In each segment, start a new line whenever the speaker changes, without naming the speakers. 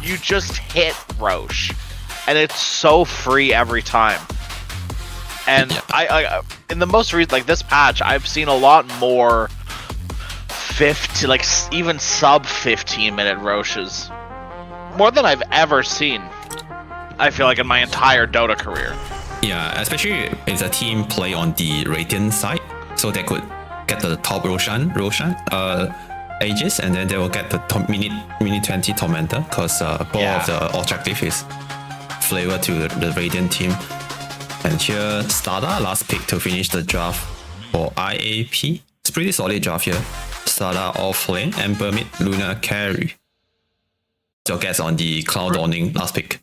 you just hit Roche, and it's so free every time. And I in the most recent, like this patch, I've seen a lot more 50, like even sub 15-minute Roches, more than I've ever seen. I feel like in my entire Dota career.
Yeah, especially if the team play on the Radiant side, so they could get the top Roshan Aegis, and then they will get the top mini 20 Tormentor, because both of the objective is flavor to the Radiant team. And here, Stada, last pick to finish the draft for IAP. It's pretty solid draft here. Stada off lane, Ember mid, Luna carry. So guess on the Cloud Dawning last pick.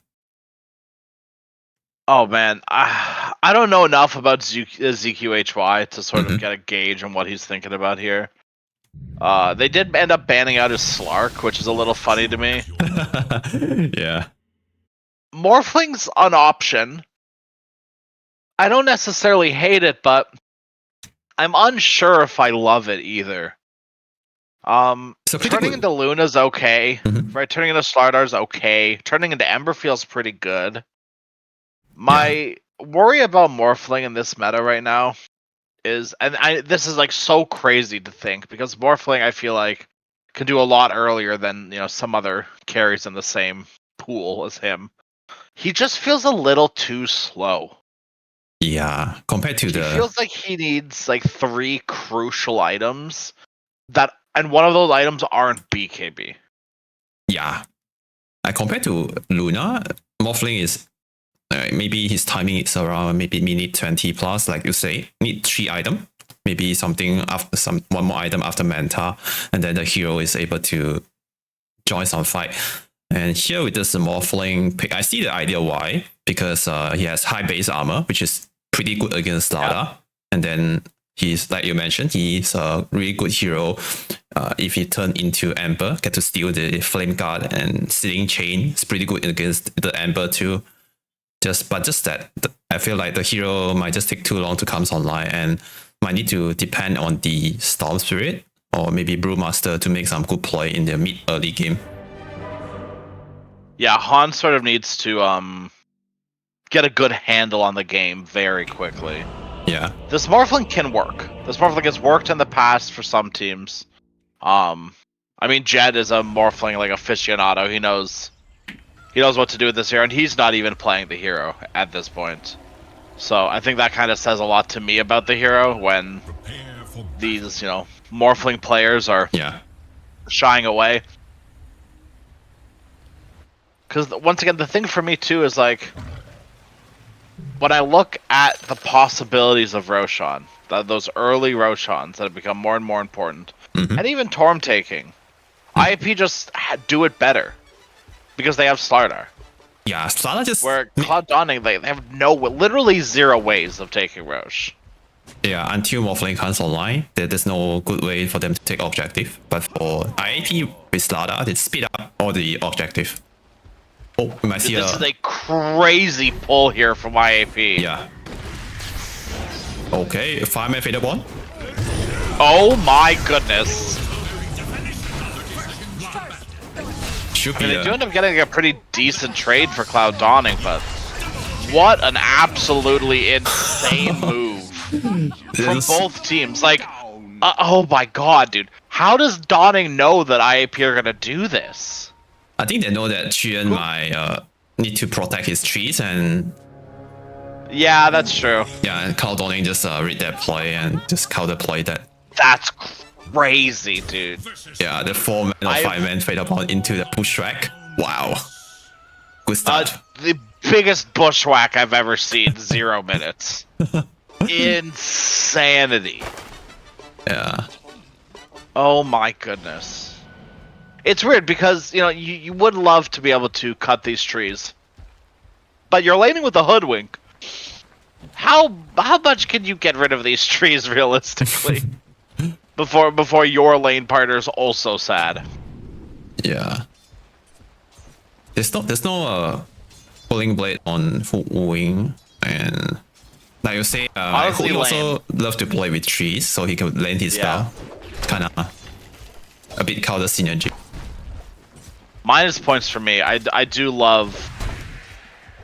Oh man, I don't know enough about ZQHY to sort of get a gauge on what he's thinking about here. They did end up banning out his Slark, which is a little funny to me.
Yeah.
Morphling's an option. I don't necessarily hate it, but I'm unsure if I love it either. Turning into Luna's okay. Right, turning into Slardar's okay. Turning into Ember feels pretty good. My worry about Morphling in this meta right now is, and this is like so crazy to think, because Morphling I feel like can do a lot earlier than some other carries in the same pool as him. He just feels a little too slow.
Yeah, compared to
he feels like he needs like 3 crucial items and one of those items aren't BKB.
Yeah, compared to Luna, Morphling is maybe his timing is around maybe minute 20 plus, like you say. Need 3 items, maybe something after one more item after Manta, and then the hero is able to join some fight. And here with this Morphling pick, I see the idea why, because he has high base armor, which is pretty good against Stada. And then he's, like you mentioned, he's a really good hero. If he turn into Ember, get to steal the Flame Guard and Sealing Chain, it's pretty good against the Ember too. Just that I feel like the hero might just take too long to come online and might need to depend on the Storm Spirit or maybe Brewmaster to make some good play in the mid-early game.
Yeah, Han sort of needs to get a good handle on the game very quickly.
Yeah.
This Morphling can work. This Morphling has worked in the past for some teams. I mean, Jed is a Morphling like aficionado. He knows what to do with this hero, and he's not even playing the hero at this point. So I think that kind of says a lot to me about the hero when these, Morphling players are shying away. Because once again, the thing for me too is like, when I look at the possibilities of Roshan, those early Roshans that have become more and more important, and even Torm taking, IAP just do it better. Because they have Slardar.
Yeah, Slardar just...
Where Cloud Dawning, they have literally 0 ways of taking Roche.
Yeah, until Morphling comes online, there's no good way for them to take objective. But for IAP with Slardar, they speed up all the objective. Oh, we might see
this is a crazy pull here from IAP.
Yeah. Okay, Fireman Fader Bond.
Oh my goodness. They do end up getting a pretty decent trade for Cloud Dawning, but what an absolutely insane move from both teams. Like, oh my god, dude. How does Dawning know that IAP are going to do this?
I think they know that Qian might need to protect his trees, and...
Yeah, that's true.
Yeah, and Cloud Dawning just read that play and just counterplay that.
That's crazy, dude.
Yeah, the 4-man or 5-man Fader Bond into the bushwhack. Wow. Good start.
The biggest bushwhack I've ever seen. 0 minutes. Insanity.
Yeah.
Oh my goodness. It's weird because, you would love to be able to cut these trees. But you're laning with a hoodwink. How much can you get rid of these trees realistically? Before your lane partner's also sad.
Yeah. There's no pulling blade on Fu Wing, and like you say, he also loves to play with trees, so he can land his spell. Kinda a bit counter synergy.
Minus points for me. I do love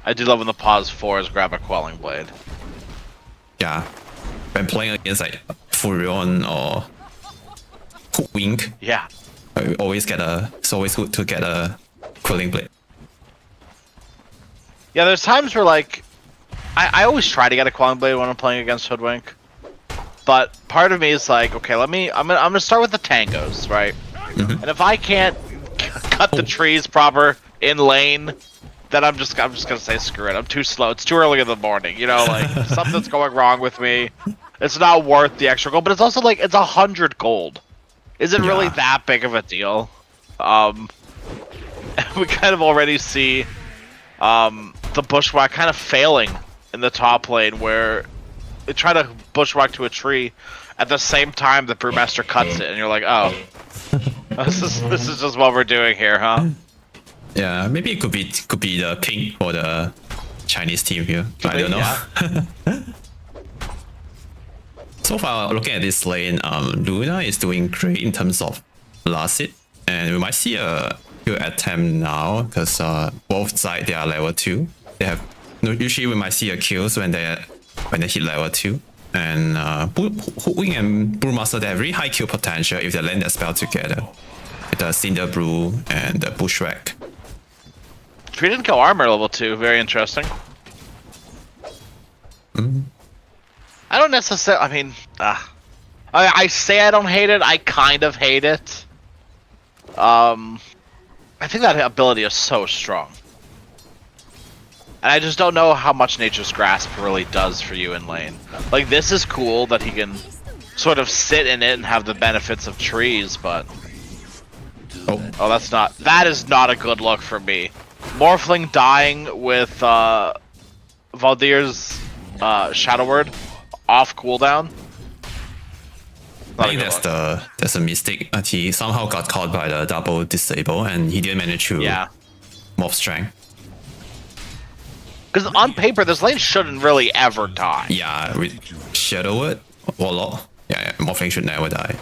when the pause 4s grab a Quelling Blade.
Yeah. When playing against like Furion or Wink,
Yeah.
we always get it's always good to get a Quelling Blade.
Yeah, there's times where like I always try to get a Quelling Blade when I'm playing against Hoodwink. But part of me is like, okay, I'm gonna start with the tangos, right? And if I can't cut the trees proper in lane, then I'm just gonna say screw it. I'm too slow. It's too early in the morning, you know, like something's going wrong with me. It's not worth the extra gold, but it's also like it's 100 gold. Is it really that big of a deal? We kind of already see the bushwhack kind of failing in the top lane where they try to bushwhack to a tree at the same time the Brewmaster cuts it, and you're like, oh, this is just what we're doing here, huh?
Yeah, maybe it could be the ping for the Chinese team here. I don't know.
Yeah.
So far, looking at this lane, Luna is doing great in terms of last hit, and we might see a good attempt now because both sides they are level 2. They have usually we might see a kills when they hit level 2. And Wing and Brewmaster, they have really high kill potential if they land their spell together. With the Cinder Brew and the Bushwhack.
Tree didn't kill armor level 2, very interesting. I don't necessarily, I mean, I say I don't hate it, I kind of hate it. I think that ability is so strong. And I just don't know how much Nature's Grasp really does for you in lane. Like, this is cool that he can sort of sit in it and have the benefits of trees, but... Oh, that is not a good look for me. Morphling dying with Valdir's Shadow Word off cooldown.
I think that's a mistake. He somehow got caught by the double disable and he didn't manage to morph strength.
Because on paper, this lane shouldn't really ever die.
Yeah, with Shadow Word, Warlock, yeah, Morphling should never die.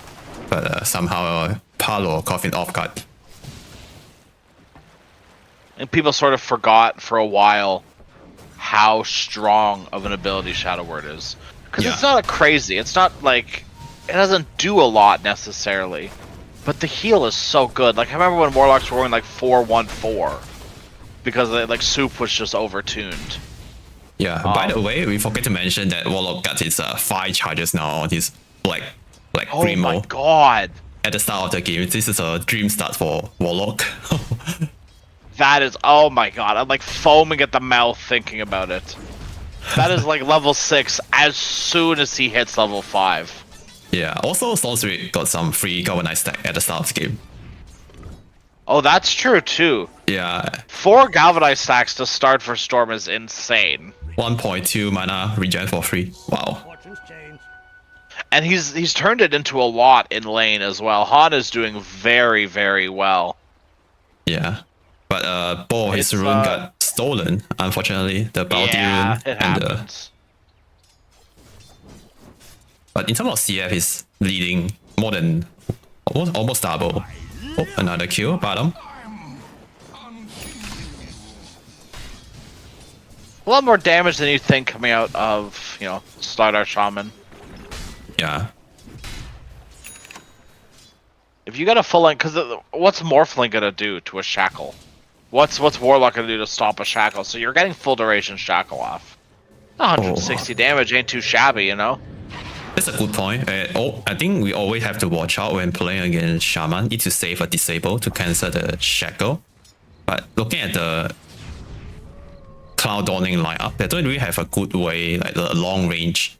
But somehow Palo caught in off guard.
And people sort of forgot for a while how strong of an ability Shadow Word is. Because it's not a crazy, it's not like, it doesn't do a lot necessarily. But the heal is so good. Like, I remember when Warlocks were going like 4-1-4. Because like Soup was just overtuned.
Yeah, by the way, we forget to mention that Warlock got his 5 charges now on his black
oh my god!
At the start of the game, this is a dream start for Warlock.
That is, oh my god, I'm like foaming at the mouth thinking about it. That is like level 6 as soon as he hits level 5.
Yeah, also Sorcery got some free Galvanize stack at the start of the game.
Oh, that's true too.
Yeah.
4 Galvanize stacks to start for Storm is insane.
1.2 mana regen for free. Wow.
And he's turned it into a lot in lane as well. Han is doing very, very well.
Yeah. But his rune got stolen, unfortunately. The bounty rune.
It happens.
But in terms of CF, he's leading more than almost double. Oh, another kill, bottom.
A lot more damage than you think coming out of, you know, Slardar Shaman.
Yeah.
If you got a full length, because what's Morphling gonna do to a shackle? What's Warlock gonna do to stop a shackle? So you're getting full duration shackle off. 160 damage ain't too shabby, you know?
That's a good point. I think we always have to watch out when playing against Shaman. Need to save a disable to cancel the shackle. But looking at the Cloud Dawning lineup, they don't really have a good way, like the long range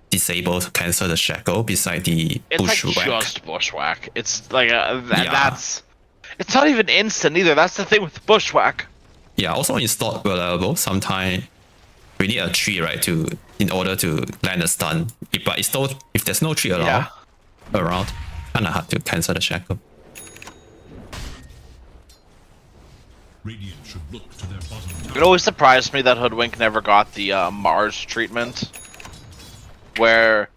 disable to cancel the shackle beside the Bushwhack.
It's like just Bushwhack. It's like that's... It's not even instant either. That's the thing with Bushwhack.
Yeah, also in slot reliable, sometimes we need a tree, right, in order to land a stun. But if there's no tree around, kinda hard to cancel the shackle.
It always surprised me that Hoodwink never got the Mars treatment, where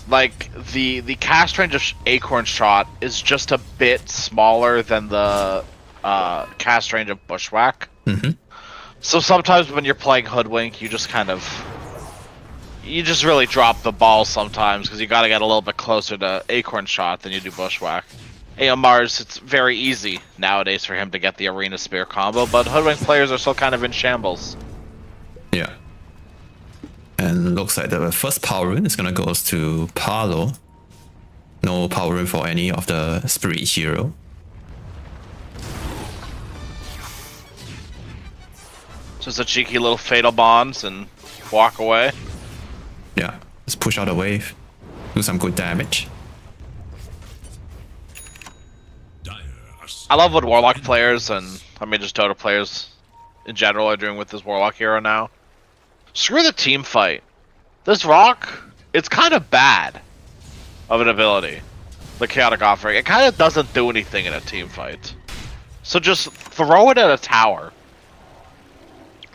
like the cast range of Acorn Shot is just a bit smaller than the cast range of Bushwhack.
Mm-hmm.
So sometimes when you're playing Hoodwink, you just really drop the ball sometimes because you got to get a little bit closer to Acorn Shot than you do Bushwhack. Mars, it's very easy nowadays for him to get the Arena Spear combo, but Hoodwink players are still kind of in shambles.
Yeah. And looks like the first power rune is gonna go to Palo. No power rune for any of the Spirit Hero.
Just a cheeky little Fatal Bonds and walk away.
Yeah, just push out the wave, do some good damage.
I love what Warlock players and just Dota players in general are doing with this Warlock hero now. Screw the team fight. This rock, it's kind of bad of an ability. The Chaotic Offering. It kind of doesn't do anything in a team fight. So just throw it at a tower.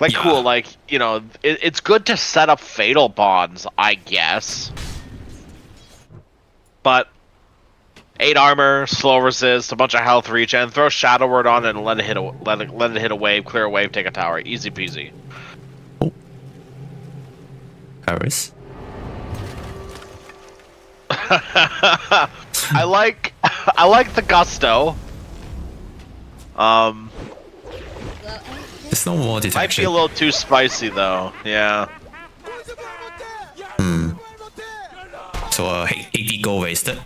Like, yeah. Cool, like, you know, it's good to set up Fatal Bonds, I guess. But 8 armor, slow resist, a bunch of health reach, and throw Shadow Word on it and let it hit a wave, clear a wave, take a tower. Easy peasy.
Oh. Paris.
I like the gusto.
There's no more detection.
Might be a little too spicy though. Yeah.
So 80 gold wasted.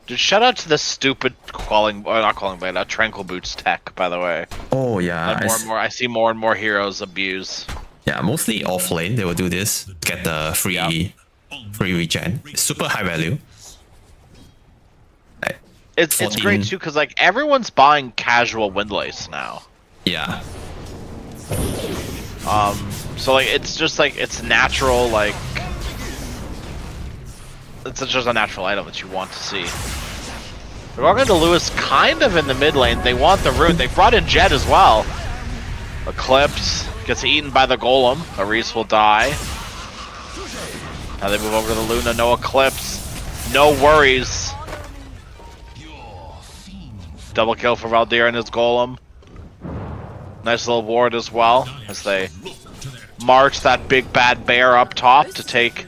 Dude, shout out to the stupid Tranquil Boots tech, by the way.
Oh yeah.
I see more and more heroes abuse.
Yeah, mostly off lane they will do this. Get the free regen. It's super high value. Like
it's great too because like everyone's buying casual Windlace now.
Yeah.
So like it's just like it's natural, like it's just a natural item that you want to see. They're walking to Lewis kind of in the mid lane. They want the rune. They brought in Jet as well. Eclipse gets eaten by the Golem. Aris will die. Now they move over to the Luna. No Eclipse. No worries. Double kill for Valdir and his Golem. Nice little ward as well as they march that big bad bear up top to take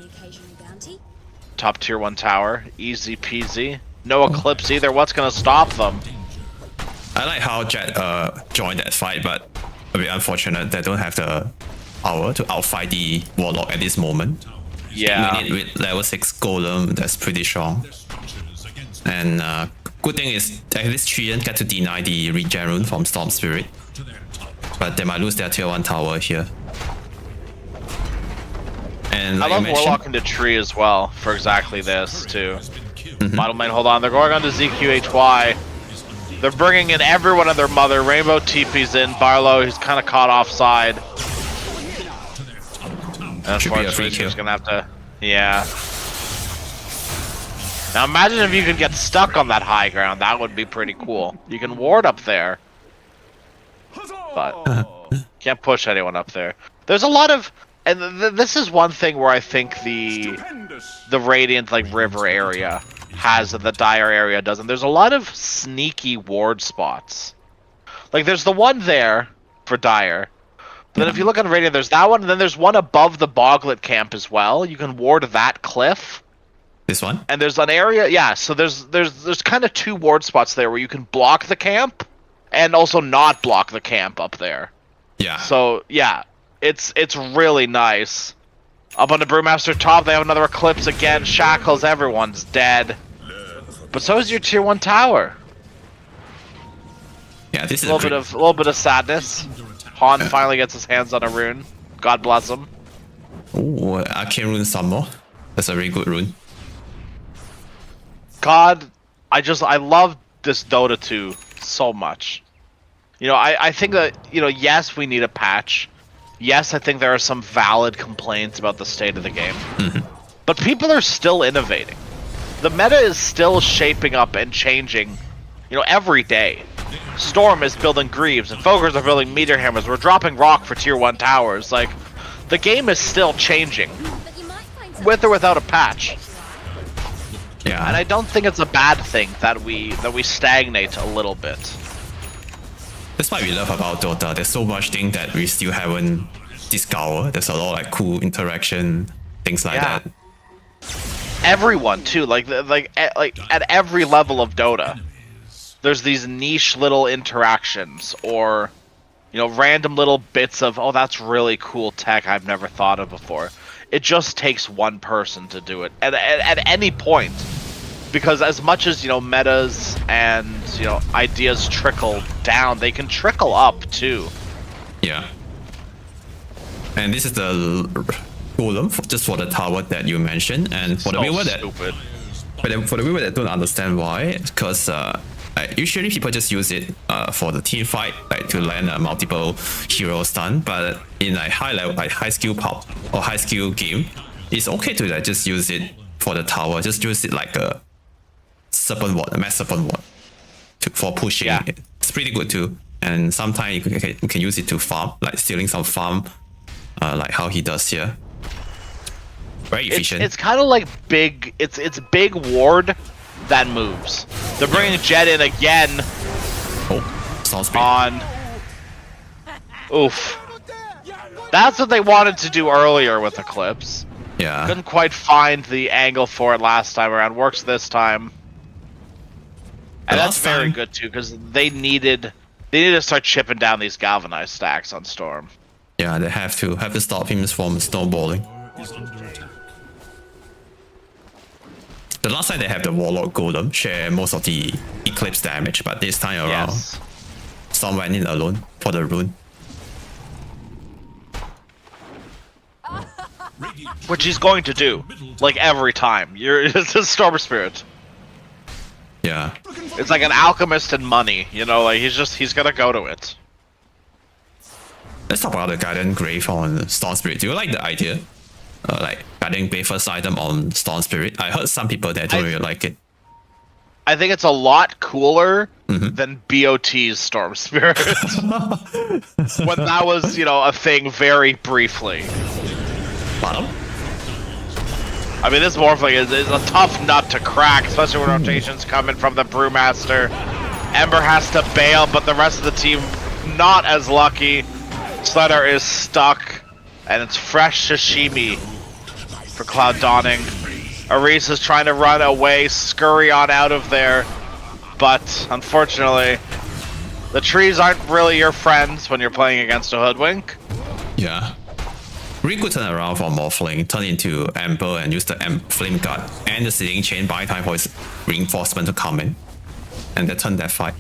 top tier 1 tower. Easy peasy. No Eclipse either. What's gonna stop them?
I like how Jet joined that fight, but a bit unfortunate they don't have the power to outfight the Warlock at this moment.
Yeah.
We need with level 6 Golem, that's pretty strong. And good thing is at least Trian get to deny the regen rune from Storm Spirit. But they might lose their tier 1 tower here. And like
I love Warlock into tree as well for exactly this too. Bottom lane, hold on. They're going on to ZQHY. They're bringing in everyone and their mother. Rainbow TP's in. Barlow, he's kind of caught offside. Unfortunately, he's gonna have to. Yeah. Now imagine if you could get stuck on that high ground. That would be pretty cool. You can ward up there, but can't push anyone up there. There's a lot of, and this is one thing where I think the Radiant like river area has that the Dire area doesn't. There's a lot of sneaky ward spots. Like there's the one there for Dire. But then if you look on Radiant, there's that one, and then there's one above the Boglet camp as well. You can ward that cliff.
This one?
And there's an area, yeah, so there's kind of 2 ward spots there where you can block the camp and also not block the camp up there.
Yeah.
So, yeah, it's really nice. Up on the Brewmaster top, they have another Eclipse again. Shackles, everyone's dead. But so is your tier 1 tower.
Yeah, this is
a little bit of sadness. Han finally gets his hands on a rune. God bless him.
Ooh, Arcane Rune Summon. That's a very good rune.
God, I love this Dota 2 so much. You know, I think that, you know, yes, we need a patch. Yes, I think there are some valid complaints about the state of the game. But people are still innovating. The meta is still shaping up and changing, you know, every day. Storm is building Greaves, and Fogers are building Meteor Hammers. We're dropping Rock for tier 1 towers. Like, the game is still changing. With or without a patch.
Yeah.
And I don't think it's a bad thing that we stagnate a little bit.
That's what we love about Dota. There's so much thing that we still haven't discovered. There's a lot of like cool interaction, things like that.
Everyone too, like at every level of Dota, there's these niche little interactions, or random little bits of, oh, that's really cool tech I've never thought of before. It just takes one person to do it at any point, because as much as metas and ideas trickle down, they can trickle up too.
Yeah. And this is the golem just for the tower that you mentioned, and for the viewer that don't understand why, because usually people just use it for the team fight, like to land a multiple hero stun. But in a high level, like high skill pop or high skill game, it's okay to like just use it for the tower. Just use it like a serpent ward, a mass serpent ward, for pushing.
Yeah.
It's pretty good too. And sometimes you can use it to farm, like stealing some farm, like how he does here. Very efficient.
It's kind of like big. It's big ward that moves. They're bringing Jet in again.
Oh, sounds big.
On. Oof. That's what they wanted to do earlier with Eclipse.
Yeah.
Couldn't quite find the angle for it last time around. Works this time. And that's very good too, because they needed to start chipping down these galvanized stacks on Storm.
Yeah, they have to stop him from snowballing. The last time they have the Warlock Golem share most of the Eclipse damage, but this time around, Storm went in alone for the rune.
Which he's going to do, like every time. It's a Storm Spirit.
Yeah.
It's like an alchemist and money, like he's gonna go to it.
Let's talk about the Guardian Grave on Storm Spirit. Do you like the idea? Like Guardian Grave first item on Storm Spirit? I heard some people that don't really like it.
I think it's a lot cooler than BO3's Storm Spirit. When that was, a thing very briefly.
Bottom?
I mean, this Morphling is a tough nut to crack, especially when rotations coming from the Brewmaster. Ember has to bail, but the rest of the team not as lucky. Slider is stuck, and it's fresh sashimi for Cloud Dawning. Aris is trying to run away, scurry on out of there, but unfortunately, the trees aren't really your friends when you're playing against a Hoodwink.
Yeah. Really good turn around for Morphling, turn into Ember and use the Flame Guard and the Sealing Chain by time for his reinforcement to come in. And they turn that fight.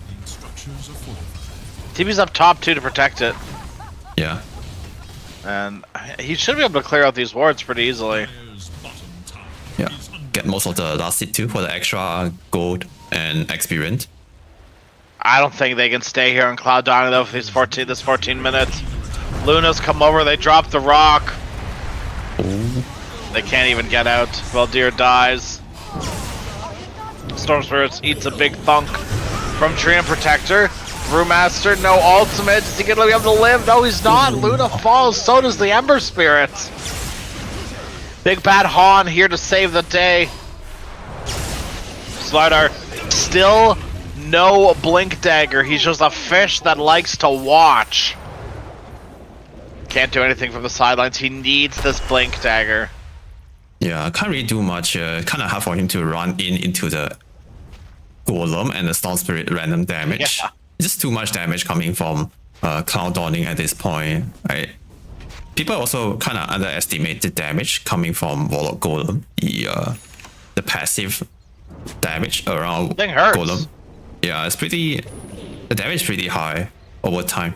TB's up top too to protect it.
Yeah.
And he should be able to clear out these wards pretty easily.
Yeah. Get most of the last hit too for the extra gold and experience.
I don't think they can stay here in Cloud Dawning though for this 14 minutes. Luna's come over, they drop the rock.
Ooh.
They can't even get out. Valdir dies. Storm Spirits eats a big thunk from Treant Protector. Brewmaster, no ultimate. Is he gonna be able to live? No, he's not. Luna falls, so does the Ember Spirits. Big Bad Han here to save the day. Slider, still no Blink Dagger. He's just a fish that likes to watch. Can't do anything from the sidelines. He needs this Blink Dagger.
Yeah, can't really do much. Kind of hard for him to run into the Golem and the Storm Spirit random damage.
Yeah.
It's just too much damage coming from Cloud Dawning at this point. People also kind of underestimate the damage coming from Warlock Golem. The passive damage around
Thing hurts.
Golem. Yeah, the damage is pretty high over time.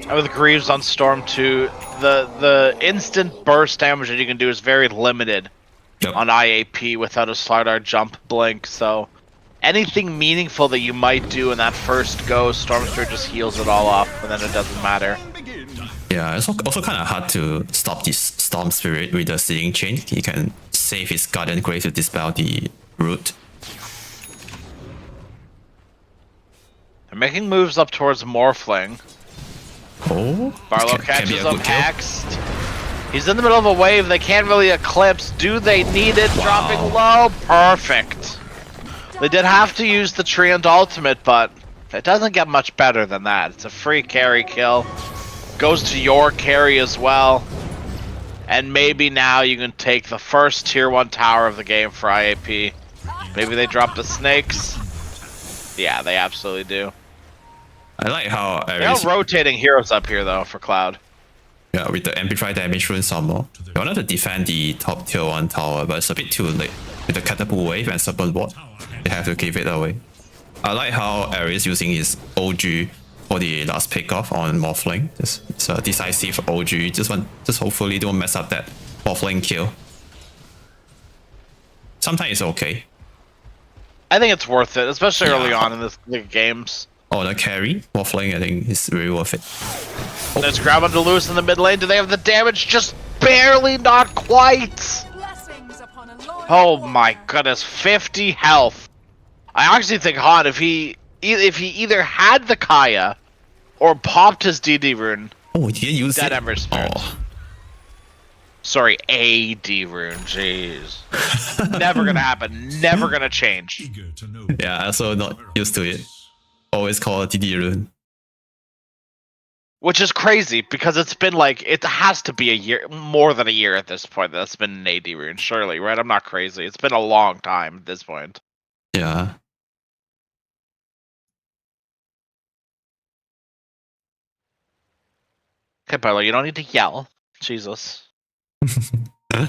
And with Greaves on Storm 2, the instant burst damage that you can do is very limited on IAP without a Slardar jump blink, so anything meaningful that you might do in that first go, Storm Spirit just heals it all up, and then it doesn't matter.
Yeah, it's also kind of hard to stop this Storm Spirit with the Sealing Chain. He can save his Guardian Grave to dispel the root.
They're making moves up towards Morphling.
Oh,
Barlow
can be
catches
a
him,
good kill.
hexed. He's in the middle of a wave. They can't really eclipse. Do they need it?
Wow.
Dropping low. Perfect. They did have to use the Treant ultimate, but it doesn't get much better than that. It's a free carry kill. Goes to your carry as well. And maybe now you can take the first tier 1 tower of the game for IAP. Maybe they drop the snakes. Yeah, they absolutely do.
I like how
They're all rotating heroes up here though for Cloud.
Yeah, with the amplified damage rune some more. They wanted to defend the top tier 1 tower, but it's a bit too late. With the catapult wave and support ward, they have to give it away. I like how Ares using his OG for the last pickoff on Morphling. It's a decisive OG. Just hopefully don't mess up that Morphling kill. Sometimes it's okay.
I think it's worth it, especially early
Yeah.
on in this games.
Oh, the carry Morphling, I think is really worth it.
There's grab onto Lewis in the mid lane. Do they have the damage? Just barely, not quite. Oh my goodness, 50 health. I actually think Han, if he either had the Kaya or popped his DD rune,
Oh, he didn't use
Dead
it.
Ember Spirit.
Oh.
Sorry, AD rune. Jeez, never gonna happen. Never gonna change.
Yeah, I also not used to it. Always call it DD rune.
Which is crazy because it's been like, it has to be a year, more than a year at this point. That's been an AD rune, surely, right? I'm not crazy. It's been a long time at this point.
Yeah.
Okay, Paolo, you don't need to yell. Jesus.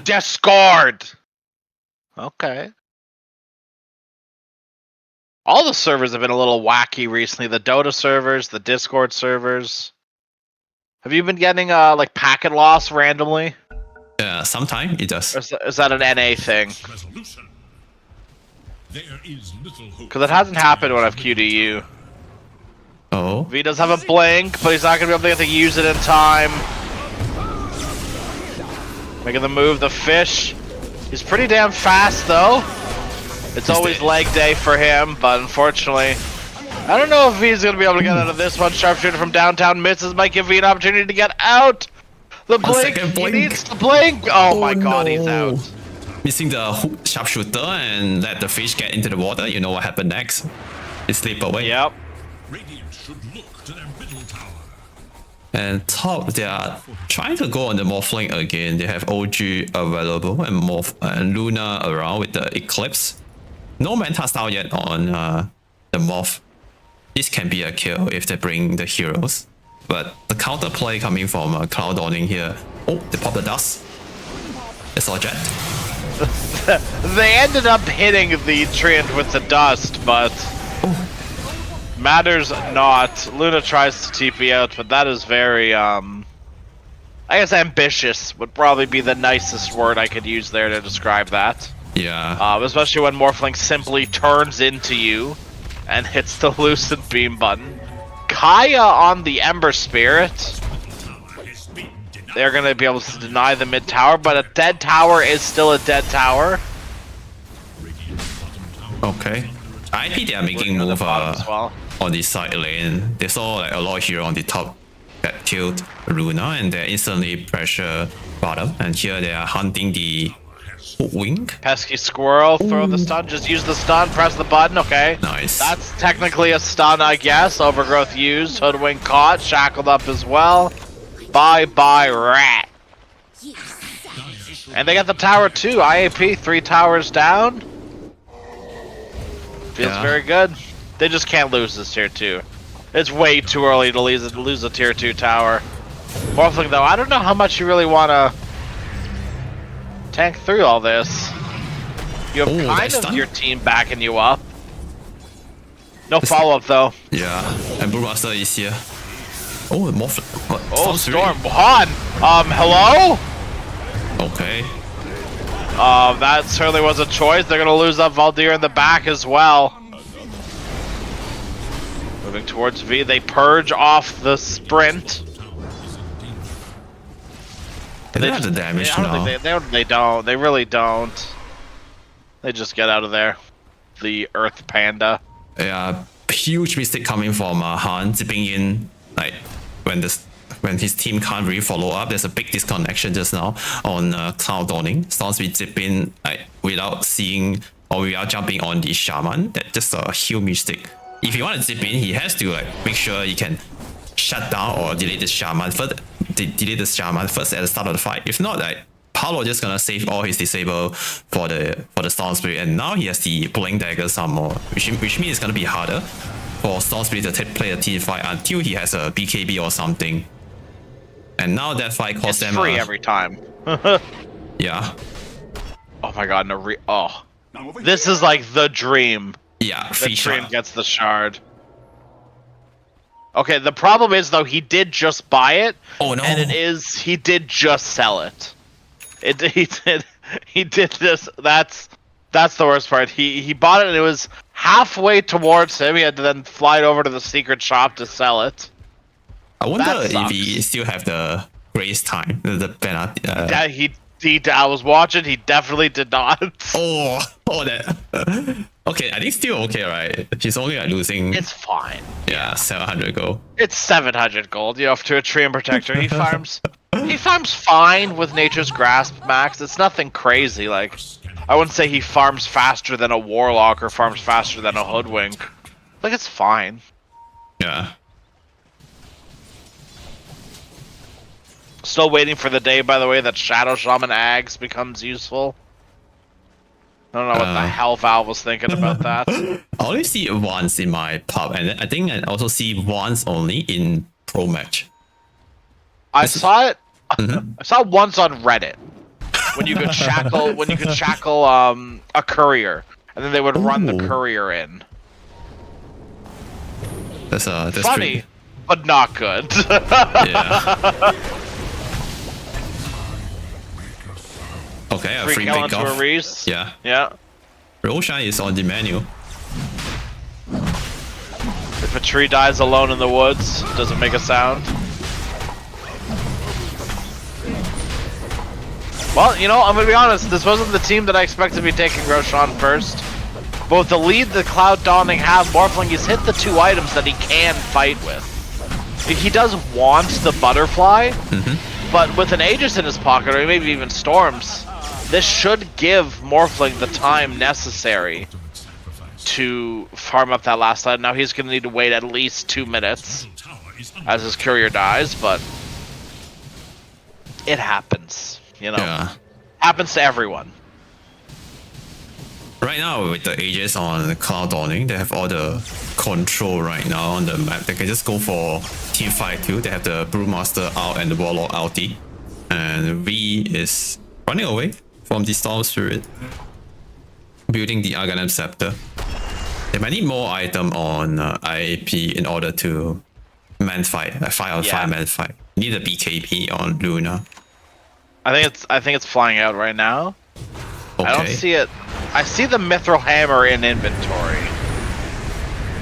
Discord! Okay. All the servers have been a little wacky recently. The Dota servers, the Discord servers. Have you been getting like packet loss randomly?
Yeah, sometimes it does.
Or is that an NA thing? Because it hasn't happened when I've QDU.
Oh.
V does have a blink, but he's not going to be able to use it in time. Making the move, the fish. He's pretty damn fast, though. It's always leg day for him, but unfortunately, I don't know if V's going to be able to get out of this one. Sharpshooter from downtown misses, might give V an opportunity to get out. The blink, he needs the blink. Oh my god, he's out.
Missing the hook sharpshooter and let the fish get into the water. You know what happened next? It slip away.
Yep.
And top, they are trying to go on the Morphling again. They have OG available and Morph and Luna around with the Eclipse. No Manta style yet on the Morph. This can be a kill if they bring the heroes. But the counter play coming from Cloud Dawning here. Oh, they pop the dust. It's all jet.
They ended up hitting the Treant with the dust, but matters not. Luna tries to TP out, but that is very, I guess ambitious would probably be the nicest word I could use there to describe that.
Yeah.
Especially when Morphling simply turns into you and hits the Lucid Beam button. Kaya on the Ember Spirit. They're going to be able to deny the mid tower, but a dead tower is still a dead tower.
Okay. IP, they are making move
well.
on the side lane. They saw like a lot here on the top that killed Luna, and they instantly pressure bottom. And here they are hunting the hook wing.
Pesky squirrel, throw the stun, just use the stun, press the button, okay.
Nice.
That's technically a stun, I guess. Overgrowth used, Hoodwink caught, shackled up as well. Bye-bye, rat. And they got the tower too, IAP, 3 towers down. Feels very good. They just can't lose this tier 2. It's way too early to lose a tier 2 tower. Morphling though, I don't know how much you really want to tank through all this. You have kind of your team backing you up. No follow-up though.
Yeah, and Brewmaster is here. Oh, Morphling.
Oh, Storm. Han! Hello?
Okay.
That certainly was a choice. They're gonna lose up Valdir in the back as well. Moving towards V, they purge off the sprint.
They don't have the damage now.
They don't. They really don't. They just get out of there. The Earth Panda.
Yeah, huge mistake coming from Han zipping in like when the when his team can't really follow up. There's a big disconnection just now on Cloud Dawning. Storms will zip in without seeing or without jumping on the Shaman. That's just a huge mistake. If he want to zip in, he has to make sure he can shut down or delete the Shaman first. Delete the Shaman first at the start of the fight. If not, Paolo just gonna save all his disable for the Storm Spirit, and now he has the Blink Dagger some more, which means it's gonna be harder for Storm Spirit to play a team fight until he has a BKB or something. And now that fight costs them
free every time.
Yeah.
Oh my god, no this is like the dream.
Yeah,
the dream gets the shard. Okay, the problem is though he did just buy it.
Oh no.
And he did just sell it. He did this. That's the worst part. He bought it and it was halfway towards him. He had to then fly it over to the secret shop to sell it.
I wonder if he still have the grace time, the penalty.
I was watching. He definitely did not.
That. Okay, I think still okay, right? He's only losing.
It's fine.
Yeah, 700 gold.
It's 700 gold. You know, to a Treant Protector, he farms. He farms fine with Nature's Grasp max. It's nothing crazy. Like, I wouldn't say he farms faster than a Warlock or farms faster than a Hoodwink. Like, it's fine.
Yeah.
Still waiting for the day, by the way, that Shadow Shaman Ags becomes useful. I don't know what the hell Valve was thinking about that.
I only see it once in my pub, and I think I also see once only in Pro Match.
I saw it. I saw it once on Reddit when you could shackle a courier, and then they would run the courier in.
That's
funny, but not good.
Yeah. Okay, a free pick off. Yeah.
Yeah.
Roshan is on the menu.
If a tree dies alone in the woods, doesn't make a sound. Well, you know, I'm gonna be honest, this wasn't the team that I expected to be taking Roshan first. But with the lead the Cloud Dawning have, Morphling has hit the 2 items that he can fight with. He does want the butterfly, but with an Aegis in his pocket, or maybe even Storms, this should give Morphling the time necessary to farm up that last item. Now he's going to need to wait at least 2 minutes as his courier dies, but it happens, you know.
Yeah.
Happens to everyone.
Right now, with the Aegis on Cloud Dawning, they have all the control right now on the map. They can just go for team fight too. They have the Brewmaster out and the Warlock ulti. And V is running away from the Storm Spirit, building the Arcanum Scepter. They might need more item on IAP in order to man fight, a 5-on-5 man fight. Need a BKB on Luna.
I think it's flying out right now.
Okay.
I don't see it. I see the Mithril Hammer in inventory.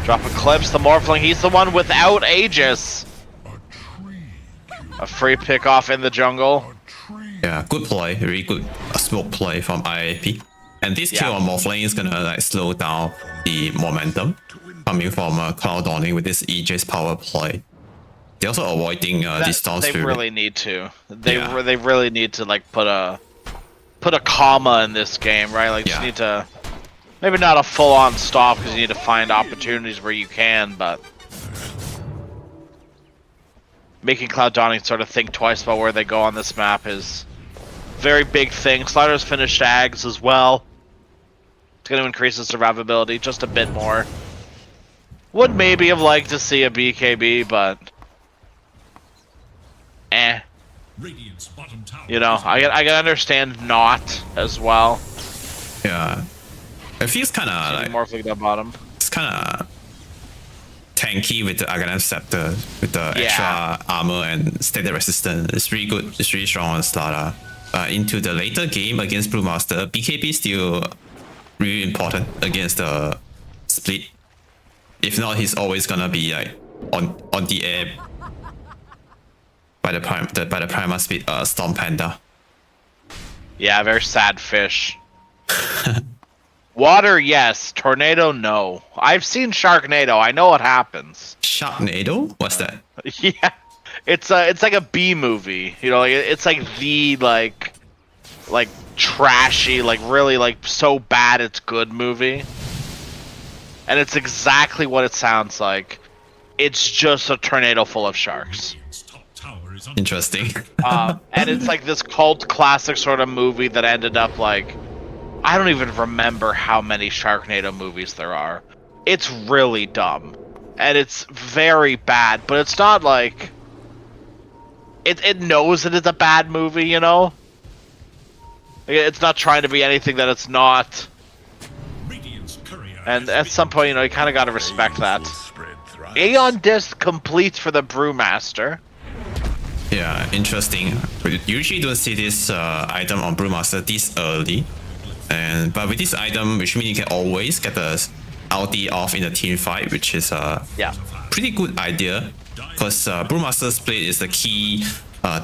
Drop Eclipse, the Morphling. He's the one without Aegis. A free pick off in the jungle.
Yeah, good play. Really good smoke play from IAP. And this kill on Morphling is gonna slow down the momentum coming from Cloud Dawning with this Aegis power play. They're also avoiding this Storm Spirit.
They really need to. They really need to put a comma in this game, right? Like, you need to, maybe not a full-on stop because you need to find opportunities where you can, but making Cloud Dawning sort of think twice about where they go on this map is a very big thing. Slider's finished Ags as well. It's going to increase his survivability just a bit more. Would maybe have liked to see a BKB, but you know, I can understand not as well.
Yeah, it feels kind of like
more flicked up bottom.
It's kind of tanky with the Arcanum Scepter with the extra armor and static resistance. It's really good. It's really strong on Slaughter. Into the later game against Brewmaster, BKB is still really important against the split. If not, he's always gonna be on the air by the Prima Speed Storm Panda.
Yeah, very sad fish. Water, yes. Tornado, no. I've seen Sharknado. I know what happens.
Sharknado? What's that?
Yeah. it's like a B movie. You know, like it's like the like trashy, like really like so bad it's good movie. And it's exactly what it sounds like. It's just a tornado full of sharks.
Interesting.
And it's like this cult classic sort of movie that ended up like, I don't even remember how many Sharknado movies there are. It's really dumb. And it's very bad, but it's not like... It knows it is a bad movie, you know? It's not trying to be anything that it's not. And at some point, you know, you kind of got to respect that. Aeon Disc complete for the Brewmaster.
Yeah, interesting. We usually don't see this item on Brewmaster this early. But with this item, which means you can always get the ulti off in a team fight, which is a pretty good idea. Because Brewmaster's Blade is the key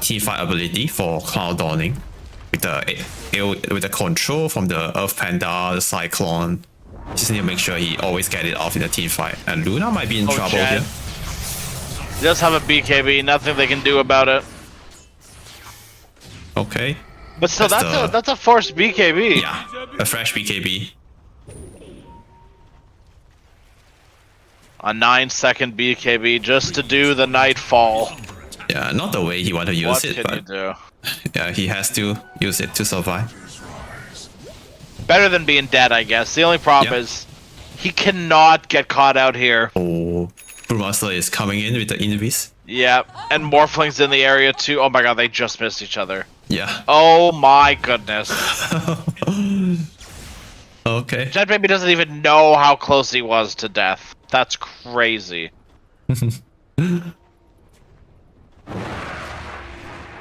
team fight ability for Cloud Dawning. With the control from the Earth Panda, the Cyclone. Just need to make sure he always get it off in the team fight. And Luna might be in trouble here.
He does have a BKB, nothing they can do about it.
Okay.
But still, that's a forced BKB.
Yeah, a fresh BKB.
A 9-second BKB just to do the Nightfall.
Yeah, not the way he wanted to use it, but yeah, he has to use it to survive.
Better than being dead, I guess. The only problem is he cannot get caught out here.
Oh, Brewmaster is coming in with the Invis.
Yeah, and Morphling's in the area too. Oh my god, they just missed each other.
Yeah.
Oh my goodness.
Okay.
Jet Baby doesn't even know how close he was to death. That's crazy.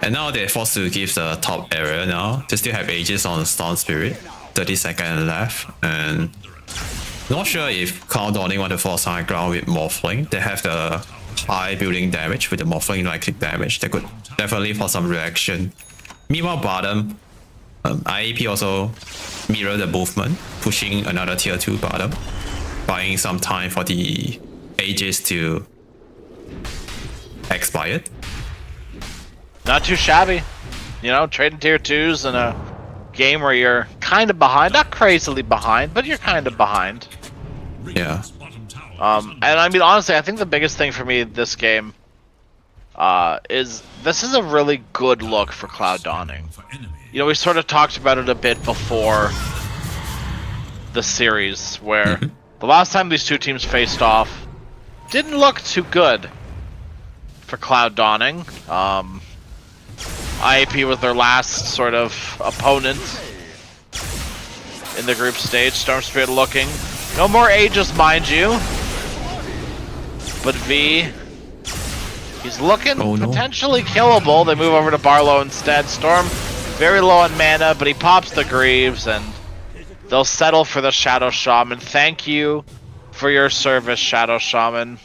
And now they're forced to give the top area now. They still have Aegis on Storm Spirit. 30 seconds left. And not sure if Cloud Dawning want to force high ground with Morphling. They have the high building damage with the Morphling right click damage. They could definitely force some reaction. Meanwhile, bottom, IAP also mirror the movement, pushing another tier 2 bottom, buying some time for the Aegis to expire.
Not too shabby. You know, trading tier 2s in a game where you're kind of behind. Not crazily behind, but you're kind of behind.
Yeah.
And I mean, honestly, I think the biggest thing for me this game is this is a really good look for Cloud Dawning. You know, we sort of talked about it a bit before the series, where the last time these two teams faced off didn't look too good for Cloud Dawning. IAP was their last sort of opponent in the group stage. Storm Spirit looking. No more Aegis, mind you. But V, he's looking potentially killable. They move over to Barlow instead. Storm, very low on mana, but he pops the Greaves, and they'll settle for the Shadow Shaman. Thank you for your service, Shadow Shaman.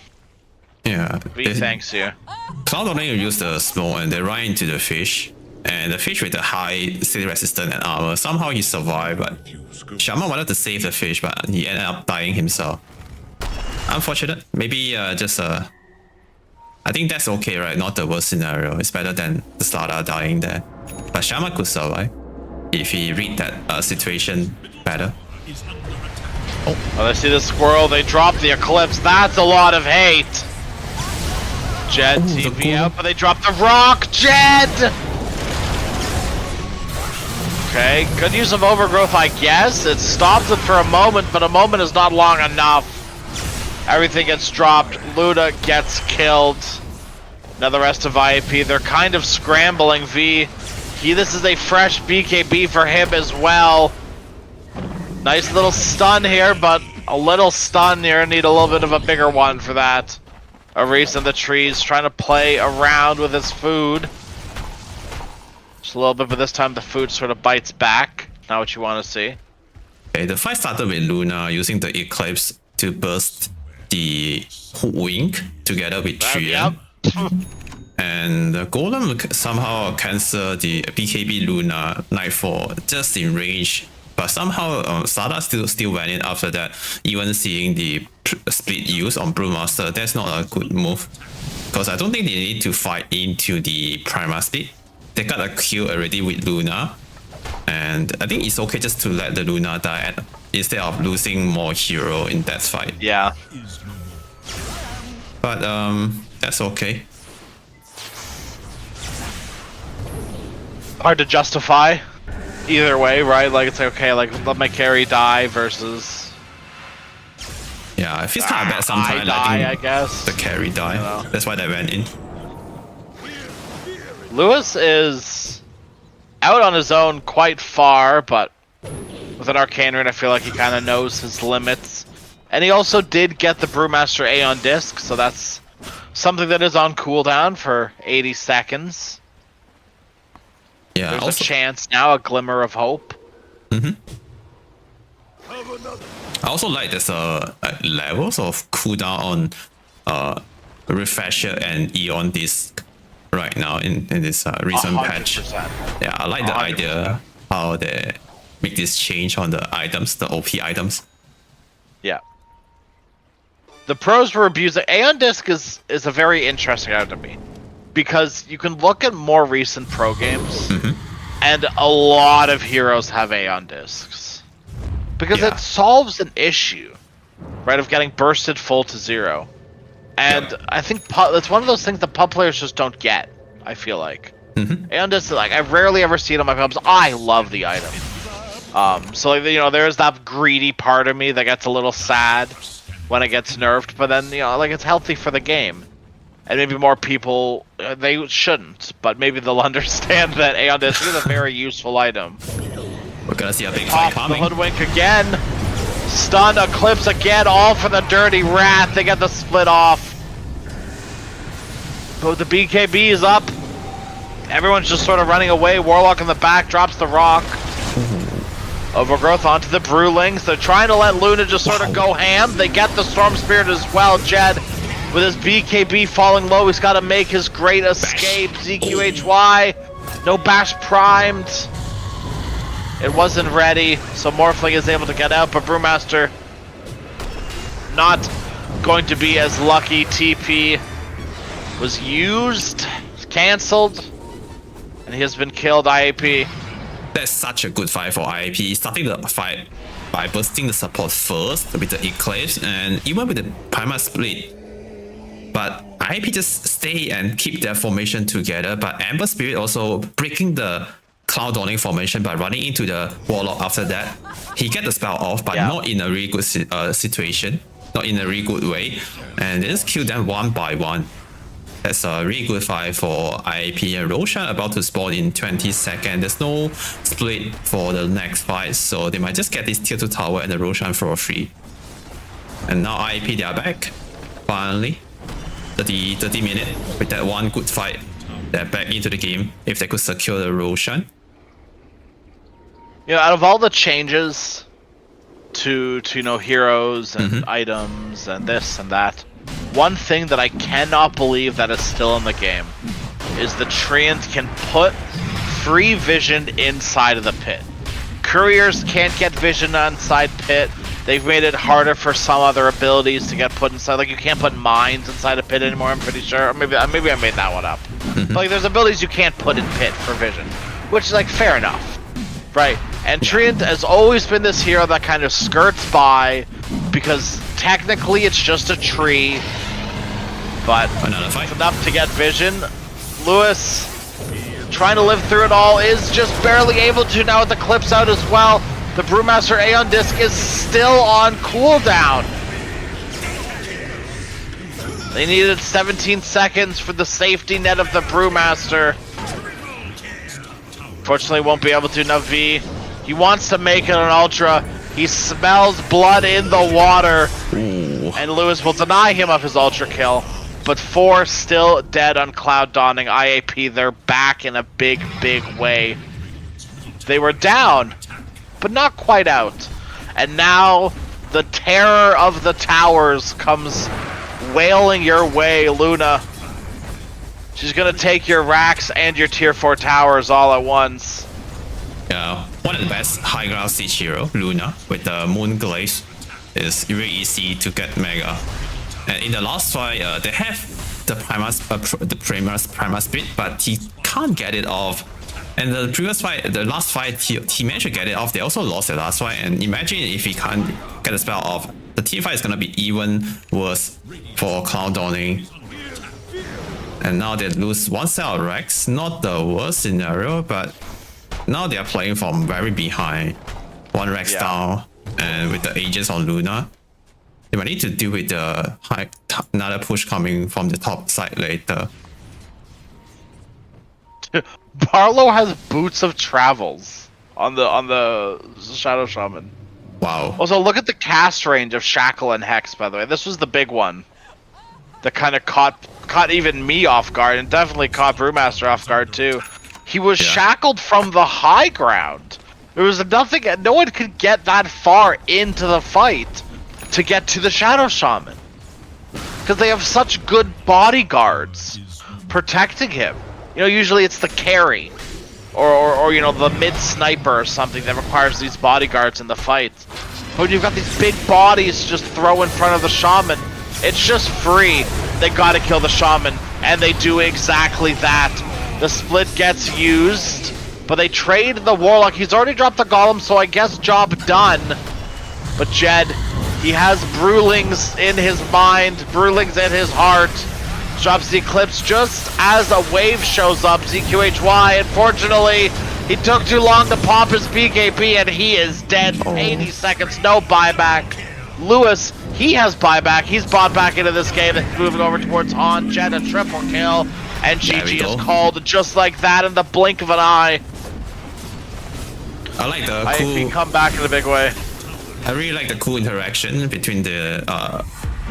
Yeah.
V thanks you.
Cloud Dawning use the smoke and they run into the fish. And the fish with the high city resistance and armor, somehow he survived, but Shaman wanted to save the fish, but he ended up dying himself. Unfortunate. Maybe I think that's okay, right? Not the worst scenario. It's better than the starter dying there. But Shaman could survive if he read that situation better.
Oh, they see the squirrel. They drop the Eclipse. That's a lot of hate. Jed TP out, but they drop the rock. Jed! Okay, good use of Overgrowth, I guess. It stops it for a moment, but a moment is not long enough. Everything gets dropped. Luna gets killed. Now the rest of IAP, they're kind of scrambling. This is a fresh BKB for him as well. Nice little stun here, but a little stun here. Need a little bit of a bigger one for that. Aris in the trees trying to play around with his food. Just a little bit, but this time the food sort of bites back. Not what you want to see.
Okay, the fight started with Luna using the Eclipse to burst the Wing together with Trian. And the Golem somehow cancel the BKB Luna Nightfall just in range. But somehow Stardust still went in after that. Even seeing the split use on Brewmaster, that's not a good move. because I don't think they need to fight into the Prima speed. They got a kill already with Luna, and I think it's okay just to let the Luna die instead of losing more hero in that fight.
Yeah.
But that's okay.
Hard to justify either way, right? Like it's okay, like let my carry die versus
Yeah, it feels kind of bad sometimes.
I guess
the carry die. That's why they went in.
Lewis is out on his own quite far, but with an Arcane Rune, I feel like he kind of knows his limits. And he also did get the Brewmaster A on disc, so that's something that is on cooldown for 80 seconds.
Yeah,
there's
also,
a chance now, a glimmer of hope.
I also like there's levels of cooldown on Refresher and Eon disc right now in this recent
100%.
patch. Yeah, I like the
100%.
idea how they make this change on the items, the OP items.
Yeah. The pros were abusing. Aeon Disc is a very interesting item to me. Because you can look at more recent pro games, and a lot of heroes have Aeon Discs. Because it solves an issue, right, of getting bursted full to 0. And I think it's one of those things that pub players just don't get, I feel like. Aeon Disc, like, I rarely ever see it on my pubs. I love the item. So, like, you know, there's that greedy part of me that gets a little sad when it gets nerfed, but then, you know, like, it's healthy for the game. And maybe more people, they shouldn't, but maybe they'll understand that Aeon Disc is a very useful item.
We're gonna see a big fight
Pop the
coming.
Hoodwink again. Stun, Eclipse again, all for the Dirty Wrath. They get the split off. But the BKB is up. Everyone's just sort of running away. Warlock in the back drops the rock. Overgrowth onto the Brewlings. They're trying to let Luna just sort of go ham. They get the Storm Spirit as well. Jed, with his BKB falling low, he's got to make his great escape. ZQHY. No bash primed. It wasn't ready, so Morphling is able to get out, but Brewmaster not going to be as lucky. TP was used, cancelled, and he has been killed. IAP.
That's such a good fight for IAP. Starting the fight by bursting the support first with the Eclipse and even with the Prima split. But IAP just stay and keep their formation together, but Amber Spirit also breaking the Cloud Dawning formation by running into the Warlock after that. He get the spell off, but not in a really good situation, not in a really good way. And they just kill them one by one. That's a really good fight for IAP, and Roshan about to spawn in 20 seconds. There's no split for the next fight, so they might just get this tier 2 tower and the Roshan for free. And now IAP, they are back. Finally. 30 minutes with that one good fight. They're back into the game if they could secure the Roshan.
You know, out of all the changes to you know, heroes and items and this and that, one thing that I cannot believe that is still in the game is the Treant can put free vision inside of the pit. Couriers can't get vision inside pit. They've made it harder for some other abilities to get put inside. Like, you can't put mines inside a pit anymore, I'm pretty sure. Or maybe I made that one up. Like, there's abilities you can't put in pit for vision, which is, like, fair enough. Right? And Treant has always been this hero that kind of skirts by, because technically it's just a tree, but it's enough to get vision. Lewis, trying to live through it all, is just barely able to now with the Eclipse out as well. The Brewmaster Aeon Disc is still on cooldown. They needed 17 seconds for the safety net of the Brewmaster. Fortunately, won't be able to. Navi, he wants to make it an Ultra. He smells blood in the water. And Lewis will deny him of his Ultra kill. But 4 still dead on Cloud Dawning. IAP, they're back in a big, big way. They were down, but not quite out. And now the terror of the towers comes wailing your way, Luna. She's gonna take your racks and your tier 4 towers all at once.
Yeah, one of the best high ground siege hero, Luna, with the Moon Glaze, is very easy to get Mega. And in the last fight, they have the Primus bit, but he can't get it off. And the previous fight, the last fight, he managed to get it off. They also lost the last fight. And imagine if he can't get the spell off, the team fight is gonna be even worse for Cloud Dawning. And now they lose one cell Rex. Not the worst scenario, but now they are playing from very behind. One Rex down, and with the Aegis on Luna, they might need to deal with the another push coming from the top side later.
Barlow has Boots of Travels on the Shadow Shaman.
Wow.
Also, look at the cast range of Shackle and Hex, by the way. This was the big one that kind of caught even me off guard, and definitely caught Brewmaster off guard too. He was shackled from the high ground. There was nothing, no one could get that far into the fight to get to the Shadow Shaman. Because they have such good bodyguards protecting him. You know, usually it's the carry, or you know, the mid-sniper or something that requires these bodyguards in the fight. But when you've got these big bodies just throw in front of the Shaman, it's just free. They gotta kill the Shaman, and they do exactly that. The split gets used, but they trade the Warlock. He's already dropped the Golem, so I guess job done. But Jed, he has Brewlings in his mind, Brewlings in his heart. Drops the Eclipse just as a wave shows up, ZQHY. Unfortunately, he took too long to pop his BKB, and he is dead. 80 seconds, no buyback. Lewis, he has buyback. He's bought back into this game. It's moving over towards Han. Jed, a triple kill. And GG is called just like that in the blink of an eye.
I like the
cool... come back in a big way.
I really like the cool interaction between the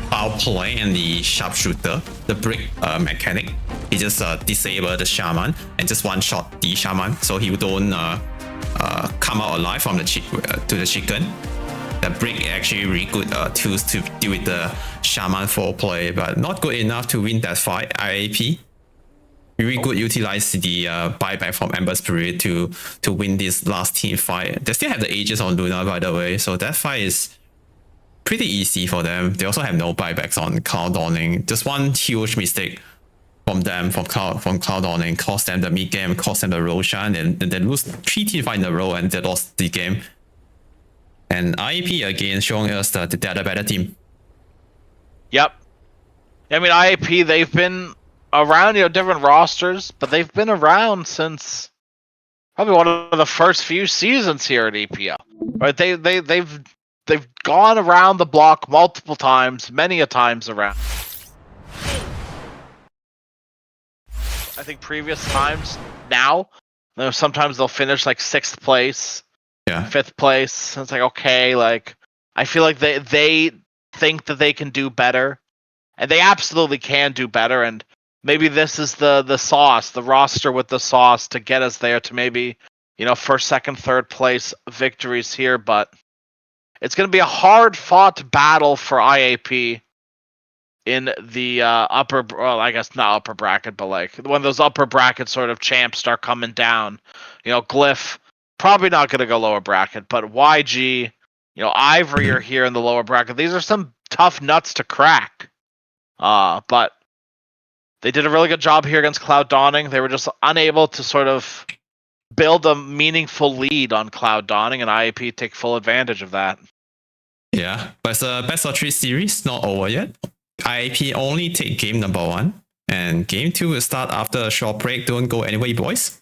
foul play and the sharpshooter, the brick mechanic. He just disable the shaman and just one shot the shaman, so he don't come out alive from the to the chicken. The brick actually really good tools to deal with the shaman full play, but not good enough to win that fight. IAP really good utilize the buyback from Ember Spirit to win this last team fight. They still have the Aegis on Luna, by the way, so that fight is pretty easy for them. They also have no buybacks on Cloud Dawning. Just one huge mistake from them from Cloud Dawning cost them the mid game, cost them the Roshan, and they lose 3 team fight in a row and they lost the game. And IAP again showing us that they're the better team.
Yep. I mean, IAP, they've been around, you know, different rosters, but they've been around since probably one of the first few seasons here at EPL. Right? They've gone around the block multiple times, many a times around. I think previous times now, you know, sometimes they'll finish like 6th place, 5th place. It's like, okay, like I feel like they think that they can do better, and they absolutely can do better. And maybe this is the sauce, the roster with the sauce to get us there to maybe, you know, 1st, 2nd, 3rd place victories here. But it's going to be a hard-fought battle for IAP in the upper, well, I guess not upper bracket, but like when those upper bracket sort of champs start coming down. You know, Glyph, probably not going to go lower bracket, but YG, you know, Ivory are here in the lower bracket. These are some tough nuts to crack. But they did a really good job here against Cloud Dawning. They were just unable to sort of build a meaningful lead on Cloud Dawning, and IAP take full advantage of that.
Yeah, but it's a best of 3 series, not over yet. IAP only take game number 1, and game 2 will start after a short break. Don't go anywhere, boys.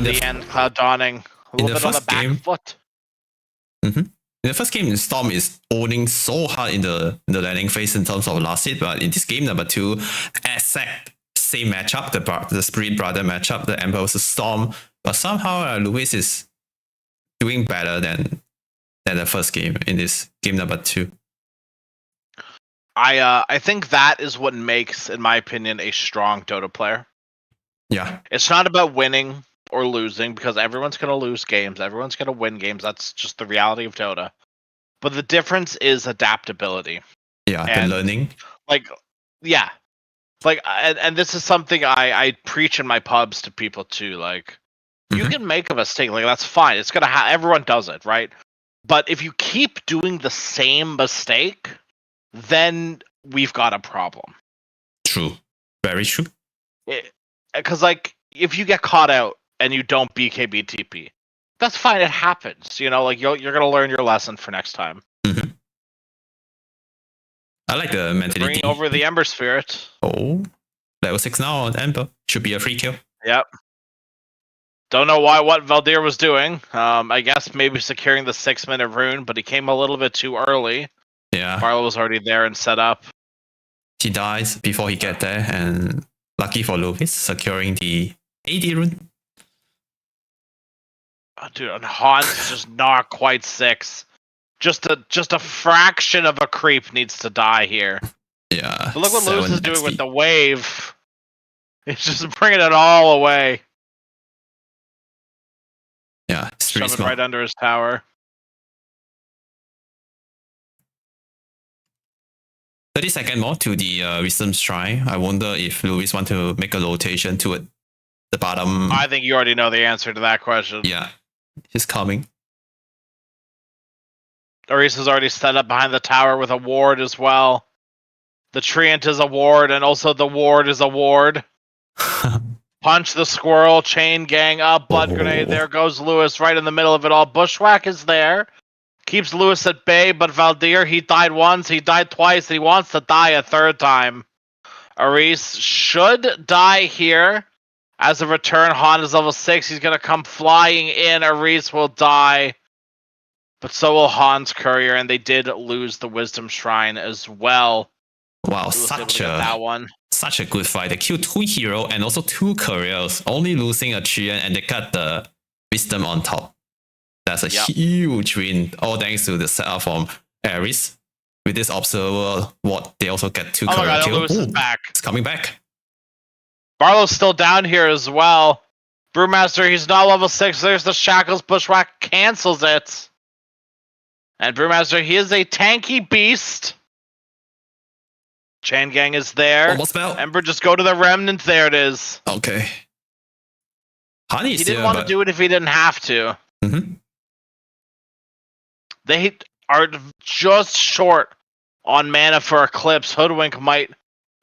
the end, Cloud Dawning. A little bit on the back foot.
In the first game, Storm is owning so hard in the landing phase in terms of last hit, but in this game number 2, exact same matchup, the Spirit Brother matchup, the Emperor vs Storm, but somehow Lewis is doing better than the first game in this game number 2.
I think that is what makes, in my opinion, a strong Dota player.
Yeah.
It's not about winning or losing, because everyone's going to lose games. Everyone's going to win games. That's just the reality of Dota. But the difference is adaptability.
Yeah, and the learning.
Like, yeah. Like, and this is something I preach in my pubs to people too. Like, you can make a mistake. Like, that's fine. It's going to everyone does it, right? But if you keep doing the same mistake, then we've got a problem.
True. Very true.
Because, like, if you get caught out and you don't BKB TP, that's fine. It happens. You know, like, you're going to learn your lesson for next time.
I like the mentality.
Bringing over the Ember Spirit.
Oh, level 6 now on Ember. Should be a free kill.
Yep. Don't know what Valdir was doing. I guess maybe securing the 6-minute rune, but he came a little bit too early.
Yeah.
Marlo was already there and set up.
He dies before he get there, and lucky for Lewis, securing the AD rune.
Oh, dude, and Han's just not quite 6. Just a fraction of a creep needs to die here.
Yeah.
But look what Lewis is doing with the wave. He's just bringing it all away.
Yeah,
shove it right under his tower.
30-second more to the Wisdom Shrine. I wonder if Lewis want to make a rotation to it. The bottom.
I think you already know the answer to that question.
Yeah, he's coming.
Aris is already set up behind the tower with a ward as well. The Treant is a ward, and also the ward is a ward. Punch the squirrel, chain gang up, blood grenade. There goes Lewis right in the middle of it all. Bushwhack is there. Keeps Lewis at bay, but Valdir, he died once, he died twice, and he wants to die a third time. Aris should die here. As a return, Han is level 6. He's going to come flying in. Aris will die. But so will Han's courier, and they did lose the Wisdom Shrine as well.
Wow, such a good fight. They killed 2 heroes and also 2 couriers, only losing a Treant, and they got the Wisdom on top. That's a huge win, all thanks to the setup from Aris. With this Observer, they also get 2 courier kills.
Lewis is back.
It's coming back.
Barlow's still down here as well. Brewmaster, he's not level 6. There's the Shackles. Bushwhack cancels it. And Brewmaster, he is a tanky beast. Chain Gang is there.
Almost fell.
Ember, just go to the Remnant. There it is.
Okay.
He didn't want to do it if he didn't have to. They are just short on mana for Eclipse. Hoodwink might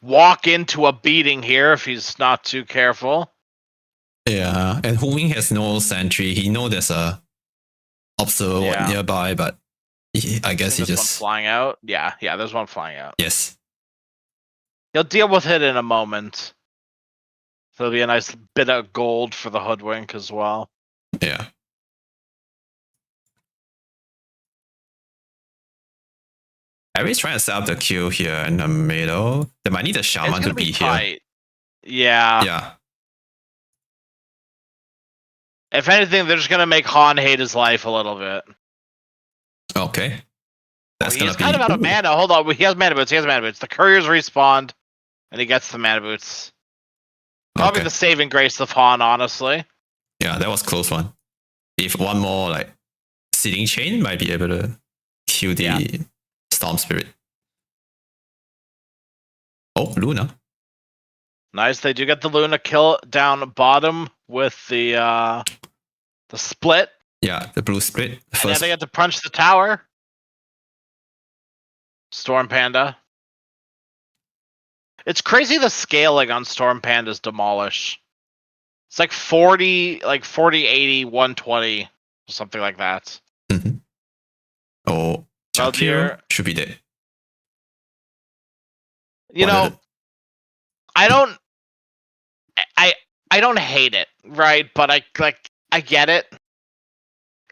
walk into a beating here if he's not too careful.
Yeah, and Hoodwink has no sentry. He knows there's a Observer nearby, but I guess he just...
one flying out? Yeah, there's one flying out.
Yes.
He'll deal with it in a moment. There'll be a nice bit of gold for the Hoodwink as well.
Yeah. Aries trying to set up the kill here in the middle. They might need a Shaman to be here.
Yeah.
Yeah.
If anything, they're just going to make Han hate his life a little bit.
Okay. That's
he's kind of out of mana. Hold on. He has mana boots. The couriers respawned, and he gets the mana boots. Probably the saving grace of Han, honestly.
Yeah, that was a close one. If one more like seeding chain might be able to kill the Storm Spirit. Oh, Luna.
Nice. They do get the Luna kill down bottom with the split.
Yeah, the blue split.
And then they get to punch the tower. Storm Panda. It's crazy the scaling on Storm Panda's Demolish. It's like 40, 80, 120, something like that.
Oh, Valdir should be dead.
You know, I I don't hate it, right? But I get it.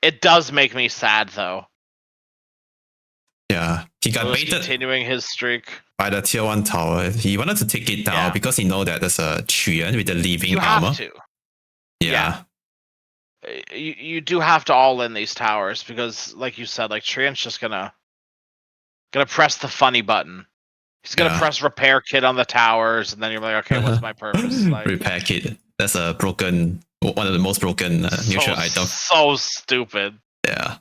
It does make me sad though.
Yeah, he got
Lewis
baited
continuing his streak.
by the tier 1 tower. He wanted to take it down because he know that there's a Chuan with the leaving
You
armor.
have to.
Yeah.
You do have to all in these towers because, like you said, like Trian's just gonna press the funny button. He's gonna press repair kit on the towers, and then you're like, okay, what's my purpose? Like,
repair kit. That's a one of the most broken neutral items.
So stupid.
Yeah.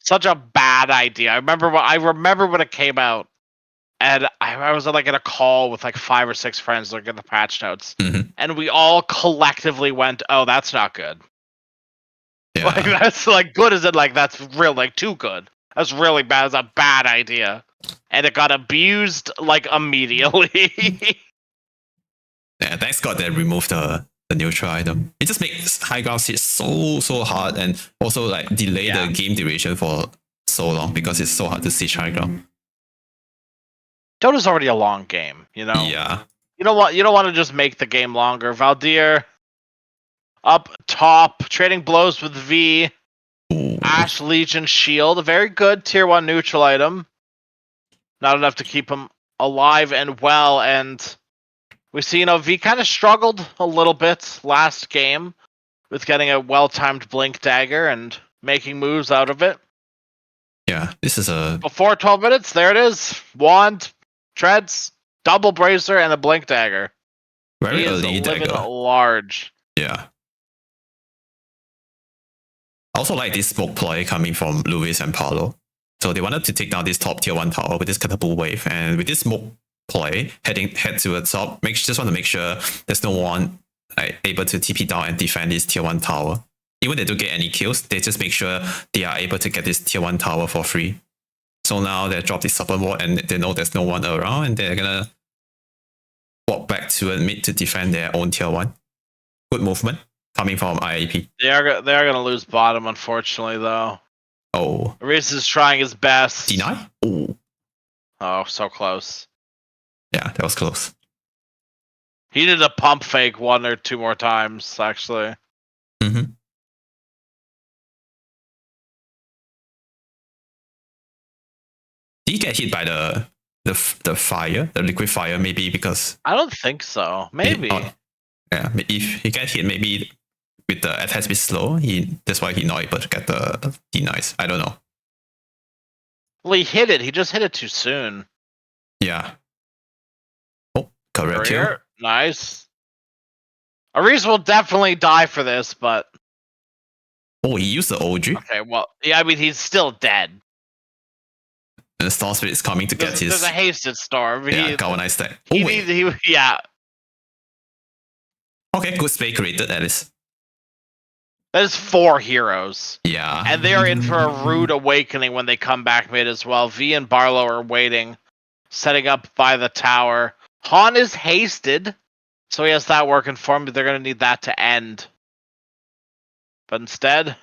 Such a bad idea. I remember when it came out, and I was like in a call with like 5 or 6 friends looking at the patch notes, and we all collectively went, "Oh, that's not good."
Yeah.
Like that's like good as in like that's real like too good. That's really bad. It's a bad idea, and it got abused like immediately.
Yeah, thanks God they removed the neutral item. It just makes high ground hit so hard, and also like delay the game duration for so long because it's so hard to siege high ground.
Dota's already a long game, you know.
Yeah.
You don't want to just make the game longer. Valdir up top, trading blows with V.
Ooh.
Ash Legion Shield, a very good tier 1 neutral item. Not enough to keep him alive and well, and we see, V kind of struggled a little bit last game with getting a well-timed Blink Dagger and making moves out of it.
Yeah, this is a...
Before 12 minutes, there it is. Wand, treads, double bracer, and a Blink Dagger.
Very early
living
dagger.
Large.
Yeah. I also like this smoke play coming from Lewis and Paolo. So they wanted to take down this top tier 1 tower with this catapult wave, and with this smoke play, head to the top, just want to make sure there's no one able to TP down and defend this tier 1 tower. Even if they don't get any kills, they just make sure they are able to get this tier 1 tower for free. So now they drop this support ward and they know there's no one around, and they're gonna walk back to a mid to defend their own tier 1. Good movement coming from IAP.
They are gonna lose bottom, unfortunately, though.
Oh.
Reese is trying his best.
Deny?
Oh, so close.
Yeah, that was close.
He did a pump fake 1 or 2 more times, actually.
Did he get hit by the fire, the liquid fire? Maybe because
I don't think so. Maybe.
Yeah, if he get hit, maybe with the attack speed slow, that's why he not able to get the denies. I don't know.
Well, he hit it. He just hit it too soon.
Yeah. Oh, correct kill.
Nice. Ares will definitely die for this, but...
Oh, he used the OG?
Okay, well, yeah, I mean, he's still dead.
And the Storm Spirit is coming to get his...
There's a hasted storm.
Yeah, galvanized stack.
Yeah.
Okay, good space created, at least.
That is 4 heroes.
Yeah.
And they are in for a rude awakening when they come back mid as well. V and Barlow are waiting, setting up by the tower. Han is hasted, so he has that working for him, but they're going to need that to end. But instead,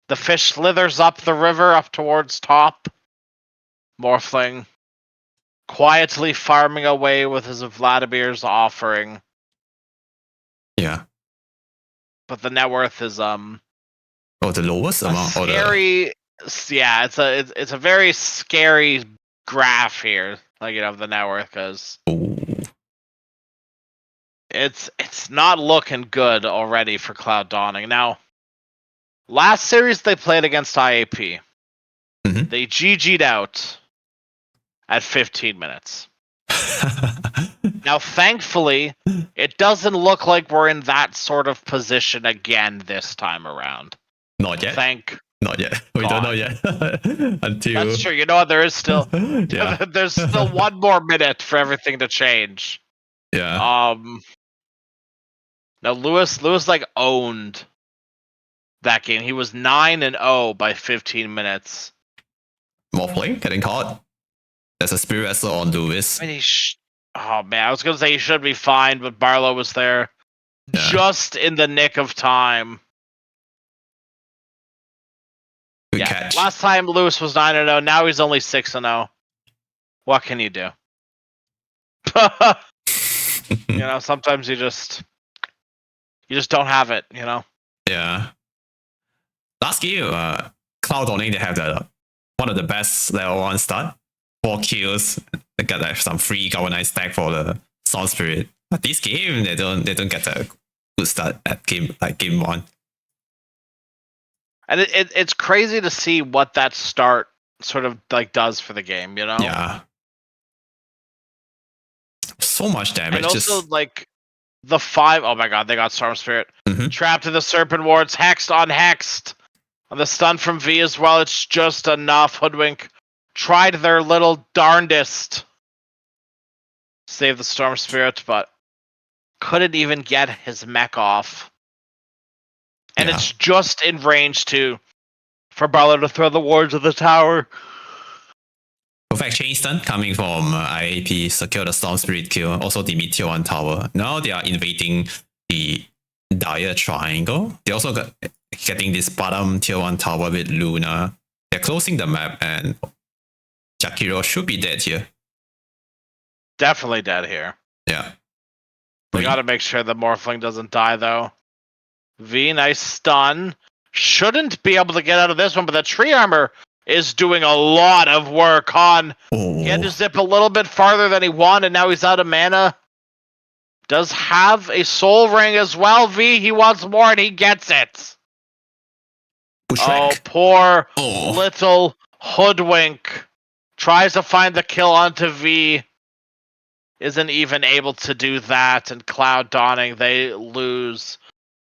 the fish slithers up the river, up towards top. Morphling, quietly farming away with his Vladimir's offering.
Yeah.
But the net worth is
the lowest amount.
Scary. Yeah, it's a very scary graph here. Like, the net worth, because it's not looking good already for Cloud Dawning. Now, last series they played against IAP, they GG'd out at 15 minutes. Now, thankfully, it doesn't look like we're in that sort of position again this time around.
Not yet. Not yet. We don't know yet. Until...
That's true. You know what? There is still... there's still 1 more minute for everything to change.
Yeah.
Now, Lewis like, owned that game. He was 9-0 by 15 minutes.
Morphling getting caught. There's a Spirit Vessel on Lewis.
I mean, oh, man. I was going to say he should be fine, but Barlow was there just in the nick of time.
Good catch.
Last time Lewis was 9-0. Now he's only 6-0. What can you do? Sometimes you just You just don't have it, you know?
Yeah. Last game, Cloud9, they have one of the best level 1 start. 4 kills. They got like some free galvanized stack for the Storm Spirit. But this game, they don't get a good start at game 1.
And it's crazy to see what that start sort of like does for the game, you know?
Yeah. So much damage.
And also like the 5, oh my god, they got Storm Spirit. Trapped in the Serpent Wards, hexed, unhexed. On the stun from V as well, it's just enough. Hoodwink tried their little darndest. Save the Storm Spirit, but couldn't even get his mech off. And it's just in range too for Brawler to throw the wards of the tower.
Perfect chain stun coming from IAP, secure the Storm Spirit kill, also the Tier 1 tower. Now they are invading the Dire Triangle. They also getting this bottom Tier 1 tower with Luna. They're closing the map, and Jakiro should be dead here.
Definitely dead here.
Yeah.
We gotta make sure the Morphling doesn't die though. V, nice stun. Shouldn't be able to get out of this one, but the tree armor is doing a lot of work on. He had to zip a little bit farther than he wanted, now he's out of mana. Does have a soul ring as well, V. He wants more and he gets it. Oh, poor little Hoodwink. Tries to find the kill onto V. Isn't even able to do that. And Cloud Dawning, they lose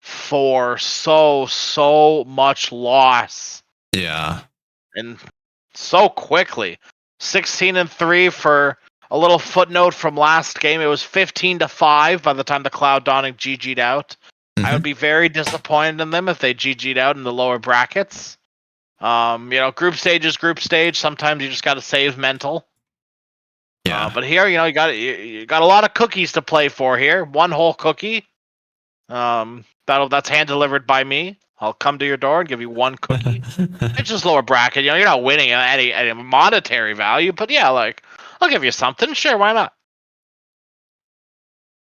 for so much loss.
Yeah.
And so quickly. 16-3 for a little footnote from last game. It was 15-5 by the time the Cloud Dawning GG'd out. I would be very disappointed in them if they GG'd out in the lower brackets. You know, group stage is group stage. Sometimes you just got to save mental.
Yeah.
But here, you know, you got a lot of cookies to play for here. One whole cookie. That's hand delivered by me. I'll come to your door and give you one cookie. It's just lower bracket. You know, you're not winning any monetary value, but yeah, like I'll give you something. Sure, why not?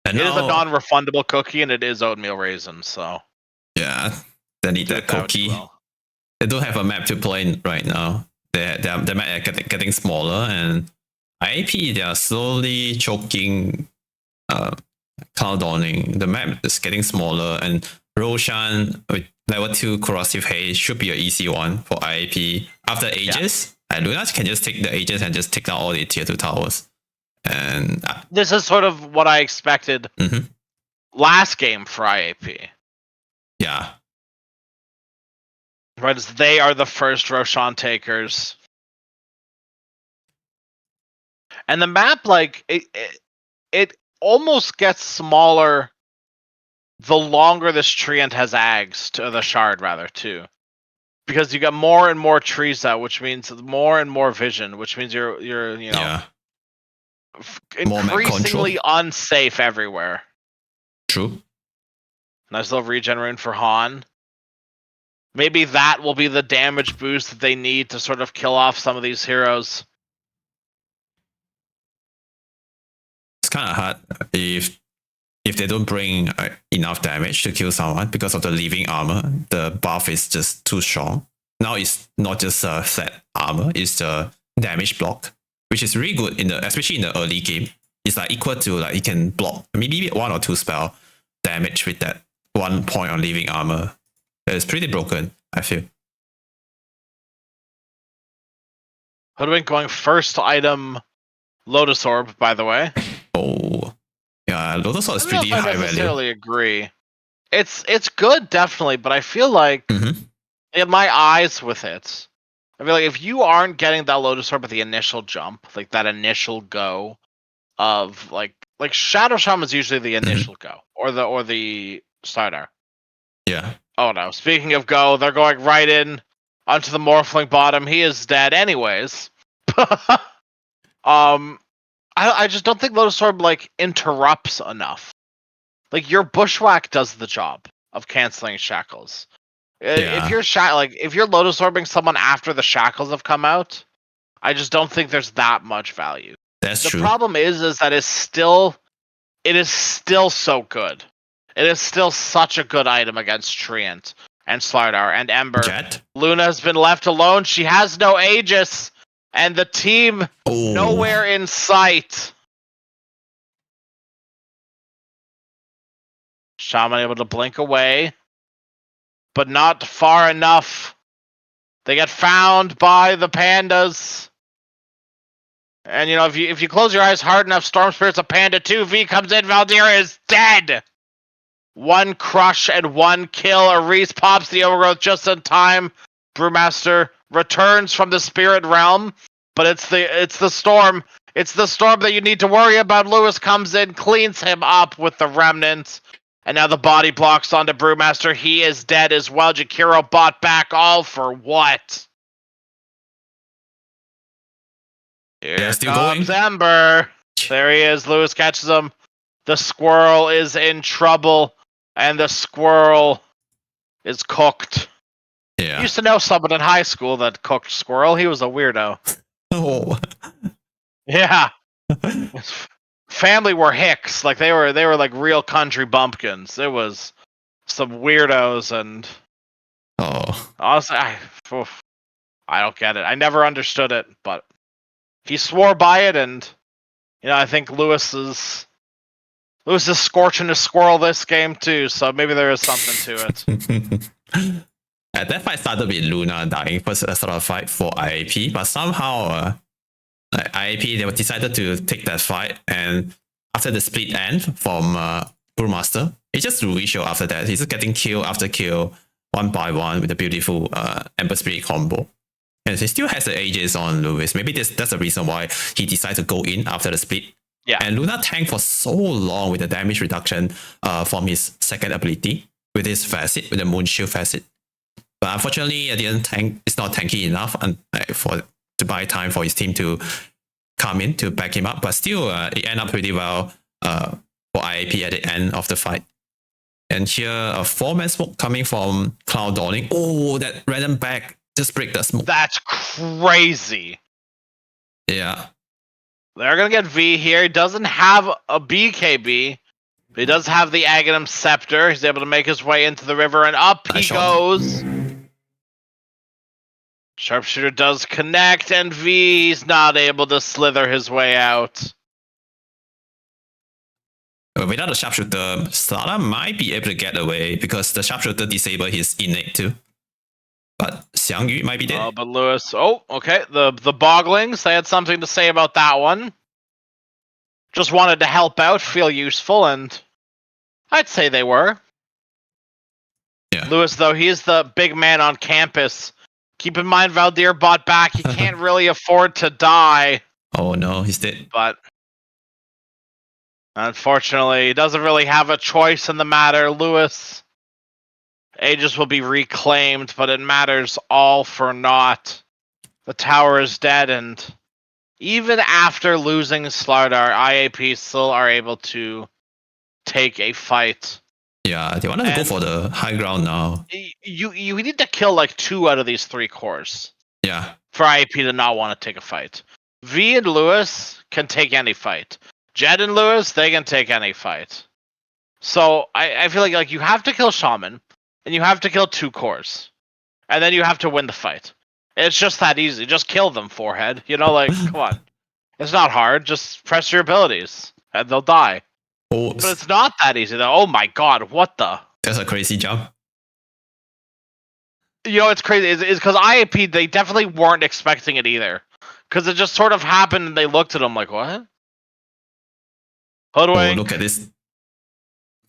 And it is a non-refundable cookie, and it is oatmeal raisin. So
yeah, they need that cookie. They don't have a map to play in right now. The map are getting smaller, and IAP they are slowly choking Cloud Dawning. The map is getting smaller, and Roshan with level 2 corrosive haze should be an easy one for IAP. After Aegis, and Luna can just take the Aegis and just take down all the tier 2 towers. And
this is sort of what I expected last game for IAP.
Yeah.
Right, as they are the first Roshan takers. And the map, like, it almost gets smaller the longer this treant has ags, to the shard rather, too. Because you got more and more trees out, which means more and more vision, which means you're you know, increasingly unsafe everywhere.
True.
Nice little regen rune for Han. Maybe that will be the damage boost that they need to sort of kill off some of these heroes.
It's kind of hard if they don't bring enough damage to kill someone because of the living armor. The buff is just too strong. Now it's not just a flat armor; it's the damage block, which is really good especially in the early game. It's like equal to like you can block maybe 1 or 2 spell damage with that 1 point on living armor. It's pretty broken, I feel.
Hoodwink going first item Lotus Orb, by the way.
Oh. Yeah, Lotus Orb is pretty high value. I
necessarily agree. It's good, definitely, but I feel like in my eyes with it, I feel like if you aren't getting that Lotus Orb at the initial jump, like that initial go of like Shadow Shaman is usually the initial go or the starter.
Yeah.
Oh no! Speaking of go, they're going right in onto the Morphling bottom. He is dead, anyways. I just don't think Lotus Orb like interrupts enough. Like your Bushwhack does the job of canceling shackles.
Yeah.
If you're Lotus Orbing someone after the shackles have come out, I just don't think there's that much value.
That's true.
The problem is that it is still so good. it is still such a good item against Treant and Slardar and Ember.
Jet.
Luna has been left alone. She has no Aegis, and the team nowhere in sight. Shaman able to blink away, but not far enough. They get found by the pandas. And, you know, if you close your eyes hard enough, Storm Spirit's a panda too. V comes in, Valdira is dead! One crush and one kill. Ares pops the overgrowth just in time. Brewmaster returns from the spirit realm, but it's the storm. It's the storm that you need to worry about. Lewis comes in, cleans him up with the remnants. And now the body blocks onto Brewmaster. He is dead as well. Jakiro bought back, all for what? Here
still
comes
going.
Ember. There he is. Lewis catches him. The squirrel is in trouble, and the squirrel is cooked.
Yeah.
I used to know someone in high school that cooked squirrel. He was a weirdo.
Oh.
Yeah. His family were hicks. Like they were like real country bumpkins. It was some weirdos, and honestly, I don't get it. I never understood it, but he swore by it, and you know, I think Lewis is scorching a squirrel this game too, so maybe there is something to it.
That fight started with Luna dying first sort of fight for IAP, but somehow IAP they decided to take that fight, and after the split end from Brewmaster, he just really show after that. He's just getting kill after kill, one by one with a beautiful Ember Spirit combo. And he still has the Aegis on Lewis. Maybe that's the reason why he decided to go in after the split.
Yeah.
And Luna tanked for so long with the damage reduction from his second ability with his facet, with the Moon Shield facet. But unfortunately, at the end, it's not tanky enough to buy time for his team to come in to back him up. But still, it ended up pretty well for IAP at the end of the fight. And here, a 4-man smoke coming from Cloud Dawning. Oh, that random back just break the smoke.
That's crazy.
Yeah.
They're going to get V here. He doesn't have a BKB, but he does have the Aghanim Scepter. He's able to make his way into the river, and up he goes. Sharpshooter does connect, and V's not able to slither his way out.
Without the Sharpshooter, Slardar might be able to get away because the Sharpshooter disable his innate too. But Xiangyu might be dead.
Oh, but Lewis. Oh, okay. The Boglings, they had something to say about that one. Just wanted to help out, feel useful, and I'd say they were.
Yeah.
Lewis, though, he's the big man on campus. Keep in mind, Valdir bought back. He can't really afford to die.
Oh no, he's dead.
But unfortunately, he doesn't really have a choice in the matter. Lewis, Aegis will be reclaimed, but it matters all for naught. The tower is dead, and even after losing Slardar, IAP still are able to take a fight.
Yeah, they wanted to go for the high ground now.
You need to kill like 2 out of these 3 cores.
Yeah.
For IAP to not want to take a fight. V and Lewis can take any fight. Jed and Lewis, they can take any fight. So I feel like you have to kill Shaman, and you have to kill 2 cores, and then you have to win the fight. It's just that easy. Just kill them, forehead. You know, like, come on. It's not hard. Just press your abilities, and they'll die.
Oh,
But it's not that easy, though. Oh my god, what the?
That's a crazy jump.
You know, it's crazy. Is because IAP, they definitely weren't expecting it either. Because it just sort of happened, and they looked at him like, what? Hoodwink.
Oh, look at this.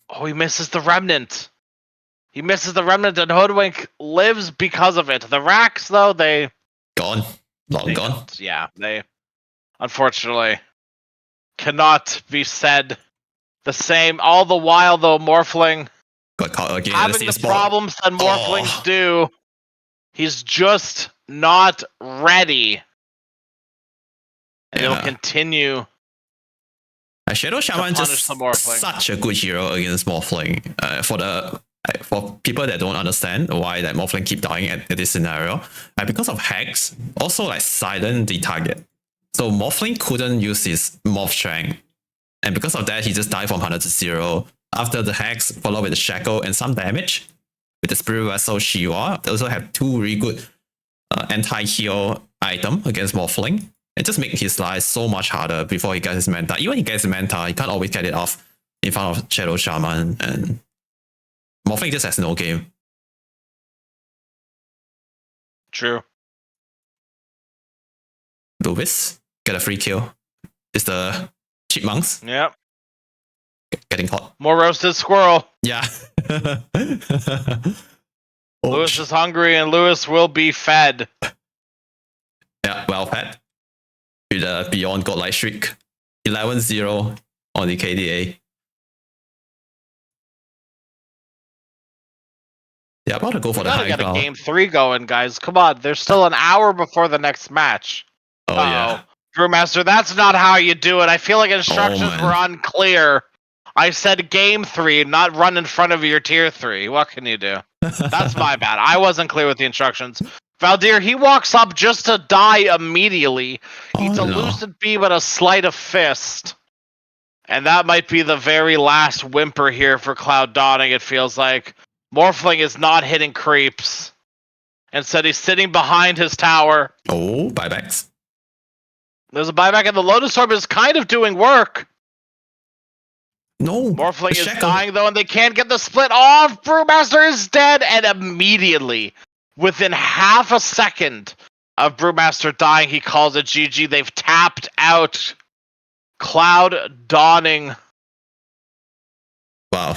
Oh, he misses the remnant. He misses the remnant, and Hoodwink lives because of it. The racks, though, they
Gone. Long gone.
don't. Yeah, they unfortunately cannot be said the same. All the while, though, Morphling
Got caught again.
having the problems that Morphlings do, he's just not ready. And it'll continue.
Shadow Shaman just
Morphling.
such a good hero against Morphling. For people that don't understand why that Morphling keep dying at this scenario, because of hacks, also like silent the target. So Morphling couldn't use his Morph Strength, and because of that, he just died from 100 to 0 after the Hex, followed with the Shackle and some damage. With the Spirit Vessel Shiwa, they also have 2 really good anti-heal item against Morphling. And just make his life so much harder before he gets his Manta. Even he gets his Manta, he can't always get it off in front of Shadow Shaman. And Morphling just has no game.
True.
Lewis, get a free kill. It's the Chipmunks.
Yep.
Getting hot.
More roasted squirrel.
Yeah.
Lewis is hungry and Lewis will be fed.
Yeah, well fed. With a Beyond Godlike Shriek. 11-0 on the KDA. Yeah, about to go for the high
Gotta get
ground.
a game 3 going, guys. Come on, there's still an hour before the next match.
Oh, yeah.
Brewmaster, that's not how you do it. I feel like instructions
man.
were unclear. I said game 3, not run in front of your tier 3. What can you do? That's my bad. I wasn't clear with the instructions. Valdir, he walks up just to die immediately. Eats a lucid beam and a sleight of fist. And that might be the very last whimper here for Cloud Dawning, it feels like. Morphling is not hitting creeps. Instead, he's sitting behind his tower.
Oh, buybacks.
There's a buyback, and the Lotus Orb is kind of doing work.
No.
Morphling is dying, though, and they can't get the split off. Brewmaster is dead, and immediately, within half a second of Brewmaster dying, he calls it GG. They've tapped out. Cloud Dawning.
Wow.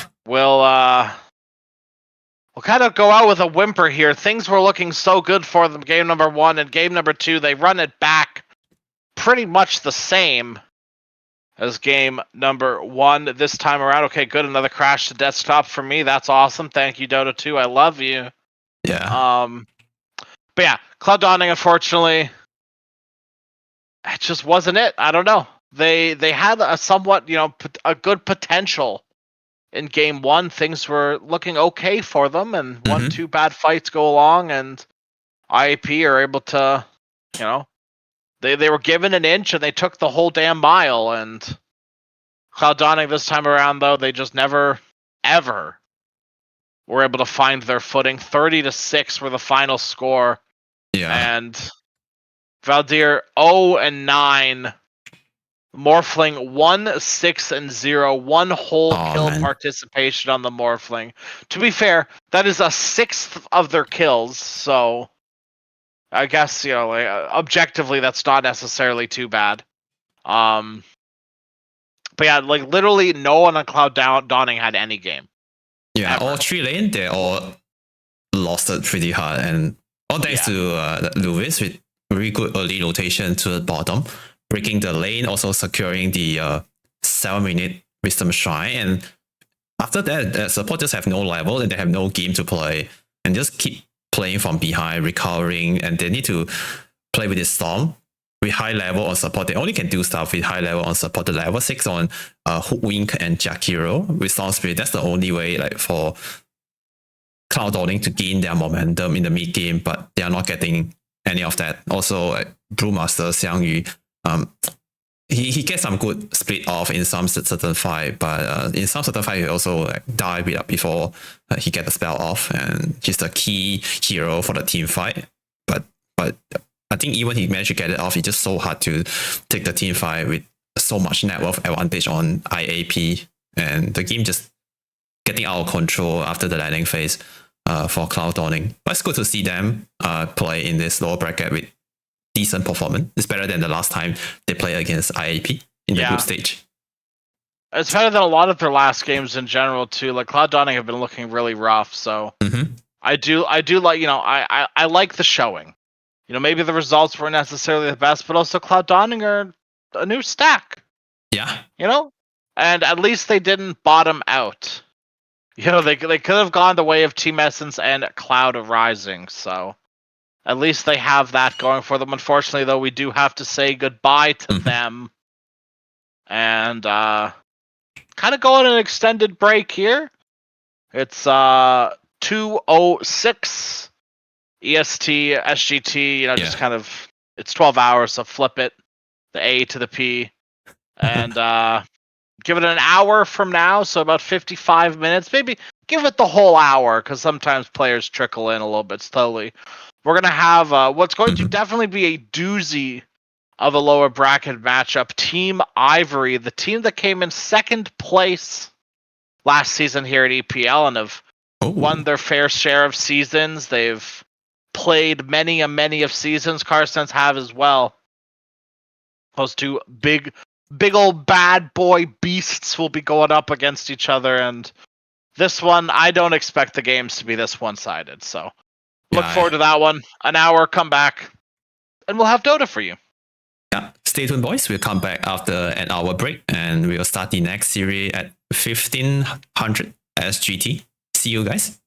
We'll kind of go out with a whimper here. Things were looking so good for them game number 1, and game number 2, they run it back pretty much the same as game number 1 this time around. Okay, good. Another crash to desktop for me. That's awesome. Thank you, Dota 2. I love you.
Yeah.
But yeah, Cloud Dawning, unfortunately, it just wasn't it. I don't know. They had a somewhat, a good potential in game 1. Things were looking okay for them, and 1-2 bad fights go along, and IAP are able to, they were given an inch and they took the whole damn mile. And Cloud Dawning this time around, though, they just never, ever were able to find their footing. 30-6 were the final score.
Yeah.
And Valdir 0-9. Morphling 1-6-0, 1 whole kill participation on the Morphling. To be fair, that is a 6th of their kills, so I guess objectively that's not necessarily too bad. But yeah, literally no one on Cloud Dawning had any game.
Yeah,
ever.
all 3 lane they all lost it pretty hard, and all thanks to Lewis with really good early rotation to the bottom. Breaking the lane, also securing the 7-minute Wisdom Shrine. And after that, supporters have no level and they have no game to play. And just keep playing from behind, recovering. And they need to play with this Storm. With high level on support, they only can do stuff with high level on support. The level 6 on Hoodwink and Jakiro with Storm Spirit. That's the only way for Cloud Dawning to gain their momentum in the mid game. But they are not getting any of that. Also, Brewmaster, Xiangyu, he gets some good split off in some certain fight, but in some certain fight he also die before he get the spell off, and he's the key hero for the team fight. But I think even he managed to get it off, it's just so hard to take the team fight with so much net worth advantage on IAP, and the game just getting out of control after the landing phase for Cloud Dawning. But it's good to see them play in this lower bracket with decent performance. It's better than the last time they played against IAP in the group stage.
It's better than a lot of their last games in general too. Like Cloud Dawning have been looking really rough, so I do like I like the showing. Maybe the results weren't necessarily the best, but also Cloud Dawning are a new stack.
Yeah.
And at least they didn't bottom out. They could have gone the way of Team Essence and Cloud Rising, so at least they have that going for them. Unfortunately, though, we do have to say goodbye to them. And kind of go on an extended break here. It's 2:06 EST, SGT, just kind of, it's 12 hours, so flip it, the A to the P. And give it an hour from now, so about 55 minutes. Maybe give it the whole hour, because sometimes players trickle in a little bit slowly. We're going to have what's going to definitely be a doozy of a lower bracket matchup. Team Ivory, the team that came in second place last season here at EPL and have won their fair share of seasons. They've played many of seasons. Carsons have as well. Those two big old bad boy beasts will be going up against each other, and this one, I don't expect the games to be this one-sided, so look forward to that one. An hour, come back, and we'll have Dota for you.
Yeah, stay tuned, boys. We'll come back after an hour break, and we'll start the next series at 1500 SGT. See you guys.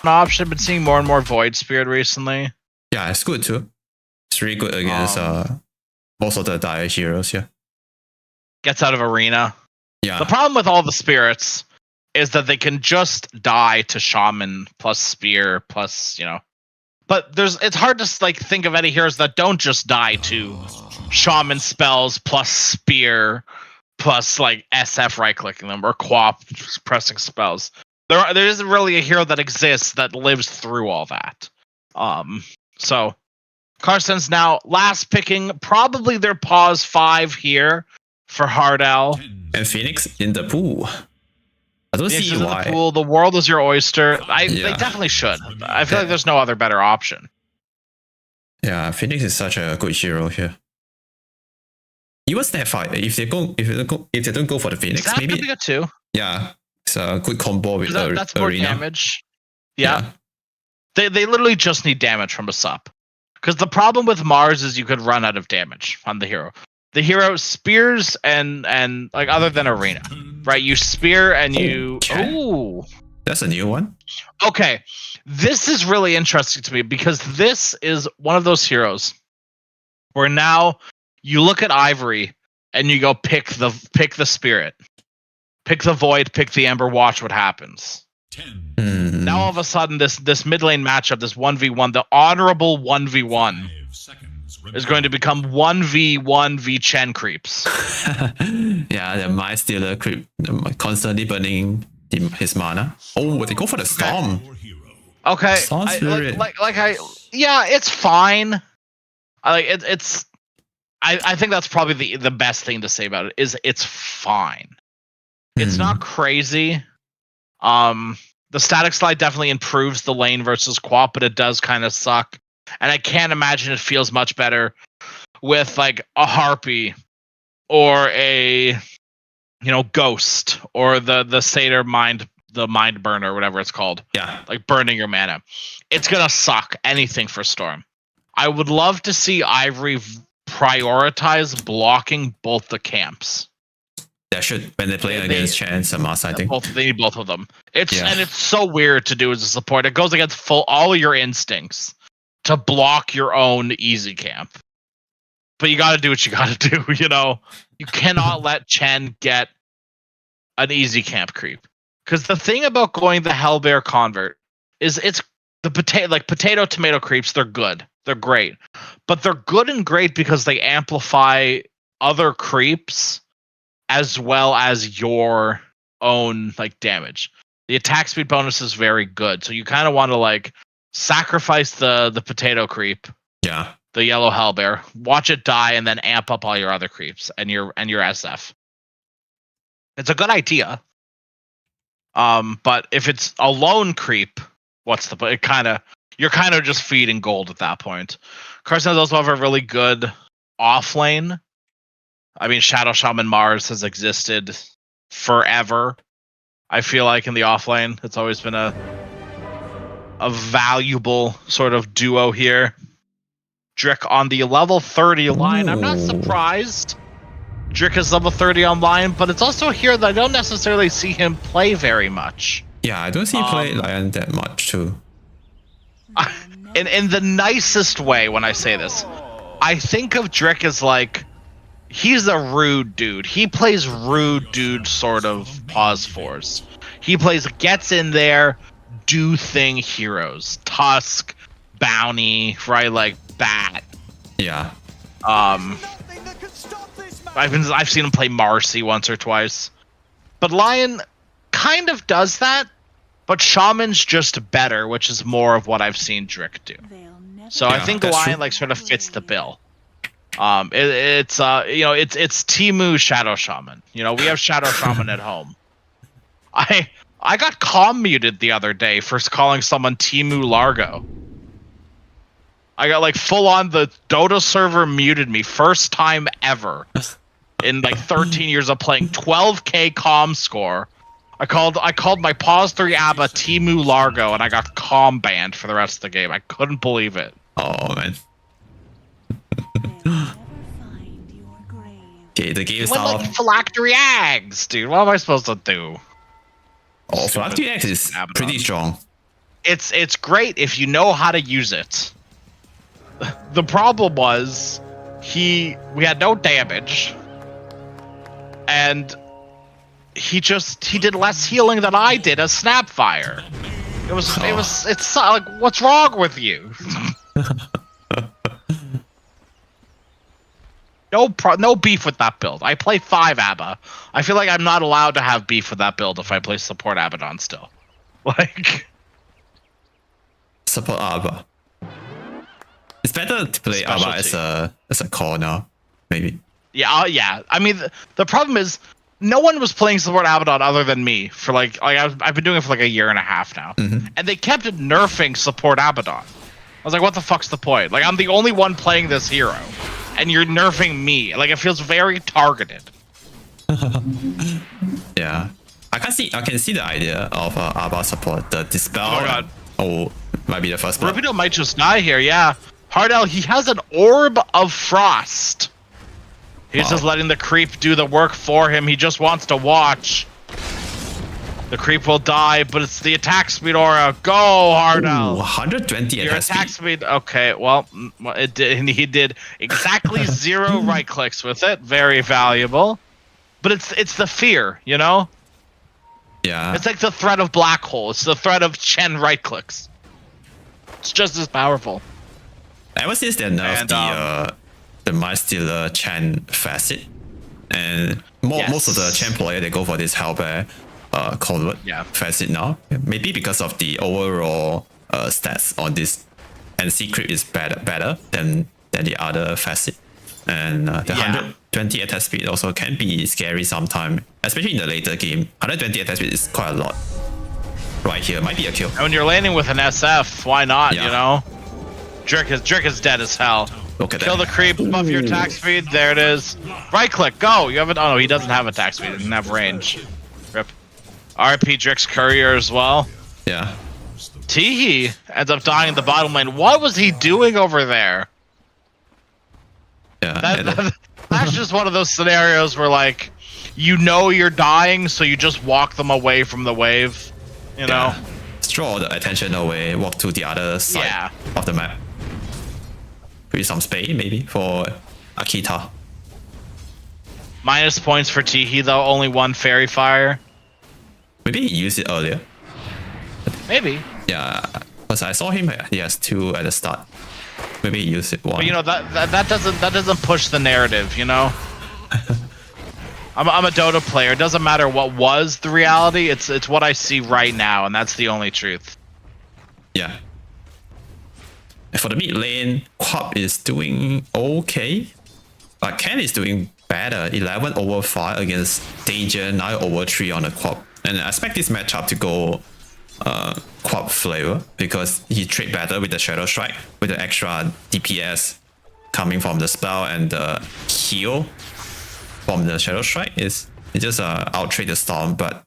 option. Been seeing more and more Void Spirit recently.
Yeah, it's good too. It's really good against most of the dire heroes. Yeah.
Gets out of arena.
Yeah.
The problem with all the spirits is that they can just die to shaman plus spear plus, you know. But it's hard to like think of any heroes that don't just die to shaman spells plus spear plus like SF right clicking them or quap pressing spells. There isn't really a hero that exists that lives through all that. So Carson's now last picking probably their pause 5 here for Hardell.
And Phoenix in the pool. I don't see why.
The pool. The world is your oyster. They definitely should. I feel like there's no other better option.
Yeah, Phoenix is such a good hero here. Even Snapfire, if they don't go for the Phoenix,
that
maybe
could be good too.
Yeah, it's a good combo with
that's more
arena.
Damage. Yeah. They literally just need damage from a sup. Because the problem with Mars is you could run out of damage on the hero. The hero spears and like other than arena, right? You spear and you. Ooh,
that's a new one.
Okay, this is really interesting to me because this is one of those heroes where now you look at Ivory and you go pick the spirit, pick the void, pick the ember. Watch what happens. Now all of a sudden this mid lane matchup, this 1v1, the honorable 1v1 is going to become 1v1 v Chen creeps.
Yeah, the Mind Stealer creep constantly burning his mana. Oh, they go for the storm.
Okay, it's fine. I think that's probably the best thing to say about it is it's fine. It's not crazy. The static slide definitely improves the lane versus quap, but it does kind of suck. And I can't imagine it feels much better with like a harpy or a ghost or the satyr mind burner, whatever it's called.
Yeah,
like burning your mana. It's gonna suck anything for Storm. I would love to see Ivory prioritize blocking both the camps.
That should when they play against Chen and Samas, I think.
They need both of them. And it's so weird to do as a support. It goes against all of your instincts to block your own easy camp. But you gotta do what you gotta do, you know? You cannot let Chen get an easy camp creep. Because the thing about going the Hellbear Convert is it's the potato tomato creeps, they're good. They're great. But they're good and great because they amplify other creeps as well as your own like damage. The attack speed bonus is very good. So you kind of want to like sacrifice the potato creep.
Yeah.
The yellow hellbear. Watch it die and then amp up all your other creeps and your SF. It's a good idea. But if it's a lone creep, what's the you're kind of just feeding gold at that point. Carson does also have a really good off lane. I mean, Shadow Shaman Mars has existed forever. I feel like in the off lane, it's always been a valuable sort of duo here. Drick on the level 30 line. I'm not surprised Drick is level 30 online, but it's also here that I don't necessarily see him play very much.
Yeah, I don't see him play Lion that much too.
In the nicest way when I say this, I think of Drick as like, he's a rude dude. He plays rude dude sort of pause force. He plays gets in there, do thing heroes. Tusk, Bounty, right? Like Bat.
Yeah.
I've seen him play Marcy once or twice. But Lion kind of does that, but Shaman's just better, which is more of what I've seen Drick do. So I think Lion like sort of fits the bill. It's Temu Shadow Shaman. You know, we have Shadow Shaman at home. I got comm muted the other day for calling someone Temu Largo. I got like full on the Dota server muted me first time ever in like 13 years of playing. 12k comm score. I called my pause 3 ABBA Temu Largo and I got comm banned for the rest of the game. I couldn't believe it.
Oh man. Okay, the game style.
Like Phylactery Eggs, dude. What am I supposed to do?
Oh, Phylactery Eggs is pretty strong.
it's great if you know how to use it. The problem was we had no damage, and he did less healing than I did as Snapfire. It's like, what's wrong with you? No beef with that build. I play 5 ABBA. I feel like I'm not allowed to have beef with that build if I play support Abaddon still. Like
support ABBA. It's better to play ABBA as a core now, maybe.
Yeah, yeah. I mean, the problem is no one was playing support Abaddon other than me for like I've been doing it for like a year and a half now, and they kept nerfing support Abaddon. I was like, what the fuck's the point? Like, I'm the only one playing this hero, and you're nerfing me. Like, it feels very targeted.
Yeah, I can see the idea of ABBA support, the dispel.
Oh god.
Oh, might be the first one.
Rapido might just die here. Yeah, Hardell, he has an Orb of Frost. He's just letting the creep do the work for him. He just wants to watch. The creep will die, but it's the attack speed aura. Go, Hardell.
120
attack speed. Okay, well, it did. He did exactly 0 right clicks with it. Very valuable. But it's the fear, you know?
Yeah.
It's like the threat of Black Hole. It's the threat of Chen right clicks. It's just as powerful.
Ever since they nerfed the Mind Stealer Chen facet, and most of the Chen player, they go for this Hellbear Convert facet now. Maybe because of the overall stats on this, and Secret is better than the other facet, and the 120 attack speed also can be scary sometimes, especially in the later game. 120 attack speed is quite a lot. Right here might be a kill.
And when you're landing with an SF, why not? You know, Drake is dead as hell.
Look at
Kill the creep, buff your attack speed. There it is. Right click, go. You have it. Oh no, he doesn't have attack speed. He doesn't have range. Rip. RP Drix Courier as well.
Yeah.
Teehee ends up dying in the bottom lane. What was he doing over there?
Yeah.
That's just one of those scenarios where, like, you know you're dying, so you just walk them away from the wave. You know?
Draw the attention away, walk to the other side of the map. Free some space, maybe, for Akita.
Minus points for Teehee, though. Only 1 Fairy Fire.
Maybe he used it earlier.
Maybe.
Yeah, because I saw him, he has 2 at the start. Maybe he used it 1.
But you know, that doesn't push the narrative, you know? I'm a Dota player. It doesn't matter what was the reality. It's what I see right now, and that's the only truth.
Yeah. For the mid lane, Quap is doing okay. But Ken is doing better. 11/5 against Danger, 9/3 on the Quap. And I expect this matchup to go Quap flavor because he trade better with the Shadow Strike, with the extra DPS coming from the spell and the heal from the Shadow Strike. It just out trade the Storm, but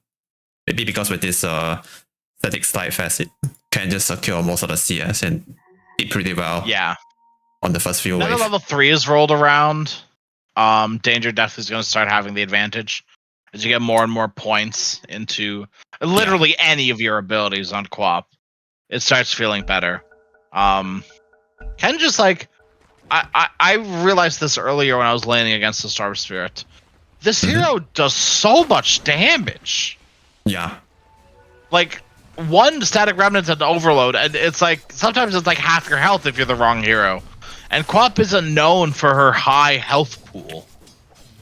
maybe because with this static slide facet, can just secure most of the CS and did pretty well.
Yeah.
On the first few
waves. Now that level 3 is rolled around, Danger definitely is going to start having the advantage as you get more and more points into literally any of your abilities on Quap. It starts feeling better. Ken just like I realized this earlier when I was landing against the Storm Spirit. This hero does so much damage.
Yeah.
Like, 1 static remnants and overload, and it's like sometimes it's like half your health if you're the wrong hero. And Quap isn't known for her high health pool.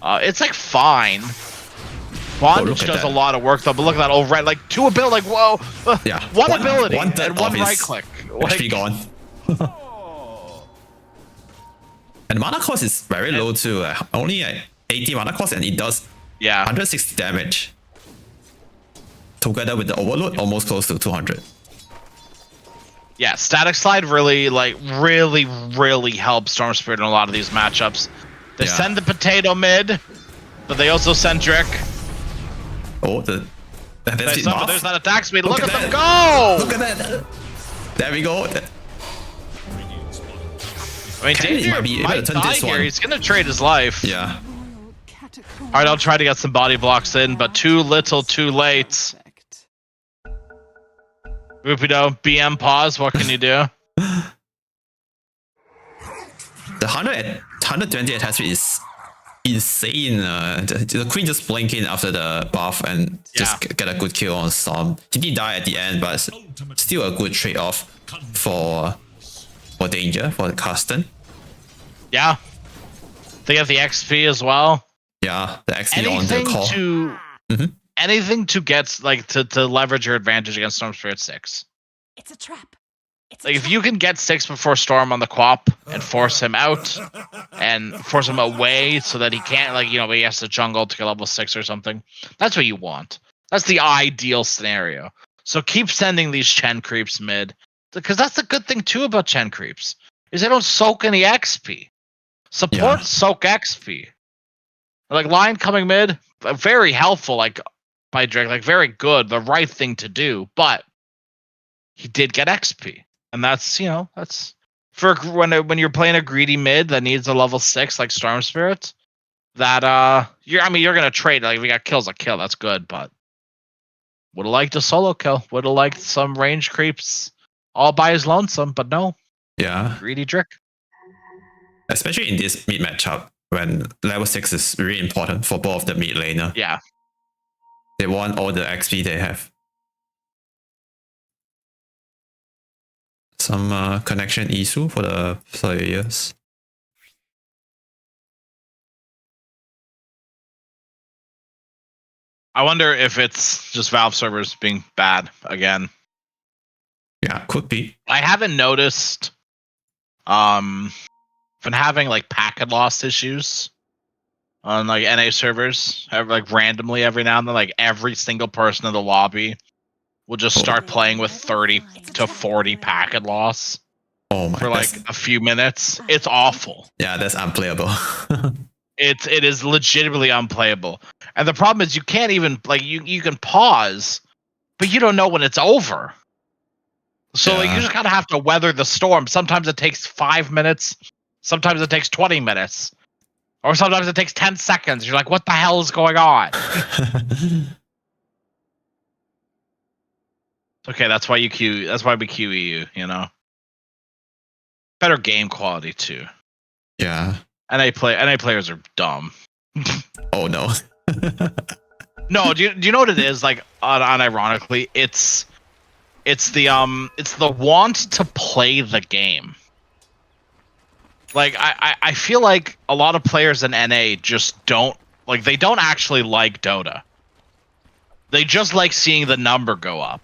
It's like fine. Bondage does a lot of work though, but look at that old red, like 2 ability, like whoa, one ability and 1 right click.
Like, gone. And mana cost is very low too. Only 80 mana cost, and it does 160 damage. Together with the overload, almost close to 200.
Yeah, static slide really helps Storm Spirit in a lot of these matchups. They send the potato mid, but they also send Drake.
Oh, there's
that attack speed. Look at them go!
Look at that! There we go.
I mean, Danger might die here. He's gonna trade his life.
Yeah.
Alright, I'll try to get some body blocks in, but too little, too late. Rupido, BM pause, what can you do?
The 120 attack speed is insane. The queen just blink in after the buff and just get a good kill on Storm. He did die at the end, but still a good trade-off for danger, for the Carsten.
Yeah. They have the XP as well.
Yeah, the XP on the core.
Anything to get like to leverage your advantage against Storm Spirit 6.
It's a trap.
Like if you can get 6 before Storm on the Quap and force him out and force him away so that he can't, like, you know, he has to jungle to get level 6 or something. That's what you want. That's the ideal scenario. So keep sending these Chen creeps mid, because that's the good thing too about Chen creeps is they don't soak any XP. Support soak XP. Like Lion coming mid, very helpful. Like by Drake, like very good, the right thing to do. But he did get XP. And that's, you know, that's for when you're playing a greedy mid that needs a level 6 like Storm Spirit. That you're gonna trade. Like if we got kills, a kill, that's good. But would have liked a solo kill. Would have liked some range creeps all by his lonesome. But no.
Yeah.
Greedy Drake.
Especially in this mid matchup when level 6 is really important for both the mid laner.
Yeah.
They want all the XP they have. Some connection issue for the players.
I wonder if it's just Valve servers being bad again.
Yeah, could be.
I haven't noticed been having like packet loss issues on like NA servers, like randomly every now and then. Like every single person in the lobby will just start playing with 30 to 40 packet loss for like a few minutes. It's awful.
Yeah, that's unplayable.
It is legitimately unplayable. And the problem is you can't even like you can pause, but you don't know when it's over. So like you just kind of have to weather the storm. Sometimes it takes 5 minutes, sometimes it takes 20 minutes, or sometimes it takes 10 seconds. You're like, what the hell is going on? Okay, that's why you queue. That's why we QE you. You know, better game quality too.
Yeah.
NA players are dumb.
Oh no.
No, do you know what it is? Like, unironically, it's the want to play the game. Like, I feel like a lot of players in NA just don't like. They don't actually like Dota. They just like seeing the number go up.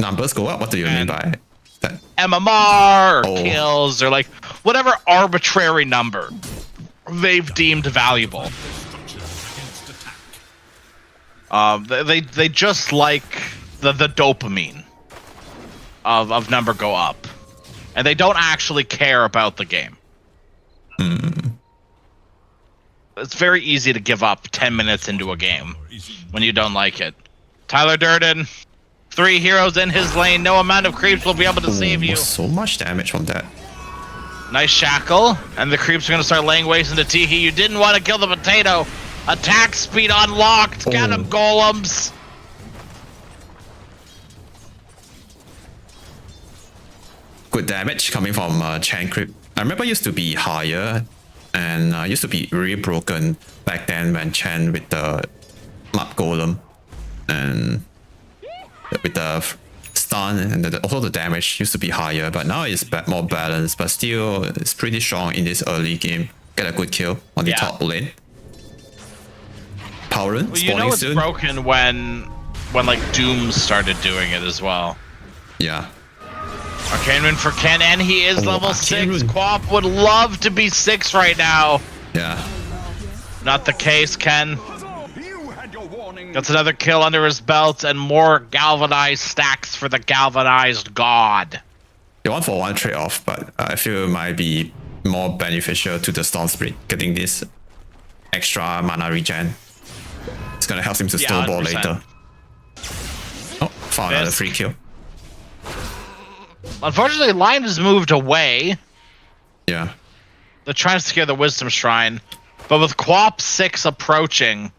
Numbers go up? What do you mean by that?
MMR or kills or like whatever arbitrary number they've deemed valuable. They just like the dopamine of number go up, and they don't actually care about the game. It's very easy to give up 10 minutes into a game when you don't like it. Tyler Durden, 3 heroes in his lane. No amount of creeps will be able to save you.
So much damage from that.
Nice shackle, and the creeps are going to start laying waste into Tiki. You didn't want to kill the potato. Attack speed unlocked. Get him, golems.
Good damage coming from Chen creep. I remember it used to be higher and used to be really broken back then when Chen with the map golem and with the stun and also the damage used to be higher, but now it's more balanced, but still it's pretty strong in this early game. Get a good kill on the top lane. Power rune,
you know it's
soon.
Broken when like Doom started doing it as well.
Yeah.
Arcane Rune for Ken, and he is level 6. Quap would love to be 6 right now.
Yeah.
Not the case, Ken. That's another kill under his belt, and more galvanized stacks for the galvanized god.
The 1-for-1 trade-off, but I feel it might be more beneficial to the Storm Spirit getting this extra mana regen. It's gonna help him to snowball later. Oh, found another free kill.
Unfortunately, Lion has moved away.
Yeah.
They're trying to secure the Wisdom Shrine, but with Quap 6 approaching,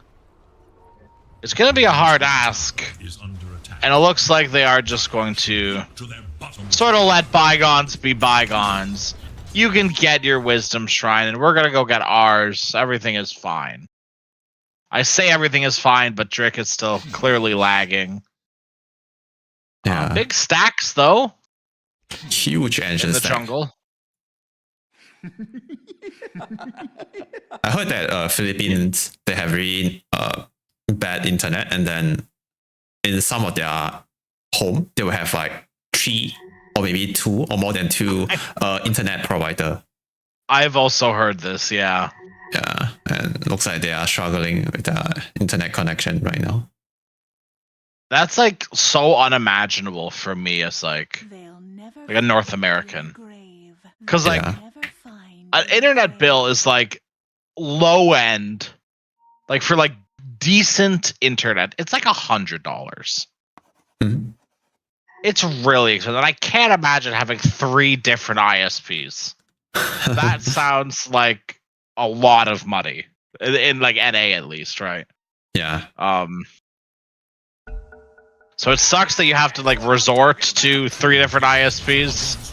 it's gonna be a hard ask. And it looks like they are just going to sort of let bygones be bygones. You can get your wisdom shrine, and we're gonna go get ours. Everything is fine. I say everything is fine, but Drick is still clearly lagging.
Yeah.
Big stacks though.
Huge engine
In the
stack.
jungle.
I heard that Philippines, they have really bad internet, and then in some of their home, they will have like 3 or maybe 2 or more than 2 internet provider.
I've also heard this, yeah.
Yeah, and looks like they are struggling with the internet connection right now.
That's like so unimaginable for me as like a North American. Because like an internet bill is like low end, like for like decent internet, it's like $100.
Mm-hmm.
It's really expensive. And I can't imagine having 3 different ISPs. That sounds like a lot of money in like NA at least, right?
Yeah.
So it sucks that you have to like resort to 3 different ISPs.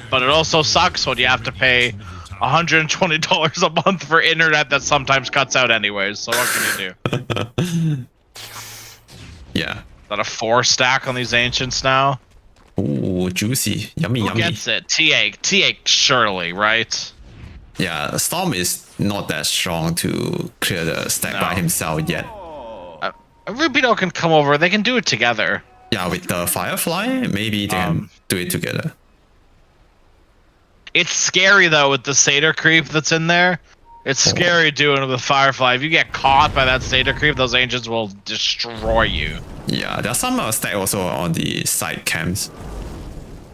But it also sucks when you have to pay $120 a month for internet that sometimes cuts out anyways. So what can you do?
Yeah.
Is that a 4 stack on these ancients now?
Ooh, juicy. Yummy,
Who
yummy.
gets it? TA surely, right?
Yeah, Storm is not that strong to clear the stack by himself yet.
Rubido can come over. They can do it together.
Yeah, with the Firefly, maybe they can do it together.
It's scary though with the Satyr creep that's in there. It's scary doing it with Firefly. If you get caught by that Satyr creep, those ancients will destroy you.
Yeah, there's some stack also on the side camps.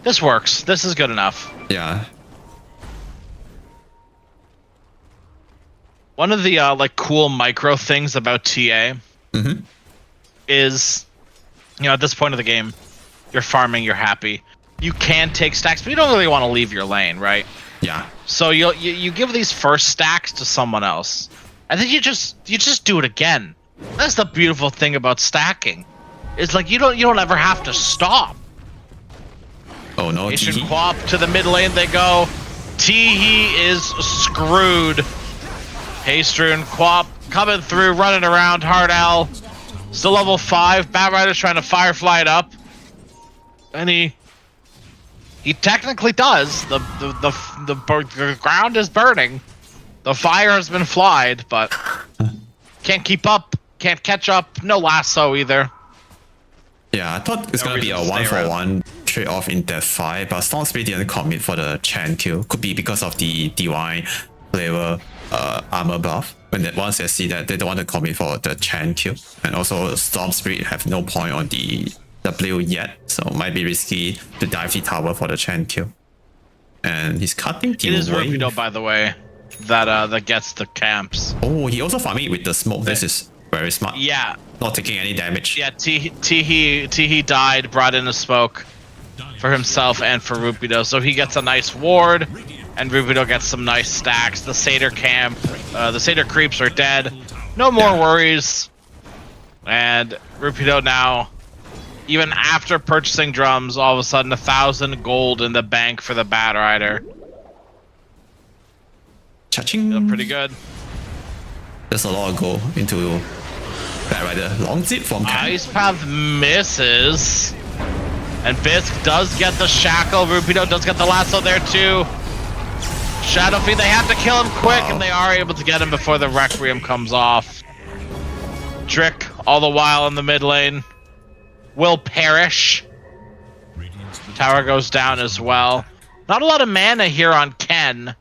This works. This is good enough.
Yeah.
One of the like cool micro things about TA is, you know, at this point of the game, you're farming, you're happy. You can take stacks, but you don't really want to leave your lane, right?
Yeah.
So you give these first stacks to someone else, and then you just do it again. That's the beautiful thing about stacking. It's like you don't ever have to stop.
Oh no,
Asian
Teehee.
Quap to the mid lane they go. Teehee is screwed. Hastrun, Quap coming through, running around. Hard L still level 5. Batrider's trying to Firefly it up, and he technically does. The ground is burning. The fire has been flied, but can't keep up. Can't catch up. No lasso either.
Yeah, I thought it's gonna be a 1-for-1 trade-off in that fight, but Storm Spirit didn't commit for the Chan kill. Could be because of the Divine flavor armor buff. Once they see that, they don't want to commit for the Chan kill. And also Storm Spirit have no point on the W yet, so might be risky to dive the tower for the Chan kill. And he's cutting the
It is
wave.
Rubido, by the way, that gets the camps.
Oh, he also farming with the smoke. This is very smart.
Yeah.
Not taking any damage.
Yeah, Teehee died, brought in a smoke for himself and for Rubido, so he gets a nice ward, and Rubido gets some nice stacks. The Satyr camp, the Satyr creeps are dead. No more worries. And Rubido now, even after purchasing drums, all of a sudden 1,000 gold in the bank for the Batrider.
Cha-ching.
Feeling pretty good.
There's a lot of gold into Batrider. Long zip from Ken.
Ice Path misses. And Bisque does get the shackle. Rubido does get the lasso there too. Shadow Fiend, they have to kill him quick, and they are able to get him before the Requiem comes off. Drick, all the while in the mid lane, will perish. Tower goes down as well. Not a lot of mana here on Ken,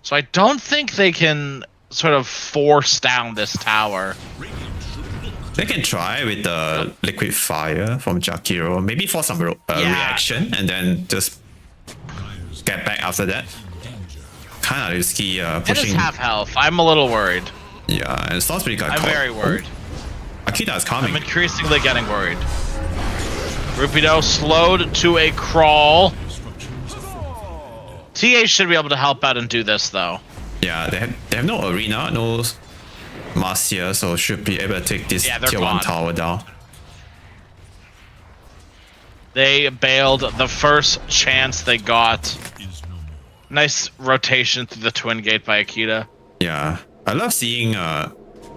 so I don't think they can sort of force down this tower.
They can try with the liquid fire from Jakiro, maybe for some reaction, and then just get back after that. Kind of risky
Ken is
pushing.
half health. I'm a little worried.
Yeah, and Storm Spirit got
I'm
caught.
very worried.
Oh, Akita is coming.
I'm increasingly getting worried. Rubido slowed to a crawl. TA should be able to help out and do this though.
Yeah, they have no arena, no Marcia, so should be able to take this
Yeah, they're
tier 1
gone.
tower down.
They bailed the first chance they got. Nice rotation through the twin gate by Akita.
Yeah, I love seeing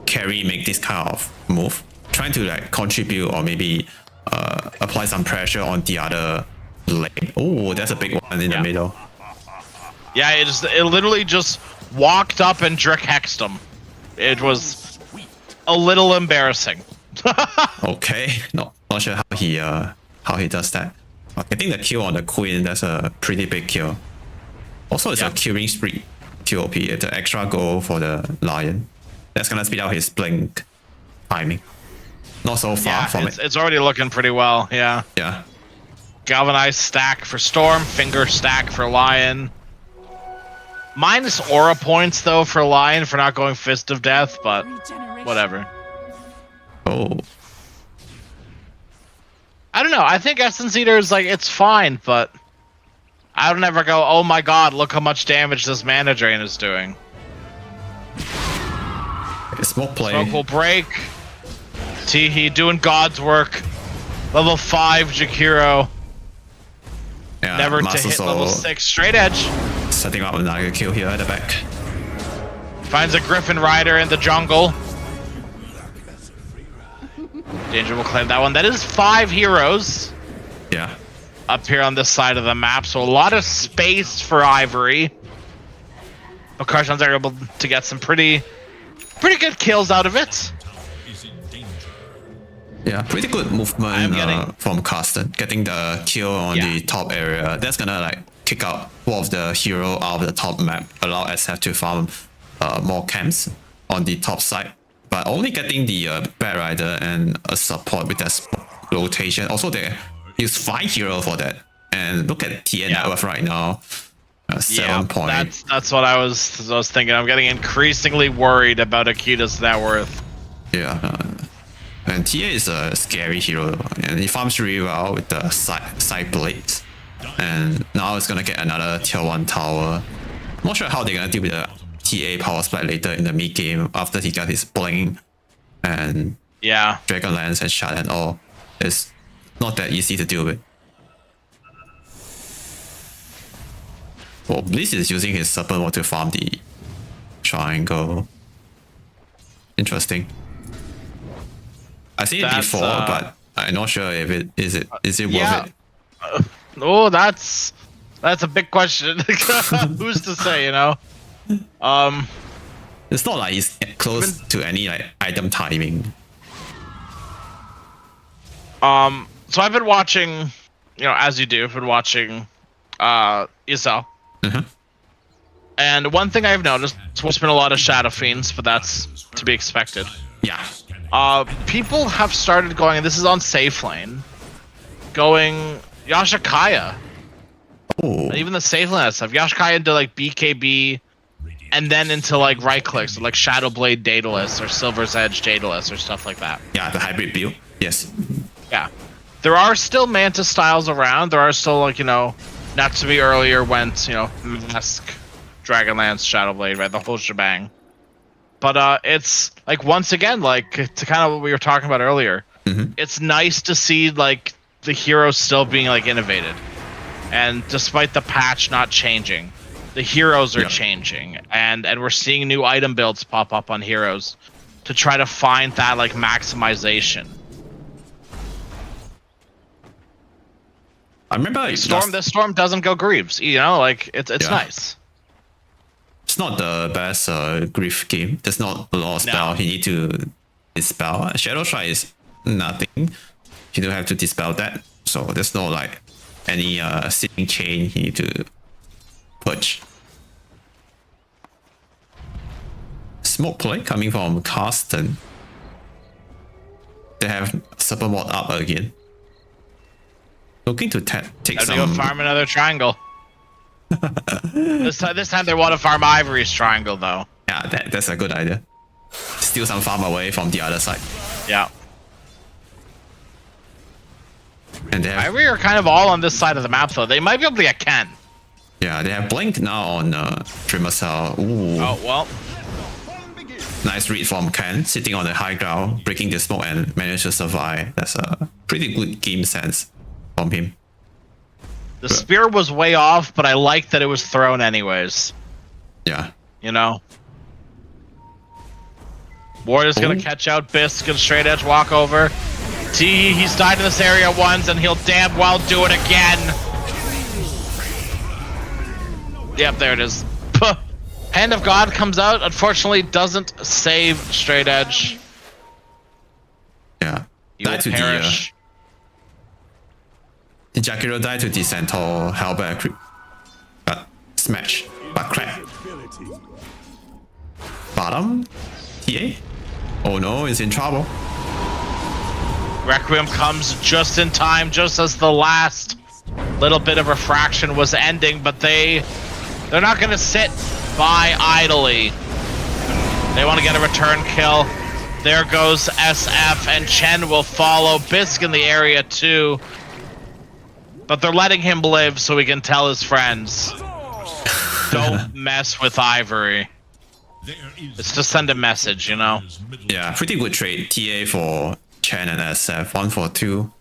carry make this kind of move, trying to like contribute or maybe apply some pressure on the other lane. Oh, that's a big one in the middle.
Yeah, it literally just walked up and Drick hexed him. It was a little embarrassing.
Okay, not sure how he does that. Getting the kill on the queen, that's a pretty big kill. Also, it's a killing spree QOP. It's an extra goal for the lion. That's gonna speed out his blink timing. Not so far from it.
It's already looking pretty well. Yeah.
Yeah.
Galvanized stack for Storm, finger stack for Lion. Minus aura points though for Lion for not going Fist of Death, but whatever.
Oh.
I don't know. I think Essence Eater is like, it's fine, but I would never go, oh my god, look how much damage this mana drain is doing.
Smoke play.
Smoke will break. Teehee doing God's work. Level 5 Jakiro.
Yeah,
Never to hit level 6. Straight edge.
Setting up another kill here at the back.
Finds a Griffin Rider in the jungle. Danger will claim that one. That is 5 heroes.
Yeah.
Up here on this side of the map, so a lot of space for Ivory. But Karshan's are able to get some pretty good kills out of it.
Yeah, pretty good movement from Carsten, getting the kill on the top area. That's gonna like kick out one of the hero out of the top map, allow SF to farm more camps on the top side. But only getting the Bat Rider and a support with that rotation. Also, they use 5 hero for that. And look at TN net worth right now. 7 point.
That's what I was thinking. I'm getting increasingly worried about Akita's net worth.
Yeah. And TA is a scary hero, and he farms really well with the side blades. And now it's gonna get another tier 1 tower. Not sure how they're gonna deal with the TA power split later in the mid game after he got his bling and Dragonlance and shot and all. It's not that easy to deal with. Well, Bliss is using his Serpent Ward to farm the triangle. Interesting. I've seen it before, but I'm not sure if it is it worth it.
Oh, that's a big question. Who's to say, you know?
It's not like it's close to any like item timing.
So I've been watching, you know, as you do, I've been watching ESL. And one thing I've noticed, there's been a lot of Shadow Fiends, but that's to be expected.
Yeah.
People have started going, and this is on safe lane, going Yashakaya.
Oh.
And even the safe lane stuff. Yashakaya into like BKB, and then into like right clicks, so like Shadowblade Daedalus or Silver's Edge Daedalus or stuff like that.
Yeah, the hybrid build. Yes.
Yeah. There are still Manta styles around. There are still, like, you know, Natsumi earlier went, you know, Mask, Dragonlance, Shadowblade, right? The whole shebang. But it's like, once again, like, to kind of what we were talking about earlier, it's nice to see like the heroes still being like innovated, and despite the patch not changing, the heroes are changing, and we're seeing new item builds pop up on heroes to try to find that like maximization.
I remember
like this storm doesn't go Greaves, you know, like it's nice.
It's not the best Grief game. There's not a lot of spell he need to dispel. Shadow Strike is nothing. You don't have to dispel that. So there's no like any sitting chain he need to purge. Smoke play coming from Carsten. They have Serpent Ward up again. Looking to take some.
Go farm another triangle. This time they want to farm Ivory's triangle though.
Yeah, that's a good idea. Steal some farm away from the other side.
Yeah.
And they have,
Ivory are kind of all on this side of the map though. They might be able to get Ken.
Yeah, they have Blink now on Trimmer Cell. Ooh.
Oh well.
Nice read from Ken, sitting on the high ground, breaking the smoke and managed to survive. That's a pretty good game sense from him.
The spear was way off, but I like that it was thrown anyways.
Yeah.
You know? Warrior's gonna catch out Bisque and straight edge walk over. He's died in this area once, and he'll damn well do it again. Yep, there it is. Puh. Hand of God comes out, unfortunately doesn't save straight edge.
Yeah.
You will perish.
The Jakiro died to the Centaur Hellbear, but smash, but crack. Bottom, TA. Oh no, it's in trouble.
Requiem comes just in time, just as the last little bit of refraction was ending, but they're not gonna sit by idly. They want to get a return kill. There goes SF, and Chen will follow. Bisque in the area too. But they're letting him live so he can tell his friends, don't mess with Ivory. It's to send a message, you know?
Yeah, pretty good trade. TA for Chen and SF. 1 for 2.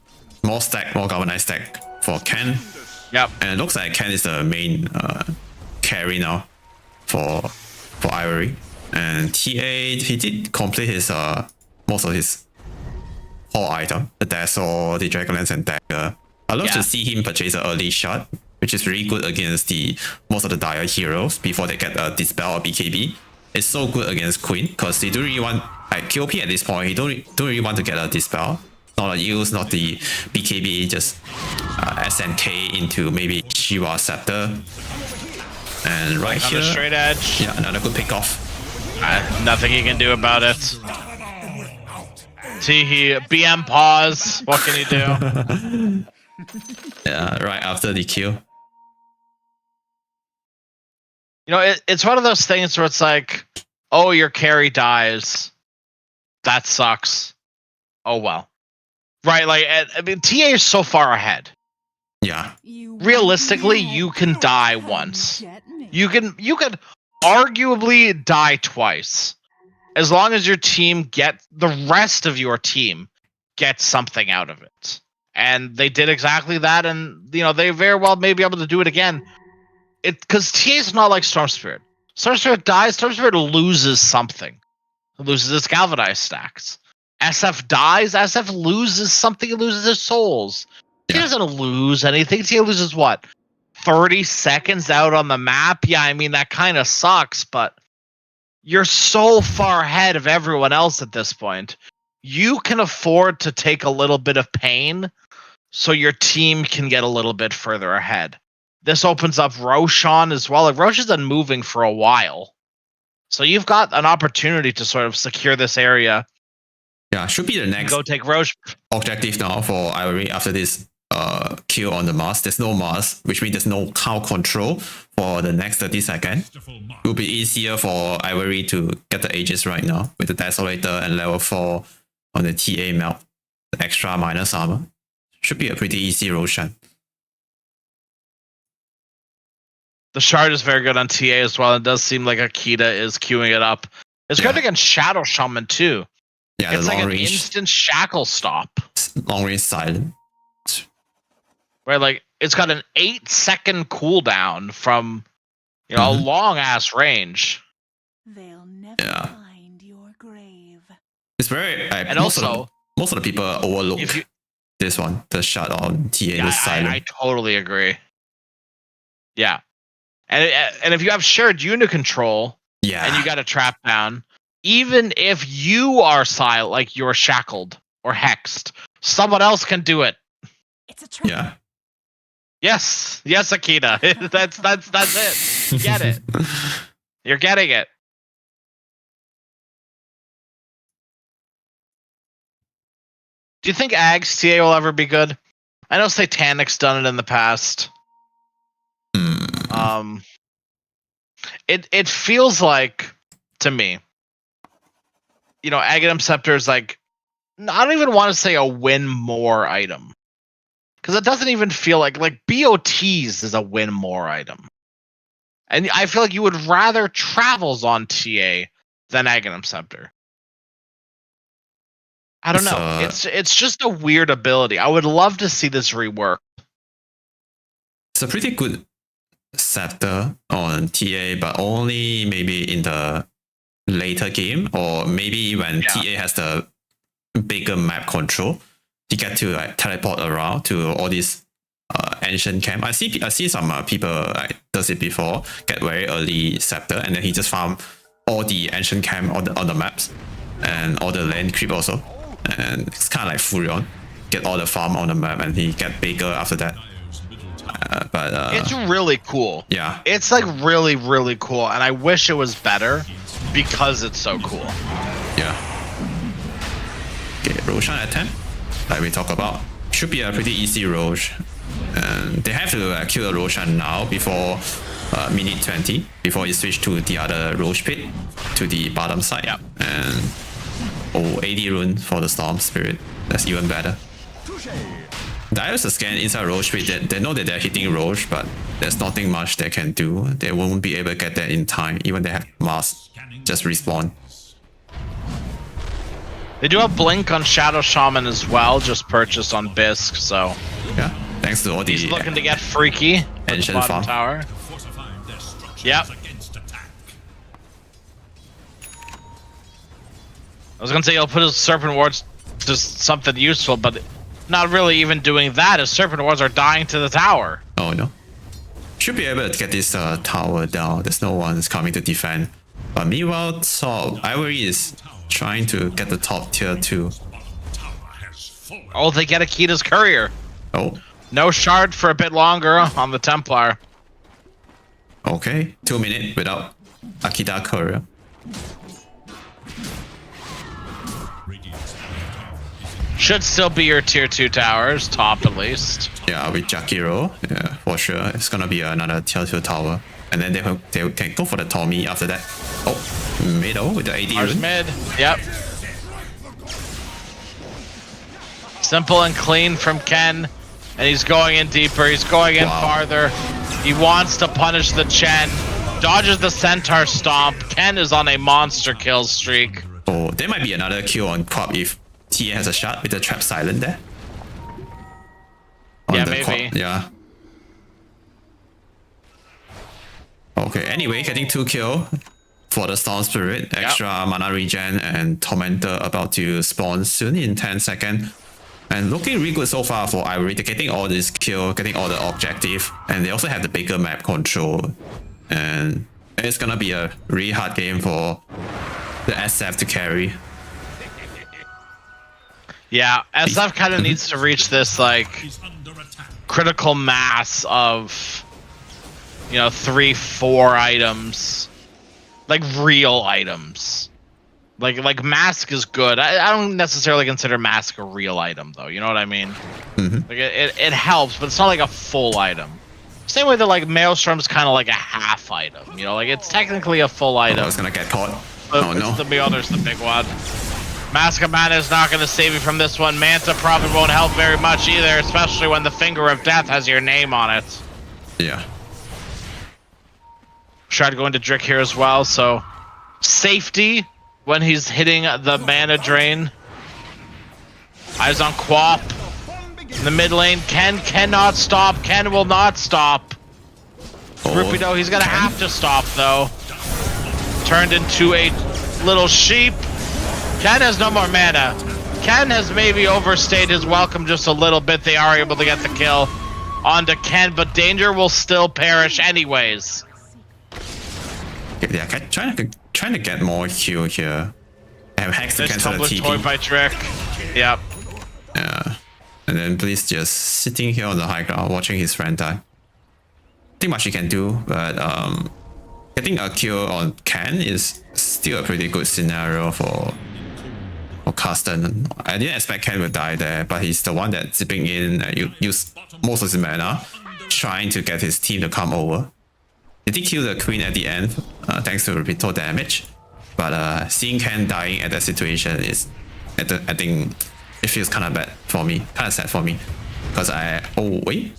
More stack, more galvanized stack for Ken.
Yep.
And it looks like Ken is the main carry now for Ivory. And TA, he did complete his most of his whole item. The Dazzle, the Dragonlance and Dagger. I love to see him purchase an early shot, which is really good against most of the dire heroes before they get a Dispel or BKB. It's so good against Queen because they don't really want, like QOP at this point, he don't really want to get a Dispel. Not a use, not the BKB, just SNK into maybe Shiva Scepter. And right here,
straight edge.
Yeah, another good pick off.
Nothing he can do about it. Teehee, BM pause. What can you do?
Yeah, right after the kill.
You know, it's one of those things where it's like, oh, your carry dies. That sucks. Oh, well. Right, like, I mean, TA is so far ahead.
Yeah.
Realistically, you can die once. You can arguably die twice. As long as your team the rest of your team gets something out of it. And they did exactly that, and you know, they very well may be able to do it again. Because TA is not like Storm Spirit. Storm Spirit dies, Storm Spirit loses something. It loses its galvanized stacks. SF dies, SF loses something, it loses his souls. He doesn't lose anything. TA loses what? 30 seconds out on the map? Yeah, I mean, that kind of sucks, but you're so far ahead of everyone else at this point. You can afford to take a little bit of pain so your team can get a little bit further ahead. This opens up Roshan as well. Like, Roshan's been moving for a while. So you've got an opportunity to sort of secure this area.
Yeah, should be the next
go take Roshan
objective now for Ivory after this kill on the Mars. There's no Mars, which means there's no cow control for the next 30 seconds. It will be easier for Ivory to get the Aegis right now with the Desolator and level 4 on the TA melt. The extra minus armor. Should be a pretty easy Roshan.
The shard is very good on TA as well. It does seem like Akita is queuing it up. It's good against Shadow Shaman too.
Yeah,
it's
the
like
long
an
range,
instant shackle stop.
long range silent.
Where like it's got an 8-second cooldown from a long ass range.
They'll never find your grave.
It's very
and
most
also
most of the people overlook this one, the shot on TA, the silent.
I totally agree. Yeah. And if you have shared unit control, and you got a trap down, even if you are silent, like you're shackled or hexed, someone else can do it.
It's a trap.
Yeah.
Yes, Akita. that's it. You get it. You're getting it. Do you think Ag's TA will ever be good? I know Satanic's done it in the past. It feels like, to me, Aghanim Scepter is like, I don't even want to say a win more item. Because it doesn't even feel like BOT's is a win more item. And I feel like you would rather Travels on TA than Aghanim Scepter. I don't know. It's just a weird ability. I would love to see this rework.
It's a pretty good scepter on TA, but only maybe in the later game, or maybe when TA has the bigger map control, you get to like teleport around to all these ancient camp. I see some people like does it before, get very early scepter, and then he just farm all the ancient camp on the maps and all the land creep also, and it's kind of like Furion, get all the farm on the map and he get bigger after that. But
it's really cool.
Yeah,
it's like really, really cool, and I wish it was better because it's so cool.
Yeah. Okay, Roshan at 10, like we talked about, should be a pretty easy Rosh, and they have to kill the Roshan now before minute 20, before you switch to the other Rosh pit to the bottom side.
Yep.
And 80 rune for the Storm Spirit. That's even better. Divers scan inside Rosh pit. They know that they're hitting Rosh, but there's nothing much they can do. They won't be able to get that in time. Even they have mass, just respawn.
They do have Blink on Shadow Shaman as well, just purchased on Bisque, so...
Yeah, thanks to all the...
He's looking to get freaky.
Ancient farm.
Tower. Yep. I was gonna say he'll put his Serpent Wards to something useful, but not really even doing that. His Serpent Wards are dying to the tower.
Oh no. Should be able to get this tower down. There's no one coming to defend. But meanwhile, Ivory is trying to get the top tier 2.
Oh, they get Akita's courier.
Oh.
No shard for a bit longer on the Templar.
Okay, 2 minutes without Akita courier.
Should still be your tier 2 towers, top at least.
Yeah, with Jakiro, yeah, for sure. It's gonna be another tier 2 tower. And then they can go for the Tommy after that. Oh, middle with the AD rune.
Mid, yep. Simple and clean from Ken. And he's going in deeper, he's going in farther. He wants to punish the Chen. Dodges the Centaur Stomp. Ken is on a monster kill streak.
Oh, there might be another kill on Quap if TA has a shot with the Trap Silent there.
Yeah, maybe.
Quap, yeah. Okay, anyway, getting 2 kill for the Storm Spirit. Extra mana regen and Tormentor about to spawn soon in 10 seconds. And looking really good so far for Ivory. They're getting all this kill, getting all the objective. And they also have the bigger map control. And it's gonna be a really hard game for the SF to carry.
Yeah, SF kind of needs to reach this, like, critical mass of, you know, 3-4 items. Like, real items. Like Mask is good. I don't necessarily consider Mask a real item, though. You know what I mean?
Mm-hmm.
Like, it helps, but it's not like a full item. Same way that, like, Maelstrom's kind of like a half item. You know, like, it's technically a full item.
I was gonna get caught.
But
oh no.
The Mjolnir's the big one. Mask of Mana is not going to save you from this one. Manta probably won't help very much either, especially when the Finger of Death has your name on it.
Yeah.
Tried going to Drick here as well, so safety when he's hitting the mana drain. Eyes on Quap. In the mid lane, Ken cannot stop. Ken will not stop. Rupido, he's going to have to stop, though. Turned into a little sheep. Ken has no more mana. Ken has maybe overstayed his welcome just a little bit. They are able to get the kill onto Ken, but Danger will still perish anyways.
Yeah, trying to get more kill here. They have Hex to cancel the TP.
Toy by Trick. Yep.
Yeah. And then Bliss just sitting here on the high ground watching his friend die. Nothing much he can do, but getting a kill on Ken is still a pretty good scenario for Carsten. I didn't expect Ken would die there, but he's the one that's zipping in and use most of his mana, trying to get his team to come over. They did kill the Queen at the end, thanks to repeated damage. But seeing Ken dying at that situation is, I think, it feels kind of bad for me, kind of sad for me, because oh wait.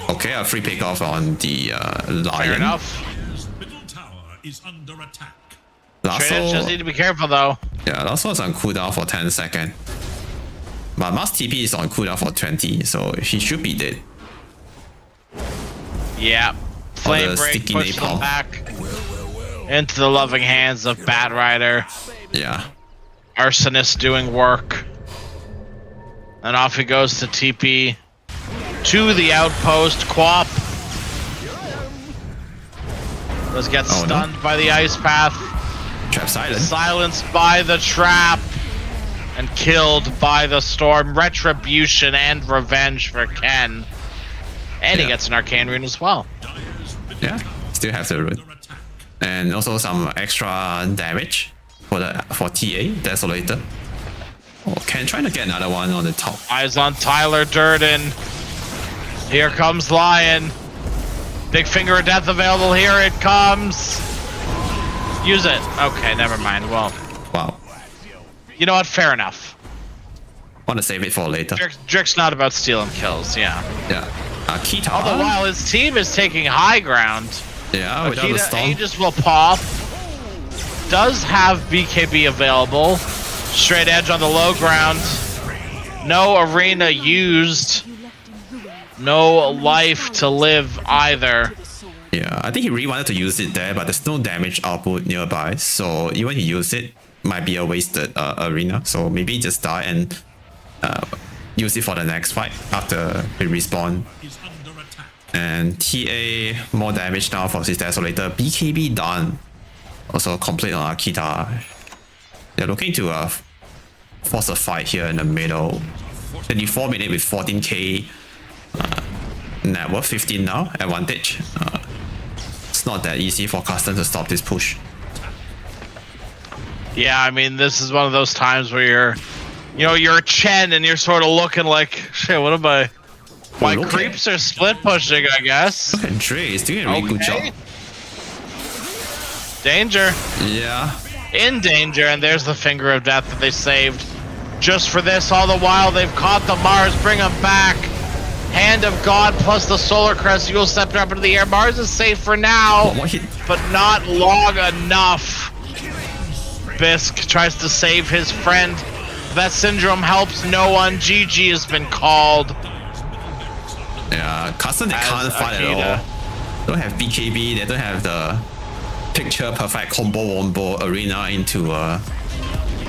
Okay, a free pick off on the Lion.
Fair enough.
Lasso,
just need to be careful though.
yeah, Lasso is on cooldown for 10 seconds. But Mass TP is on cooldown for 20, so he should be dead.
Yeah. Flame break pushes him back into the loving hands of Bad Rider.
Yeah.
Arsonist doing work. And off he goes to TP to the outpost. Quap does get stunned by the ice path.
Trap silent.
Silenced by the trap. And killed by the storm. Retribution and revenge for Ken. And he gets an arcane rune as well.
Yeah, still have the rune. And also some extra damage for TA, Desolator. Oh, Ken trying to get another one on the top.
Eyes on Tyler Durden. Here comes Lion. Big Finger of Death available. Here it comes. Use it. Okay, never mind. Well.
Wow.
You know what? Fair enough.
Want to save it for later.
Drick's not about stealing kills, yeah.
Yeah. Kita.
All the while, his team is taking high ground.
Yeah, without the storm.
Aegis will pop. Does have BKB available. Straight edge on the low ground. No arena used. No life to live either.
Yeah, I think he really wanted to use it there, but there's no damage output nearby. So even he used it, might be a wasted arena. So maybe just die and use it for the next fight after he respawn. And TA more damage now for his Desolator. BKB done. Also complete on Akita. They're looking to force a fight here in the middle. 24 minutes with 14k net worth, 15 now, advantage. It's not that easy for Custom to stop this push.
Yeah, I mean, this is one of those times where you're Chen and you're sort of looking like, shit, what am I? My creeps are split pushing, I guess.
Look at Dre, he's doing a really good job.
Danger.
Yeah.
In danger, and there's the Finger of Death that they saved. Just for this, all the while, they've caught the Mars, bring him back. Hand of God plus the Solar Crest, Yule Scepter up into the air. Mars is safe for now, but not long enough. Bisk tries to save his friend. That Syndrome helps no one. GG has been called.
Yeah, Custom, they can't fight at all. Don't have BKB, they don't have the picture perfect combo arena into a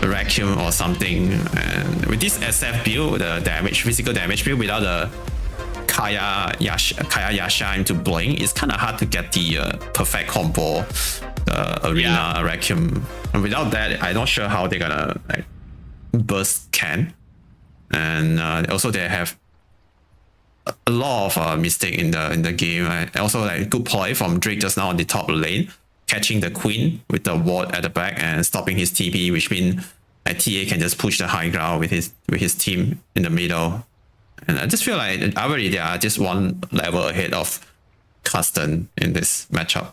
vacuum or something. And with this SF build, the damage, physical damage build without the Kaya Yasha into Blink, it's kind of hard to get the perfect combo, the arena vacuum. And without that, I'm not sure how they're gonna like burst Ken. And also they have a lot of mistake in the game. Also like good play from Drake just now on the top lane, catching the Queen with the ward at the back and stopping his TP, which means TA can just push the high ground with his team in the middle. And I just feel like already they are just one level ahead of Custom in this matchup.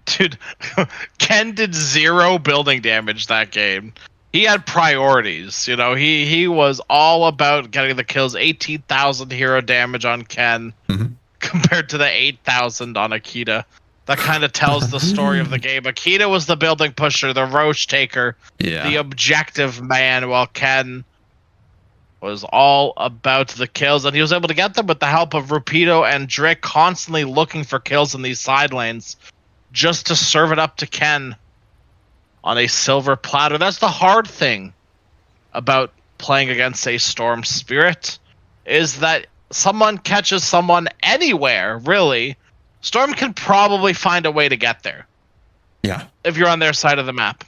Dude, Ken did 0 building damage that game. He had priorities, he was all about getting the kills. 18,000 hero damage on Ken compared to the 8,000 on Akita. That kind of tells the story of the game. Akita was the building pusher, the Roche taker, the objective man, while Ken was all about the kills, and he was able to get them with the help of Rapido and Drake constantly looking for kills in these side lanes just to serve it up to Ken on a silver platter. That's the hard thing about playing against a Storm Spirit, is that someone catches someone anywhere, really. Storm can probably find a way to get there.
Yeah.
If you're on their side of the map.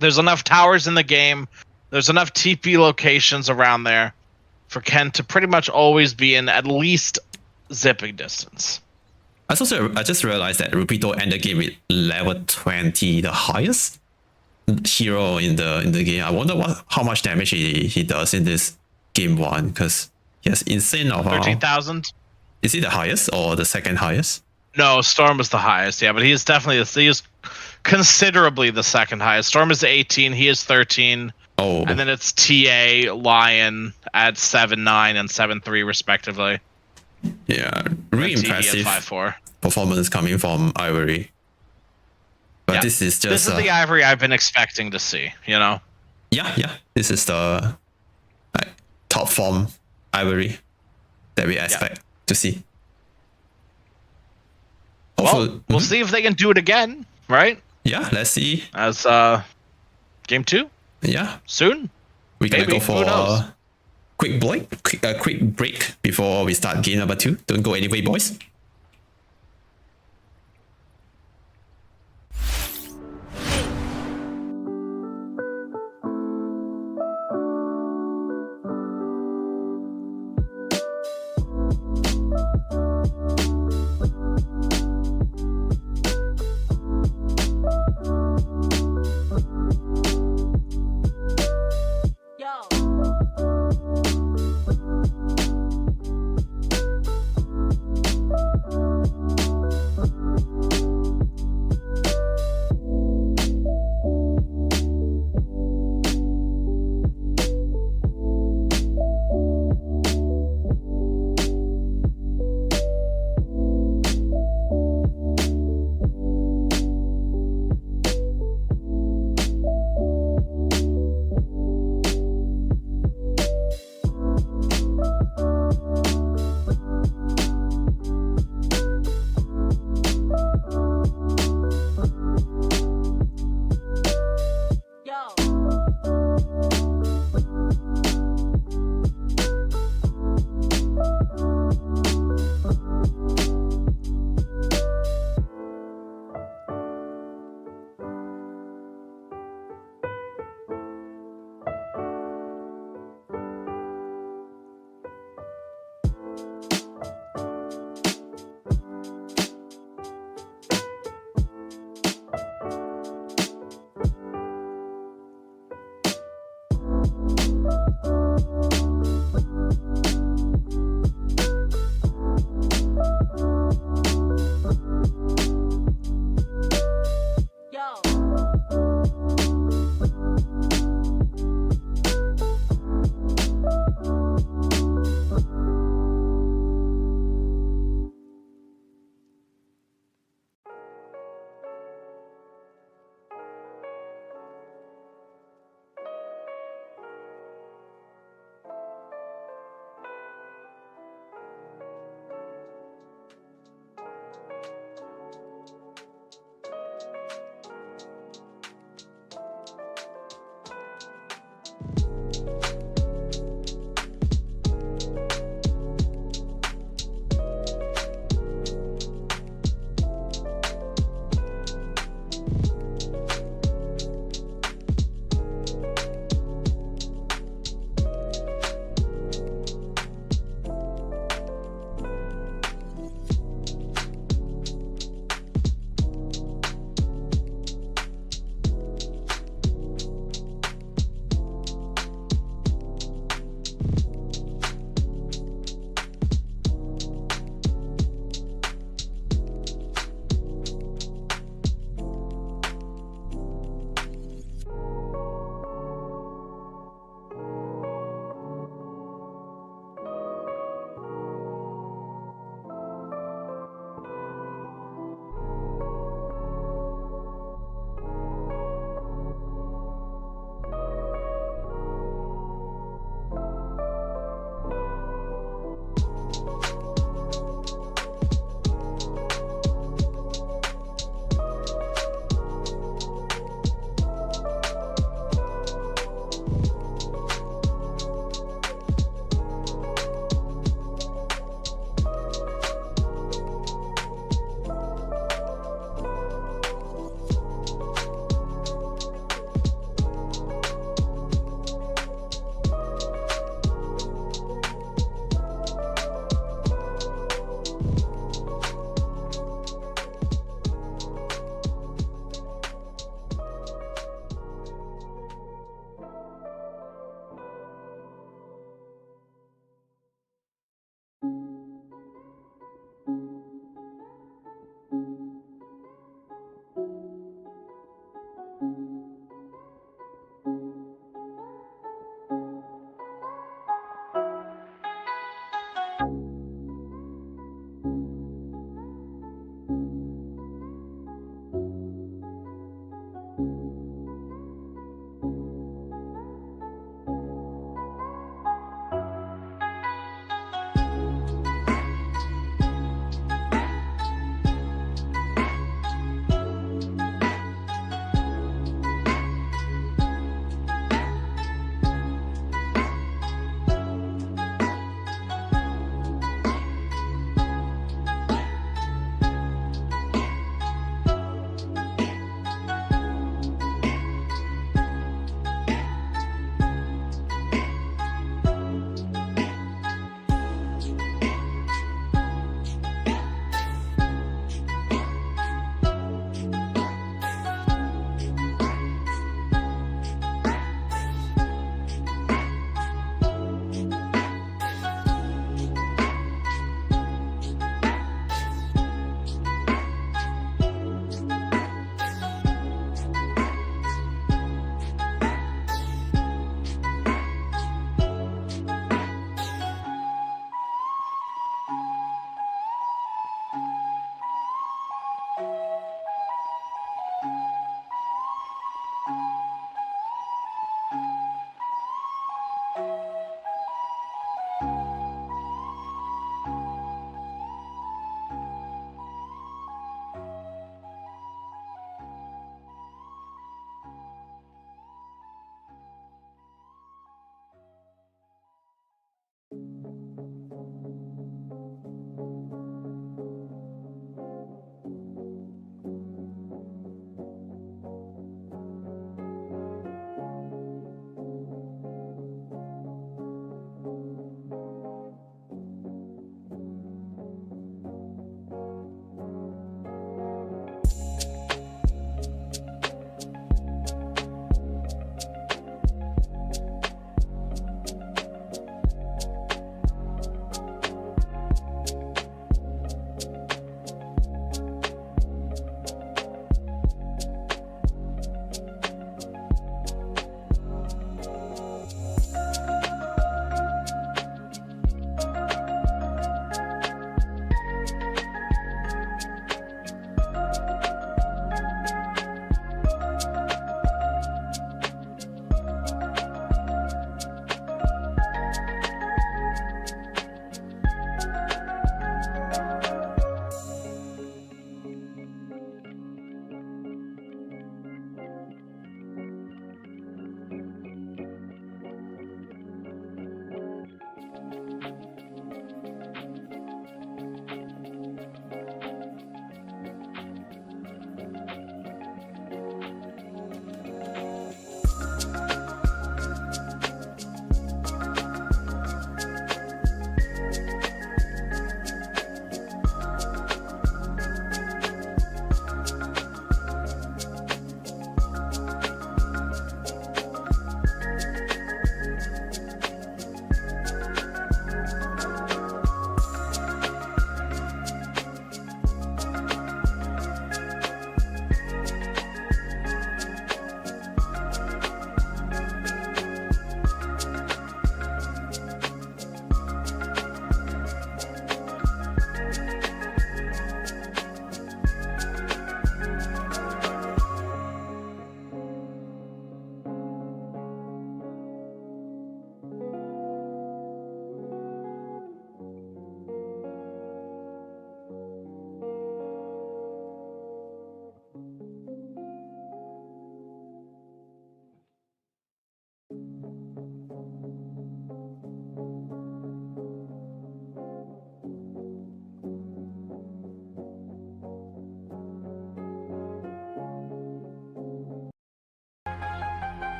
There's enough towers in the game. There's enough TP locations around there for Ken to pretty much always be in at least zipping distance.
I just realized that Rapido ended the game with level 20, the highest hero in the game. I wonder how much damage he does in this game 1, because he has insane of
13,000.
Is he the highest or the second highest?
No, Storm is the highest, yeah, but he is considerably the second highest. Storm is 18, he is 13.
Oh.
And then it's TA, Lion at 7-9 and 7-3 respectively.
Yeah, really impressive
5-4
performance coming from Ivory. But
Yeah.
this is just
This is the Ivory I've been expecting to see, you know?
yeah. This is the top form Ivory that we expect to see. Hopefully,
Well, we'll see if they can do it again, right?
Yeah, let's see.
As game 2
Yeah,
soon.
we can
Maybe.
go for
Who knows?
a quick break before we start game number 2. Don't go anyway, boys.
Yo.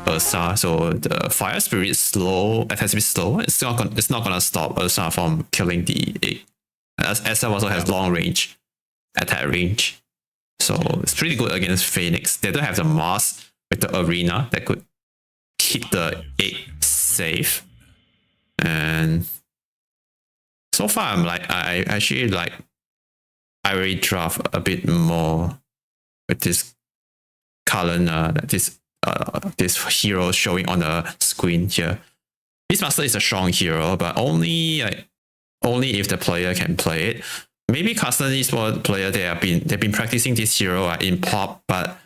Ursa, so the fire spirit is slow, attack speed slow. It's not gonna stop Ursa from killing the egg. As SF also has long range, attack range, so it's pretty good against Phoenix. They don't have the mask with the arena that could keep the egg safe. And so far, I actually like Ivory draft a bit more with this current this hero showing on the screen here. Beastmaster is a strong hero, but only if the player can play it. Maybe custom esport player they've been practicing this hero in pop, but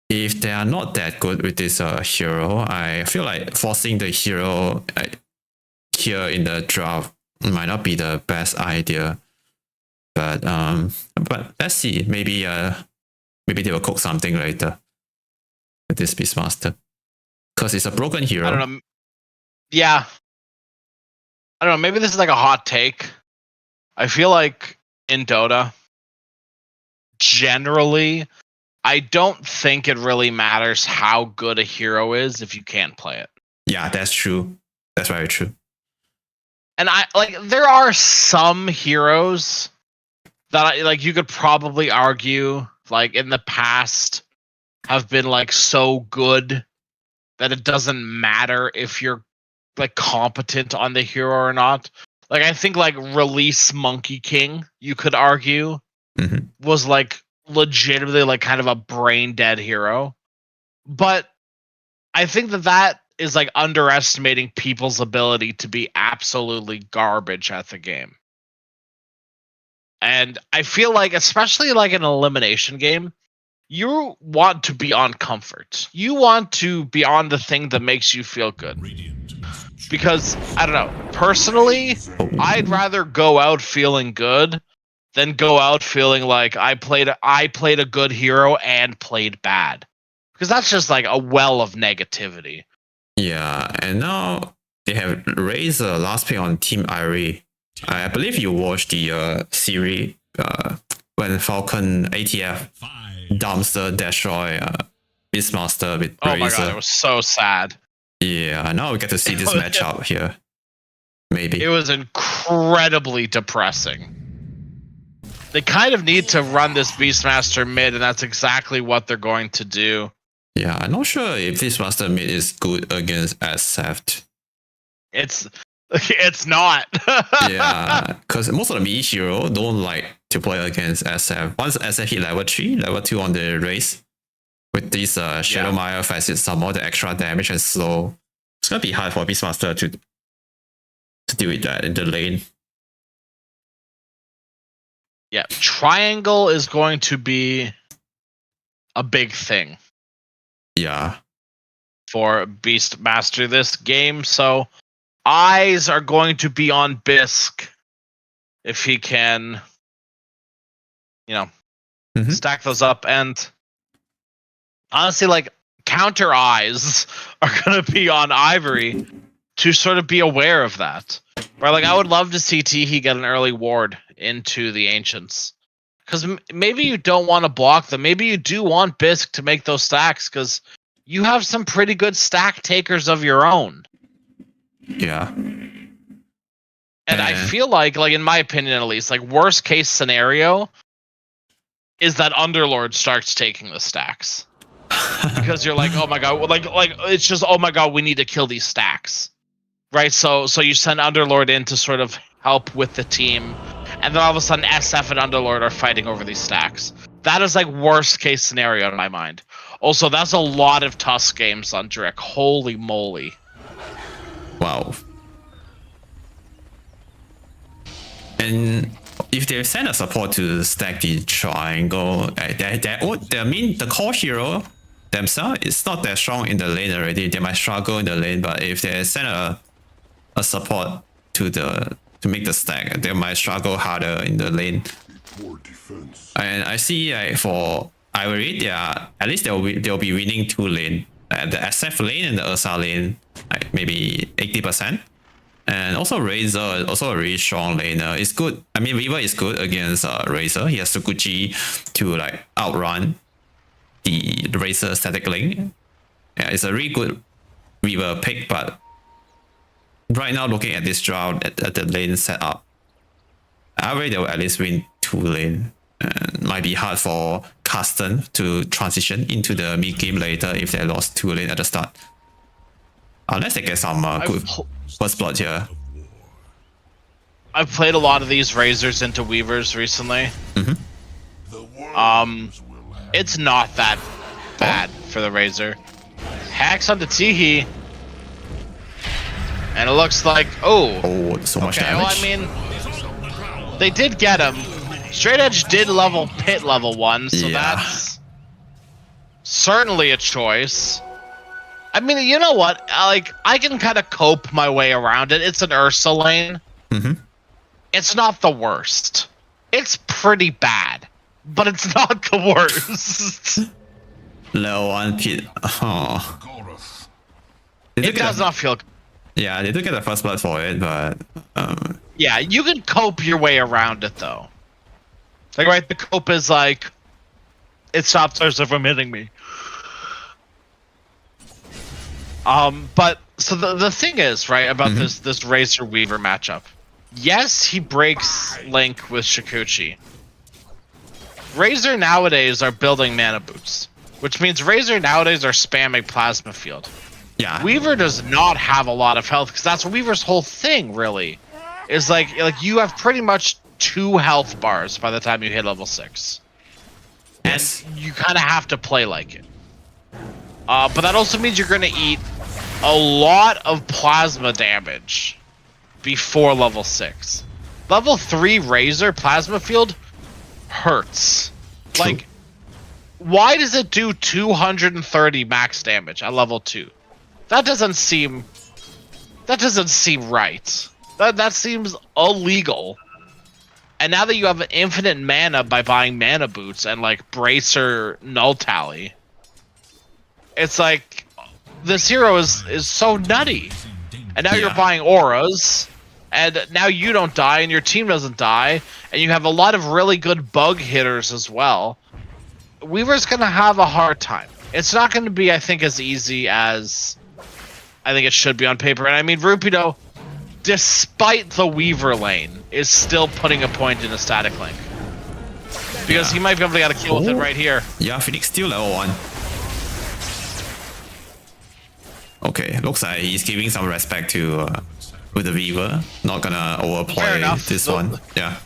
if they are not that good with this hero, I feel like forcing the hero here in the draft might not be the best idea. But let's see. Maybe they will cook something later with this Beastmaster, because it's a broken hero.
I don't know. Yeah, I don't know. Maybe this is like a hot take. I feel like in Dota, generally, I don't think it really matters how good a hero is if you can't play it.
Yeah, that's true. That's very true.
And there are some heroes that you could probably argue like in the past have been like so good that it doesn't matter if you're like competent on the hero or not. Like I think like release Monkey King, you could argue, was like legitimately like kind of a brain dead hero. But I think that is like underestimating people's ability to be absolutely garbage at the game. And I feel like, especially like an elimination game, you want to be on comfort. You want to be on the thing that makes you feel good. Because, I don't know, personally, I'd rather go out feeling good than go out feeling like I played a good hero and played bad. Because that's just like a well of negativity.
Yeah, and now they have raised the last pick on Team Irie. I believe you watched the series when Falcon ATF dumpster destroy Beastmaster with Brazier.
Oh my god, it was so sad.
Yeah, now we get to see this matchup here. Maybe.
It was incredibly depressing. They kind of need to run this Beastmaster mid, and that's exactly what they're going to do.
Yeah, I'm not sure if Beastmaster mid is good against SF.
It's not.
Yeah, because most of the mid hero don't like to play against SF. Once SF hit level 3, level 2 on the race, with this Shadow Mire facet, some more the extra damage and slow, it's gonna be hard for Beastmaster to deal with that in the lane.
Yeah, triangle is going to be a big thing.
Yeah.
For Beastmaster this game, so eyes are going to be on Bisq if he can, stack those up. And honestly, like, counter eyes are going to be on Ivory to sort of be aware of that. Right? Like, I would love to see Teehee get an early ward into the Ancients. Because maybe you don't want to block them. Maybe you do want Bisq to make those stacks, because you have some pretty good stack takers of your own.
Yeah.
And I feel like in my opinion at least, like worst case scenario is that Underlord starts taking the stacks. Because you're like, oh my god, like it's just, oh my god, we need to kill these stacks. Right? So you send Underlord in to sort of help with the team, and then all of a sudden SF and Underlord are fighting over these stacks. That is like worst case scenario in my mind. Also, that's a lot of Tusk games on Drake. Holy moly.
Wow. And if they send a support to stack the triangle, the core hero themselves is not that strong in the lane already. They might struggle in the lane, but if they send a support to make the stack, they might struggle harder in the lane. And I see for Ivory, at least they'll be winning 2 lane. The SF lane and the Ursa lane, like maybe 80%. And also Razor, also a really strong laner. It's good. I mean, Weaver is good against Razor. He has Sukuchi to like outrun the Razor static lane. Yeah, it's a really good Weaver pick, but right now looking at this drought at the lane setup, I reckon they will at least win 2 lane. And might be hard for Carsten to transition into the mid game later if they lost 2 lane at the start. Unless they get some good first blood here.
I've played a lot of these Razors into Weavers recently. It's not that bad for the Razor. Hacks onto Tihi. And it looks like,
oh, so much damage.
Well, I mean, they did get him. Straight Edge did level Pit level 1, so that's certainly a choice. I mean, you know what? Like, I can kind of cope my way around it. It's an Ursa lane. It's not the worst. It's pretty bad, but it's not the worst.
Level 1 Pit. Oh.
It does not feel.
Yeah, they do get the first blood for it, but
yeah, you can cope your way around it though. Like, right, the cope is like, it stops Ursa from hitting me. But so the thing is, right, about this Razor Weaver matchup. Yes, he breaks Link with Shikuchi. Razor nowadays are building mana boots, which means Razor nowadays are spamming Plasma Field.
yeah,
Weaver does not have a lot of health because that's Weaver's whole thing, really. Is like you have pretty much 2 health bars by the time you hit level 6.
yes,
And you kind of have to play like it. But that also means you're going to eat a lot of plasma damage before level 6. Level 3 Razor Plasma Field hurts.
True.
Like, why does it do 230 max damage at level 2? That doesn't seem right. That seems illegal. And now that you have infinite mana by buying mana boots and like Bracer Null Tally, it's like this hero is so nutty. And now you're buying auras, and now you don't die and your team doesn't die, and you have a lot of really good bug hitters as well. Weaver's gonna have a hard time. It's not gonna be, I think, as easy as I think it should be on paper. And I mean, Rupido, despite the Weaver lane, is still putting a point in a static link. Because he might be able to get a kill with it right here.
Yeah, Phoenix still level 1. Okay, looks like he's giving some respect to with the Weaver. Not gonna overplay this one. Yeah.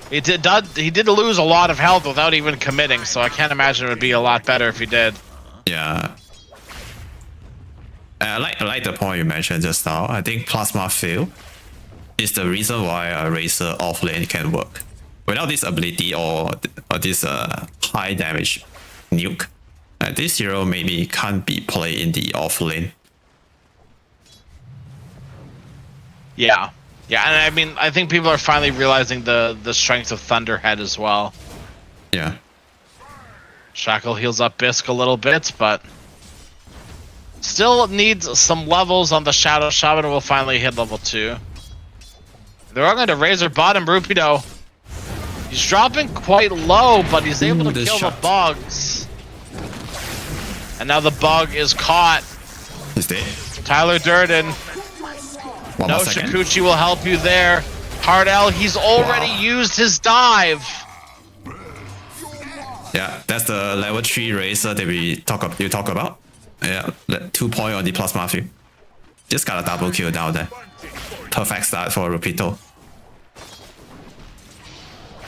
He did lose a lot of health without even committing, so I can't imagine it would be a lot better if he did.
Yeah. I like the point you mentioned just now. I think Plasma Field is the reason why a Razor offlane can work. Without this ability or this high damage nuke, this hero maybe can't be played in the offlane.
Yeah. Yeah, and I mean, I think people are finally realizing the strength of Thunderhead as well.
Yeah.
Shackle heals up Bisk a little bit, but still needs some levels on the Shadow Shaman. Will finally hit level 2. They're all going to Razor bottom. Rupido, he's dropping quite low, but he's able to kill the bugs. And now the bug is caught.
He's dead.
Tyler Durden. No, Shikuchi will help you there. Hardell, he's already used his dive.
Yeah, that's the level 3 Razor that you talk about. Yeah, 2 point on the Plasma Field. Just got a double kill down there. Perfect start for Rupito.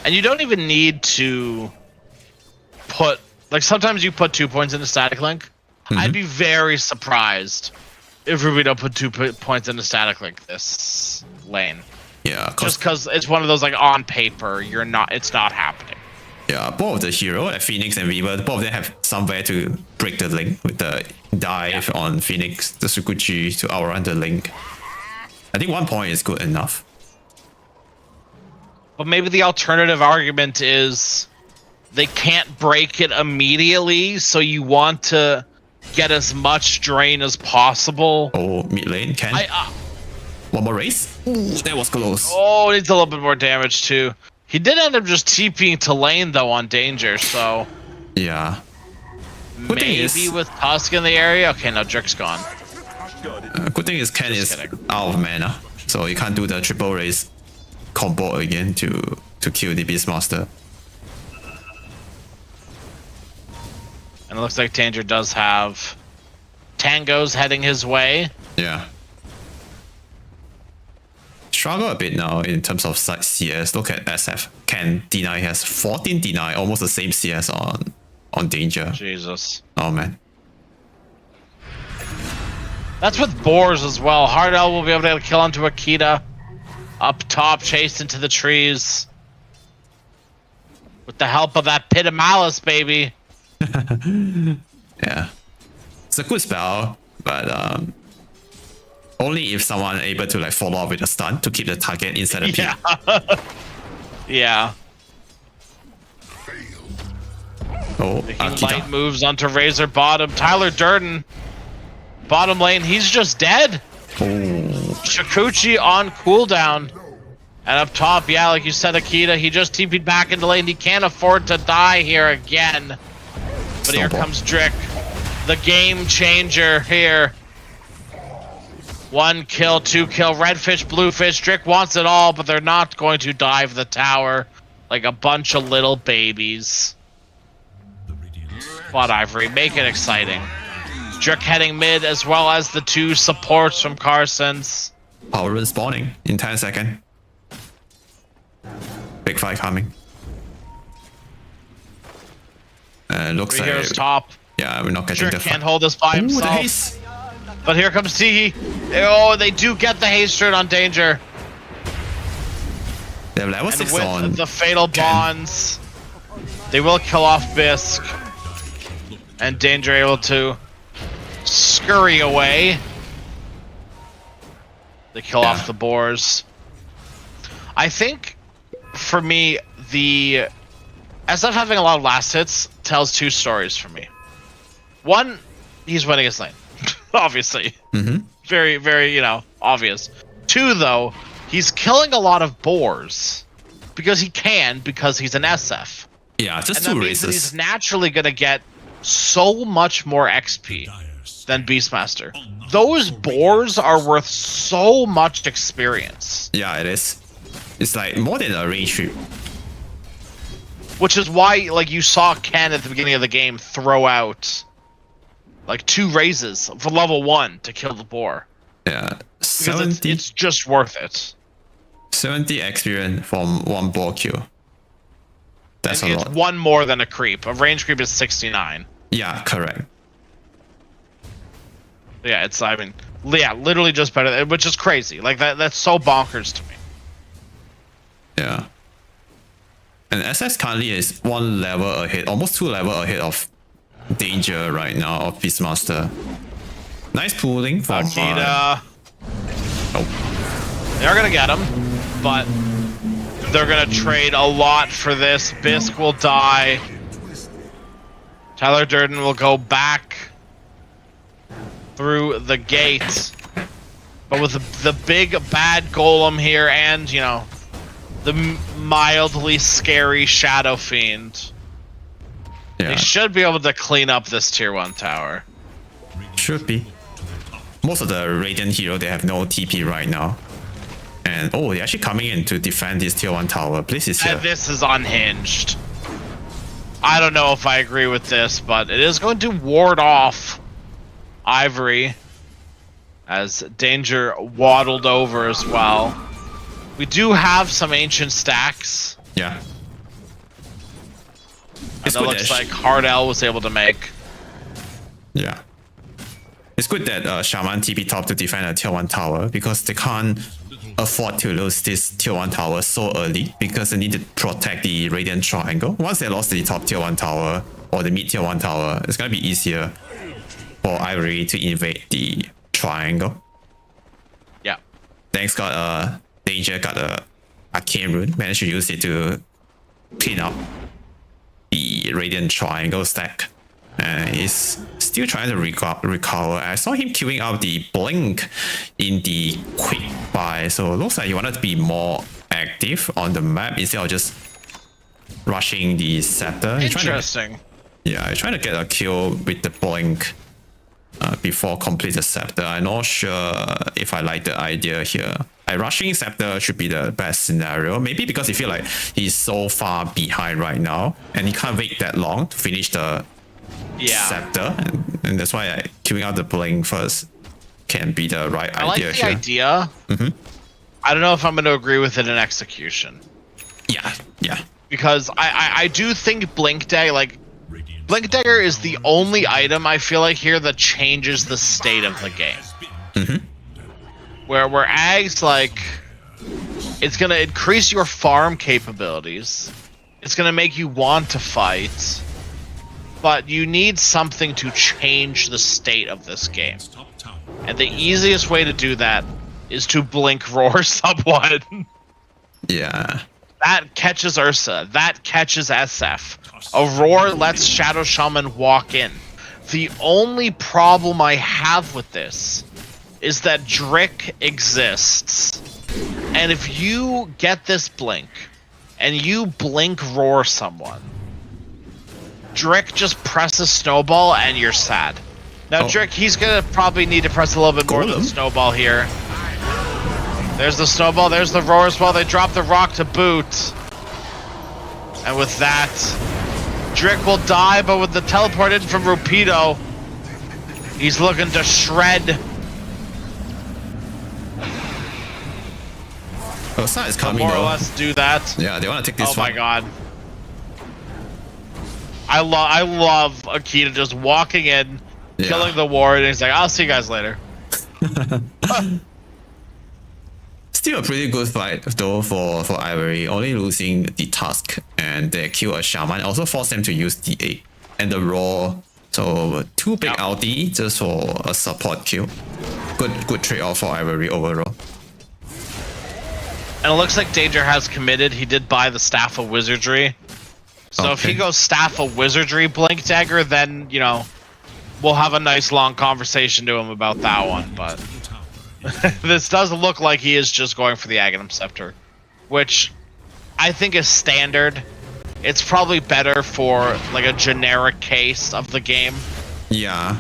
And you don't even need to put, like, sometimes you put 2 points in a static link. I'd be very surprised if Rupito put 2 points in a static link this lane.
Yeah,
just because it's one of those, like, on paper, it's not happening.
Yeah, both of the hero, like Phoenix and Weaver, both of them have somewhere to break the link with the dive on Phoenix, the Sukuchi to outrun the link. I think 1 point is good enough.
But maybe the alternative argument is they can't break it immediately, so you want to get as much drain as possible.
Oh, mid lane can. One more race. Ooh, that was close.
Oh, it needs a little bit more damage too. He did end up just TPing to lane though on danger, so
yeah. Good thing
Maybe
is,
with Tusk in the area. Okay, no, Drik's gone.
good thing is Ken is
kidding.
out of mana, so you can't do the triple raise combo again to kill the Beastmaster.
And it looks like Danger does have tangos heading his way.
Yeah. Struggle a bit now in terms of CS. Look at SF. Ken deny has 14 deny, almost the same CS on Danger.
Jesus.
Oh man.
That's with Boars as well. Hardell will be able to kill onto Akita. Up top, chased into the trees. With the help of that Pit of Malice, baby.
Yeah. It's a good spell, but only if someone able to like follow up with a stun to keep the target inside the pit.
Yeah.
Oh,
Making light
Akita.
moves onto Razor bottom. Tyler Durden. Bottom lane, he's just dead.
Oh,
Shikuchi on cooldown. And up top, yeah, like you said, Akita, he just TP'd back into lane. He can't afford to die here again. But here
Snowball.
comes Drik, the game changer here. 1 kill, 2 kill, red fish, blue fish. Drik wants it all, but they're not going to dive the tower like a bunch of little babies. But Ivory, make it exciting. Drik heading mid as well as the 2 supports from Carson's.
Power rune spawning in 10 seconds. Big fight coming. Looks
Three
like
heroes top.
yeah, we're not getting
Drik
the
can't
fight.
hold this by
Ooh, the
himself.
haste.
But here comes Teehee. Oh, they do get the haste straight on Danger.
They have level
And
6
with
on.
the fatal
Ken.
bonds, they will kill off Bisk. And Danger able to scurry away. They kill off the boars. I think, for me, the SF having a lot of last hits tells 2 stories for me. One, he's winning his lane. Obviously.
Mm-hmm.
Very, very, obvious. 2, though, he's killing a lot of boars. Because he can, because he's an SF.
Yeah, just
And that
2
means that
races.
he's naturally going to get so much more XP than Beastmaster. Those boars are worth so much experience.
Yeah, it is. It's like more than a range trip.
Which is why, like, you saw Ken at the beginning of the game throw out, like, 2 raises for level 1 to kill the boar.
Yeah,
Because
70,
it's just worth it.
70 experience from 1 ball kill. That's
And
a
it's
lot.
1 more than a creep. A range creep is 69.
Yeah, correct.
Yeah, it's, I mean, yeah, literally just better, which is crazy. Like, that's so bonkers to me.
Yeah. And SS currently is 1 level ahead, almost 2 level ahead of Danger right now, of Beastmaster. Nice pulling from
Akita.
oh,
They're gonna get him, but they're gonna trade a lot for this. Bisk will die. Tyler Durden will go back through the gate. But with the big bad golem here and, the mildly scary Shadow Fiend,
yeah,
they should be able to clean up this tier 1 tower.
should be. Most of the Radiant hero, they have no TP right now. And oh, they're actually coming in to defend this tier 1 tower. Please is here.
And this is unhinged. I don't know if I agree with this, but it is going to ward off Ivory as Danger waddled over as well. We do have some ancient stacks.
Yeah.
And
It's
it
good
looks
that
like Hardell was able to make.
yeah. It's good that Shaman TP top to defend a tier 1 tower because they can't afford to lose this tier 1 tower so early because they need to protect the Radiant Triangle. Once they lost the top tier 1 tower or the mid tier 1 tower, it's gonna be easier for Ivory to invade the triangle.
Yeah.
Thanks got Danger got a arcane rune, managed to use it to clean up the Radiant Triangle stack. And he's still trying to recover. I saw him queuing up the blink in the quick buy, so it looks like he wanted to be more active on the map instead of just rushing the scepter. He's trying to,
Interesting.
Yeah, I try to get a kill with the blink before complete the scepter. I'm not sure if I like the idea here. Rushing scepter should be the best scenario. Maybe because you feel like he's so far behind right now and he can't wait that long to finish the scepter, and that's why queuing out the blink first can be the right idea.
I like the
here.
idea. I don't know if I'm going to agree with it in execution.
Yeah.
Because I do think Blink Dagger is the only item I feel like here that changes the state of the game. Where Ag's like, it's gonna increase your farm capabilities. It's gonna make you want to fight. But you need something to change the state of this game. And the easiest way to do that is to blink roar someone.
Yeah.
That catches Ursa. That catches SF. A roar lets Shadow Shaman walk in. The only problem I have with this is that Drick exists. And if you get this blink, and you blink roar someone, Drick just presses Snowball and you're sad. Now Drick, he's gonna probably need to press a little bit more than Snowball here. There's the Snowball, there's the roar as well. They drop the rock to boot. And with that, Drick will die, but with the teleport in from Rupido, he's looking to shred.
Roshan is coming
more or
though.
less do that.
Yeah, they want to take this
one. Oh my god. I love Akita just walking in, killing the ward, and he's like, I'll see you guys later.
Still a pretty good fight though for Ivory, only losing the Tusk and they kill a Shaman, also force them to use the 8 and the Raw. So 2 big ulti just for a support kill. Good trade-off for Ivory overall.
And it looks like Danger has committed. He did buy the Staff of Wizardry. So if he goes Staff of Wizardry Blink Dagger, then, you know, we'll have a nice long conversation to him about that one, but this does look like he is just going for the Aghanim Scepter, which I think is standard. It's probably better for like a generic case of the game.
Yeah,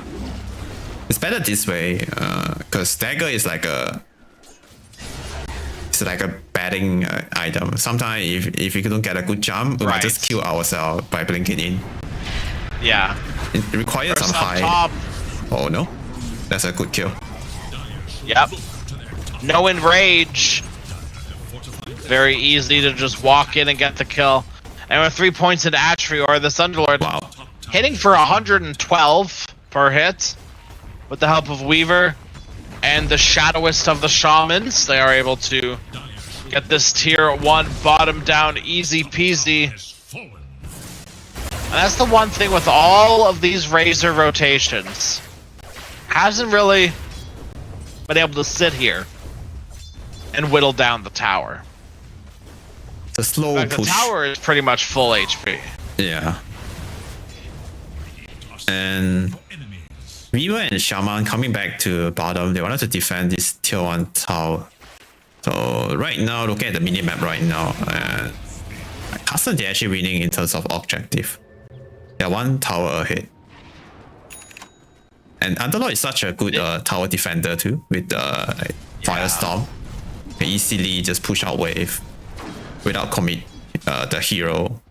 it's better this way because dagger is like a batting item. Sometimes if you don't get a good jump, we might just kill ourselves by blinking in.
Yeah,
it requires some high.
Top.
Oh no, that's a good kill.
Yep. No enrage. Very easy to just walk in and get the kill. And with 3 points into Atrior, this Underlord hitting for 112 per hit with the help of Weaver and the Shadowist of the Shamans. They are able to get this tier 1 bottom down easy peasy. And that's the one thing with all of these Razor rotations. Hasn't really been able to sit here and whittle down the tower.
The slow push.
The tower is pretty much full HP.
Yeah. And Weaver and Shaman coming back to bottom. They wanted to defend this tier 1 tower. So right now, looking at the minimap right now, Carson, they're actually winning in terms of objective. They're 1 tower ahead. And Underlord is such a good tower defender too, with Firestorm. Can easily just push out wave without commit the hero.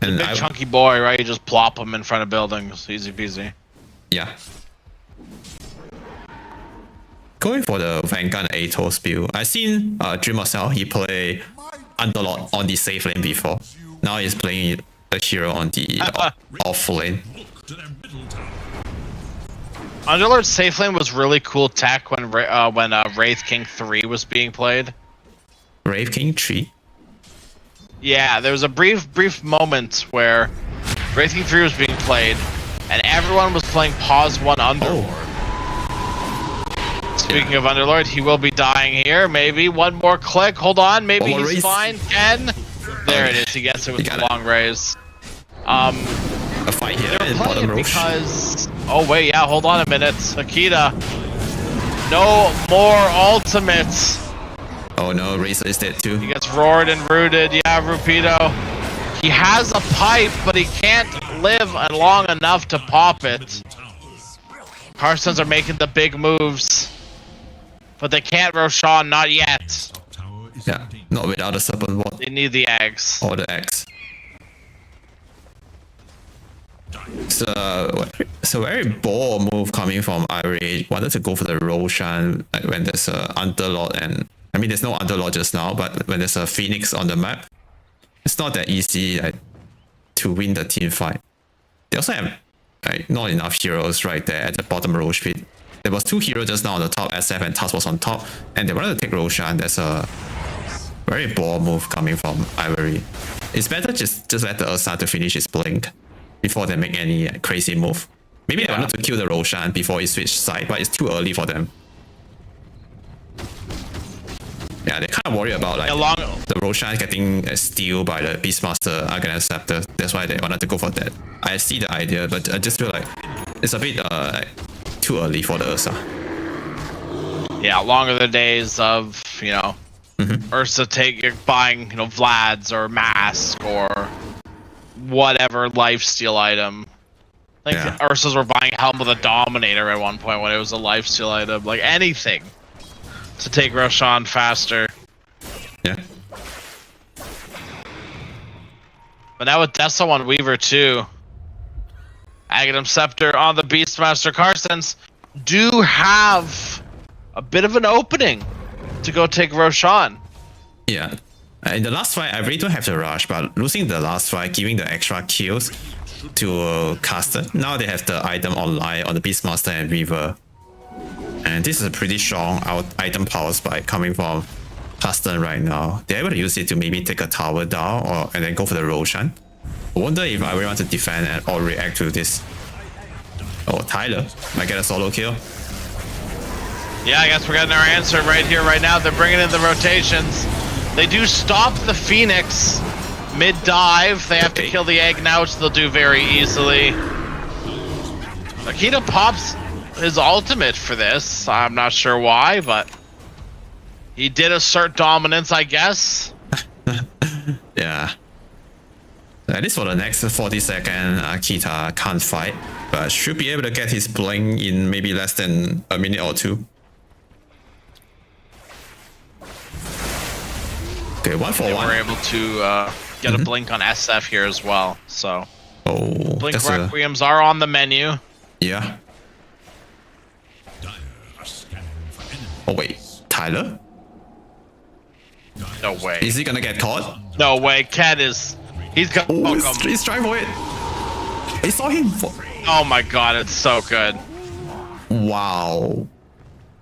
And
big chunky boy, right? You just plop him in front of buildings, easy peasy.
Yeah. Going for the Vanguard Atos build. I've seen Dreamer Cell, he play Underlord on the safe lane before. Now he's playing the hero on the off lane.
Underlord's safe lane was really cool tech when Wraith King 3 was being played.
Wraith King 3?
Yeah, there was a brief moment where Wraith King 3 was being played, and everyone was playing Pause 1 Underlord. Speaking of Underlord, he will be dying here. Maybe one more click. Hold on, maybe he's fine. Ken, there it is. He gets it with the long raise.
A fight here in bottom row.
Because wait, yeah, hold on a minute. Akita, no more ultimates.
Oh no, Razor is dead too.
He gets roared and rooted. Yeah, Rupido. He has a pipe, but he can't live long enough to pop it. Carsons are making the big moves, but they can't Roshan, not yet.
Yeah, not without the Serpent Ward
They need the eggs.
or the X. It's a very bold move coming from Ivory. Wanted to go for the Roshan like when there's a Underlord, and I mean there's no Underlord just now, but when there's a Phoenix on the map, it's not that easy like, to win the team fight. They also have like not enough heroes right there at the bottom row speed. There was 2 heroes just now on the top, SF and Tusk was on top, and they wanted to take Roshan. There's a very bold move coming from Ivory. It's better just let the Ursa to finish his blink before they make any crazy move. Maybe they wanted to kill the Roshan before he switched side, but it's too early for them. Yeah, they kind of worry about like the Roshan getting steal by the Beastmaster Arcanine Scepter. That's why they wanted to go for that. I see the idea, but I just feel like it's a bit like, too early for the Ursa.
Yeah, longer the days of, you know, Ursa buying, you know, Vlad's or Mask or whatever lifesteal item. Like Ursas were buying Helm of the Dominator at one point when it was a lifesteal item. Like anything to take Roshan faster.
Yeah.
But now with Deso on Weaver too. Aghanim Scepter on the Beastmaster. Carsons do have a bit of an opening to go take Roshan.
Yeah. In the last fight, I really don't have to rush, but losing the last fight, giving the extra kills to Caster. Now they have the item online on the Beastmaster and Weaver. And this is a pretty strong item power spike coming from Caster right now. They're able to use it to maybe take a tower down and then go for the Roshan. I wonder if I really want to defend or react to this. Oh, Tyler might get a solo kill.
Yeah, I guess we're getting our answer right here, right now. They're bringing in the rotations. They do stop the Phoenix mid-dive. They have to kill the egg now, which they'll do very easily. Akita pops his ultimate for this. I'm not sure why, but he did assert dominance, I guess.
Yeah. At least for the next 40 seconds, Akita can't fight, but should be able to get his blink in maybe less than a minute or 2. Okay, 1 for 1.
We're able to get a blink on SF here as well, so.
Oh,
Blink Requiems are on the menu.
Yeah. Oh wait, Tyler?
No way.
Is he gonna get caught?
No way. Ken is. He's got.
Oh, he's trying for it. I saw him.
Oh my god, it's so good.
Wow.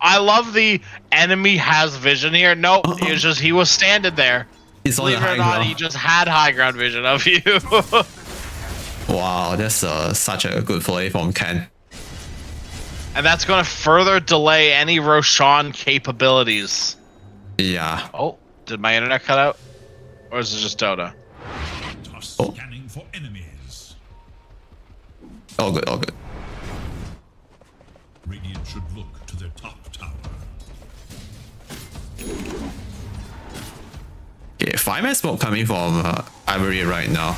I love the enemy has vision here. No, it was just he was standing there.
He's on the
Believe it
high
or not,
ground.
he just had high ground vision of you.
Wow, that's such a good play from Ken.
And that's going to further delay any Roshan capabilities.
Yeah.
Oh, did my internet cut out? Or is it just Dota?
Oh.
Scanning for enemies.
All good, all good.
Radiant should look to their top tower.
Okay, 5-man smoke coming from Ivory right now.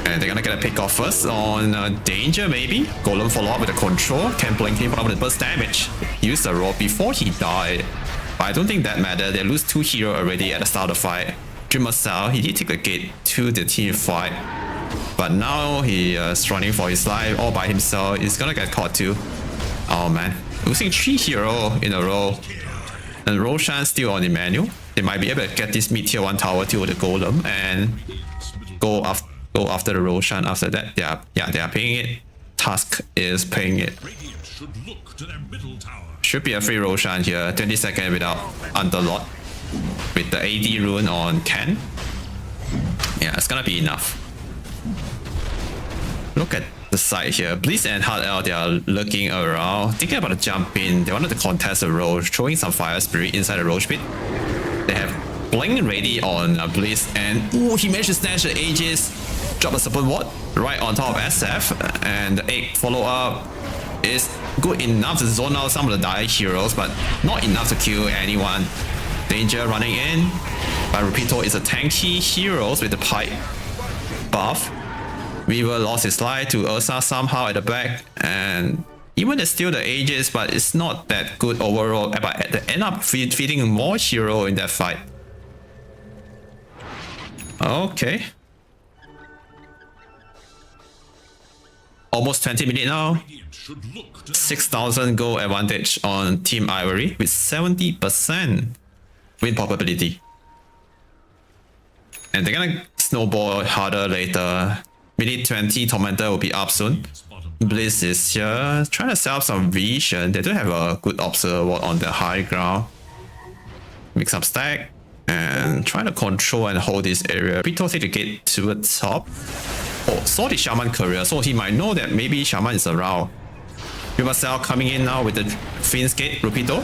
And they're gonna get a pick off first on Danger, maybe. Golem follow up with the control. Can blink him up with the burst damage. Use the roll before he died. But I don't think that matters. They lose 2 heroes already at the start of the fight. Dreamer Cell, he did take the gate to the team fight. But now he is running for his life all by himself. He's gonna get caught too. Oh man. Losing 3 heroes in a row. And Roshan still on the menu. They might be able to get this mid-tier 1 tower to the Golem and go after the Roshan after that. They are paying it. Tusk is paying it.
Radiant should look to their middle tower.
Should be a free Roshan here. 20 seconds without Underlord. With the AD rune on Ken. Yeah, it's gonna be enough. Look at the side here. Blitz and Hard L, they are looking around, thinking about a jump in. They wanted to contest the roll, throwing some Fire Spirit inside the roll pit. They have Blink ready on Blitz, and ooh, he managed to snatch the Aegis. Drop a support ward right on top of SF, and the egg follow up is good enough to zone out some of the dire heroes, but not enough to kill anyone. Danger running in, but Rapido is a tanky hero with the pipe buff. Weaver lost his life to Ursa somehow at the back, and even it's still the Aegis, but it's not that good overall. But they end up feeding more hero in that fight. Okay. Almost 20 minutes now.
Radiant should look to
6,000 gold advantage on Team Ivory with 70% win probability. And they're gonna snowball harder later. Minute 20, Tormentor will be up soon.
bottom.
Bliss is here, trying to set up some vision. They do have a good observer on the high ground. Make some stack and try to control and hold this area. Pito take the gate to the top. Oh, saw the Shaman career, so he might know that maybe Shaman is around. Rivercell coming in now with the Fiend's Gate. Rapido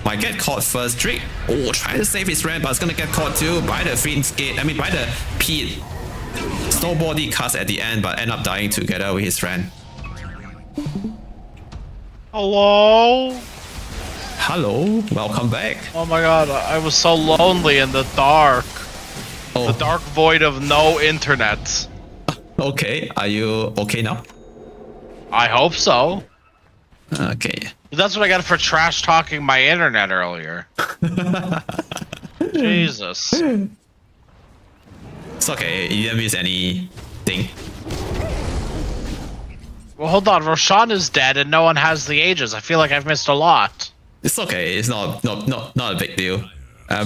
might get caught first. Drake, oh, trying to save his red, but it's gonna get caught too by the Fiend's Gate. I mean, by the Pete. Snowbody cast at the end, but end up dying together with his friend.
Hello?
Hello, welcome back.
Oh my god, I was so lonely in the dark.
Oh,
The dark void of no internet.
okay. Are you okay now?
I hope so.
Okay.
That's what I got for trash talking my internet earlier. Jesus.
It's okay. You didn't miss anything.
Well, hold on. Roshan is dead and no one has the Aegis. I feel like I've missed a lot.
It's okay. It's not a big deal.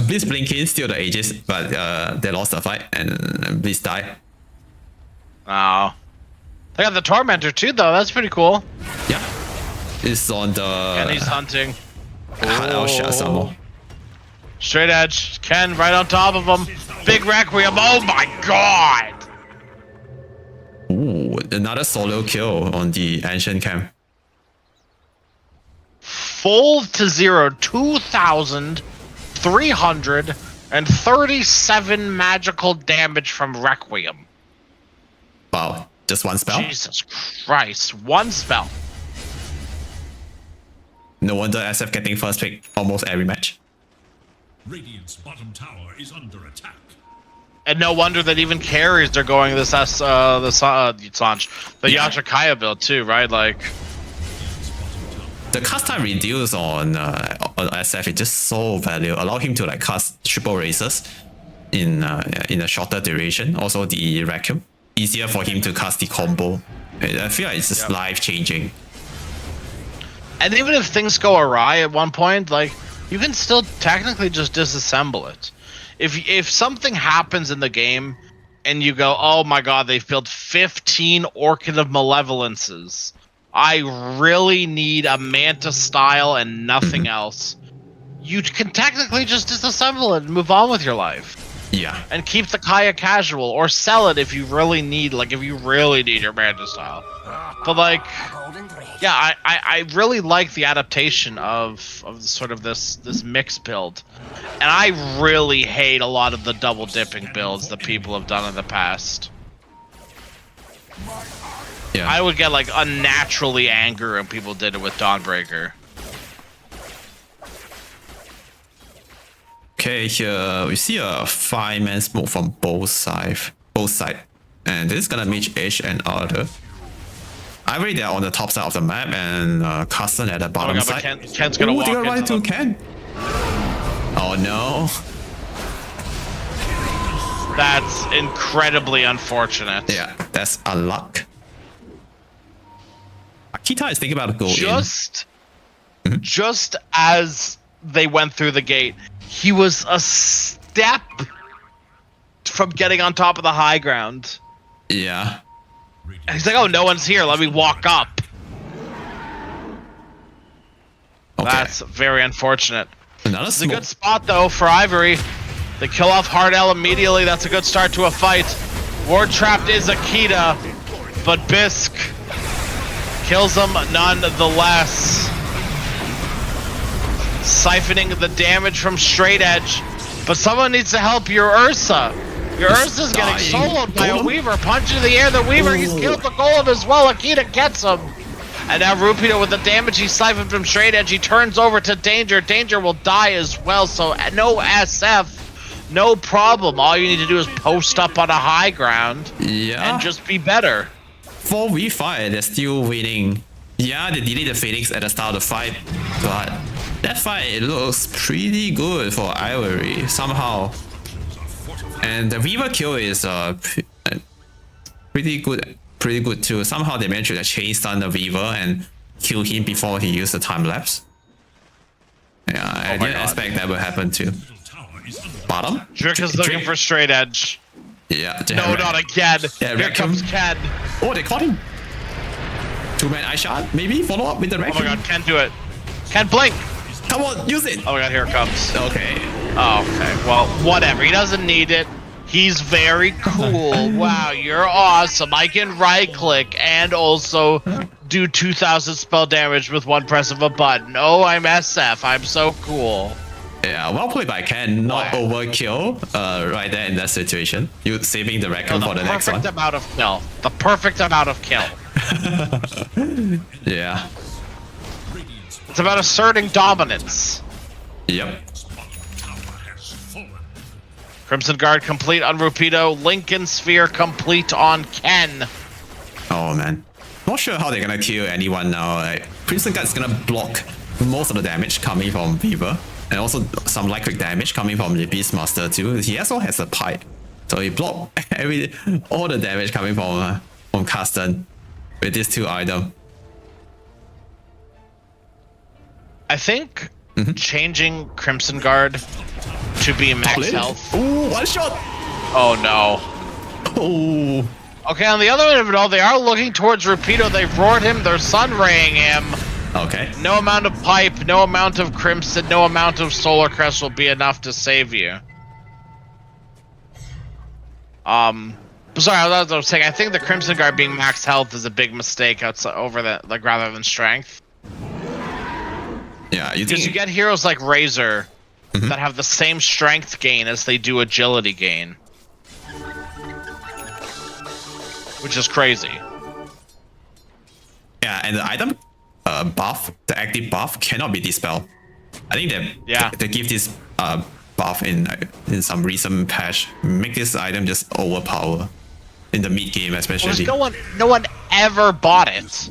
Blitz Blinking still the Aegis, but they lost the fight and Blitz died.
Oh. They got the Tormentor too, though. That's pretty cool.
Yeah. It's on the...
And he's hunting.
I'll share some more.
Straight edge. Ken right on top of him. Big Requiem. Oh my god!
Ooh, another solo kill on the Ancient Camp.
Full to zero. 2,337 magical damage from Requiem.
Wow, just one spell?
Jesus Christ. One spell.
No wonder SF getting first pick almost every match.
Radiant's bottom tower is under attack.
And no wonder that even carries are going this the Yachakaya build too, right? Like,
The cast time reduce on SF is just so valuable. Allow him to like cast triple races in a shorter duration. Also the Requiem, easier for him to cast the combo. I feel like it's just life changing.
and even if things go awry at one point, like, you can still technically just disassemble it. If something happens in the game and you go, oh my god, they've built 15 Orchid of Malevolences. I really need a Manta style and nothing else. You can technically just disassemble it and move on with your life.
Yeah.
And keep the Kaya casual, or sell it if you really need, like, if you really need your Manta style. But like, yeah, I really like the adaptation of sort of this mix build, and I really hate a lot of the double dipping builds that people have done in the past.
Yeah.
I would get like unnaturally angry when people did it with Dawnbreaker.
Okay, here we see a 5-man smoke from both sides, and this is gonna meet H and other. Ivory, they're on the top side of the map, and Carson at the bottom
but
side.
Ken's gonna walk
they're
into
right to
them.
Ken. Oh no.
That's incredibly unfortunate.
Yeah, that's a luck. Akita is thinking about going
Just as they went through the gate, he was a step from getting on top of the high ground.
Yeah.
And he's like, oh, no one's here. Let me walk up.
Okay.
That's very unfortunate.
Another
It's a
smoke.
good spot, though, for Ivory. They kill off Hardell immediately. That's a good start to a fight. Ward trapped is Akita, but Bisk kills him nonetheless. Siphoning the damage from Straight Edge. But someone needs to help your Ursa. Your Ursa's getting
dying.
soloed by a
Golem?
Weaver. Punch into the air, the Weaver. He's
Ooh.
killed the Golem as well. Akita gets him. And now Rupido with the damage he siphoned from Straight Edge, he turns over to Danger. Danger will die as well, so no SF, no problem. All you need to do is post up on a high ground and just be better.
4v5, they're still winning. Yeah, they deleted the Phoenix at the start of the fight, but that fight it looks pretty good for Ivory somehow. And the Weaver kill is pretty good too. Somehow they managed to chain stun the Weaver and kill him before he used the time lapse. Yeah, I didn't expect that would happen too. Bottom?
Drake is looking for Straight Edge.
Yeah.
No, not again.
Yeah,
Here comes Ken.
Oh, they caught him. 2-man eye shot, maybe follow up with the Wreck.
Oh my god, Ken do it. Ken blink.
Come on, use it.
Oh my god, here it comes.
Okay.
Oh, okay, well, whatever. He doesn't need it. He's very cool. Wow, you're awesome. I can right click and also do 2000 spell damage with one press of a button. Oh, I'm SF. I'm so cool.
Yeah, well played by Ken. Not overkill right there in that situation. You saving the record for the next one.
The perfect amount of kill. The perfect amount of kill.
Yeah.
It's about asserting dominance.
Yep.
Crimson Guard complete on Rupido. Lincoln Sphere complete on Ken.
Oh man. Not sure how they're gonna kill anyone now. Like, Crimson Guard is gonna block most of the damage coming from Weaver. And also some light quick damage coming from the Beastmaster too. He also has a pipe. So he blocked all the damage coming from Carsten with these two items.
I think changing Crimson Guard to be max health.
Ooh, one shot!
Oh no.
Oh.
Okay, on the other end of it all, they are looking towards Rupido. They've roared him, they're sun-raying him.
Okay.
No amount of pipe, no amount of Crimson, no amount of Solar Crest will be enough to save you. Sorry, I was saying, I think the Crimson Guard being max health is a big mistake outside over that, like rather than strength.
Yeah,
because you get heroes like Razor that have the same strength gain as they do agility gain, which is crazy.
Yeah, and the item buff, the active buff, cannot be dispelled. I think they give this buff in some recent patch, make this item just overpower in the mid game, especially.
Well, no one ever bought it.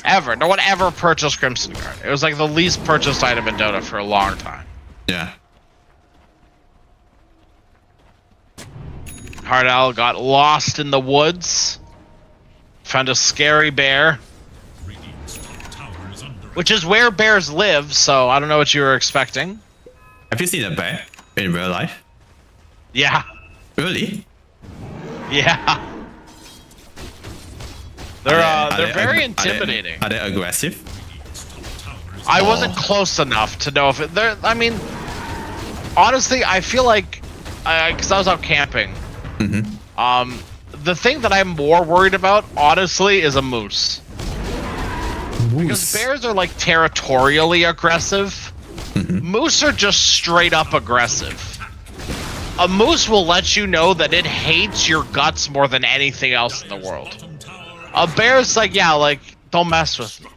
Ever. No one ever purchased Crimson Guard. It was like the least purchased item in Dota for a long time.
Yeah.
Hard Owl got lost in the woods. Found a scary bear. Which is where bears live, so I don't know what you were expecting.
Have you seen a bear in real life?
Yeah.
Really?
Yeah. They're very intimidating.
Are they aggressive?
I wasn't close enough to know if they're. I mean, honestly, I feel like because I was out camping. The thing that I'm more worried about, honestly, is a moose. Because bears are like territorially aggressive. Moose are just straight up aggressive. A moose will let you know that it hates your guts more than anything else in the world. A bear's like, yeah, like, don't mess with me.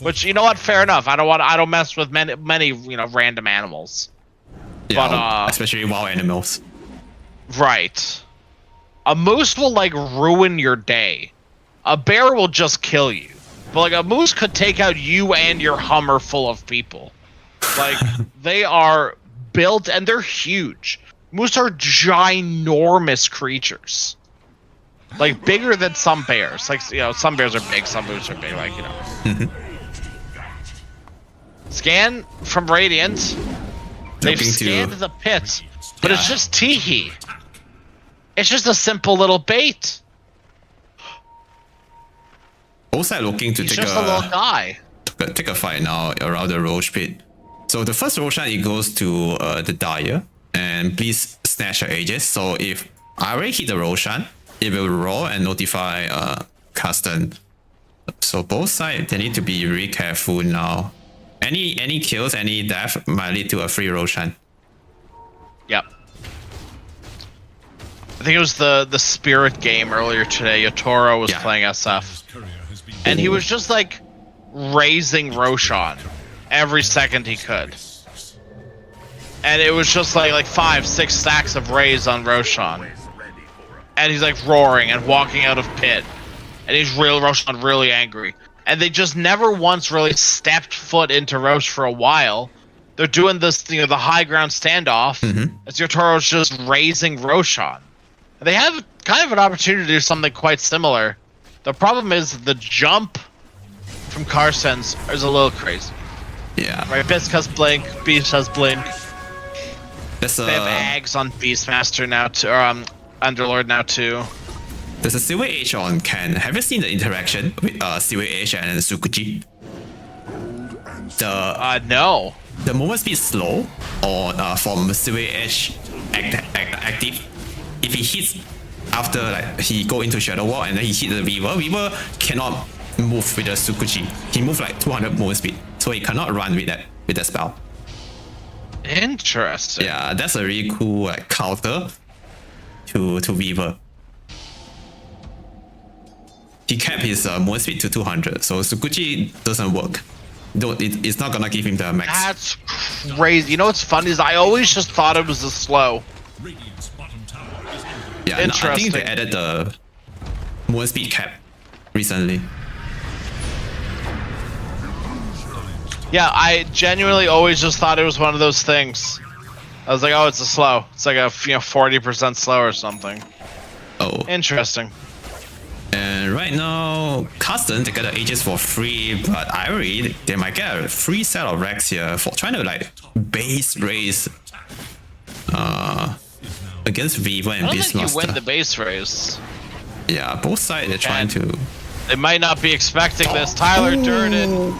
Which, you know what? Fair enough. I don't mess with many random animals.
Yeah,
but,
especially wild animals.
Right. A moose will like ruin your day. A bear will just kill you. But like a moose could take out you and your Hummer full of people. Like they are built and they're huge. Moose are ginormous creatures. Like bigger than some bears. Like some bears are big, some moose are big. Like Scan from Radiant. They've scanned the pit, but it's just teehee. It's just a simple little bait.
Also looking to take
a little guy.
Take a fight now around the Roche pit. So the first Roshan, it goes to the Dire, and please snatch your Aegis. So if I already hit the Roshan, it will roll and notify Carsten. So both sides, they need to be really careful now. Any kills, any death might lead to a free Roshan.
Yep. I think it was the Spirit game earlier today. Yotoro was playing SF. And he was just like, raising Roshan every second he could. And it was just like 5-6 stacks of raise on Roshan. And he's like roaring and walking out of pit. And Roshan really angry. And they just never once really stepped foot into Rosh for a while. They're doing this, the high ground standoff as Yotoro's just raising Roshan. They have kind of an opportunity to do something quite similar. The problem is the jump from Carsen's is a little crazy.
Yeah.
Right, Bisk has Blink, Beast has Blink.
They
have Ags on Beastmaster now too, or Underlord now too.
There's a Silver Age on Ken. Have you seen the interaction with Silver Age and Sukuji?
No.
The movement speed slow on from Silver Age active. If he hits after he go into Shadow Wall and then he hit the Weaver cannot move with the Sukuji. He moved 200 movement speed, so he cannot run with that spell.
Interesting.
Yeah, that's a really cool counter to Weaver. He kept his movement speed to 200, so Sukuji doesn't work. It's not gonna give him the max.
That's crazy. You know what's funny is I always just thought it was a slow.
Radiant's bottom tower is
Yeah, I think they added the movement speed cap recently.
Yeah, I genuinely always just thought it was one of those things. I was like, oh, it's a slow. It's like a 40% slow or something.
Oh.
Interesting.
And right now, Custom, they get the Aegis for free, but I read they might get a free set of racks here for trying to base raise against Viva and Beastmaster.
I don't think you win the base race.
Yeah, both sides they're trying to.
They might not be expecting this. Tyler Durden.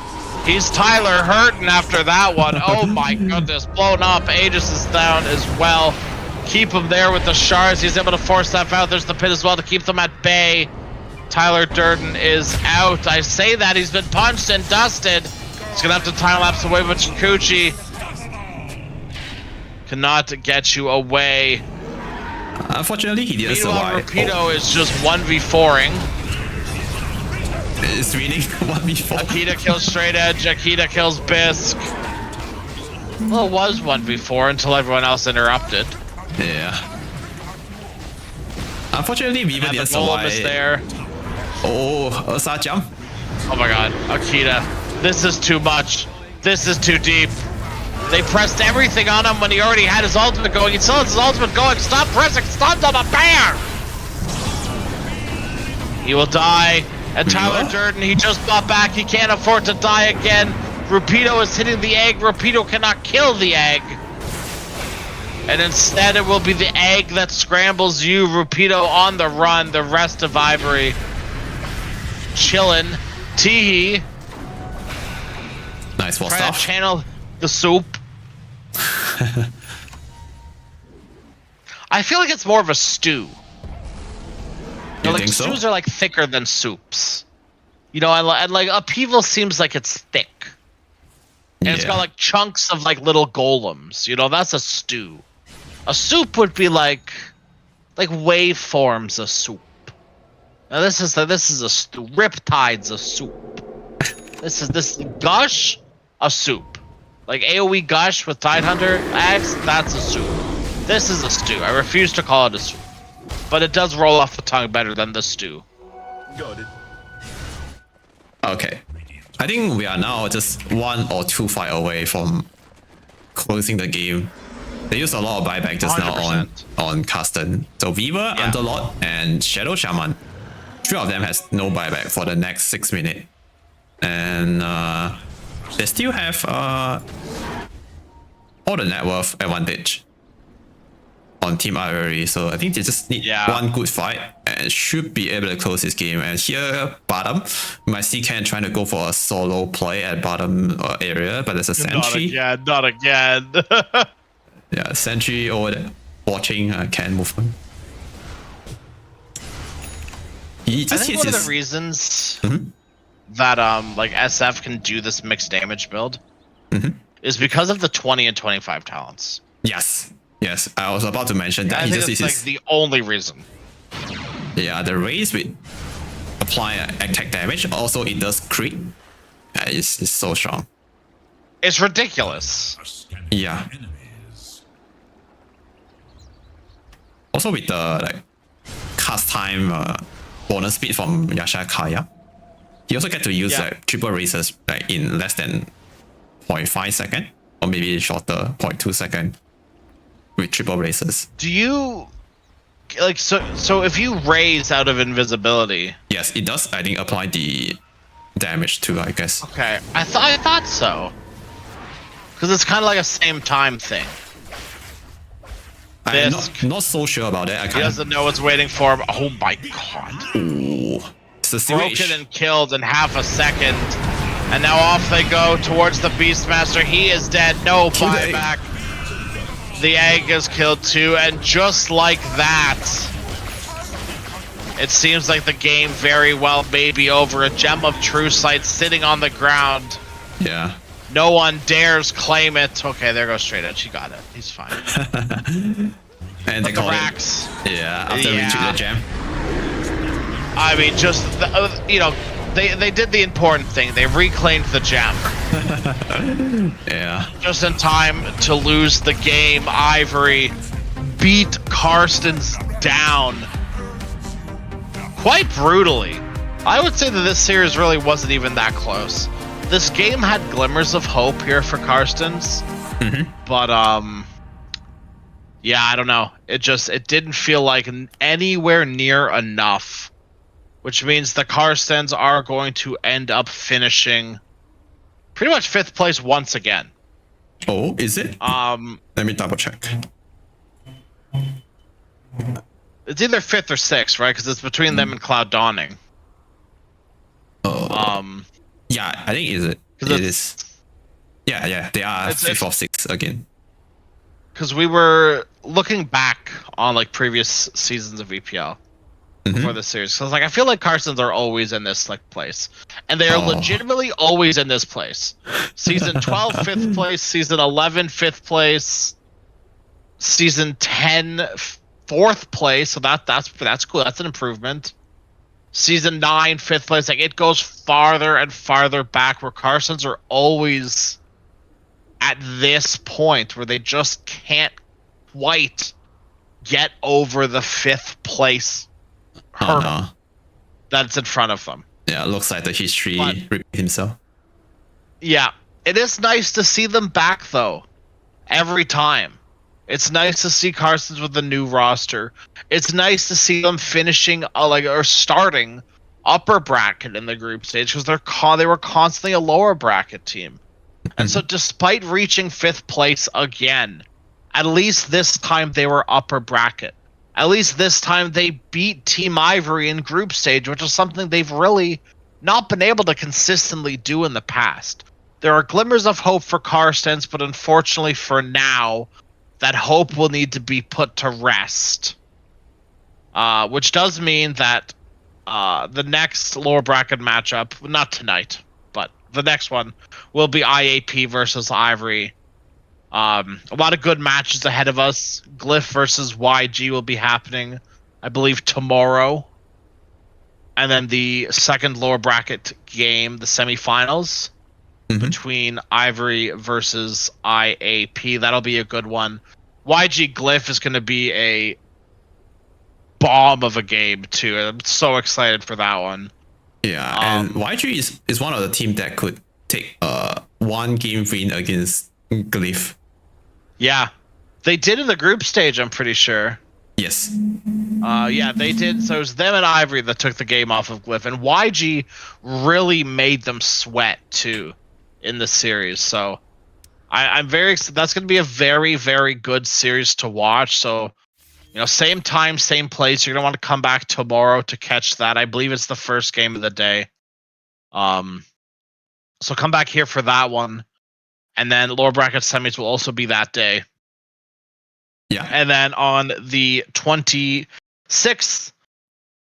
He's Tyler hurting after that one. Oh my goodness, blown up. Aegis is down as well. Keep him there with the shards. He's able to force that out. There's the pit as well to keep them at bay. Tyler Durden is out. I say that he's been punched and dusted. He's gonna have to time lapse away, but Chikuchi cannot get you away.
Unfortunately, he didn't
Meanwhile,
survive.
Rapido is just 1v4ing.
It's winning 1v4.
Akita kills Straight Edge. Akita kills Bisk. Well, it was 1v4 until everyone else interrupted.
Yeah. Unfortunately, Viva didn't survive.
Is there.
Oh, Ursa jump.
Oh my god, Akita. This is too much. This is too deep. They pressed everything on him when he already had his ultimate going. He still has his ultimate going. Stop pressing. Stop on the bear. He will die. And Tyler Durden, he just got back. He can't afford to die again. Rapido is hitting the egg. Rapido cannot kill the egg. And instead it will be the egg that scrambles you. Rapido on the run. The rest of Ivory chillin'. Teehee.
Nice wall
Trying
stuff.
to channel the soup. I feel like it's more of a stew. You know,
think so?
Stews are thicker than soups. You know, and upheaval seems like it's thick. And it's got chunks of little golems. You know, that's a stew. A soup would be like waveforms of soup. Now this is a stew. Riptide's a soup. This is Gush, a soup. Like AoE Gush with Tidehunter Axe, that's a soup. This is a stew. I refuse to call it a soup. But it does roll off the tongue better than the stew.
Got it.
Okay. I think we are now just 1 or 2 fight away from closing the game. They use a lot of buyback just
100%.
now on Custom. So Weaver, Underlord, and Shadow Shaman. 3 of them has no buyback for the next 6 minutes. And they still have all the net worth advantage on Team Ivory, so I think they just need one good fight and should be able to close this game. And here, bottom, we might see Ken trying to go for a solo play at bottom area, but there's a sentry.
Not again.
Yeah, sentry over there watching Ken movement. He just
I think one of the reasons that SF can do this mixed damage build is because of the 20 and 25 talents.
Yes, I was about to mention that.
I think it's the only reason.
Yeah, the raise with apply attack damage. Also, it does crit. It's so strong.
It's ridiculous.
Are scanning
Yeah.
for enemies.
Also with the like cast time bonus speed from Yasha Kaya, you also get to use like triple races like in less than 0.5 second or maybe shorter 0.2 second with triple races.
Do you like so if you raise out of invisibility?
Yes, it does. I think apply the damage too. I guess.
Okay, I thought so. Because it's kind of like a same time thing.
I'm
This-
not so sure about that. I
He
can't.
doesn't know what's waiting for him. Oh my god.
Ooh, it's a
Broken and killed in half a second. And now off they go towards the Beastmaster. He is dead. No
Kill the egg.
buyback. The egg is killed too. And just like that, it seems like the game very well may be over. A Gem of True Sight sitting on the ground.
Yeah.
No one dares claim it. Okay, there goes Straight Edge. He got it. He's fine.
And they
But the
got it.
racks.
Yeah, after
Yeah.
reaching the gem.
I mean, just, you know, they did the important thing. They reclaimed the gem.
Yeah.
Just in time to lose the game. Ivory beat Karstens down quite brutally. I would say that this series really wasn't even that close. This game had glimmers of hope here for Karstens, but yeah, I don't know. It didn't feel like anywhere near enough, which means the Karstens are going to end up finishing pretty much 5th place once again.
Oh, is it? Let me double check.
It's either 5th or 6th, right? Because it's between them and Cloud Dawning.
Oh. Yeah, I think it is. Yeah, they are 5th or 6th again.
Because we were looking back on like previous seasons of VPL before this series. So I was like, I feel like Karstens are always in this like place, and they are legitimately always in this place. Season 12, 5th place. Season 11, 5th place. Season 10, 4th place. So that's cool. That's an improvement. Season 9, 5th place. Like, it goes farther and farther back, where Karstens are always at this point where they just can't quite get over the 5th place hurdle that's in front of them.
Yeah, it looks like the history
But-
repeat himself.
Yeah, it is nice to see them back though. Every time. It's nice to see Karstens with a new roster. It's nice to see them finishing or starting upper bracket in the group stage, because they were constantly a lower bracket team. And so despite reaching 5th place again, at least this time they were upper bracket. At least this time they beat Team Ivory in group stage, which is something they've really not been able to consistently do in the past. There are glimmers of hope for Karstens, but unfortunately for now, that hope will need to be put to rest. Which does mean that the next lower bracket matchup, not tonight, but the next one, will be IAP versus Ivory. A lot of good matches ahead of us. Glyph versus YG will be happening, I believe, tomorrow. And then the second lower bracket game, the semifinals, between Ivory versus IAP. That'll be a good one. YG Glyph is going to be a bomb of a game, too. I'm so excited for that one.
Yeah, and YG is one of the team that could take one game win against Glyph.
Yeah. They did in the group stage, I'm pretty sure.
Yes.
Yeah, they did. So it was them and Ivory that took the game off of Glyph. And YG really made them sweat, too, in the series. So I'm very excited. That's going to be a very, very good series to watch. So, you know, same time, same place. You're going to want to come back tomorrow to catch that. I believe it's the first game of the day. So come back here for that one. And then lower bracket semis will also be that day.
Yeah.
And then on the 26th,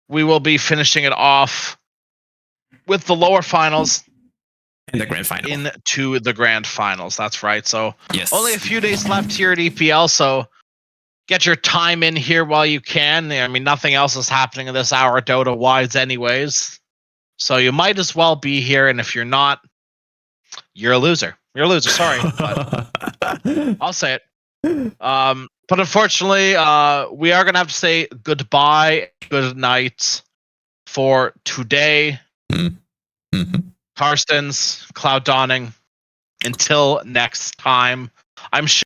we will be finishing it off with the lower finals
And the grand final.
into the grand finals. That's right. So
Yes.
only a few days left here at EPL. So get your time in here while you can. I mean, nothing else is happening in this hour Dota wise anyways. So you might as well be here. And if you're not, you're a loser. You're a loser. Sorry, but I'll say it. But unfortunately, we are gonna have to say goodbye, good night for today. Karstens, Cloud Dawning. Until next time, I'm sure.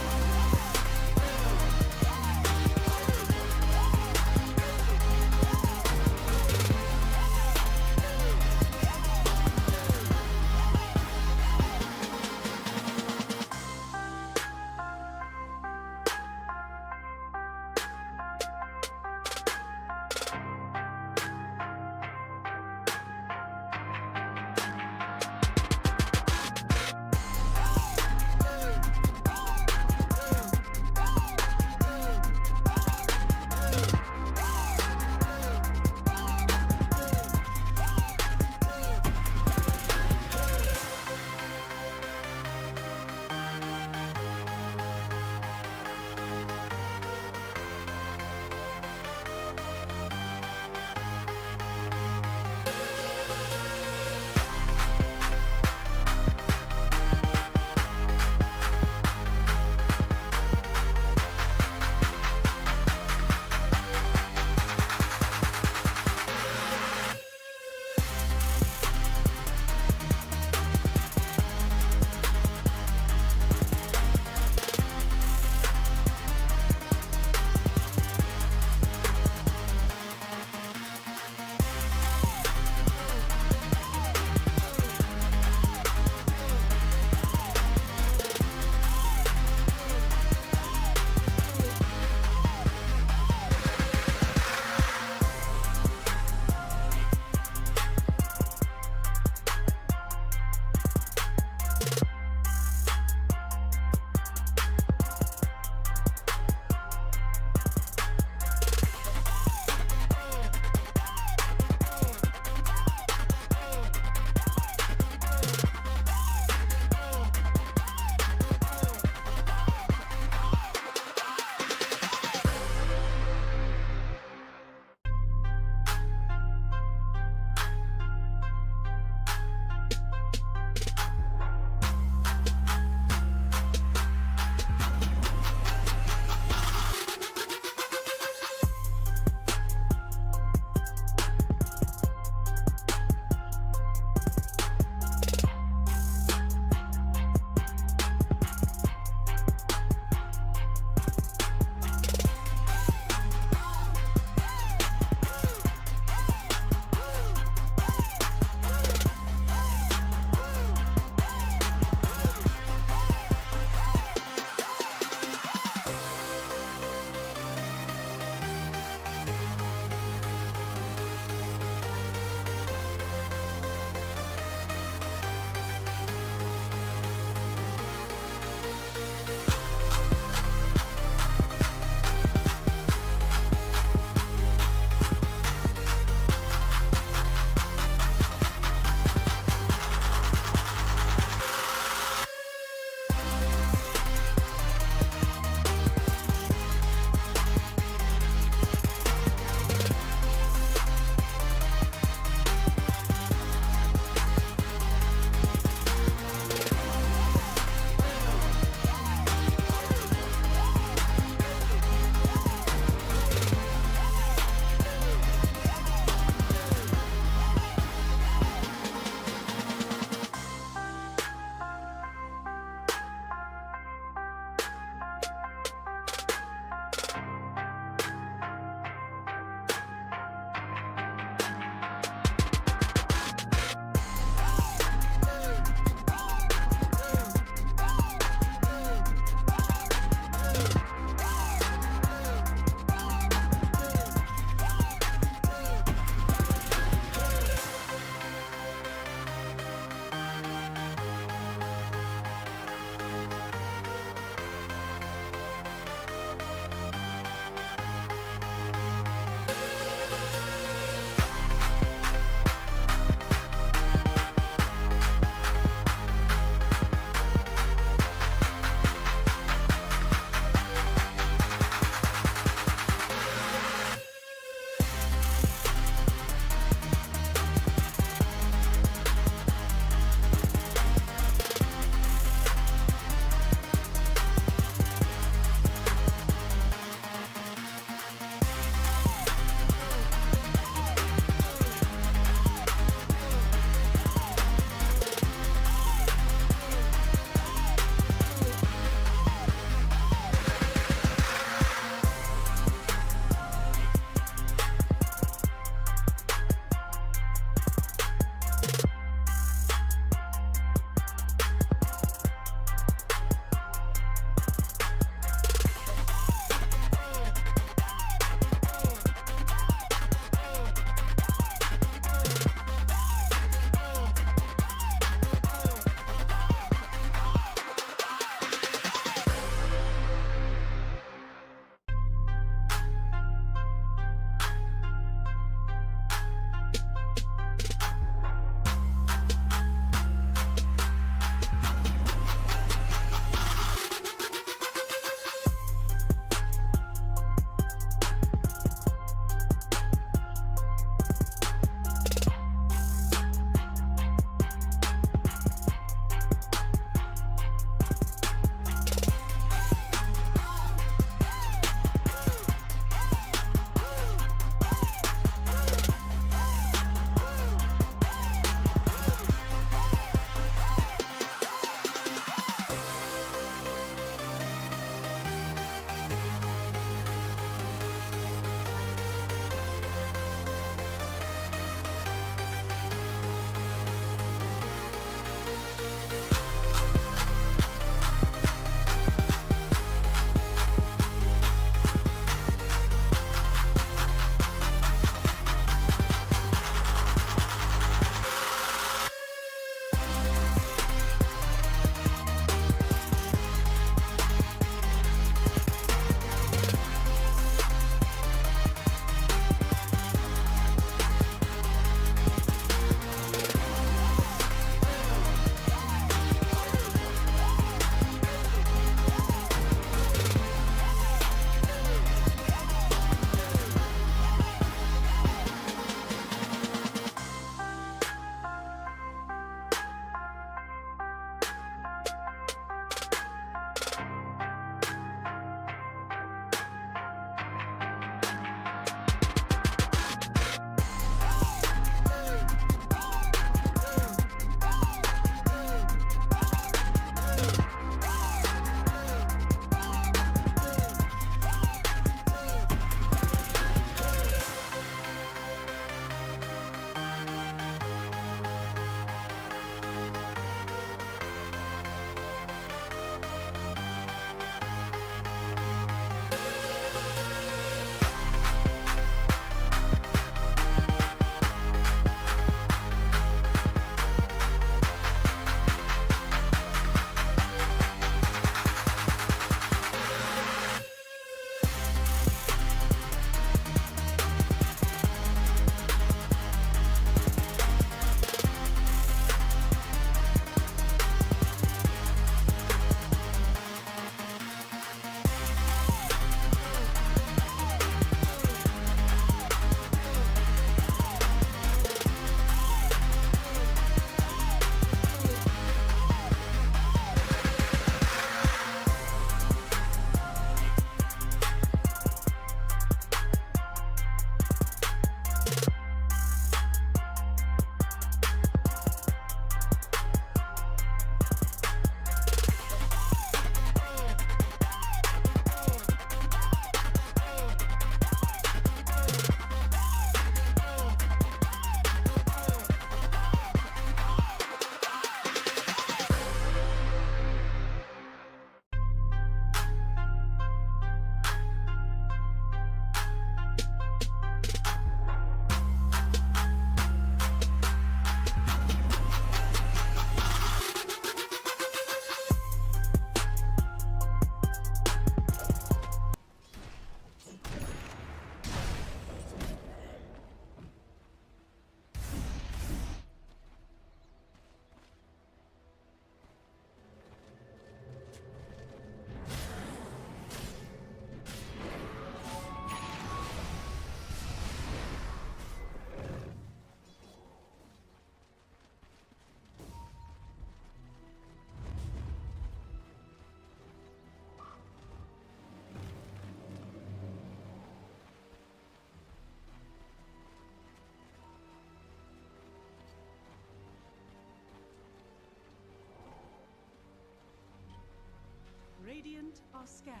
are scanning.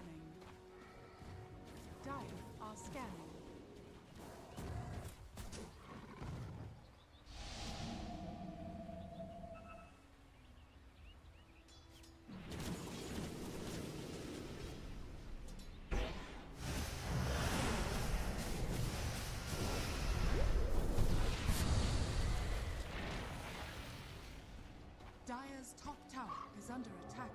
Dire are scanning. Dire's top tower is under attack.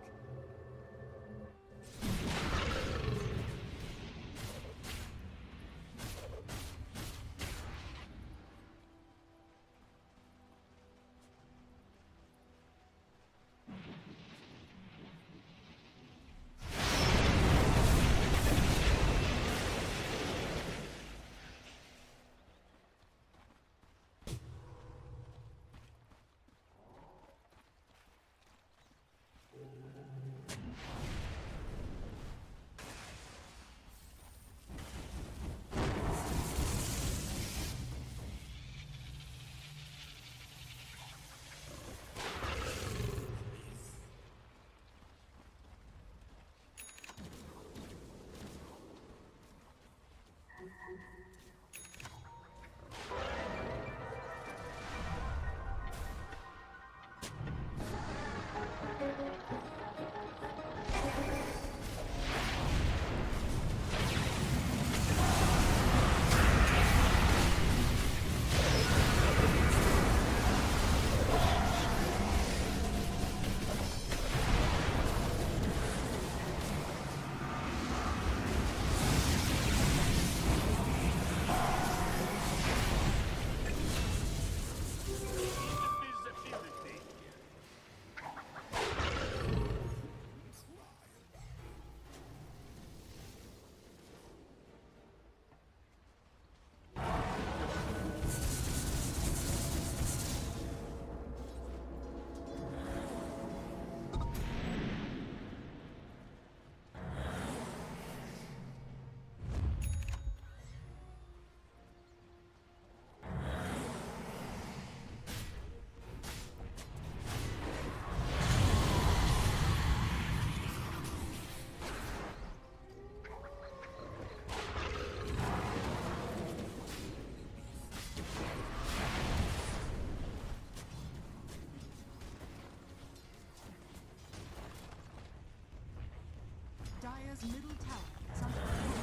Dire's middle tower is under attack.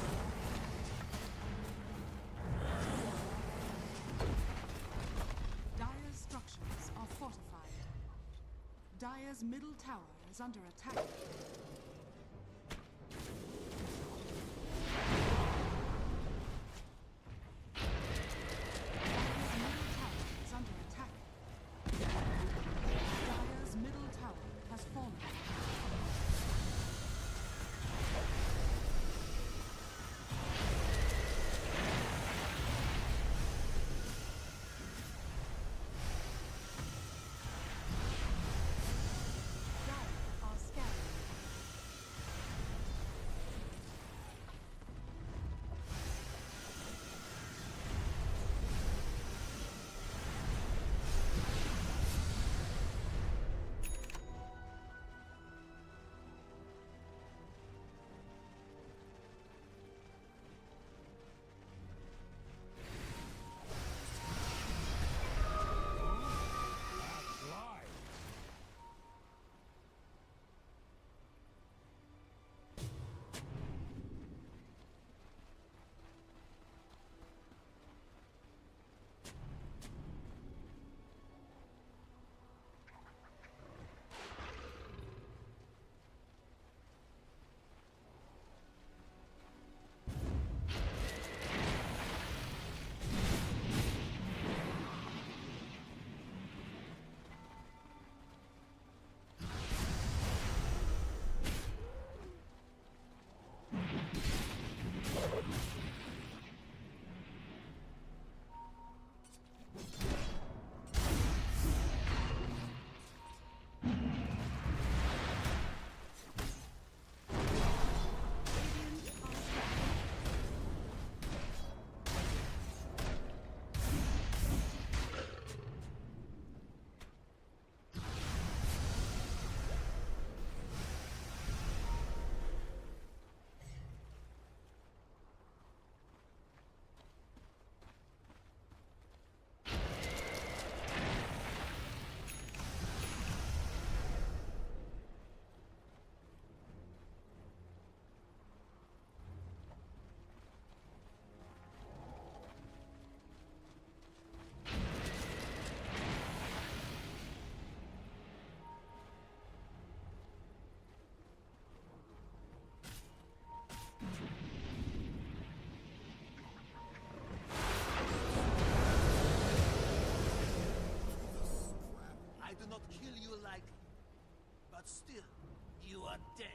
Dire's structures are fortified. Dire's middle tower is under attack. Dire's middle tower has fallen. Dire are scanning.
you like, but still, you are dead.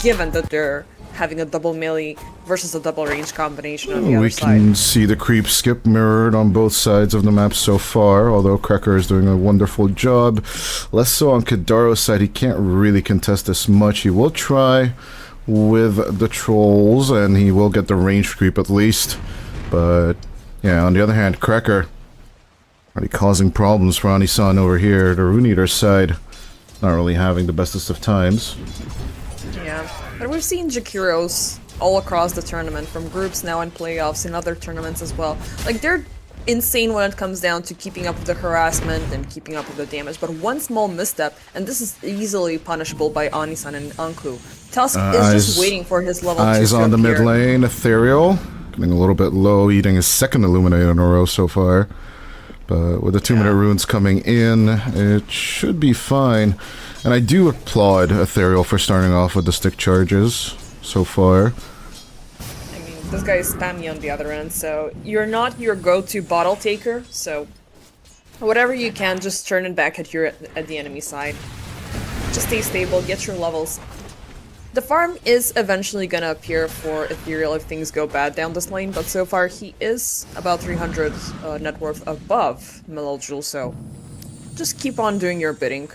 given that they're having a double melee versus a double range combination on the other
We
side.
can see the creep skip mirrored on both sides of the map so far, although Krekker is doing a wonderful job. Less so on Kidaro's side, he can't really contest this much. He will try with the trolls, and he will get the range creep at least. But, yeah, on the other hand, Krekker already causing problems for Anisan over here, the Rune Eater side. Not really having the bestest of times.
Yeah, but we've seen Jakiros all across the tournament, from groups now and playoffs and other tournaments as well. Like, they're insane when it comes down to keeping up with the harassment and keeping up with the damage, but one small misstep, and this is easily punishable by Anisan and Anku. Tusk is just waiting for his level 2
Eyes on the mid lane, Ethereal. Getting a little bit low, eating his second Illuminate in a row so far. But with the 2-minute runes coming in, it should be fine. And I do applaud Ethereal for starting off with the stick charges so far.
I mean, this guy is spammy on the other end, so you're not your go-to bottle taker, so whatever you can, just turn it back at the enemy side. Just stay stable, get your levels. The farm is eventually gonna appear for Ethereal if things go bad down this lane, but so far he is about 300 net worth above Melojul, so just keep on doing your bidding.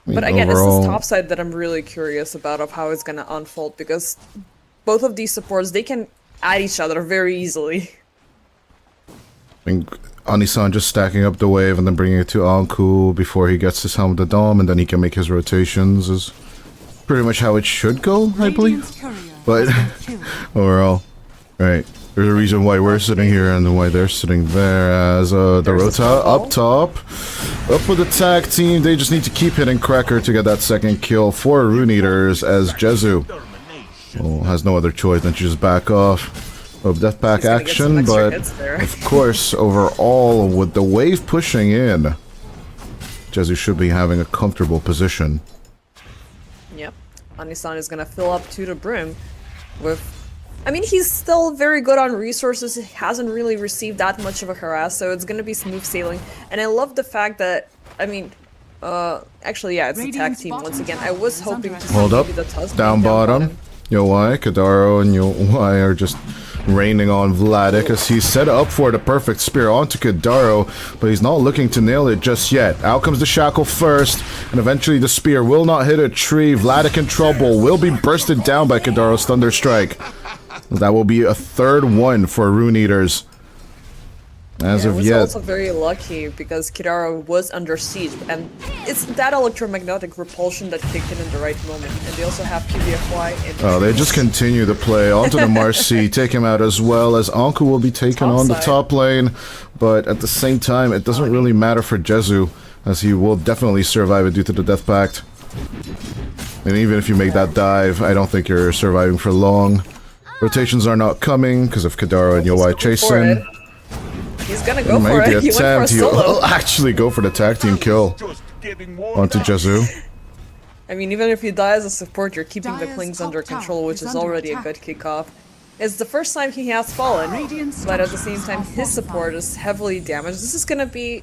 But again, it's this top side that I'm really curious about of how it's gonna unfold, because both of these supports, they can add each other very easily.
I think Anisan just stacking up the wave and then bringing it to Anku before he gets his Helm of the Dom, and then he can make his rotations is pretty much how it should go, I believe. But overall, right, there's a reason why we're sitting here and why they're sitting there, as the Rota up top. Up with the tag team, they just need to keep hitting Krekker to get that second kill for Rune Eaters, as Jezu has no other choice than to just back off of Death Pack action. But of course, overall, with the wave pushing in, Jezu should be having a comfortable position.
Yep, Anisan is gonna fill up to the brim with... I mean, he's still very good on resources, he hasn't really received that much of a harass, so it's gonna be smooth sailing. And I love the fact that, I mean, actually, yeah, it's a tag team once again. I was hoping to see maybe the Tusk
down bottom. Yowai, Kadaro, and Yowai are just raining on Vladik as he's set up for the perfect spear onto Kadaro, but he's not looking to nail it just yet. Out comes the shackle first, and eventually the spear will not hit a tree. Vladik in trouble, will be bursted down by Kadaro's Thunder Strike. That will be a third one for Rune Eaters. As of yet.
Also very lucky because Kidaro was under siege, and it's that electromagnetic repulsion that kicked in the right moment. And they also have QBFY.
Oh, they just continue to play onto the Marcy, take him out as well, as Anku will be taken on the top lane. But at the same time, it doesn't really matter for Jezu, as he will definitely survive it due to the Death Pact. And even if you make that dive, I don't think you're surviving for long. Rotations are not coming because of Kadaro and Yowai chasing.
He's gonna go for it. He went for a solo.
He'll actually go for the tag team kill onto Jezu.
I mean, even if you die as a support, you're keeping the Klings under control, which is already a good kickoff. It's the first time he has fallen, but at the same time, his support is heavily damaged. This is gonna be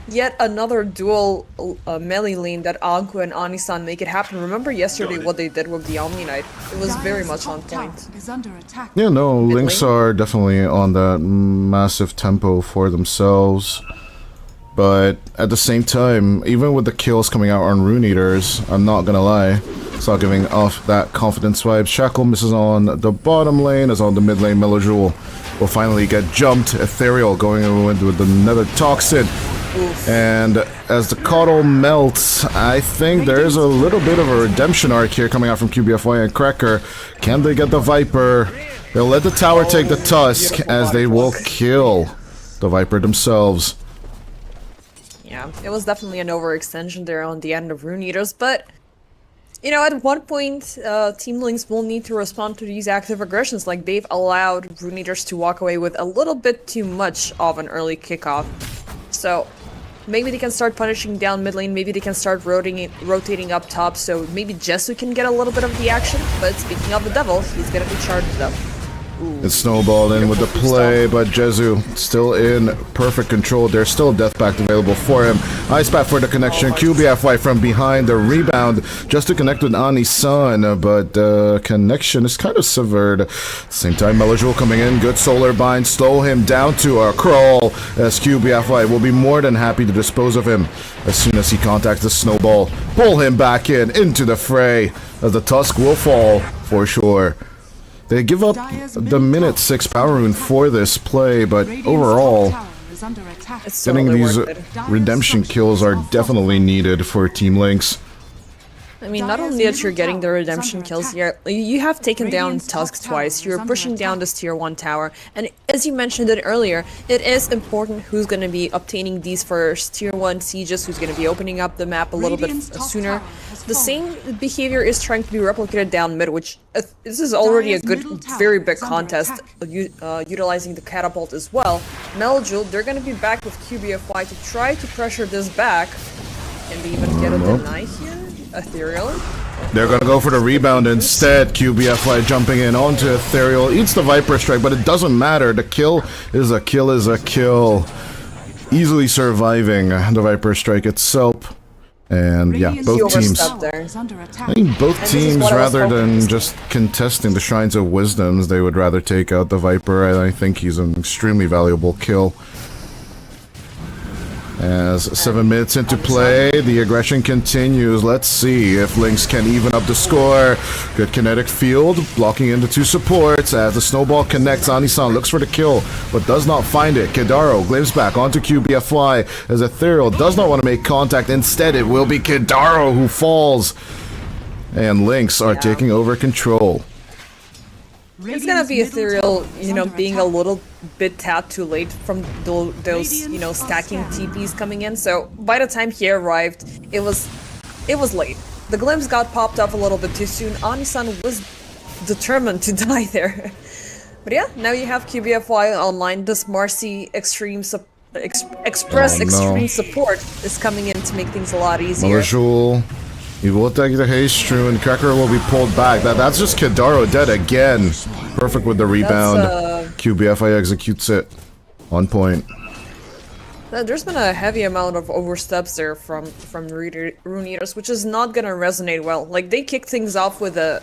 yet another dual melee lane that Anku and Anisan make it happen. Remember yesterday what they did with the Omni Knight? It was very much on point.
Yeah, no, Lynx are definitely on that massive tempo for themselves. But at the same time, even with the kills coming out on Rune Eaters, I'm not gonna lie, it's not giving off that confidence vibe. Shackle misses on the bottom lane, as on the mid lane, Melojul will finally get jumped. Ethereal going in with another Toxin. And as the Coddle melts, I think there is a little bit of a redemption arc here coming out from QBFY and Krekker. Can they get the Viper? They'll let the tower take the Tusk, as they will kill the Viper themselves.
Yeah, it was definitely an overextension there on the end of Rune Eaters, but you know, at one point, Team Lynx will need to respond to these active aggressions. Like, they've allowed Rune Eaters to walk away with a little bit too much of an early kickoff. So maybe they can start punishing down mid lane, maybe they can start rotating up top, so maybe Jesu can get a little bit of the action. But speaking of the devil, he's gonna be charged up.
It's snowballed in with the play, but Jezu still in perfect control. There's still a death pact available for him. Ice Path for the connection. QBFY from behind the rebound just to connect with Ani-san, but the connection is kind of severed. Same time, Melajul coming in. Good solar bind. Slow him down to a crawl as QBFY will be more than happy to dispose of him as soon as he contacts the snowball. Pull him back into the fray as the Tusk will fall for sure. They give up the minute 6 power rune for this play, but overall, getting these redemption kills are definitely needed for Team Lynx.
I mean, not only that you're getting the redemption kills here, you have taken down Tusk twice, you're pushing down this tier 1 tower, and as you mentioned it earlier, it is important who's going to be obtaining these first tier 1 sieges, who's going to be opening up the map a little bit sooner. The same behavior is trying to be replicated down mid, which this is already a good, very big contest, utilizing the catapult as well. Meljul, they're going to be back with QBFY to try to pressure this back. Can they even get a deny here? Ethereal?
They're gonna go for the rebound instead. QBFY jumping in onto Ethereal. Eats the Viper Strike, but it doesn't matter. The kill is a kill is a kill. Easily surviving the Viper Strike itself. And yeah, both teams. I think both teams, rather than just contesting the Shrines of Wisdoms, they would rather take out the Viper. I think he's an extremely valuable kill. As 7 minutes into play, the aggression continues. Let's see if Lynx can even up the score. Good kinetic field, blocking into 2 supports as the snowball connects. Ani-san looks for the kill, but does not find it. Kidaro glimpses back onto QBFY as Ethereal does not want to make contact. Instead, it will be Kidaro who falls. And Lynx are taking over control.
It's gonna be Ethereal, you know, being a little bit tapped too late from those, you know, stacking TPs coming in. So by the time he arrived, it was late. The glimpse got popped up a little bit too soon. Ani-san was determined to die there. But yeah, now you have QBFY online. This Marcy Extreme Express Extreme support is coming in to make things a lot easier.
Marshall. He will take the haste true and Cracker will be pulled back. That's just Kidaro dead again. Perfect with the rebound. QBFI executes it. On point.
There's been a heavy amount of oversteps there from Rune Eaters, which is not gonna resonate well. Like, they kicked things off with a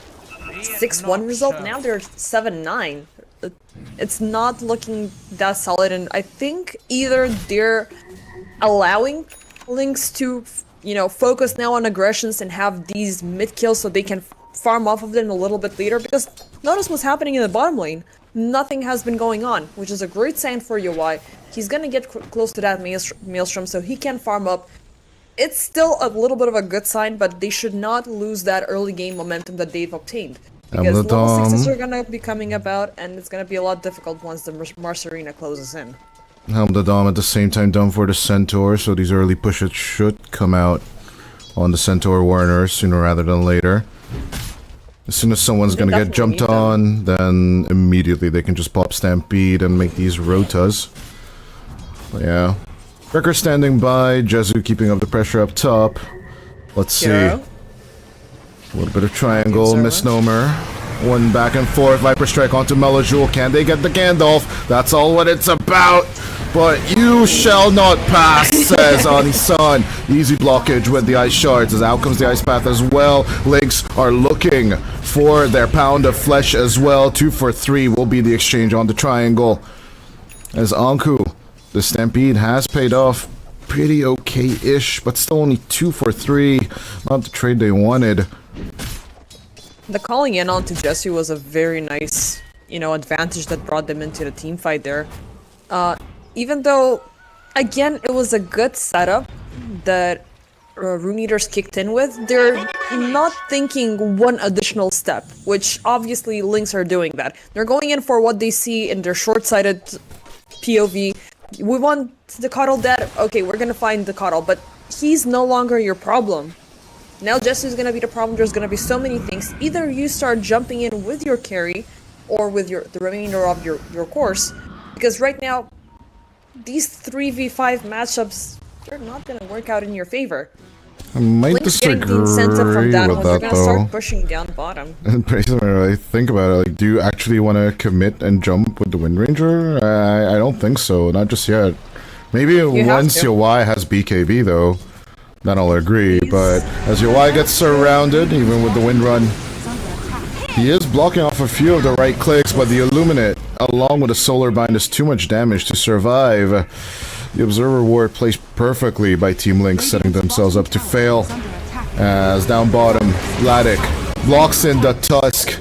6-1 result, now they're 7-9. It's not looking that solid, and I think either they're allowing Lynx to, you know, focus now on aggressions and have these mid kills so they can farm off of them a little bit later, because notice what's happening in the bottom lane. Nothing has been going on, which is a great sign for UI. He's gonna get close to that Maelstrom so he can farm up. It's still a little bit of a good sign, but they should not lose that early game momentum that they've obtained. Because level 6s are gonna be coming about, and it's gonna be a lot difficult once the Mars Arena closes in.
Helm the Dom at the same time done for the Centaur, so these early pushes should come out on the Centaur Warner sooner rather than later. As soon as someone's gonna get jumped on, then immediately they can just pop Stampede and make these rotas. But yeah. Wrecker standing by, Jezu keeping up the pressure up top. Let's see. A little bit of triangle, misnomer. One back and forth, Viper Strike onto Melajul. Can they get the Gandalf? That's all what it's about. But you shall not pass, says Ani-san. Easy blockage with the Ice Shards, as out comes the Ice Path as well. Lynx are looking for their pound of flesh as well. 2 for 3 will be the exchange on the triangle. As Anku, the Stampede has paid off pretty okay-ish, but still only 2 for 3. Not the trade they wanted.
The calling in onto Jesse was a very nice, you know, advantage that brought them into the team fight there. Even though, again, it was a good setup that Rune Eaters kicked in with, they're not thinking one additional step, which obviously Lynx are doing that. They're going in for what they see in their short-sighted POV. We want the Cuddle dead, okay, we're gonna find the Cuddle, but he's no longer your problem. Now Jesse's gonna be the problem. There's gonna be so many things. Either you start jumping in with your carry or with the remainder of your course, because right now these 3v5 matchups, they're not gonna work out in your favor.
I might
Link's
disagree
getting the incentive from that
with
one. They're
that
gonna
though.
start pushing down bottom.
And basically, when I think about it, like, do you actually want to commit and jump with the Wind Ranger? I don't think so, not just yet. Maybe once your Y has BKB though, then I'll agree, but as your Y gets surrounded, even with the Wind Run, he is blocking off a few of the right clicks, but the Illuminate, along with the Solar Bind, is too much damage to survive. The Observer Ward placed perfectly by Team Link, setting themselves up to fail. As down bottom, Vladik blocks in the Tusk,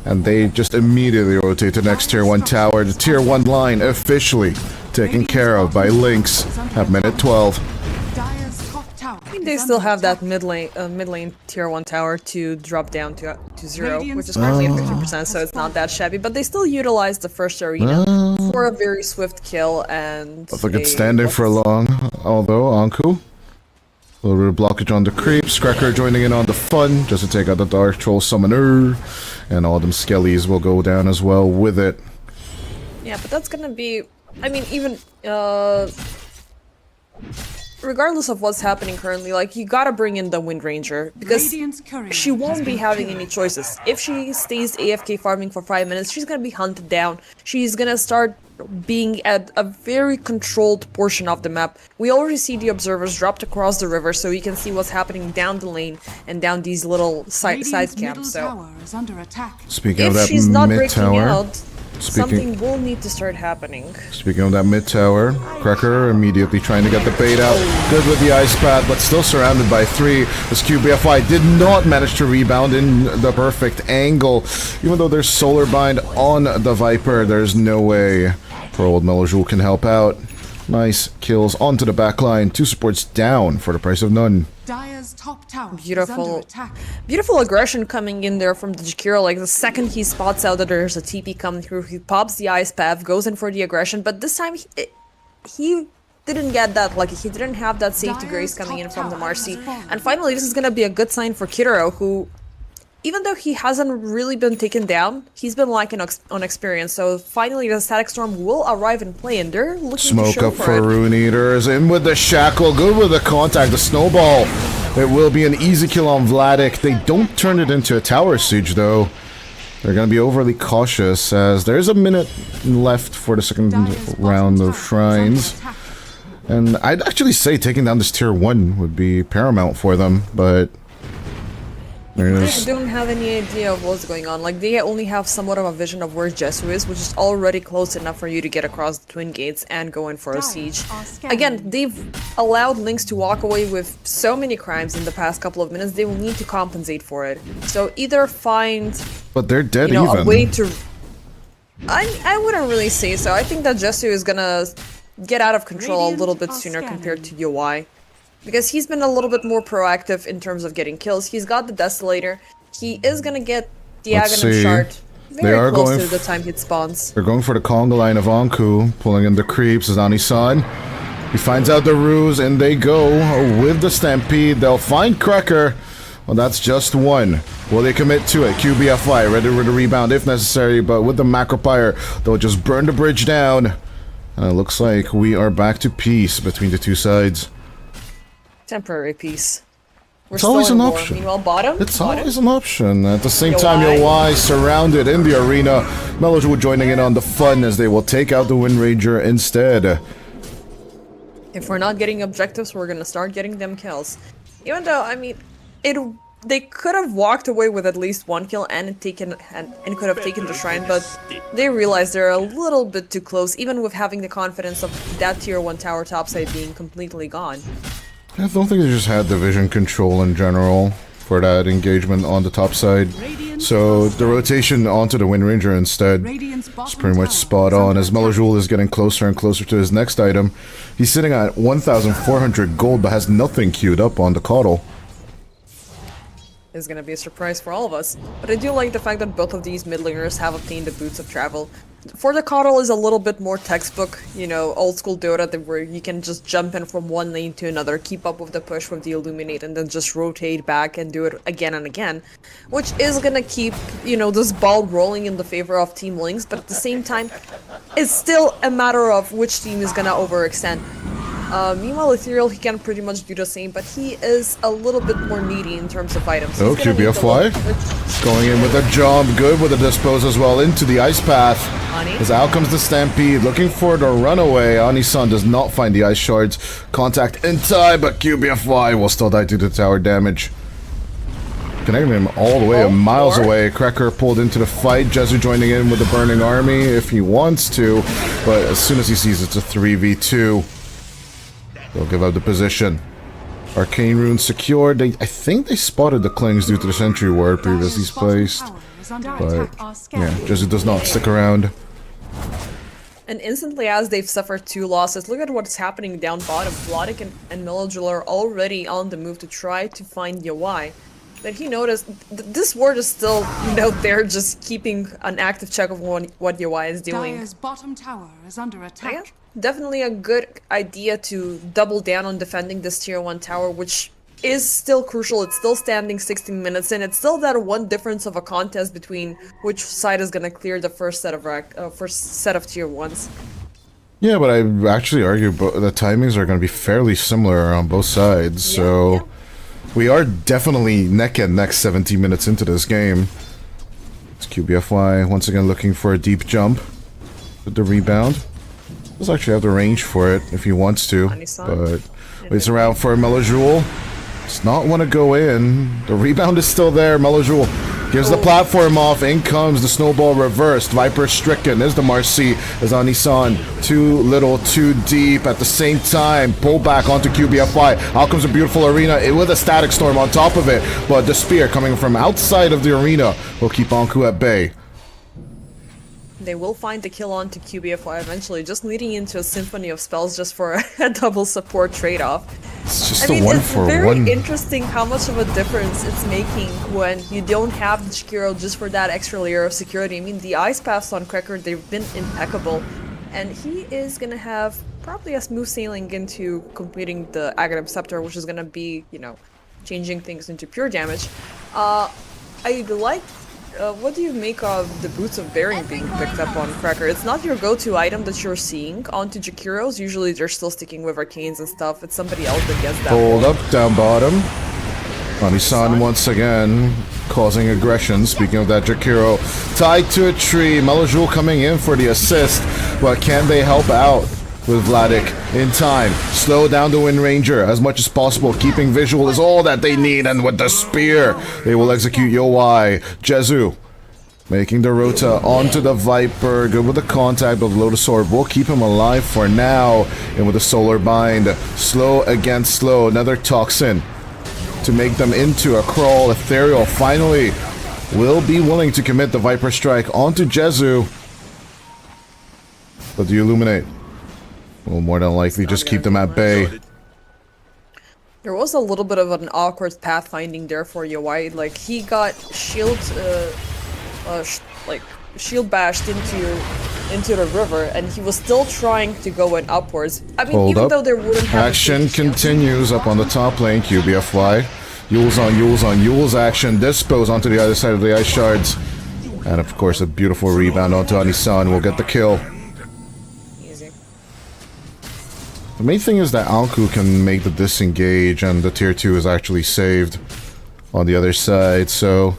and they just immediately rotate to next tier 1 tower. The tier 1 line officially taken care of by Lynx at minute 12.
I think they still have that mid lane tier 1 tower to drop down to 0, which is currently at 50%, so it's not that shabby, but they still utilize the first arena for a very swift kill and...
If I could stand there for long, although, Anku. A little bit of blockage on the creeps, Cracker joining in on the fun, just to take out the Dark Troll Summoner, and all them skellies will go down as well with it.
Yeah, but that's gonna be... I mean, even... regardless of what's happening currently, like, you gotta bring in the Wind Ranger, because she won't be having any choices. If she stays AFK farming for 5 minutes, she's gonna be hunted down. She's gonna start being at a very controlled portion of the map. We already see the observers dropped across the river, so you can see what's happening down the lane and down these little side camps. So,
Speaking of
if
that
she's not
mid
breaking
tower,
out, something will need to start happening.
Speaking of that mid tower, Cracker immediately trying to get the bait out. Good with the ice path, but still surrounded by 3. This QBFY did not manage to rebound in the perfect angle. Even though there's Solar Bind on the Viper, there's no way poor old Melojoul can help out. Nice kills onto the backline. 2 supports down for the price of none.
Beautiful, beautiful aggression coming in there from the Jakiro. Like, the second he spots out that there's a TP coming through, he pops the ice path, goes in for the aggression, but this time he didn't get that lucky. He didn't have that safety grace coming in from the Marcy. And finally, this is gonna be a good sign for Kiriro, who, even though he hasn't really been taken down, he's been lacking on experience. So finally, the Static Storm will arrive and play, and they're looking
Smoke
to show
up
for
for
it.
Rune Eaters, in with the Shackle, good with the contact, the Snowball. It will be an easy kill on Vladik. They don't turn it into a tower siege though. They're going to be overly cautious, as there's a minute left for the second round of Shrines. And I'd actually say taking down this tier 1 would be paramount for them, but...
They don't have any idea of what's going on. Like, they only have somewhat of a vision of where Jesu is, which is already close enough for you to get across the Twin Gates and go in for a siege. Again, they've allowed Lynx to walk away with so many crimes in the past couple of minutes, they will need to compensate for it. So either find,
but they're dead,
you know,
even.
a way to... I wouldn't really say so. I think that Jesu is gonna get out of control a little bit sooner compared to UI. Because he's been a little bit more proactive in terms of getting kills. He's got the Desolator. He is gonna get the Aghanim Shard very close to the time he spawns.
They're going for the conga line of Anku, pulling in the creeps as Ani-san. He finds out the ruse, and they go with the Stampede. They'll find Cracker. Well, that's just 1. Will they commit to it? QBFY ready with a rebound if necessary, but with the Macropyre, they'll just burn the bridge down. And it looks like we are back to peace between the 2 sides.
Temporary peace.
It's always an option.
Meanwhile, bottom?
It's always an option. At the same time, UI surrounded in the arena. Melojoul joining in on the fun as they will take out the Wind Ranger instead.
If we're not getting objectives, we're gonna start getting them kills. Even though, I mean, they could have walked away with at least 1 kill and could have taken the shrine, but they realize they're a little bit too close, even with having the confidence of that tier 1 tower topside being completely gone.
I don't think they just had the vision control in general for that engagement on the top side. So the rotation onto the Wind Ranger instead is pretty much spot on, as Melojoul is getting closer and closer to his next item. He's sitting at 1,400 gold but has nothing queued up on the Coddle.
Is gonna be a surprise for all of us. But I do like the fact that both of these mid laners have obtained the Boots of Travel. For the Coddle is a little bit more textbook, you know, old school Dota, where you can just jump in from one lane to another, keep up with the push with the Illuminate, and then just rotate back and do it again and again. Which is gonna keep, you know, this ball rolling in the favor of Team Lynx, but at the same time, it's still a matter of which team is gonna overextend. Meanwhile, Ethereal, he can pretty much do the same, but he is a little bit more needy in terms of items.
Oh,
He's gonna need the
QBFY. Going in with a jump. Good with the dispose as well into the ice path.
Ani.
As out comes the Stampede. Looking for the runaway. Ani-san does not find the ice shards. Contact in time, but QBFY will still die due to tower damage. Connecting him all the way, miles away. Cracker pulled into the fight. Jezu joining in with the Burning Army if he wants to, but as soon as he sees it's a 3v2, he'll give up the position. Arcane Rune secured. I think they spotted the Clings due to the Sentry Ward previously placed, but yeah, Jezu does not stick around.
And instantly, as they've suffered 2 losses, look at what's happening down bottom. Vladik and Melodril are already on the move to try to find Yawai. But he noticed this ward is still, you know, there just keeping an active check of what Yawai is doing.
Dire's bottom tower is under attack.
Yeah, definitely a good idea to double down on defending this tier 1 tower, which is still crucial. It's still standing 16 minutes in. It's still that one difference of a contest between which side is gonna clear the first set of tier 1s.
Yeah, but I actually argue the timings are going to be fairly similar on both sides, so we are definitely neck and neck 17 minutes into this game. It's QBFY once again looking for a deep jump with the rebound. Does actually have the range for it if he wants to, but waits around for Melojule. Does not want to go in. The rebound is still there. Melojule gives the platform off. In comes the snowball reversed. Viper stricken. There's the Marcy as Anisan. Too little, too deep. At the same time, pull back onto QBFY. Out comes a beautiful arena with a static storm on top of it. But the spear coming from outside of the arena will keep Anku at bay.
They will find the kill onto QBFY eventually, just leading into a symphony of spells just for a double support trade-off.
It's just a one for one.
It's very interesting how much of a difference it's making when you don't have the Shikiro just for that extra layer of security. I mean, the ice paths on Cracker, they've been impeccable, and he is gonna have probably a smooth sailing into completing the Aghanim Scepter, which is gonna be, you know, changing things into pure damage. I like. What do you make of the Boots of Bearing being picked up on Cracker? It's not your go-to item that you're seeing onto Jakiros. Usually they're still sticking with Arcanes and stuff. It's somebody else that gets that.
Hold up, down bottom. Anisan once again causing aggression. Speaking of that, Jakiro tied to a tree. Melojule coming in for the assist, but can they help out with Vladik in time? Slow down the Wind Ranger as much as possible. Keeping visual is all that they need, and with the spear, they will execute Yowai. Jezu making the Rota onto the Viper. Good with the contact, but the Lotus Orb will keep him alive for now. And with the Solar Bind, slow against slow. Another Toxin to make them into a crawl. Ethereal finally will be willing to commit the Viper Strike onto Jezu. But do you Illuminate? Will more than likely just keep them at bay.
There was a little bit of an awkward pathfinding there for Yawai. Like, he got shield, shield bashed into the river, and he was still trying to go in upwards. I mean, even though there wouldn't have
action continues up on the top lane. QBFY. Yule's on Yule's on Yule's action. Dispose onto the other side of the ice shards. And of course, a beautiful rebound onto Anisan will get the kill. The main thing is that Anku can make the disengage, and the tier 2 is actually saved on the other side, so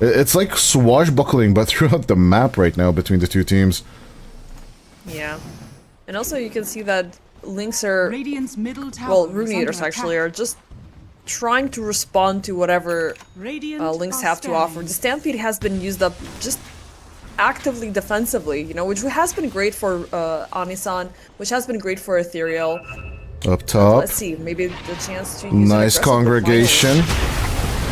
it's like swashbuckling but throughout the map right now between the two teams.
Yeah. And also you can see that Lynx are,
Radiant's middle tower
well, Rune Eaters actually are just trying to respond to whatever Lynx have to offer. The Stampede has been used up just actively defensively, you know, which has been great for Anisan, which has been great for Ethereal.
Up top.
Let's see, maybe the chance to use
nice congregation.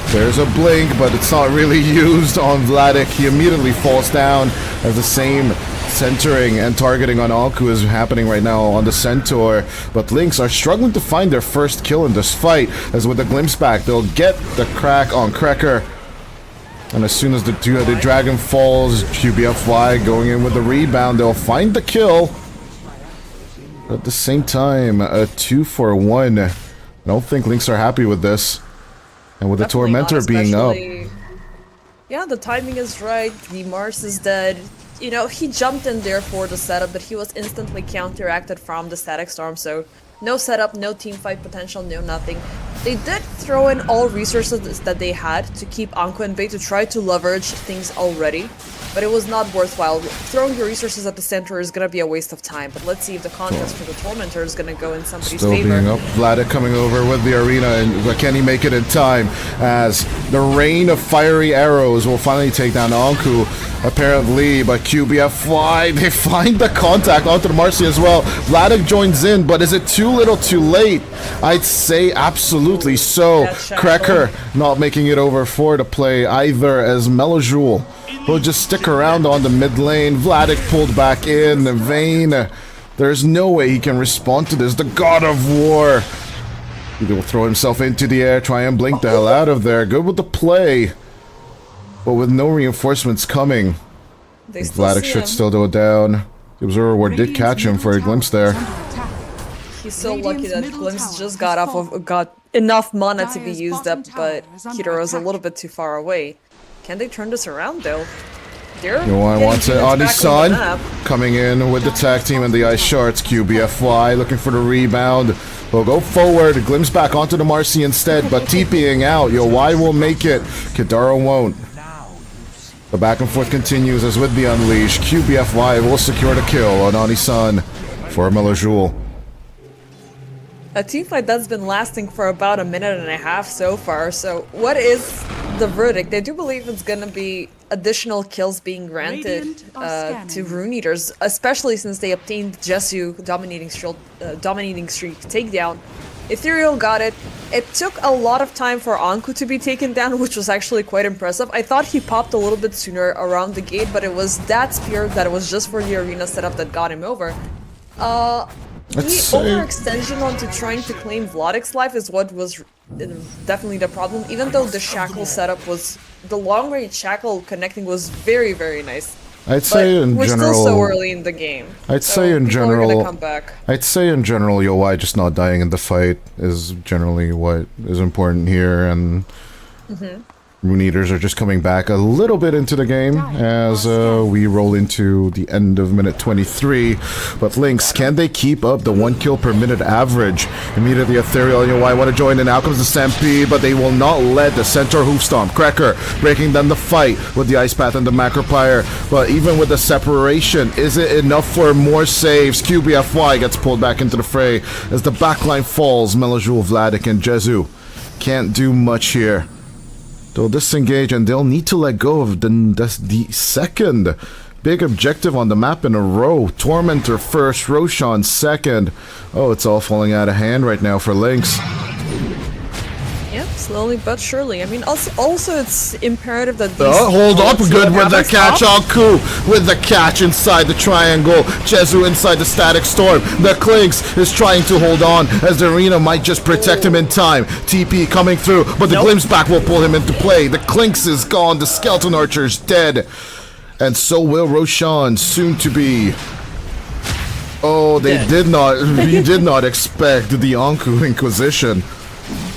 There's a blink, but it's not really used on Vladik. He immediately falls down as the same centering and targeting on Anku is happening right now on the Centaur. But Lynx are struggling to find their first kill in this fight, as with the glimpse back, they'll get the crack on Cracker. And as soon as the dragon falls, QBFY going in with the rebound, they'll find the kill. But at the same time, a 2-for-1. I don't think Lynx are happy with this. And with
Definitely
the Tormentor being up.
Yeah, the timing is right. The Mars is dead. You know, he jumped in there for the setup, but he was instantly counteracted from the Static Storm, so No setup, no team fight potential, no nothing. They did throw in all resources that they had to keep Anko in bay to try to leverage things already, but it was not worthwhile. Throwing your resources at the center is gonna be a waste of time, but let's see if the contest for the Tormentor is gonna go in somebody's
Still
favor.
being up. Vladik coming over with the arena, and can he make it in time? As the rain of fiery arrows will finally take down Anku, apparently, but QBFY, they find the contact onto the Marcy as well. Vladik joins in, but is it too little too late? I'd say absolutely so. Cracker not making it over for the play either, as Melajul will just stick around on the mid lane. Vladik pulled back in. Vayne, there's no way he can respond to this. The God of War. He will throw himself into the air, try and blink the hell out of there. Good with the play. But with no reinforcements coming, Vladik should still go down. The Observer Ward did catch him for a glimpse there.
He's so lucky that Glimpse just got enough mana to be used up, but Kidora's a little bit too far away. Can they turn this around though?
Yoan wants it. Anisan coming in with the tag team and the ice shards. QBFY looking for the rebound. We'll go forward. Glimpse back onto the Marcy instead, but TPing out. Yoai will make it. Kidara won't. The back and forth continues as with the Unleash. QBFY will secure the kill on Anisan for Melajul.
A teamfight that's been lasting for about a minute and a half so far, so what is the verdict? I do believe it's gonna be additional kills being granted to Rune Eaters, especially since they obtained Jesu dominating streak takedown. Ethereal got it. It took a lot of time for Anku to be taken down, which was actually quite impressive. I thought he popped a little bit sooner around the gate, but it was that spear that was just for the arena setup that got him over. The overextension onto trying to claim Vladik's life is what was definitely the problem, even though the shackle setup was... The long-range shackle connecting was very, very nice.
I'd say in
we're
general...
still so early in the game.
I'd say in general...
Come back.
I'd say in general, Yoai just not dying in the fight is generally what is important here, and... Rune Eaters are just coming back a little bit into the game as we roll into the end of minute 23. But Lynx, can they keep up the 1 kill per minute average? Immediately Ethereal and Yoai want to join in. Out comes the Stampede, but they will not let the Centaur Hoofstomp. Cracker breaking down the fight with the Ice Path and the Macropyre. But even with the separation, is it enough for more saves? QBFY gets pulled back into the fray as the backline falls. Melajul, Vladik, and Jesu can't do much here. They'll disengage and they'll need to let go of the second big objective on the map in a row. Tormentor first, Roshan second. Oh, it's all falling out of hand right now for Lynx.
Yep, slowly but surely. I mean, also it's imperative that these...
hold up, good with the catch. Anku with the catch inside the triangle. Jesu inside the Static Storm. The Clinks is trying to hold on as the arena might just protect him in time. TP coming through, but the Glimpse back will pull him into play. The Clinks is gone. The Skeleton Archer's dead. And so will Roshan, soon to be. Oh, they did not. We did not expect the Anku Inquisition.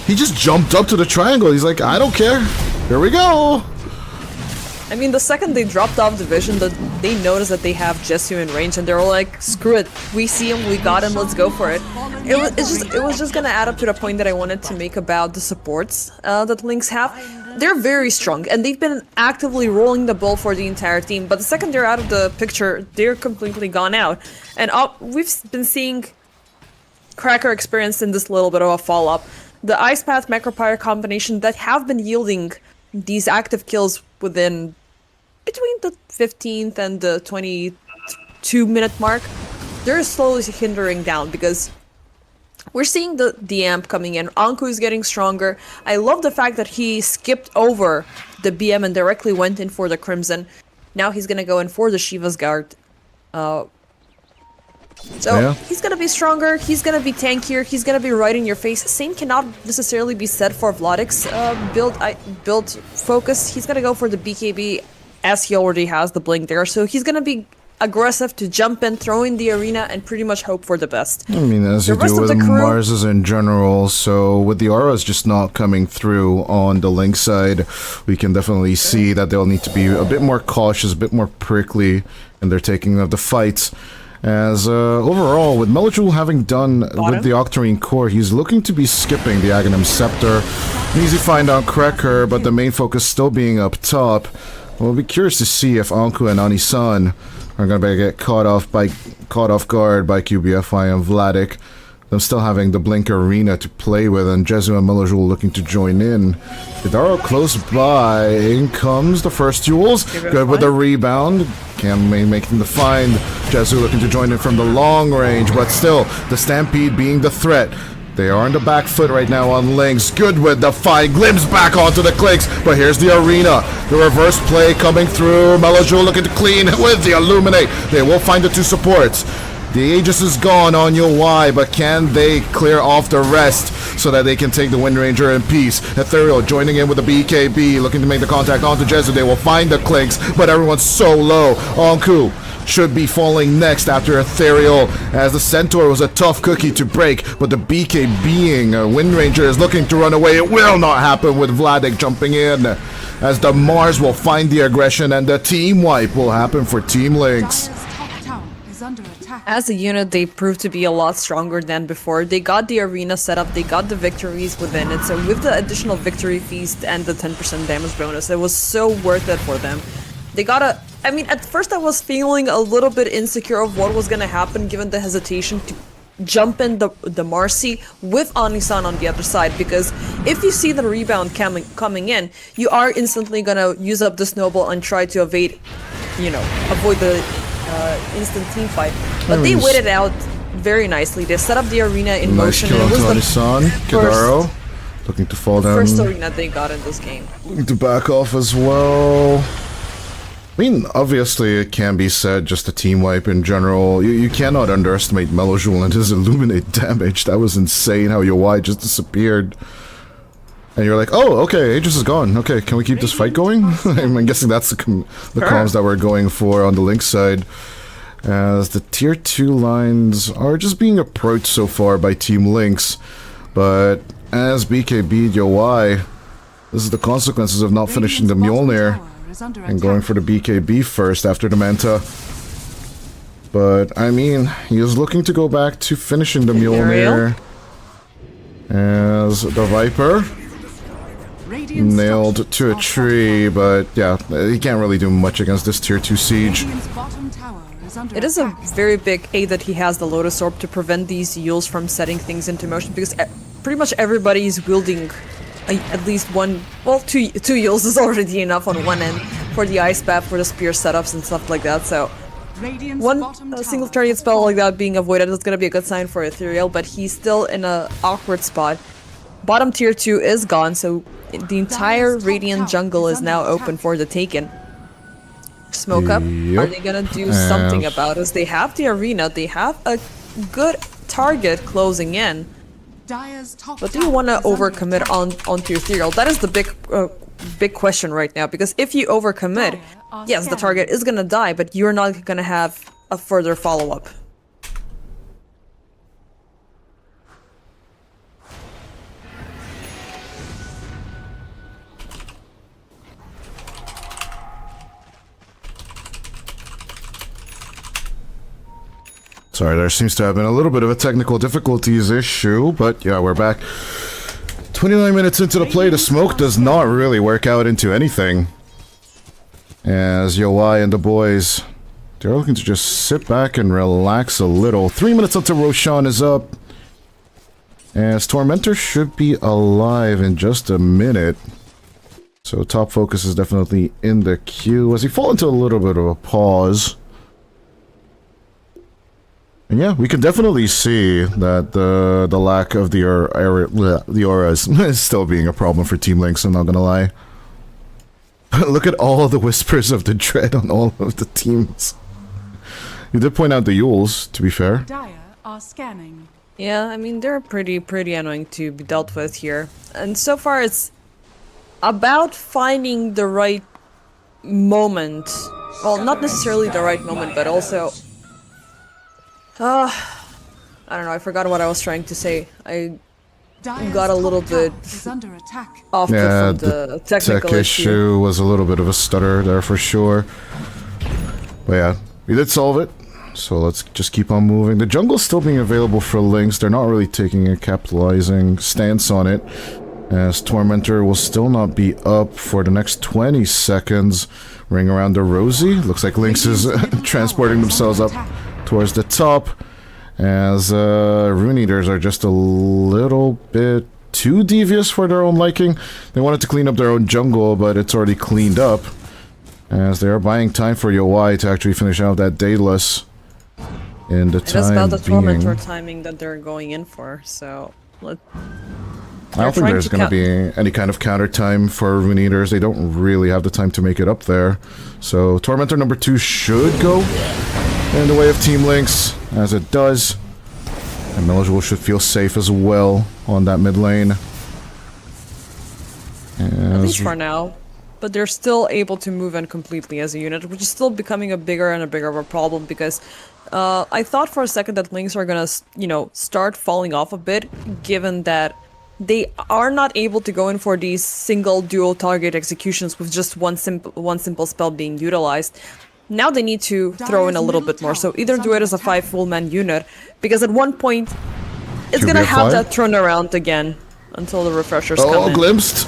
He just jumped up to the triangle. He's like, I don't care. Here we go.
I mean, the second they dropped off the vision, they noticed that they have Jesu in range, and they were like, screw it. We see him, we got him, let's go for it. It was just gonna add up to the point that I wanted to make about the supports that Lynx have. They're very strong, and they've been actively rolling the ball for the entire team, but the second they're out of the picture, they're completely gone out. And we've been seeing Cracker experience in this little bit of a fall-up. The Ice Path Macropyre combination that have been yielding these active kills within between the 15th and the 22-minute mark, they're slowly hindering down because we're seeing the amp coming in. Anku is getting stronger. I love the fact that he skipped over the BM and directly went in for the Crimson. Now he's gonna go in for the Shiva's Guard. He's gonna be stronger, he's gonna be tankier, he's gonna be right in your face. Same cannot necessarily be said for Vladik's build focus. He's gonna go for the BKB as he already has the blink there, so he's gonna be aggressive to jump in, throw in the arena, and pretty much hope for the best.
I mean, as you do with Marses in general, so with the auras just not coming through on the Lynx side, we can definitely see that they'll need to be a bit more cautious, a bit more prickly in their taking of the fights. As overall, with Melojul having done with the Octarine core, he's looking to be skipping the Aghanim Scepter. An easy find on Cracker, but the main focus still being up top. We'll be curious to see if Anku and Anisan are going to get caught off guard by QBFI and Vladik. Them still having the Blink Arena to play with, and Jezu and Melojul looking to join in. Hidaro close by. In comes the first duels. Good with the rebound. Cammy making the find. Jezu looking to join in from the long range, but still, the Stampede being the threat. They are on the back foot right now on Lynx. Good with the fight. Glimpse back onto the clicks, but here's the arena. The reverse play coming through. Melojul looking to clean with the Illuminate. They will find the two supports. The Aegis is gone on your Y, but can they clear off the rest so that they can take the Wind Ranger in peace? Ethereal joining in with the BKB, looking to make the contact onto Jezu. They will find the clinks, but everyone's so low. Anku should be falling next after Ethereal, as the Centaur was a tough cookie to break, but the BKBing Wind Ranger is looking to run away. It will not happen with Vladik jumping in, as the Mars will find the aggression and the team wipe will happen for Team Lynx.
As a unit, they proved to be a lot stronger than before. They got the arena set up, they got the victories within it, so with the additional victory feast and the 10% damage bonus, it was so worth it for them. They got a... I mean, at first I was feeling a little bit insecure of what was gonna happen given the hesitation to jump in the Marcy with Anisan on the other side, because if you see the rebound coming in, you are instantly gonna use up the snowball and try to evade, avoid the instant team fight. But they waited out very nicely. They set up the arena in motion.
Kill
And it was
onto
the
Anisan. Kidaro looking to fall down.
first arena they got in this game.
Looking to back off as well. I mean, obviously it can be said, just a team wipe in general. You cannot underestimate Melojul and his Illuminate damage. That was insane how your Y just disappeared. And you're like, oh, okay, Aegis is gone. Okay, can we keep this fight going? I'm guessing that's the comms that we're going for on the Lynx side. As the tier 2 lines are just being approached so far by Team Lynx. But as BKB your Y, this is the consequences of not finishing the Mjolnir and going for the BKB first after the Manta. But, I mean, he is looking to go back to finishing the Mjolnir. As the Viper nailed to a tree, but yeah, he can't really do much against this tier 2 siege.
It is a very big aid that he has the Lotus Orb to prevent these Yules from setting things into motion, because pretty much everybody is wielding at least one, well, two Yules is already enough on one end for the Ice Path, for the spear setups and stuff like that, so one single target spell like that being avoided is going to be a good sign for Ethereal, but he's still in an awkward spot. Bottom tier 2 is gone, so the entire Radiant jungle is now open for the taken. Smoke up. Are they gonna do something about this? They have the arena, they have a good target closing in. But do you want to overcommit onto Ethereal? That is the big question right now, because if you overcommit, yes, the target is gonna die, but you're not gonna have a further follow-up.
Sorry, there seems to have been a little bit of a technical difficulties issue, but yeah, we're back. 29 minutes into the play, the smoke does not really work out into anything. As Yoi and the boys, they're looking to just sit back and relax a little. 3 minutes until Roshan is up. As Tormentor should be alive in just a minute. So top focus is definitely in the queue as he fall into a little bit of a pause. And yeah, we can definitely see that the lack of the auras is still being a problem for Team Lynx, I'm not gonna lie. Look at all the whispers of the dread on all of the teams. You did point out the Yules, to be fair.
Dire are scanning.
Yeah, I mean, they're pretty annoying to be dealt with here. And so far it's about finding the right moment. Well, not necessarily the right moment, but also... I don't know, I forgot what I was trying to say. I got a little bit off from the technical
tech issue was a little bit of a stutter there for sure. But yeah, we did solve it. So let's just keep on moving. The jungle's still being available for Lynx. They're not really taking a capitalizing stance on it, as Tormentor will still not be up for the next 20 seconds. Ring around the Rosie. Looks like Lynx is transporting themselves up towards the top, as Rune Eaters are just a little bit too devious for their own liking. They wanted to clean up their own jungle, but it's already cleaned up, as they are buying time for Yowai to actually finish out that Daedalus in the
It is about the
time being.
Tormentor timing that they're going in for, so...
I don't think there's going to be any kind of counter time for Rune Eaters. They don't really have the time to make it up there. So Tormentor number 2 should go in the way of Team Lynx, as it does. And Melojoul should feel safe as well on that mid lane.
At least for now. But they're still able to move in completely as a unit, which is still becoming a bigger and a bigger of a problem, because I thought for a second that Lynx are gonna, you know, start falling off a bit, given that they are not able to go in for these single dual target executions with just one simple spell being utilized. Now they need to throw in a little bit more, so either do it as a 5 full-man unit, because at one point, it's gonna have that thrown around again until the refreshers come in.
Oh, glimpsed!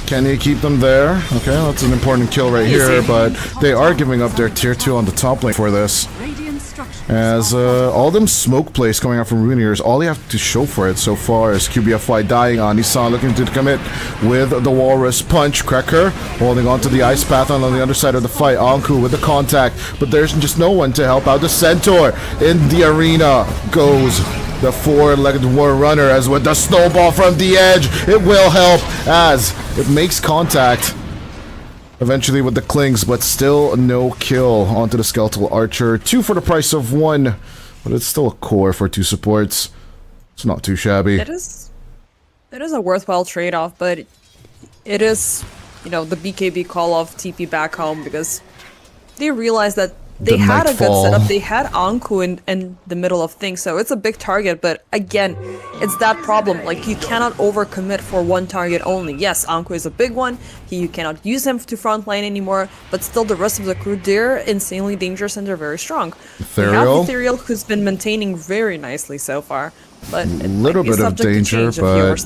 Can you keep them there? Okay, that's an important kill right here, but they are giving up their tier 2 on the top lane for this. As all them smoke plays coming out from Rune Eaters, all they have to show for it so far is QBFY dying on Nissan, looking to commit with the Walrus Punch. Cracker holding on to the Ice Path on the other side of the fight. Anku with the contact, but there's just no one to help out. The Centaur in the arena goes the 4-legged War Runner, as with the snowball from the edge, it will help as it makes contact eventually with the Clings, but still no kill onto the Skeletal Archer. 2 for the price of 1, but it's still a core for 2 supports. It's not too shabby.
It is a worthwhile trade-off, but it is, you know, the BKB call-off TP back home, because they realized that they had a good setup. They had Anku in the middle of things, so it's a big target, but again, it's that problem. Like, you cannot overcommit for one target only. Yes, Anku is a big one. You cannot use him to frontline anymore, but still the rest of the crew, they're insanely dangerous and they're very strong.
Ethereal.
We have Ethereal, who's been maintaining very nicely so far, but
a little bit of danger, but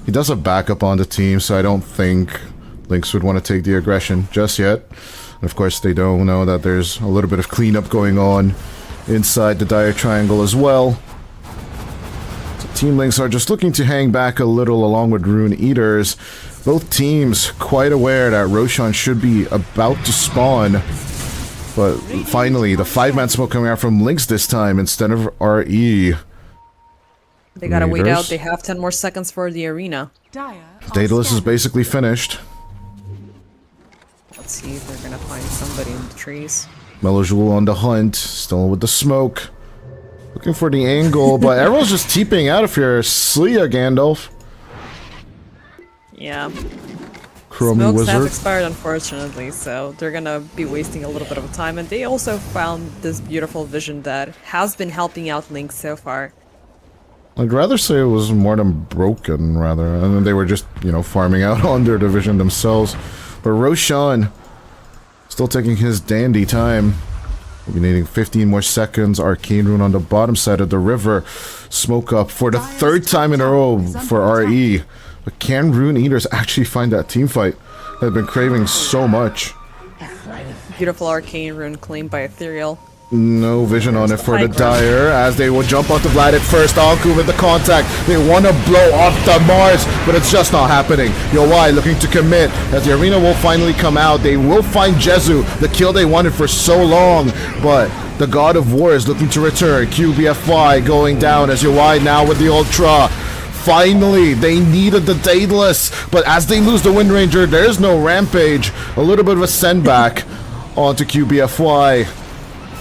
he does have backup on the team, so I don't think Lynx would want to take the aggression just yet. Of course, they don't know that there's a little bit of cleanup going on inside the Dire Triangle as well. So Team Lynx are just looking to hang back a little along with Rune Eaters. Both teams quite aware that Roshan should be about to spawn. But finally, the 5-man smoke coming out from Lynx this time instead of RE.
They gotta wait out. They have 10 more seconds for the arena.
Daedalus is basically finished.
Let's see if they're gonna find somebody in the trees.
Melojoul on the hunt, still with the smoke. Looking for the angle, but everyone's just TPing out of here. See ya, Gandalf.
Yeah.
Chromie
Smokes
Wizard.
have expired, unfortunately, so they're gonna be wasting a little bit of time. And they also found this beautiful vision that has been helping out Lynx so far.
I'd rather say it was more than broken, rather. And then they were just, you know, farming out on their division themselves. But Roshan, still taking his dandy time. We'll be needing 15 more seconds. Arcane Rune on the bottom side of the river. Smoke up for the 3rd time in a row for RE. But can Rune Eaters actually find that team fight they've been craving so much?
Beautiful Arcane Rune claimed by Ethereal.
No vision on it for the Dire, as they will jump onto Vlad at first. Anku with the contact. They want to blow off the Mars, but it's just not happening. Yowai looking to commit, as the arena will finally come out. They will find Jezu, the kill they wanted for so long, but the God of War is looking to return. QBFY going down as Yowai now with the Ultra. Finally, they needed the Daedalus, but as they lose the Wind Ranger, there's no Rampage. A little bit of a send back onto QBFY,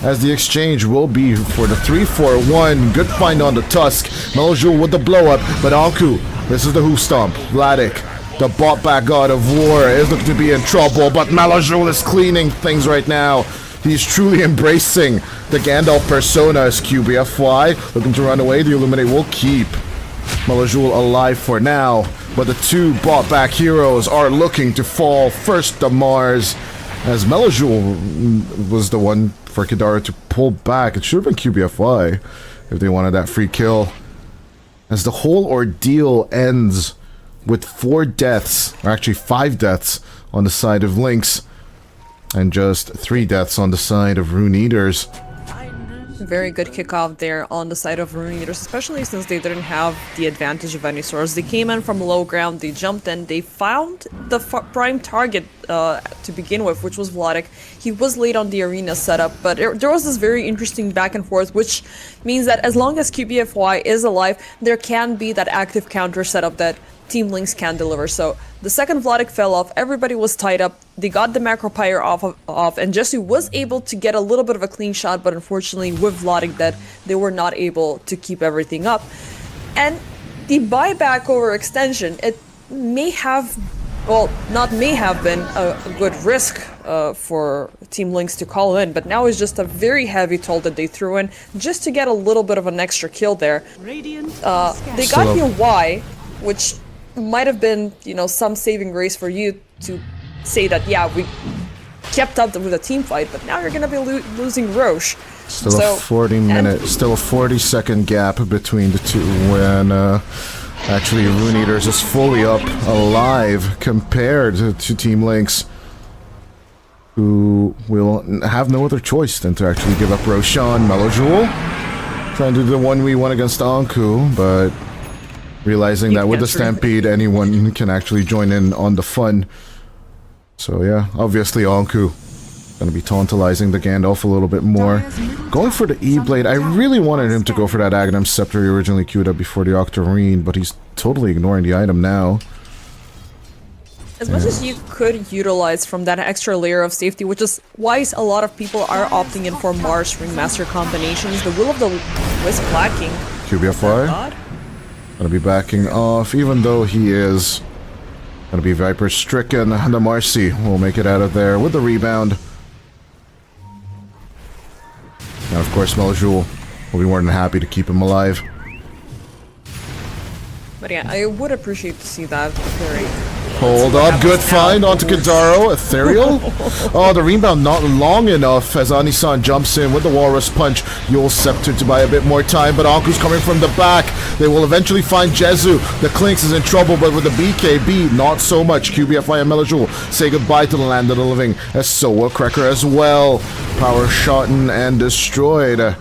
as the exchange will be for the 3-4-1. Good find on the Tusk. Melojoul with the blow-up, but Anku, this is the Hoof Stomp. Vladik, the bot-back God of War, is looking to be in trouble, but Melojoul is cleaning things right now. He's truly embracing the Gandalf persona as QBFY. Looking to run away, the Illuminate will keep Melojoul alive for now, but the 2 bot-back heroes are looking to fall. First the Mars, as Melajul was the one for Kidara to pull back. It should have been QBFY if they wanted that free kill. As the whole ordeal ends with 4 deaths, or actually 5 deaths on the side of Lynx, and just 3 deaths on the side of Rune Eaters.
Very good kickoff there on the side of Rune Eaters, especially since they didn't have the advantage of any source. They came in from low ground, they jumped in, they found the prime target to begin with, which was Warlock. He was late on the arena setup, but there was this very interesting back and forth, which means that as long as QBFY is alive, there can be that active counter setup that Team Lynx can deliver. So the second Vladik fell off, everybody was tied up, they got the macro pyre off, and Jesse was able to get a little bit of a clean shot, but unfortunately with Vladik that they were not able to keep everything up. And the buyback over extension, it may have, well, not may have been a good risk for Team Lynx to call in, but now it's just a very heavy toll that they threw in just to get a little bit of an extra kill there. They got your Y, which might have been, you know, some saving grace for you to say that, yeah, we kept up with a team fight, but now you're gonna be losing Roche.
Still a 40-second gap between the two when actually Rune Eaters is fully up alive compared to Team Lynx, who will have no other choice than to actually give up Roshan. Melajul trying to do the 1v1 against Anku, but realizing that with the Stampede, anyone can actually join in on the fun. So yeah, obviously Anku gonna be tantalizing the Gandalf a little bit more. Going for the E-Blade, I really wanted him to go for that Aghanim Scepter he originally queued up before the Octarine, but he's totally ignoring the item now.
As much as you could utilize from that extra layer of safety, which is why a lot of people are opting in for Mars Ringmaster combinations, the Will of the Wisp lacking.
QBFY gonna be backing off, even though he is gonna be Viper stricken. The Marcy will make it out of there with the rebound. Now, of course, Melajul will be more than happy to keep him alive.
But yeah, I would appreciate to see that occurring.
Hold up, good find onto Kidaro, Ethereal. Oh, the rebound not long enough as Anisan jumps in with the Walrus Punch. Yule Scepter to buy a bit more time, but Anku's coming from the back. They will eventually find Jezu. The Clinks is in trouble, but with the BKB, not so much. QBFY and Melajul say goodbye to the land of the living. As Soa Cracker as well. Power shotten and destroyed.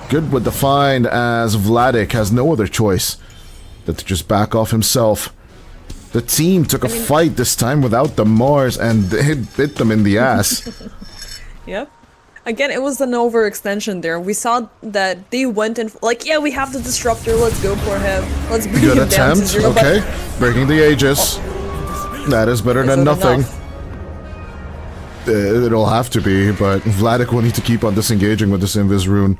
Good with the find as Vladik has no other choice than to just back off himself. The team took a fight this time without the Mars, and it bit them in the ass.
Yep. Again, it was an overextension there. We saw that they went in, like, yeah, we have the Disruptor, let's go for him. Let's bring
Good
him down to
attempt,
0,
okay. Breaking the Aegis. That is better than nothing. It'll have to be, but Vladik will need to keep on disengaging with this Invis rune.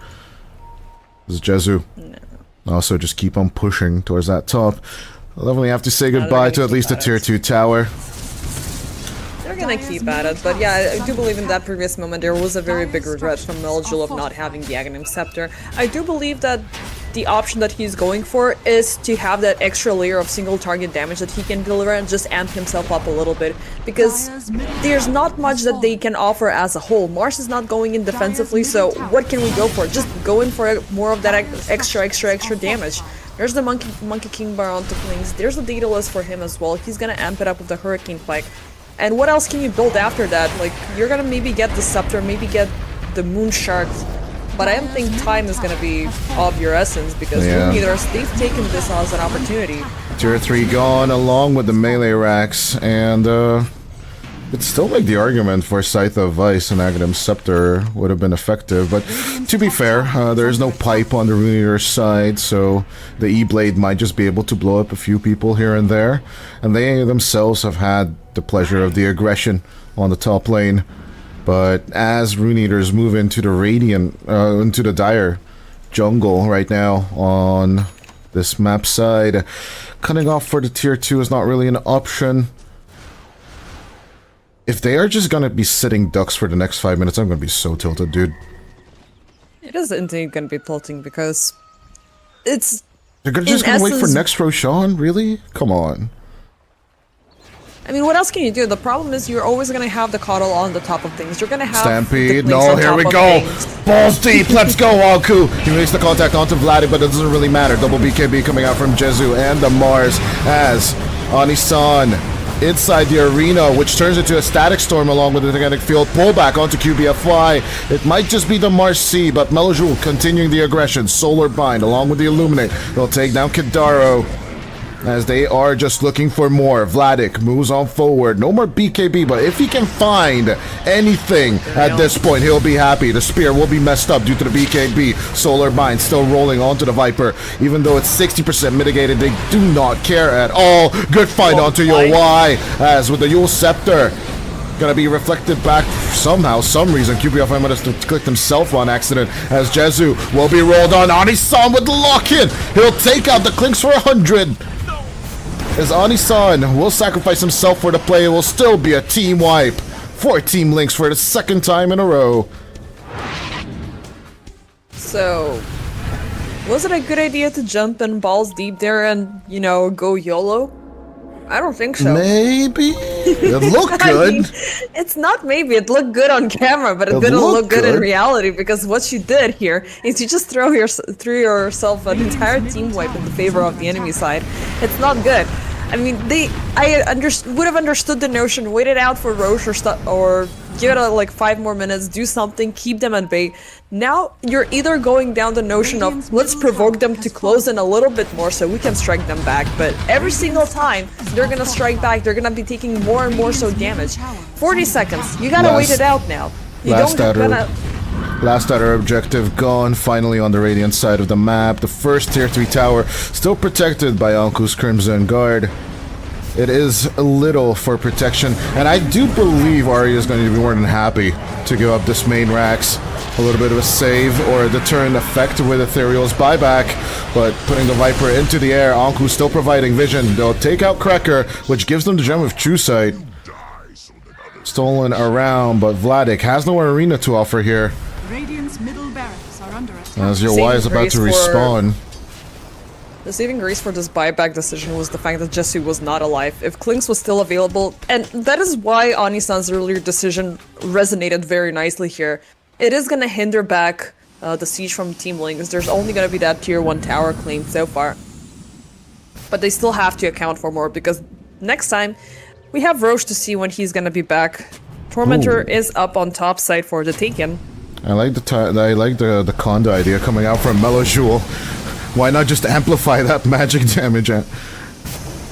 This is Jezu. No. Also, just keep on pushing towards that top. I'll definitely have to say goodbye to at least the tier 2 tower.
They're gonna keep at it, but yeah, I do believe in that previous moment there was a very big regret from Melajul of not having the Aghanim Scepter. I do believe that the option that he's going for is to have that extra layer of single target damage that he can deliver and just amp himself up a little bit, because there's not much that they can offer as a whole. Mars is not going in defensively, so what can we go for? Just go in for more of that extra damage. There's the Monkey King Bar onto Flings. There's the Daedalus for him as well. He's gonna amp it up with the Hurricane Pike. And what else can you build after that? Like, you're gonna maybe get the Scepter, maybe get the Moon Sharks. But I don't think time is gonna be of your essence, because Rune Eaters, they've taken this as an opportunity.
Tier 3 gone along with the melee racks, and it'd still make the argument for Scythe of Vice and Aghanim Scepter would have been effective, but to be fair, there is no pipe on the Rune Eater side, so the E-Blade might just be able to blow up a few people here and there, and they themselves have had the pleasure of the aggression on the top lane. But as Rune Eaters move into the Radiant, into the Dire jungle right now on this map side, cutting off for the tier 2 is not really an option. If they are just gonna be sitting ducks for the next 5 minutes, I'm gonna be so tilted, dude.
It is indeed gonna be tilting, because it's...
They're just gonna wait for next Roshan? Really? Come on.
I mean, what else can you do? The problem is you're always gonna have the Coddle on the top of things. You're gonna have
Stampede,
the
no, here we go! Balls deep, let's go, Anku! He makes the contact onto Vladdy, but it doesn't really matter. Double BKB coming out from Jezu and the Mars as Anisan inside the arena, which turns into a static storm along with the kinetic field. Pullback onto QBFY. It might just be the Mars C, but Melojul continuing the aggression. Solar Bind along with the Illuminate. They'll take down Kidaro as they are just looking for more. Vladik moves on forward. No more BKB, but if he can find anything at this point, he'll be happy. The spear will be messed up due to the BKB. Solar Bind still rolling onto the Viper. Even though it's 60% mitigated, they do not care at all. Good fight onto your Y, as with the Yule Scepter gonna be reflected back somehow, some reason. QBFI might have clicked himself on accident, as Jezu will be rolled on. Anisan with the lock-in. He'll take out the Clinks for 100. As Anisan will sacrifice himself for the play, it will still be a team wipe for Team Lynx for the second time in a row.
So, was it a good idea to jump in balls deep there and, you know, go YOLO? I don't think so.
Maybe? It looked good.
I mean, it's not maybe. It looked good on camera, but it didn't look good in reality, because what you did here is you just threw yourself an entire team wipe in the favor of the enemy side. It's not good. I mean, I would have understood the notion, wait it out for Roche or give it like 5 more minutes, do something, keep them at bay. Now you're either going down the notion of let's provoke them to close in a little bit more so we can strike them back, but every single time they're gonna strike back, they're gonna be taking more and more so damage. 40 seconds, you gotta wait it out now. You don't gonna...
Last outer objective gone, finally on the Radiant side of the map. The first tier 3 tower still protected by Anku's Crimson Guard. It is a little for protection, and I do believe Ari is going to be more than happy to give up this main Rax. A little bit of a save or a deterrent effect with Ethereal's buyback, but putting the Viper into the air, Anku still providing vision. They'll take out Cracker, which gives them the Gem of True Sight. Stolen around, but Vladik has no arena to offer here.
Radiant's middle barracks are under attack.
As your Y is about to respawn.
The saving grace for this buyback decision was the fact that Jesu was not alive. If Klinks was still available, and that is why Anisan's earlier decision resonated very nicely here. It is going to hinder back the siege from Team Lynx. There's only going to be that tier 1 tower claimed so far. But they still have to account for more, because next time we have Roche to see when he's going to be back. Tormentor is up on top side for the taken.
I like the Conda idea coming out from Melojul. Why not just amplify that magic damage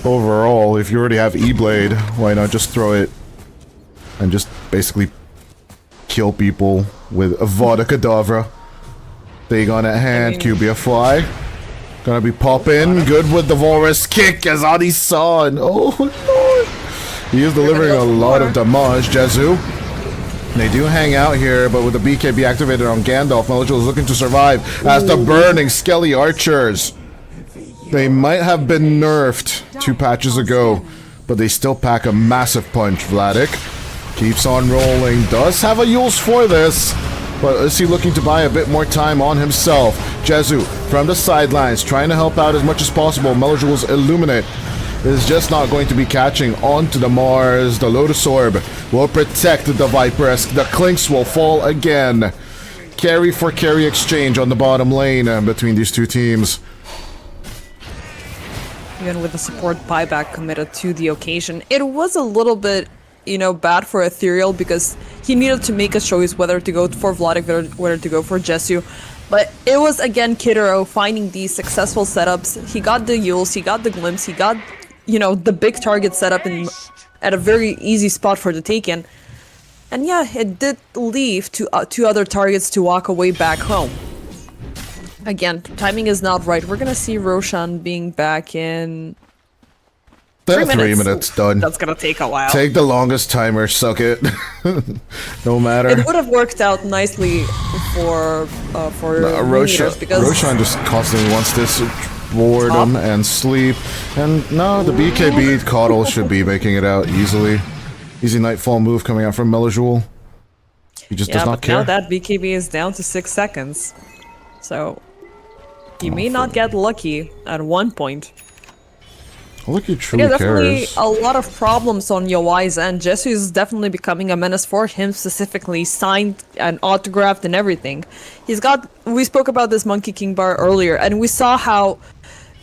overall? If you already have E-Blade, why not just throw it and just basically kill people with Avada Kedavra? Dagon at hand, QBFY. Gonna be popping. Good with the Walrus kick as Anisan. Oh lord. He is delivering a lot of damage, Jezu. They do hang out here, but with the BKB activated on Gandalf, Melojul is looking to survive as the burning Skelly Archers. They might have been nerfed 2 patches ago, but they still pack a massive punch. Vladik keeps on rolling, does have a use for this, but is he looking to buy a bit more time on himself? Jezu from the sidelines, trying to help out as much as possible. Melojul's Illuminate is just not going to be catching onto the Mars. The Lotus Orb will protect the Viper as the Clinks will fall again. Carry for carry exchange on the bottom lane between these two teams.
Even with the support buyback committed to the occasion, it was a little bit, you know, bad for Ethereal because he needed to make a choice whether to go for Vladik, whether to go for Jesu. But it was again Kidaro finding these successful setups. He got the Yules, he got the Glimpse, he got, you know, the big target set up at a very easy spot for the taken. And yeah, it did leave two other targets to walk away back home. Again, timing is not right. We're gonna see Roshan being back in 3 minutes.
3 minutes, done.
That's gonna take a while.
Take the longest timer, suck it. No matter.
It would have worked out nicely for
Roshan,
because
Roshan just constantly wants this boredom and sleep. And no, the BKB Coddle should be making it out easily. Easy Nightfall move coming out from Melojul. He just does not care.
Now that BKB is down to 6 seconds. So he may not get lucky at one point.
Look, he
Yeah,
truly
definitely
cares.
a lot of problems on Yoai's end. Jesu is definitely becoming a menace for him specifically, signed and autographed and everything. He's got, we spoke about this Monkey King bar earlier, and we saw how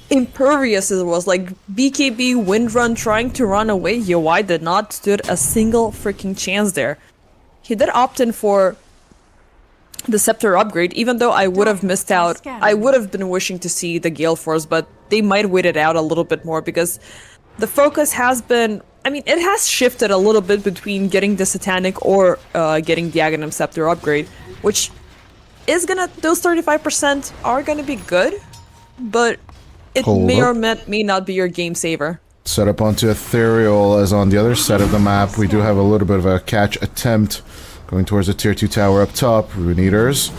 impervious it was. Like, BKB Windrun trying to run away, Yoai did not stood a single freaking chance there. He did opt in for the Scepter upgrade, even though I would have missed out. I would have been wishing to see the Gale Force, but they might wait it out a little bit more because the focus has been, I mean, it has shifted a little bit between getting the Satanic or getting the Aghanim Scepter upgrade, which is gonna, those 35% are gonna be good, but it may or may not be your game saver.
Set up onto Ethereal, as on the other side of the map, we do have a little bit of a catch attempt. Going towards the tier 2 tower up top. Rune Eaters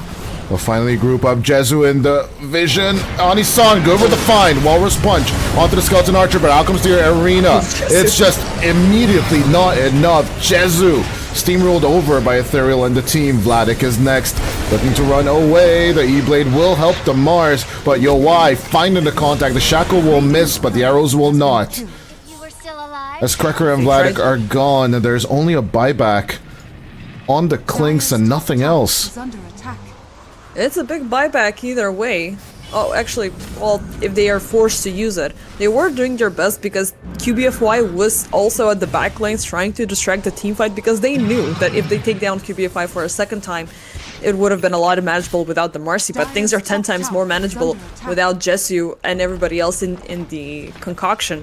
will finally group up. Jesu in the vision. Anisan, good with the find. Walrus punch onto the Skeleton Archer, but out comes the arena. It's just immediately not enough. Jesu steamrolled over by Ethereal and the team. Vladik is next, looking to run away. The E-Blade will help the Mars, but Yoai finding the contact. The Shackle will miss, but the arrows will not. As Cracker and Vladik are gone, there's only a buyback on the Clinks and nothing else.
It's a big buyback either way. Oh, actually, well, if they are forced to use it. They were doing their best because QBFY was also at the back lanes trying to distract the team fight because they knew that if they take down QBFY for a second time, it would have been a lot of manageable without the Marcy, but things are 10 times more manageable without Jesu and everybody else in the concoction.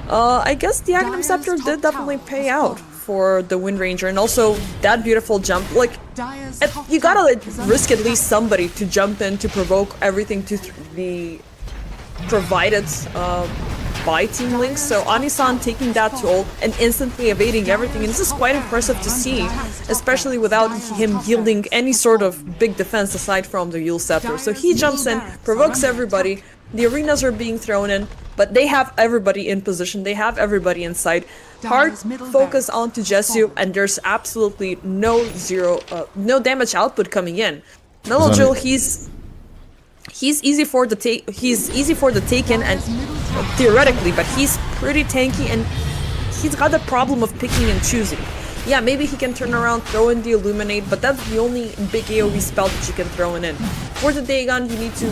I guess the Aghanim Scepter did definitely pay out for the Wind Ranger, and also that beautiful jump. Like, you gotta risk at least somebody to jump in to provoke everything to be provided by Team Link. So Anisan taking that toll and instantly evading everything, and this is quite impressive to see, especially without him yielding any sort of big defense aside from the Yule Scepter. So he jumps in, provokes everybody, the arenas are being thrown in, but they have everybody in position, they have everybody in sight. Hard focus onto Jesu, and there's absolutely no damage output coming in. Melojul, he's easy for the taken and theoretically, but he's pretty tanky and he's got the problem of picking and choosing. Yeah, maybe he can turn around, throw in the Illuminate, but that's the only big AoE spell that you can throw in. For the Dagon, you need to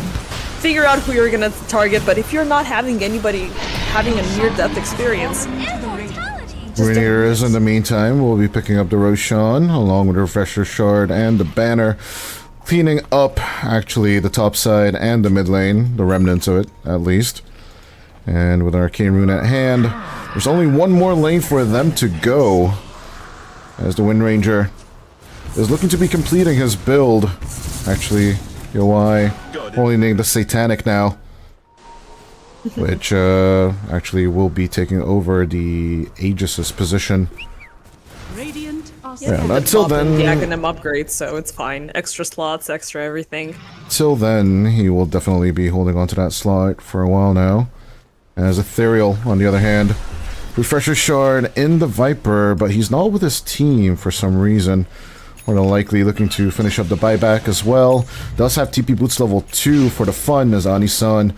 figure out who you're gonna target, but if you're not having anybody having a near-death experience,
Rune Eaters, in the meantime, will be picking up the Roshan, along with the Refresher Shard and the Banner, cleaning up, actually, the top side and the mid lane, the remnants of it, at least. And with an Arcane Rune at hand, there's only one more lane for them to go, as the Wind Ranger is looking to be completing his build. Actually, Yoai only named the Satanic now, which actually will be taking over the Aegis' position. Yeah, until then,
the Aghanim upgrade, so it's fine. Extra slots, extra everything.
Till then, he will definitely be holding on to that slot for a while now. As Ethereal, on the other hand, Refresher Shard in the Viper, but he's not with his team for some reason. More than likely looking to finish up the buyback as well. Does have TP Boots level 2 for the fun as Anisan.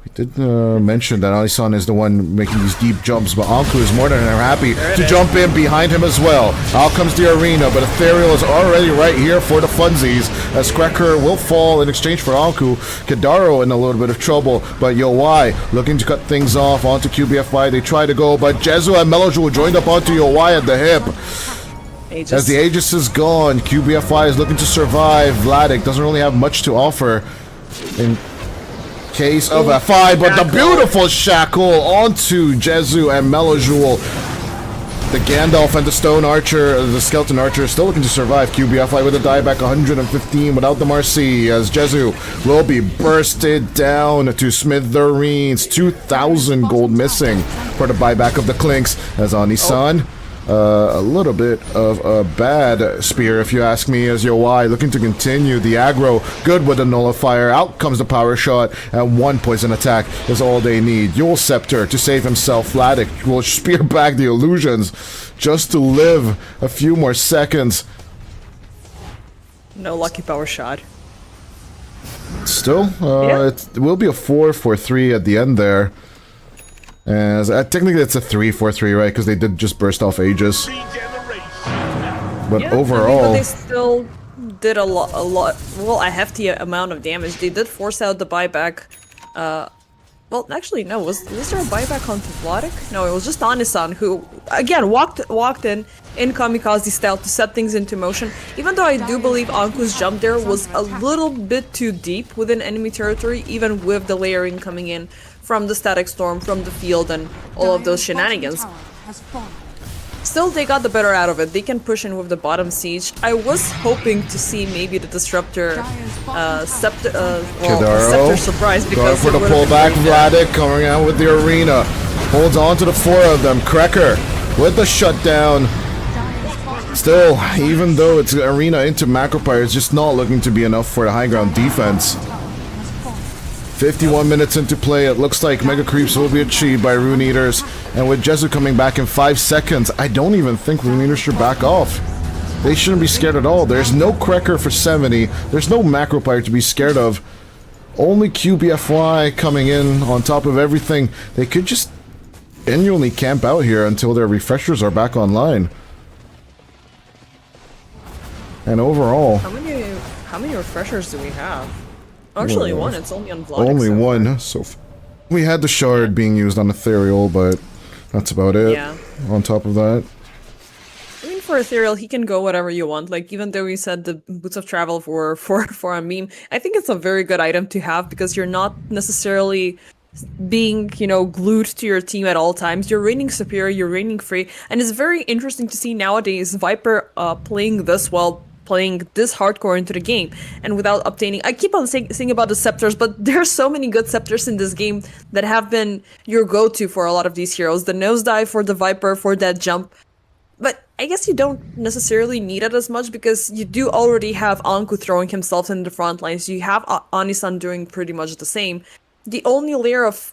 We did mention that Anisan is the one making these deep jumps, but Anku is more than happy to jump in behind him as well. Out comes the arena, but Ethereal is already right here for the funsies, as Cracker will fall in exchange for Anku. Kadaro in a little bit of trouble, but Yoai looking to cut things off onto QBFY. They try to go, but Jesu and Melojul joined up onto Yoai at the hip.
Aegis.
As the Aegis is gone, QBFY is looking to survive. Vladik doesn't really have much to offer in case of a fight, but the beautiful shackle onto Jesu and Melojul. The Gandalf and the Stone Archer, the Skeleton Archer, still looking to survive. QBFY with a dieback 115 without the Marcy, as Jesu will be bursted down to smithereens. 2,000 gold missing for the buyback of the Clinks, as Anisan. A little bit of a bad spear, if you ask me, as Yoai looking to continue the aggro. Good with the nullifier. Out comes the power shot, and one poison attack is all they need. Yule Scepter to save himself. Vladik will spear back the illusions just to live a few more seconds.
No lucky power shot.
Still, it will be a 4-4-3 at the end there. As technically it's a 3-4-3, right? Because they did just burst off Aegis. But
Yeah,
overall,
I mean, but they still did a lot, well, a hefty amount of damage. They did force out the buyback. Well, actually, no. Was there a buyback on Vladik? No, it was just Anisan who, again, walked in kamikaze style to set things into motion. Even though I do believe Anku's jump there was a little bit too deep within enemy territory, even with the layering coming in from the static storm, from the field, and all of those shenanigans. Still, they got the better out of it. They can push in with the bottom siege. I was hoping to see maybe the Disruptor Scepter surprise
going
because
for the pullback. Vladik coming out with the arena. Holds on to the 4 of them. Krekker with the shutdown. Still, even though it's arena into Macropyre, it's just not looking to be enough for the high ground defense. 51 minutes into play, it looks like Mega Creeps will be achieved by Rune Eaters, and with Jesu coming back in 5 seconds, I don't even think Rune Eaters should back off. They shouldn't be scared at all. There's no Krekker for 70, there's no Macropyre to be scared of. Only QBFY coming in on top of everything. They could just genuinely camp out here until their refreshers are back online. And overall...
How many refreshers do we have? Actually, one. It's only on Vladik.
Only one. So we had the shard being used on Ethereal, but that's about it.
Yeah.
On top of that,
I mean, for Ethereal, he can go whatever you want. Like, even though we said the Boots of Travel for a meme, I think it's a very good item to have because you're not necessarily being, you know, glued to your team at all times. You're reigning superior, you're reigning free, and it's very interesting to see nowadays Viper playing this well, playing this hardcore into the game, and without obtaining... I keep on saying about the scepters, but there's so many good scepters in this game that have been your go-to for a lot of these heroes. The nosedive for the Viper, for that jump. But I guess you don't necessarily need it as much because you do already have Anku throwing himself in the front lines. You have Anisan doing pretty much the same. The only layer of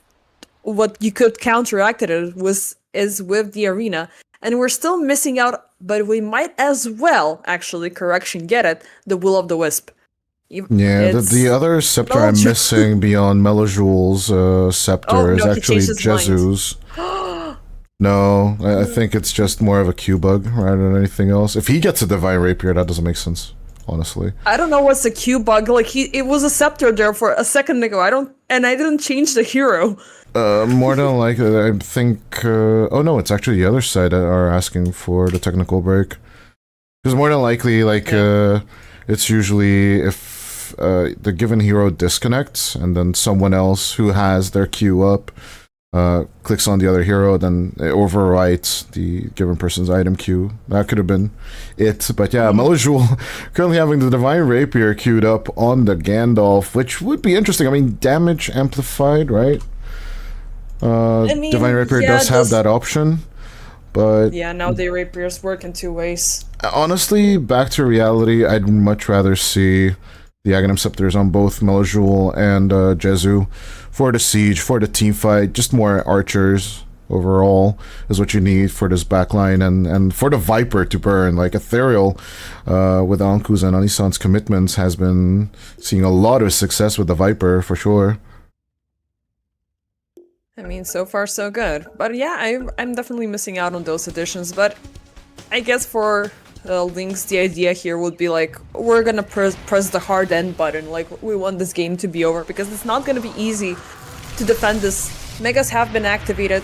what you could counteract it is with the arena. And we're still missing out, but we might as well, actually, get it, the Will of the Wisp.
Yeah, the other scepter I'm missing beyond Melojul's scepter is actually Jesu's. No, I think it's just more of a Q bug rather than anything else. If he gets a Divine Rapier, that doesn't make sense, honestly.
I don't know what's a Q bug. Like, it was a scepter there for a second ago. I didn't change the hero.
More than likely, I think... oh no, it's actually the other side that are asking for the technical break. Because more than likely, like, it's usually if the given hero disconnects, and then someone else who has their queue up clicks on the other hero, then it overwrites the given person's item queue. That could have been it. But yeah, Melojul currently having the Divine Rapier queued up on the Gandalf, which would be interesting. I mean, damage amplified, right? Divine Rapier does have that option, but...
Yeah, now the Rapiers work in 2 ways.
Honestly, back to reality, I'd much rather see the Aghanim Scepters on both Melojul and Jesu for the siege, for the team fight, just more archers overall is what you need for this backline, and for the Viper to burn. Like, Ethereal, with Anku's and Anisan's commitments, has been seeing a lot of success with the Viper, for sure.
I mean, so far so good. But yeah, I'm definitely missing out on those additions, but I guess for Lynx, the idea here would be like, we're gonna press the hard end button, like, we want this game to be over, because it's not gonna be easy to defend this. Megas have been activated.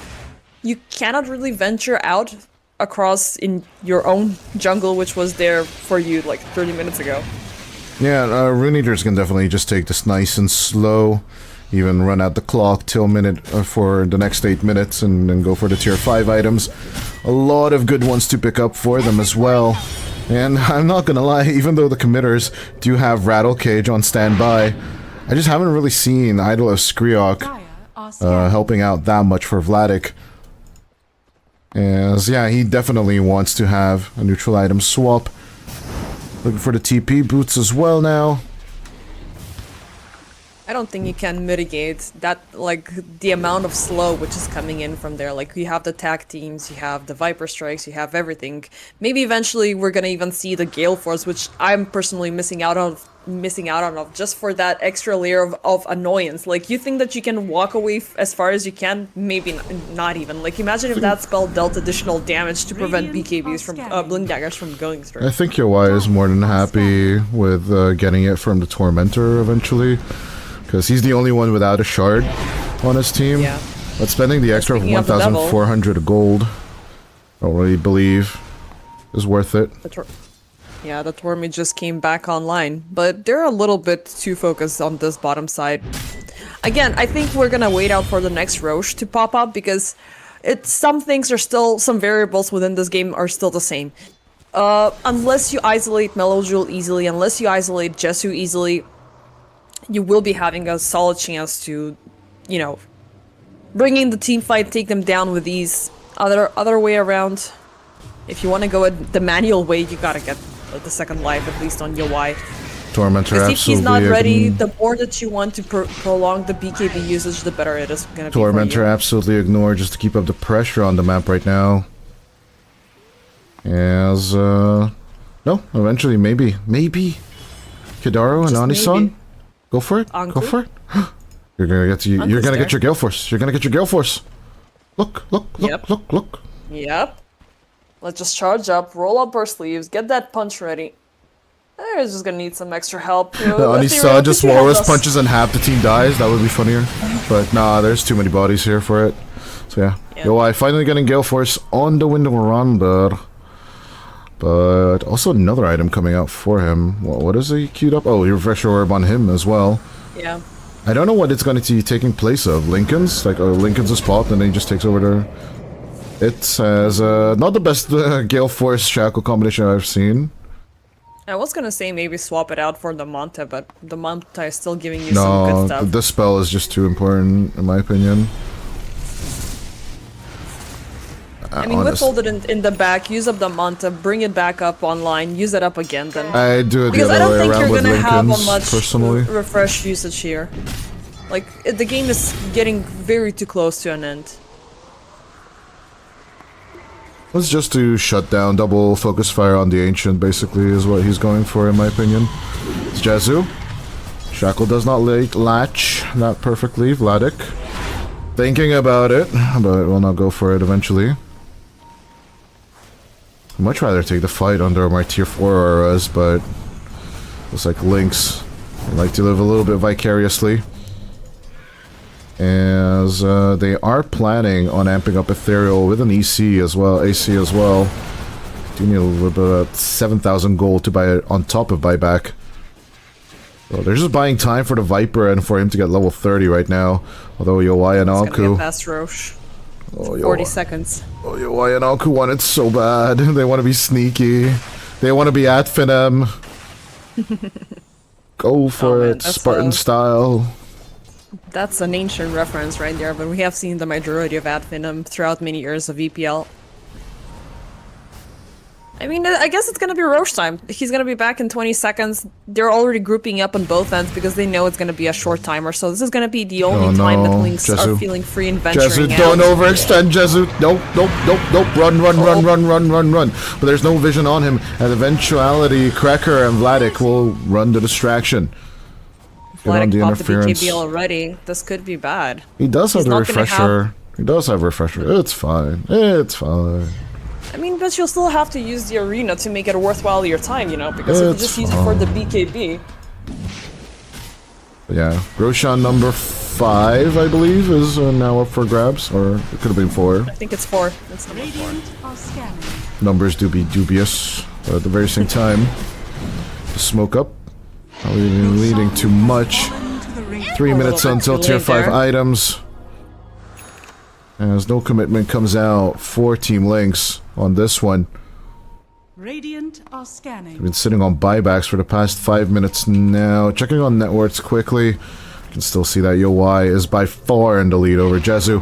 You cannot really venture out across in your own jungle, which was there for you like 30 minutes ago.
Yeah, Rune Eaters can definitely just take this nice and slow, even run out the clock till minute for the next 8 minutes, and then go for the tier 5 items. A lot of good ones to pick up for them as well. And I'm not gonna lie, even though the committers do have Rattle Cage on standby, I just haven't really seen Idol of Skriok helping out that much for Vladik. As yeah, he definitely wants to have a neutral item swap. Looking for the TP boots as well now.
I don't think you can mitigate that, like, the amount of slow which is coming in from there. Like, you have the tag teams, you have the Viper Strikes, you have everything. Maybe eventually we're gonna even see the Gale Force, which I'm personally missing out missing out on just for that extra layer of annoyance. Like, you think that you can walk away as far as you can? Maybe not even. Like, imagine if that spell dealt additional damage to prevent BKBs from Blink Daggers from going through.
I think Yowai is more than happy with getting it from the Tormentor eventually, because he's the only one without a shard on his team.
Yeah.
But spending the extra
Speaking of the devil,
1,400 gold, I don't really believe is worth it.
Yeah, the Tormy just came back online, but they're a little bit too focused on this bottom side. Again, I think we're gonna wait out for the next Roche to pop up, because some things are still, some variables within this game are still the same. Unless you isolate Melojul easily, unless you isolate Jesu easily, you will be having a solid chance to, you know, bring in the team fight, take them down with ease. Other way around, if you want to go the manual way, you gotta get the second life, at least on Yowai.
Tormentor
Because
absolutely.
if he's not ready, the more that you want to prolong the BKB usage, the better it is gonna be
Tormentor
for you.
absolutely ignored just to keep up the pressure on the map right now. As no, eventually maybe Kidaru and
Just
Anisan,
maybe.
go for it, go
Anku?
for it. You're gonna get you're
Anku's
gonna
there.
get your Gale Force. You're gonna get your Gale Force. Look,
Yep.
look.
Yep. Let's just charge up, roll up our sleeves, get that punch ready. They're just gonna need some extra help. You know,
Anisan just
help
walrus
us.
punches and half the team dies. That would be funnier. But nah, there's too many bodies here for it. So yeah,
Yep.
Yowai finally getting Gale Force on the window Ronder. But also another item coming out for him. What is he queued up? Oh, refresher orb on him as well.
Yeah.
I don't know what it's going to be taking place of. Lincoln's? Like, Lincoln's a spot, and then he just takes over there. It says, not the best Gale Force Shackle combination I've seen.
I was gonna say maybe swap it out for the Manta, but the Manta is still giving you some good
No,
stuff.
this spell is just too important, in my opinion.
I mean, withhold it in the back, use up the Manta, bring it back up online, use it up again then.
I do it the
Because I
other
don't
way
think
around
you're
with
gonna have a
Lincoln's,
much
personally.
refresh usage here. Like, the game is getting very too close to an end.
It's just to shut down double focus fire on the Ancient, basically, is what he's going for, in my opinion. It's Jezu. Shackle does not latch that perfectly. Vladik thinking about it, but will not go for it eventually. I'd much rather take the fight under my tier 4 auras, but it's like Lynx. I like to live a little bit vicariously. As they are planning on amping up Ethereal with an EC as well, AC as well. Do need a little bit of 7,000 gold to buy it on top of buyback. So they're just buying time for the Viper and for him to get level 30 right now. Although Yowai and
It's gonna be a
Alku.
fast Roche.
Oh,
40 seconds.
Oh, Yowai and Alku want it so bad. They want to be sneaky. They want to be at Finem. Go for
man,
it,
that's
Spartan style.
That's an ancient reference right there, but we have seen the majority of Adfinum throughout many years of EPL. I mean, I guess it's gonna be Roche time. He's gonna be back in 20 seconds. They're already grouping up on both ends because they know it's gonna be a short timer, so this is gonna be the only time that Lynx are
Jezu.
feeling free in venturing
Jezu,
out.
don't overextend, Jezu. Nope. Run. But there's no vision on him. And eventuality, Cracker and Vladik will run the distraction. Get on
Vladik
the
popped the
interference.
BKB already. This could be bad.
He does have
He's
the
not gonna
refresher. He does have refresher. It's fine. It's fine.
I mean, but you'll still have to use the arena to make it worthwhile your time, you know, because if you
It's
just use it for the BKB,
But yeah, Roshan number 5, I believe, is now up for grabs. Or it could have been 4.
I think it's 4. It's number 4.
Radiant are scanning.
Numbers do be dubious, but at the very same time, the smoke up. Probably leading too much. 3 minutes until tier 5
there.
items. As no commitment comes out for Team Lynx on this one.
Radiant are scanning.
Been sitting on buybacks for the past 5 minutes now. Checking on net worths quickly. You can still see that Yowai is by far in the lead over Jezu.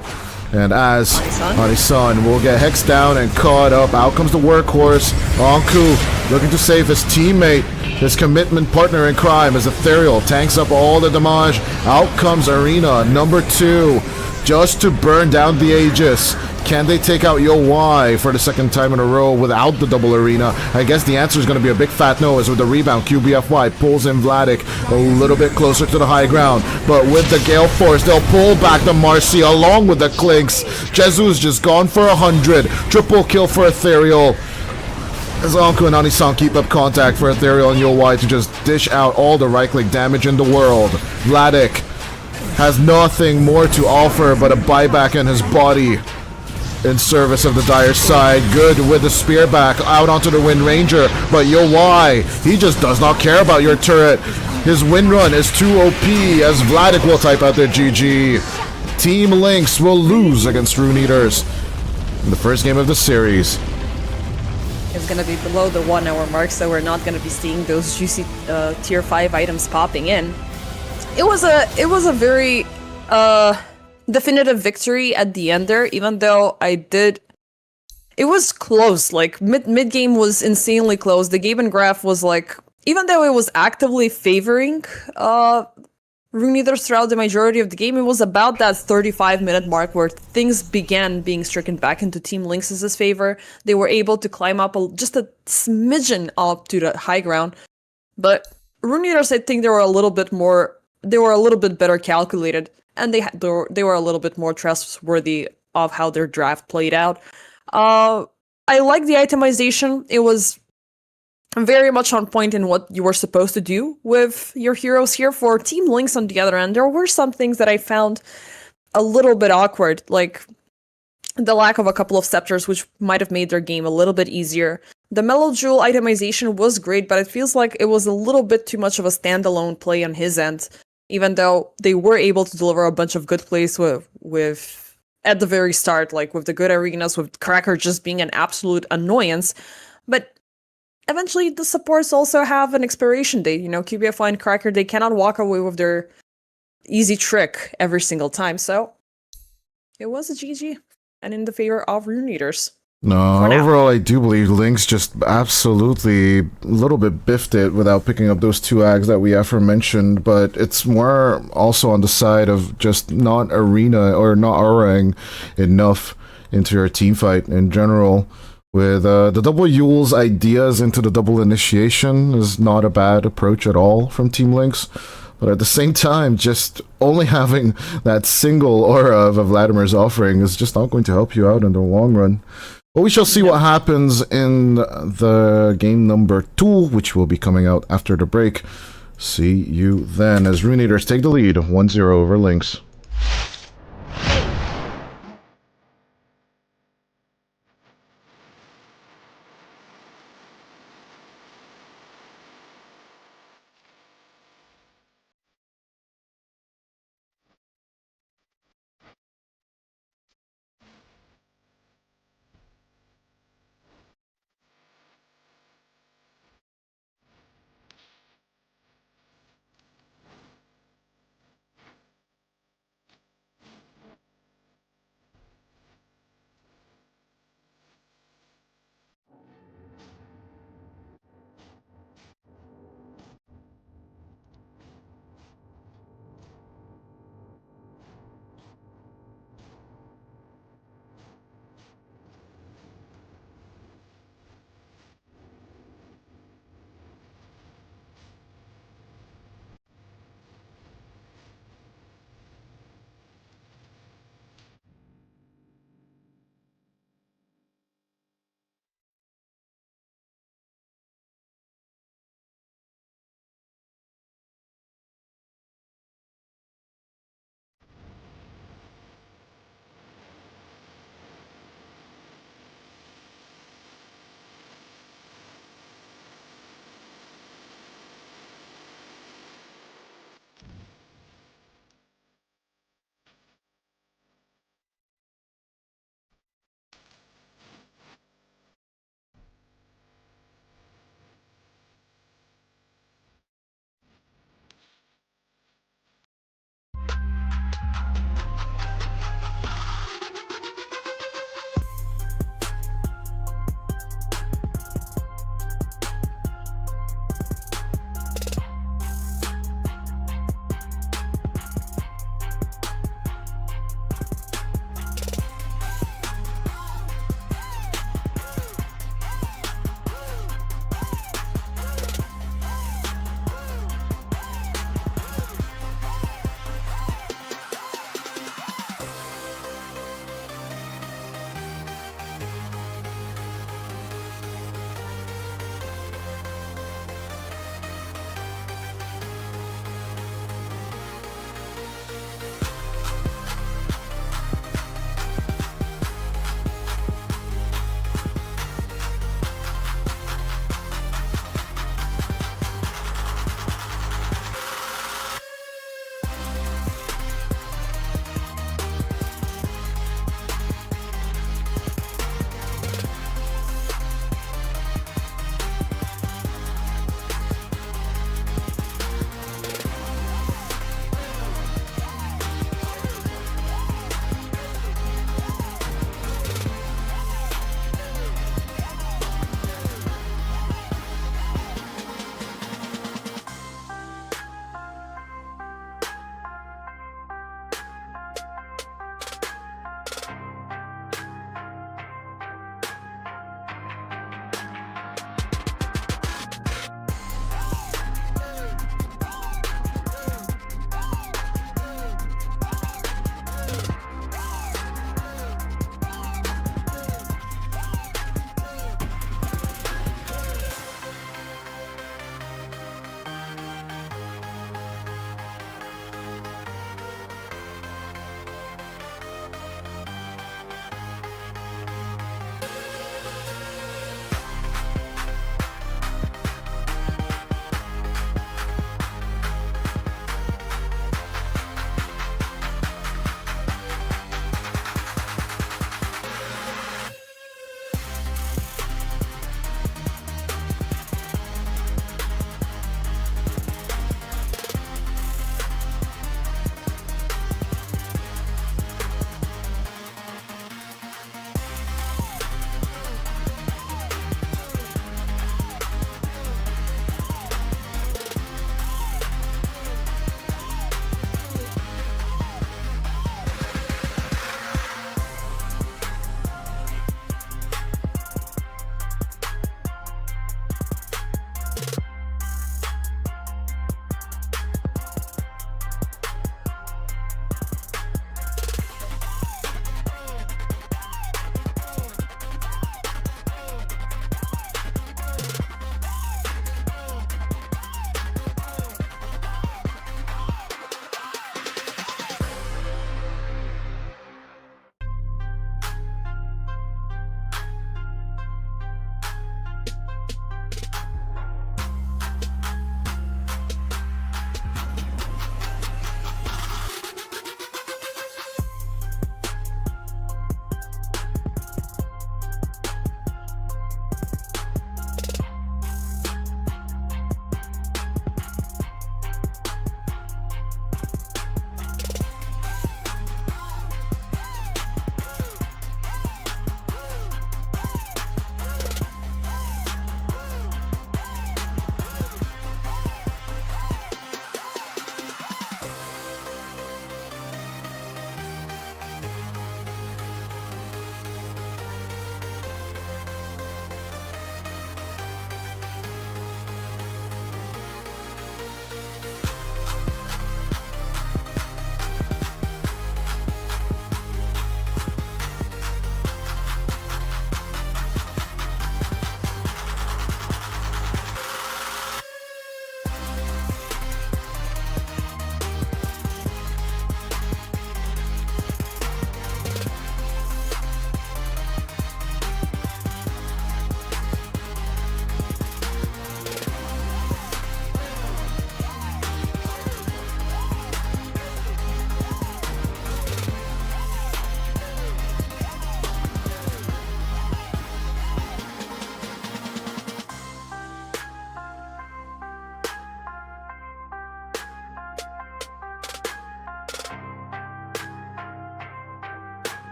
And as Anisan will get hexed down and caught up. Out comes the workhorse. Anku looking to save his teammate. His commitment partner in crime as Ethereal tanks up all the damage. Out comes Arena, number 2. Just to burn down the Aegis. Can they take out Yo Y for the second time in a row without the double arena? I guess the answer is going to be a big fat no, as with the rebound, QBFY pulls in Vladik a little bit closer to the high ground. But with the Gale Force, they'll pull back the Marcy along with the Clinks. Jezu's just gone for 100. Triple kill for Ethereal. As Anku and Anisan keep up contact for Ethereal and Yo Y to just dish out all the right-click damage in the world. Vladik has nothing more to offer but a buyback in his body in service of the Dire side. Good with the spear back out onto the Wind Ranger, but Yo Y, he just does not care about your turret. His wind run is too OP, as Vladik will type out their GG. Team Lynx will lose against Rune Eaters in the first game of the series.
It's gonna be below the 1 hour mark, so we're not gonna be seeing those juicy tier 5 items popping in. It was a very definitive victory at the end there, even though it was close. Like mid game was insanely close. The Gaben graph was like, even though it was actively favoring Rune Eaters throughout the majority of the game, it was about that 35-minute mark where things began being stricken back into Team Lynx's favor. They were able to climb up just a smidgen up to the high ground, but Rune Eaters, I think they were a little bit better calculated, and they were a little bit more trustworthy of how their draft played out. I like the itemization. It was very much on point in what you were supposed to do with your heroes here. For Team Lynx, on the other end, there were some things that I found a little bit awkward, like the lack of a couple of scepters, which might have made their game a little bit easier. The Mellow Jewel itemization was great, but it feels like it was a little bit too much of a standalone play on his end, even though they were able to deliver a bunch of good plays with at the very start, like with the good arenas, with Cracker just being an absolute annoyance. But eventually, the supports also have an expiration date. You know, QBFY and Cracker, they cannot walk away with their easy trick every single time. So, it was a GG, and in the favor of Rune Eaters.
No, overall, I do believe Lynx just absolutely a little bit biffed it without picking up those 2 ags that we aforementioned, but it's more also on the side of just not arena or not auraing enough into your team fight in general. With the double Yule's ideas into the double initiation is not a bad approach at all from Team Lynx. But at the same time, just only having that single aura of Vladimir's offering is just not going to help you out in the long run. But we shall see what happens in the game number 2, which will be coming out after the break. See you then, as Rune Eaters take the lead 1-0 over Lynx.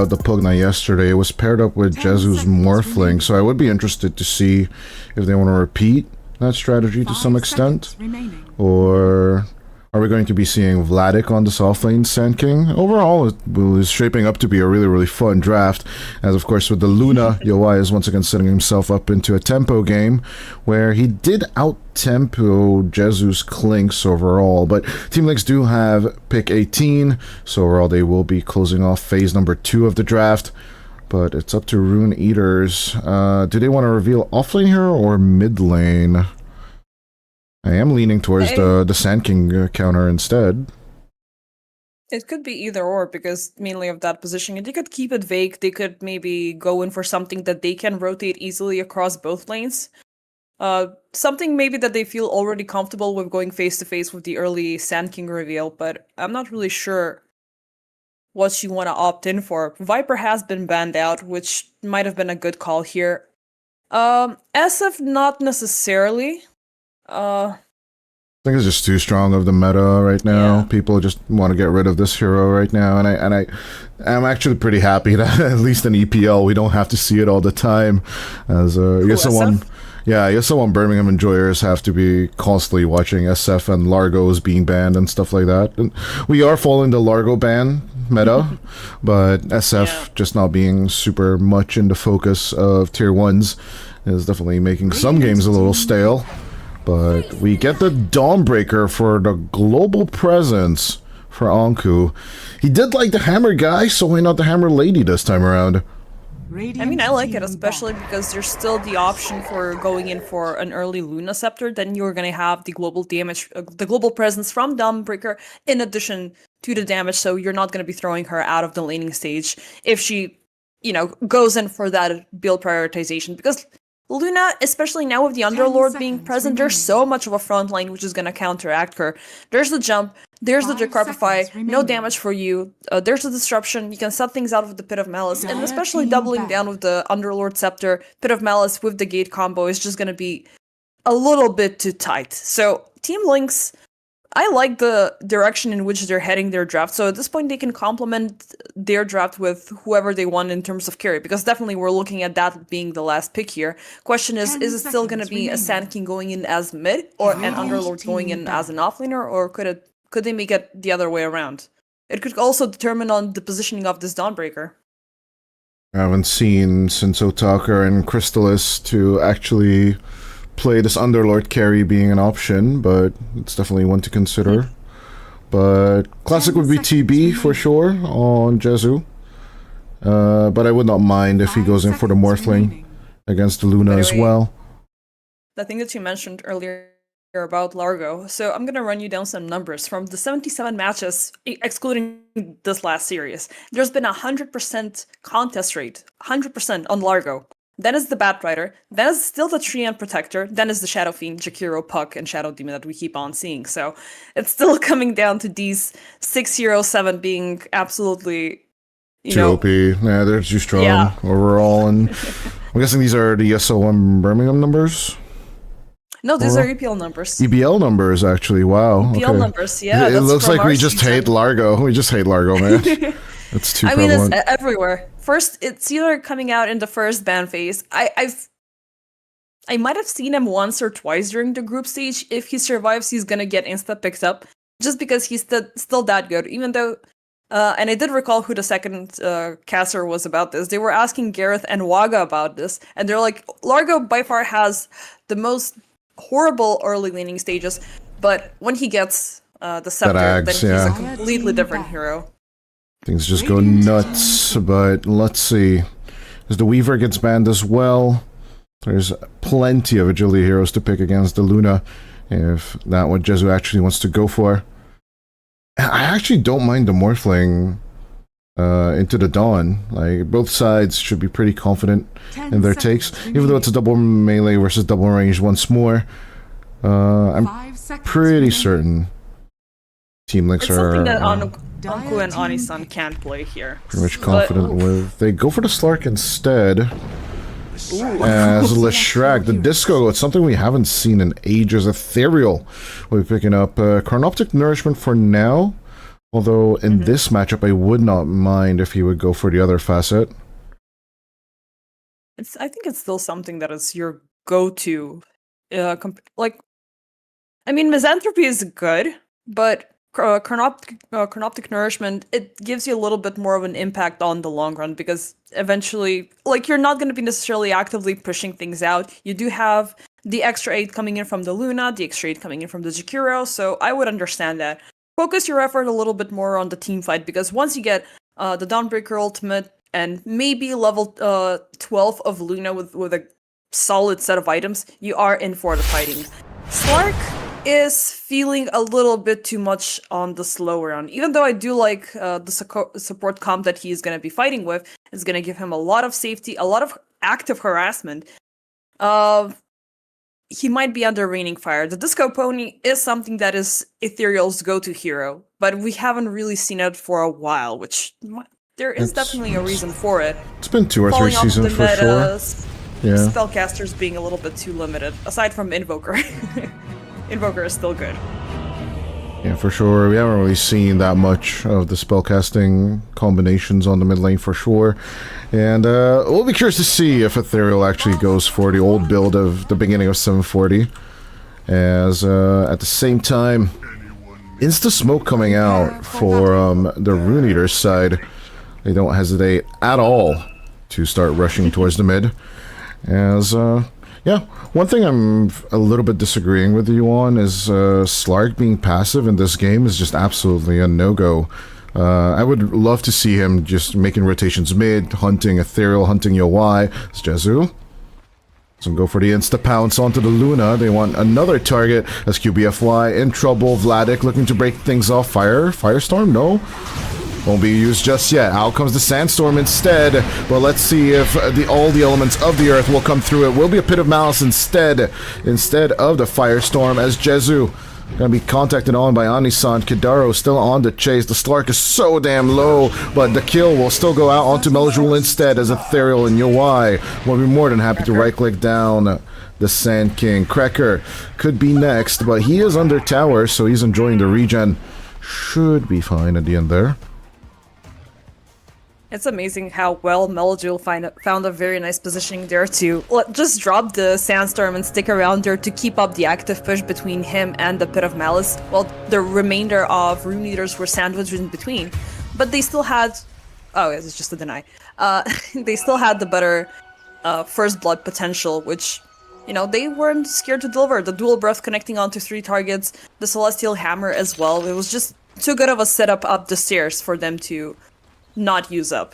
out the Pugna yesterday. It was paired up with Jezu's Morphling, so I would be interested to see if they want to repeat that strategy to some extent, or are we going to be seeing Vladik on the soft lane Sand King? Overall, it is shaping up to be a really fun draft, as of course with the Luna, Yowai is once again setting himself up into a tempo game, where he did out-tempo Jezu's Clinks overall, but Team Link's do have pick 18, so overall they will be closing off phase number 2 of the draft, but it's up to Rune Eaters. Do they want to reveal offlane here or mid lane? I am leaning towards the Sand King counter instead.
It could be either or, because mainly of that positioning. They could keep it vague. They could maybe go in for something that they can rotate easily across both lanes. Something maybe that they feel already comfortable with going face-to-face with the early Sand King reveal, but I'm not really sure what you want to opt in for. Viper has been banned out, which might have been a good call here. SF, not necessarily. I
think it's just too strong of the meta right now.
Yeah.
People just want to get rid of this hero right now, and I'm actually pretty happy that at least in EPL we don't have to see it all the time. As some Birmingham enjoyers have to be constantly watching SF and Largos being banned and stuff like that. And we are following the Largo ban meta, but SF just not being super much in the focus of tier 1s is definitely making some games a little stale. But we get the Dawnbreaker for the global presence for Anku. He did like the Hammer guy, so why not the Hammer lady this time around?
I mean, I like it, especially because there's still the option for going in for an early Luna Scepter. Then you're going to have the global damage, the global presence from Dawnbreaker in addition to the damage, so you're not going to be throwing her out of the laning stage if she, goes in for that build prioritization. Because Luna, especially now with the Underlord being present, there's so much of a front line which is going to counteract her. There's the jump, there's the Decarpify, no damage for you, there's the Disruption, you can set things out with the Pit of Malice, and especially doubling down with the Underlord Scepter, Pit of Malice with the Gate combo is just going to be a little bit too tight. So, Team Link's, I like the direction in which they're heading their draft, so at this point they can complement their draft with whoever they want in terms of carry, because definitely we're looking at that being the last pick here. Question is it still going to be a Sand King going in as mid, or an Underlord going in as an offlaner, or could they make it the other way around? It could also determine on the positioning of this Dawnbreaker.
I haven't seen since Otaka and Crystallis to actually play this Underlord carry being an option, but it's definitely one to consider. But classic would be TB for sure on Jezu. But I would not mind if he goes in for the Morphling against the Luna as well.
The thing that you mentioned earlier about Largo, so I'm gonna run you down some numbers. From the 77 matches, excluding this last series, there's been 100% contest rate, 100% on Largo. Then is the Batrider, then is still the Treant Protector, then is the Shadow Fiend, Jakiro, Puck, and Shadow Demon that we keep on seeing. So it's still coming down to these 607 being absolutely,
too OP. Yeah, they're too strong overall. And I'm guessing these are the SO1 Birmingham numbers?
No, these are EPL numbers.
EPL numbers, actually. Wow.
EPL numbers, yeah.
It looks like we just hate Largo. We just hate Largo, man. It's too prevalent.
Mean, it's everywhere. First, it's either coming out in the first ban phase. I might have seen him once or twice during the group stage. If he survives, he's gonna get insta picked up, just because he's still that good. Even though, and I did recall who the second caster was about this. They were asking Gareth and Waga about this, and they're like, Largo by far has the most horrible early laning stages, but when he gets the scepter, then he's a completely different hero.
Things just go nuts, but let's see. As the Weaver gets banned as well, there's plenty of agility heroes to pick against the Luna, if that's what Jezu actually wants to go for. I actually don't mind the Morphling into the Dawn. Like, both sides should be pretty confident in their takes, even though it's a double melee versus double range once more. I'm pretty certain Team Links are
Anku and Anisan can't play here.
Pretty much confident with. They go for the Slark instead. As Leshrac, the Disco, it's something we haven't seen in ages. Ethereal will be picking up Chronoptic Nourishment for now. Although in this matchup, I would not mind if he would go for the other facet.
I think it's still something that is your go-to. I mean, Misanthropy is good, but Chronoptic Nourishment, it gives you a little bit more of an impact on the long run, because eventually, like, you're not going to be necessarily actively pushing things out. You do have the extra 8 coming in from the Luna, the extra 8 coming in from the Jakiro, so I would understand that. Focus your effort a little bit more on the team fight, because once you get the Dawnbreaker ultimate and maybe level 12 of Luna with a solid set of items, you are in for the fighting. Slark is feeling a little bit too much on the slow round. Even though I do like the support comp that he is going to be fighting with, it's going to give him a lot of safety, a lot of active harassment. He might be under Raining Fire. The Disco Pony is something that is Ethereal's go-to hero, but we haven't really seen it for a while, which there is definitely a reason for it.
It's been 2 or 3 seasons for sure. Yeah.
Spellcasters being a little bit too limited, aside from Invoker. Invoker is still good.
Yeah, for sure. We haven't really seen that much of the spellcasting combinations on the mid lane for sure. And we'll be curious to see if Ethereal actually goes for the old build of the beginning of 740. As at the same time, insta smoke coming out for the Rune Eater's side. They don't hesitate at all to start rushing towards the mid. As yeah, one thing I'm a little bit disagreeing with you on is Slark being passive in this game is just absolutely a no-go. I would love to see him just making rotations mid, hunting Ethereal, hunting Yowai. It's Jezu. So go for the insta-pounce onto the Luna. They want another target as QBFY in trouble. Vladik looking to break things off. Firestorm? No. Won't be used just yet. Out comes the Sandstorm instead. But let's see if all the elements of the earth will come through. It will be a Pit of Malice instead of the Firestorm, as Jezu gonna be contacted on by Anisan. Kidaro still on the chase. The Slark is so damn low, but the kill will still go out onto Meljul instead, as Ethereal and Yowai will be more than happy to right-click down the Sand King. Cracker could be next, but he is under tower, so he's enjoying the regen. Should be fine at the end there.
It's amazing how well Meljul found a very nice positioning there to just drop the Sandstorm and stick around there to keep up the active push between him and the Pit of Malice, while the remainder of Rune Eaters were sandwiched in between. But they still had... Oh, it's just a deny. They still had the better First Blood potential, which, you know, they weren't scared to deliver. The Dual Breath connecting onto 3 targets, the Celestial Hammer as well. It was just too good of a setup up the stairs for them to not use up.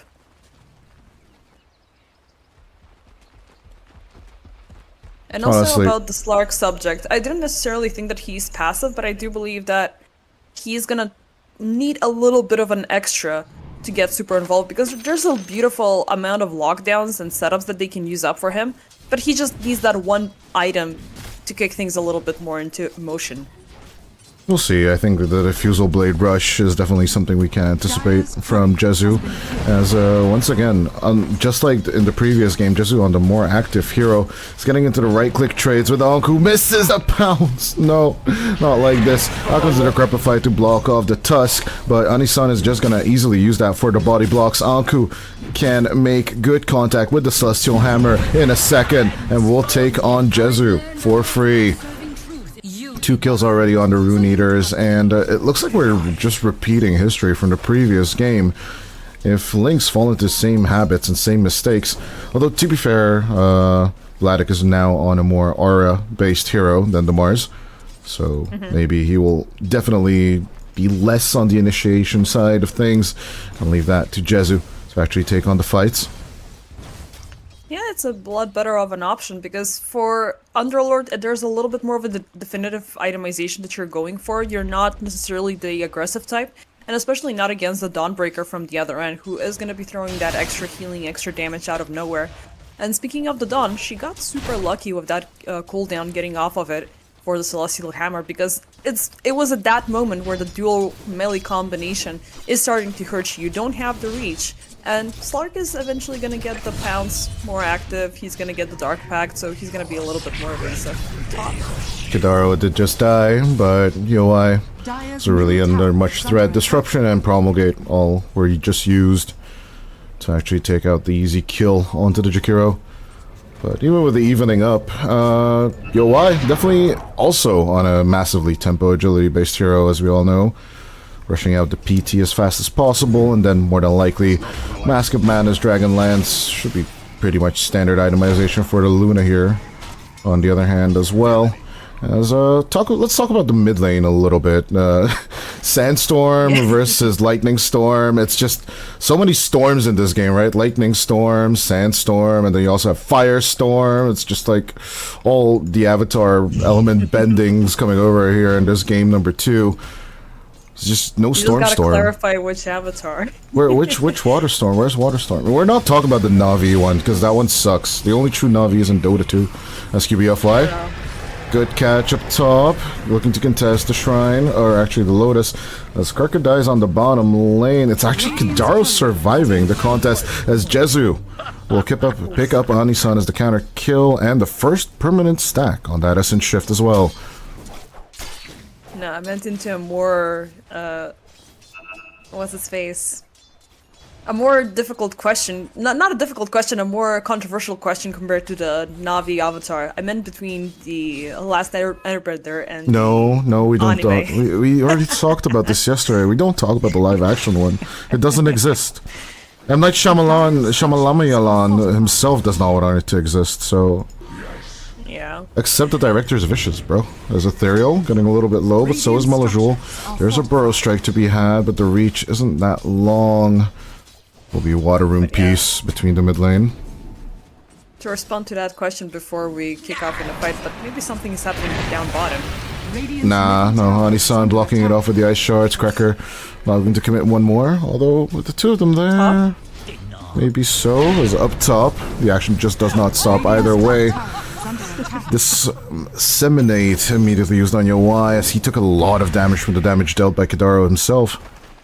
And also
honestly,
about the Slark subject, I didn't necessarily think that he's passive, but I do believe that he's gonna need a little bit of an extra to get super involved, because there's a beautiful amount of lockdowns and setups that they can use up for him, but he just needs that one item to kick things a little bit more into motion.
We'll see. I think the Diffusal Blade Rush is definitely something we can anticipate from Jezu. As, once again, just like in the previous game, Jezu on the more active hero is getting into the right-click trades with Anku. Misses a pounce! No, not like this. Out comes the Decrepify to block off the Tusk, but Anisan is just gonna easily use that for the body blocks. Anku can make good contact with the Celestial Hammer in a second, and will take on Jezu for free. 2 kills already on the Rune Eaters, and it looks like we're just repeating history from the previous game. If Lynx fall into the same habits and same mistakes, although to be fair, Vladik is now on a more aura-based hero than the Mars, so maybe he will definitely be less on the initiation side of things. I'll leave that to Jezu to actually take on the fights.
Yeah, it's a lot better of an option, because for Underlord, there's a little bit more of a definitive itemization that you're going for. You're not necessarily the aggressive type, and especially not against the Dawnbreaker from the other end, who is going to be throwing that extra healing, extra damage out of nowhere. And speaking of the Dawn, she got super lucky with that cooldown getting off of it for the Celestial Hammer, because it was at that moment where the dual melee combination is starting to hurt you. You don't have the reach, And Slark is eventually gonna get the pounce more active, he's gonna get the Dark Pact, so he's gonna be a little bit more evasive. Top.
Kidaro did just die, but UI is really under much threat. Disruption and Promulgate all were just used to actually take out the easy kill onto the Jakiro. But even with the evening up, UI definitely also on a massively tempo agility based hero, as we all know. Rushing out the PT as fast as possible, and then more than likely Mask of Madness, Dragon Lance should be pretty much standard itemization for the Luna here. On the other hand as well. As let's talk about the mid lane a little bit. Sandstorm versus Lightning Storm. It's just so many storms in this game, right? Lightning Storm, Sandstorm, and then you also have Firestorm. It's just like all the Avatar element bendings coming over here in this game number 2. It's just no Storm
gotta
Storm.
Clarify which Avatar.
Which Water Storm? Where's Water Storm? We're not talking about the Na'Vi one because that one sucks. The only true Na'Vi is in Dota 2. SQBFY. Good catch up top, looking to contest the Shrine, or actually the Lotus, as Karka dies on the bottom lane. It's actually Kidaro surviving the contest, as Jezu will pick up Anisan as the counter kill, and the first permanent stack on that Essence Shift as well.
No, I meant into a more, what's his face? A more difficult question. Not a difficult question, a more controversial question compared to the Na'Vi Avatar. I meant between the Last Airbender and
No, we don't
anime.
talk. We already talked about this yesterday. We don't talk about the live action one. It doesn't exist. M. Night Shyamalan himself does not want it to exist, so...
Yeah.
Except the director's vicious, bro. There's Ethereal, getting a little bit low, but so is Melajul. There's a Burrow Strike to be had, but the reach isn't that long. Will be Water Room piece between the mid lane.
To respond to that question before we kick off in the fight, but maybe something is happening down bottom.
Nah, no, Anisan blocking it off with the Ice Shards. Cracker not going to commit one more, although with the two of them there, maybe so. As up top, the action just does not stop either way. Disseminate immediately used on UI as he took a lot of damage from the damage dealt by Kidaro himself.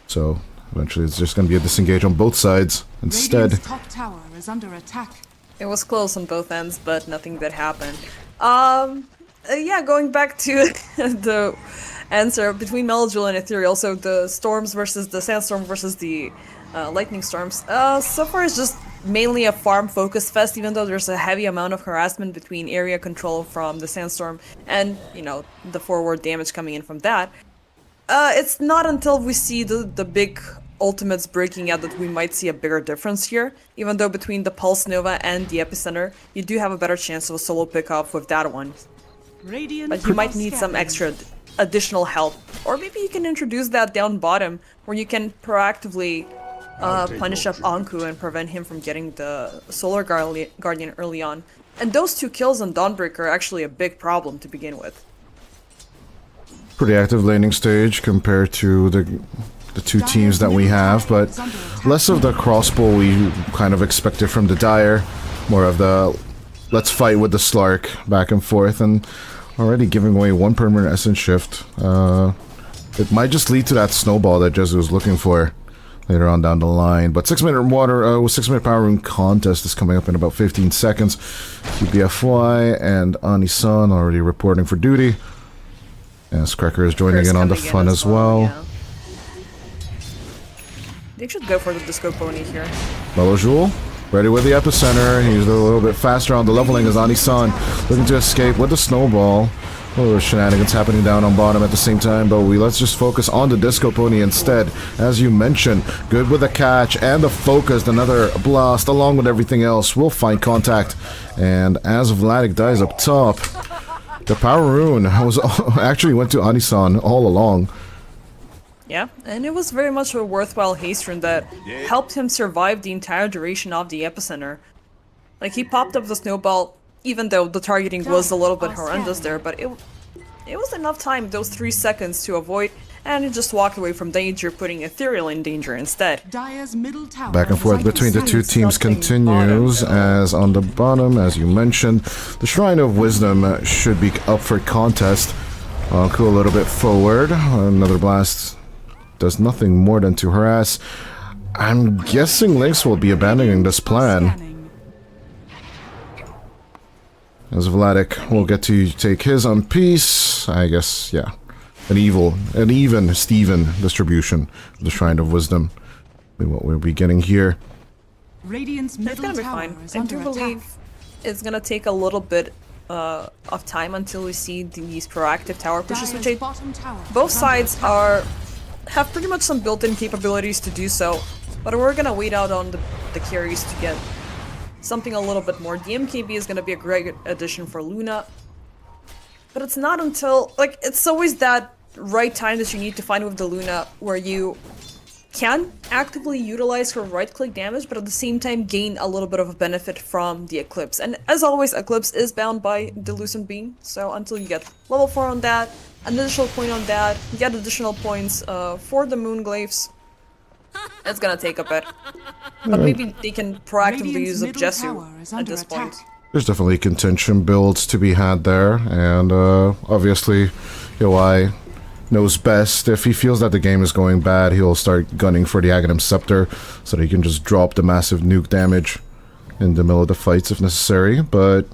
So eventually it's just going to be a disengage on both sides instead.
Top tower is under attack.
It was close on both ends, but nothing did happen. Yeah, going back to the answer between Melajul and Ethereal, so the storms versus the Sandstorm versus the Lightning Storms. So far it's just mainly a farm focus fest, even though there's a heavy amount of harassment between area control from the Sandstorm and, you know, the forward damage coming in from that. It's not until we see the big ultimates breaking out that we might see a bigger difference here. Even though between the Pulse Nova and the Epicenter, you do have a better chance of a solo pickup with that one. But you might need some extra additional help. Or maybe you can introduce that down bottom, where you can proactively punish up Anku and prevent him from getting the Solar Guardian early on. And those two kills on Dawnbreaker are actually a big problem to begin with.
Pretty active laning stage compared to the two teams that we have, but less of the crossbow we kind of expected from the Dire, more of the let's fight with the Slark back and forth, and already giving away one permanent Essence Shift. It might just lead to that snowball that Jezu was looking for later on down the line. But 6 minute water, 6 minute power room contest is coming up in about 15 seconds. QBFY and Anisan already reporting for duty. As Cracker is joining in on the fun as well.
Yeah. They should go for the Disco Pony here.
Melajul, ready with the Epicenter. He's a little bit faster on the leveling as Anisan looking to escape with the snowball. Oh, there's shenanigans happening down on bottom at the same time, but let's just focus on the Disco Pony instead. As you mentioned, good with the catch and the focus. Another blast along with everything else. We'll find contact. And as Vladik dies up top, the Power Rune actually went to Anisan all along.
Yeah, and it was very much a worthwhile haste rune that helped him survive the entire duration of the Epicenter. Like, he popped up the snowball, even though the targeting was a little bit horrendous there, but it was enough time, those 3 seconds, to avoid and just walk away from danger, putting Ethereal in danger instead.
Back and forth between the two teams continues, as on the bottom, as you mentioned, the Shrine of Wisdom should be up for contest. Cool, a little bit forward. Another blast does nothing more than to harass. I'm guessing Lynx will be abandoning this plan.
Scanning.
As Vladik will get to take his on peace. I guess, yeah. An even Steven distribution of the Shrine of Wisdom. What we'll be getting here.
Radiant's
It's
middle
gonna be
tower
fine.
is
I
under
do
attack.
believe it's gonna take a little bit of time until we see these proactive tower pushes, which
Dire's bottom tower
both
is under
sides
attack.
have pretty much some built-in capabilities to do so, but we're gonna wait out on the carries to get something a little bit more. The MKB is gonna be a great addition for Luna, but it's not until, like, it's always that right time that you need to find with the Luna where you can actively utilize her right-click damage, but at the same time gain a little bit of a benefit from the Eclipse. And as always, Eclipse is bound by the Lucent Beam, so until you get level 4 on that, an additional point on that, get additional points for the Moonglaves, it's gonna take a bit. But maybe they can proactively
Radiant's
use up
middle
Jesu
tower is
at
under
this point.
attack.
There's definitely contention builds to be had there, and obviously, UI knows best. If he feels that the game is going bad, he'll start gunning for the Aghanim Scepter so that he can just drop the massive nuke damage in the middle of the fights if necessary. But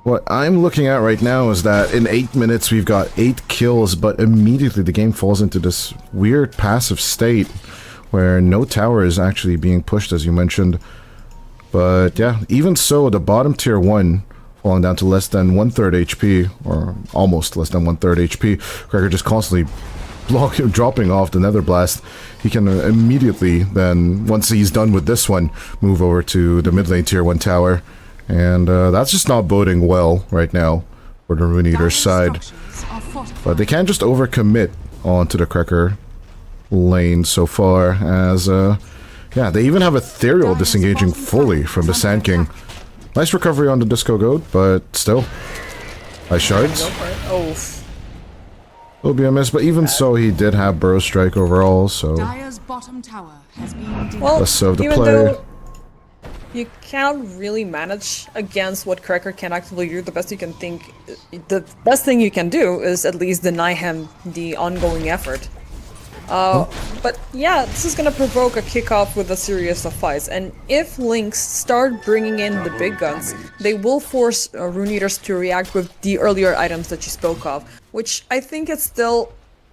what I'm looking at right now is that in 8 minutes we've got 8 kills, but immediately the game falls into this weird passive state where no tower is actually being pushed, as you mentioned. But yeah, even so, the bottom tier 1 falling down to less than 1/3 HP, or almost less than 1/3 HP. Cracker just constantly dropping off the Nether Blast. He can immediately then, once he's done with this one, move over to the mid lane tier 1 tower. And that's just not boding well right now for the Rune Eater's side.
Structures are fortified.
But they can't just overcommit onto the Cracker lane so far, as yeah, they even have Ethereal disengaging fully from the Sand King. Nice recovery on the Disco Goat, but still. Nice shards.
Go for it. Oh,
Will be a miss, but even so, he did have Burrow Strike overall, so
Dire's bottom tower has been denied.
well,
let's serve the
even
play.
though you can't really manage against what Cracker can actively do, the best thing you can do is at least deny him the ongoing effort. But yeah, this is gonna provoke a kickoff with a series of fights, and if Lynx start bringing in the big guns, they will force Rune Eaters to react with the earlier items that you spoke of, which I think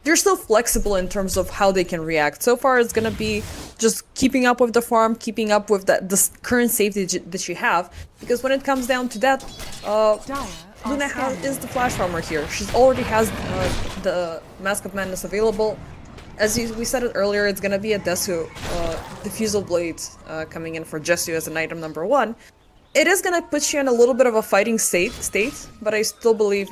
they're still flexible in terms of how they can react. So far, it's gonna be just keeping up with the farm, keeping up with the current safety that you have, because when it comes down to that, Luna is the flash farmer here. She already has the Mask of Madness available. As we said it earlier, it's gonna be a Desu Diffusal Blade coming in for Jesu as an item number 1. It is gonna put you in a little bit of a fighting state, but I still believe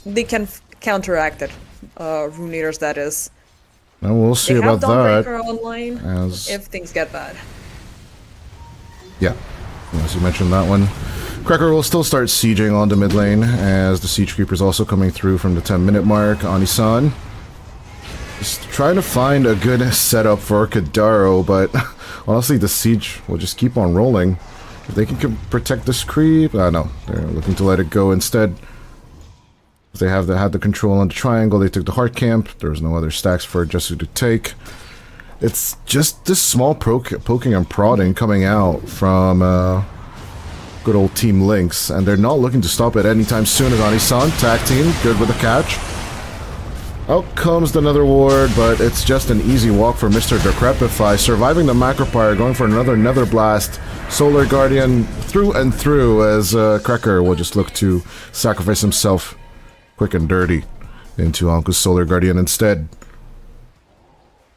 they can counteract it. Rune Eaters, that is.
And we'll see
They
about
have
that.
Dawnbreaker online
As
if things get bad.
yeah, as you mentioned that one. Cracker will still start sieging on the mid lane, as the Siege Creeper's also coming through from the 10-minute mark. Anisan just trying to find a good setup for Kadaro, but honestly, the Siege will just keep on rolling. If they can protect this creep, no, they're looking to let it go instead. They had the control on the triangle, they took the Heart Camp, there's no other stacks for Jesu to take. It's just this small poking and prodding coming out from good old Team Lynx, and they're not looking to stop it anytime soon. As Anisan, tag team, good with the catch. Out comes the Nether Ward, but it's just an easy walk for Mr. Decrepify, surviving the Macropyre, going for another Nether Blast. Solar Guardian through and through, as Cracker will just look to sacrifice himself quick and dirty into Anku's Solar Guardian instead.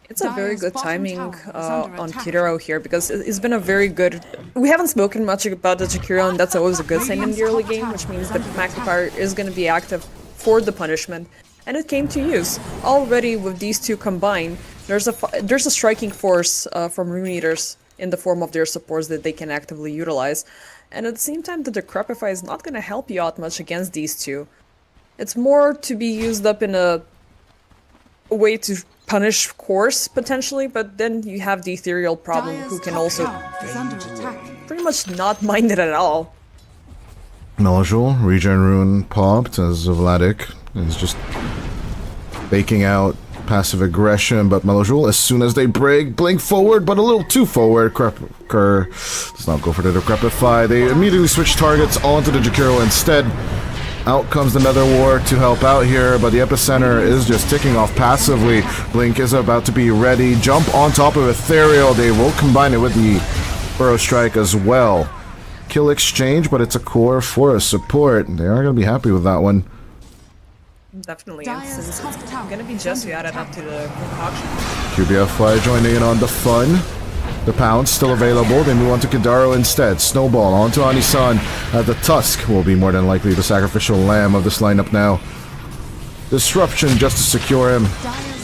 It's a very
Dire's
good
bottom
timing
tower is under
on
attack.
Kiriro here, because it's been a very good... We haven't spoken much about the Jakiro, and that's always a good sign in the early game, which means that Macropyre is going to be active for the punishment. And it came to use. Already with these two combined, there's a striking force from Rune Eaters in the form of their supports that they can actively utilize. And at the same time, the Decrepify is not going to help you out much against these two. It's more to be used up in a way to punish Course, potentially, but then you have the Ethereal problem, who can also
is under attack.
pretty much not mind it at all.
Melajul, Regen Rune popped, as Vladik is just baking out passive aggression, but Melojoul, as soon as they break, blink forward, but a little too forward. Cracker does not go for the Decrepify. They immediately switch targets onto the Jakiro instead. Out comes the Nether Ward to help out here, but the Epicenter is just ticking off passively. Blink is about to be ready. Jump on top of Ethereal. They will combine it with the Burrow Strike as well. Kill exchange, but it's a core for a support. They are going to be happy with that one.
Definitely, and since it's gonna be Jesu added up to the concoction.
QBFY joining in on the fun. The Pound's still available. They move on to Kidaro instead. Snowball onto Anisan. The Tusk will be more than likely the sacrificial lamb of this lineup now. Disruption just to secure him.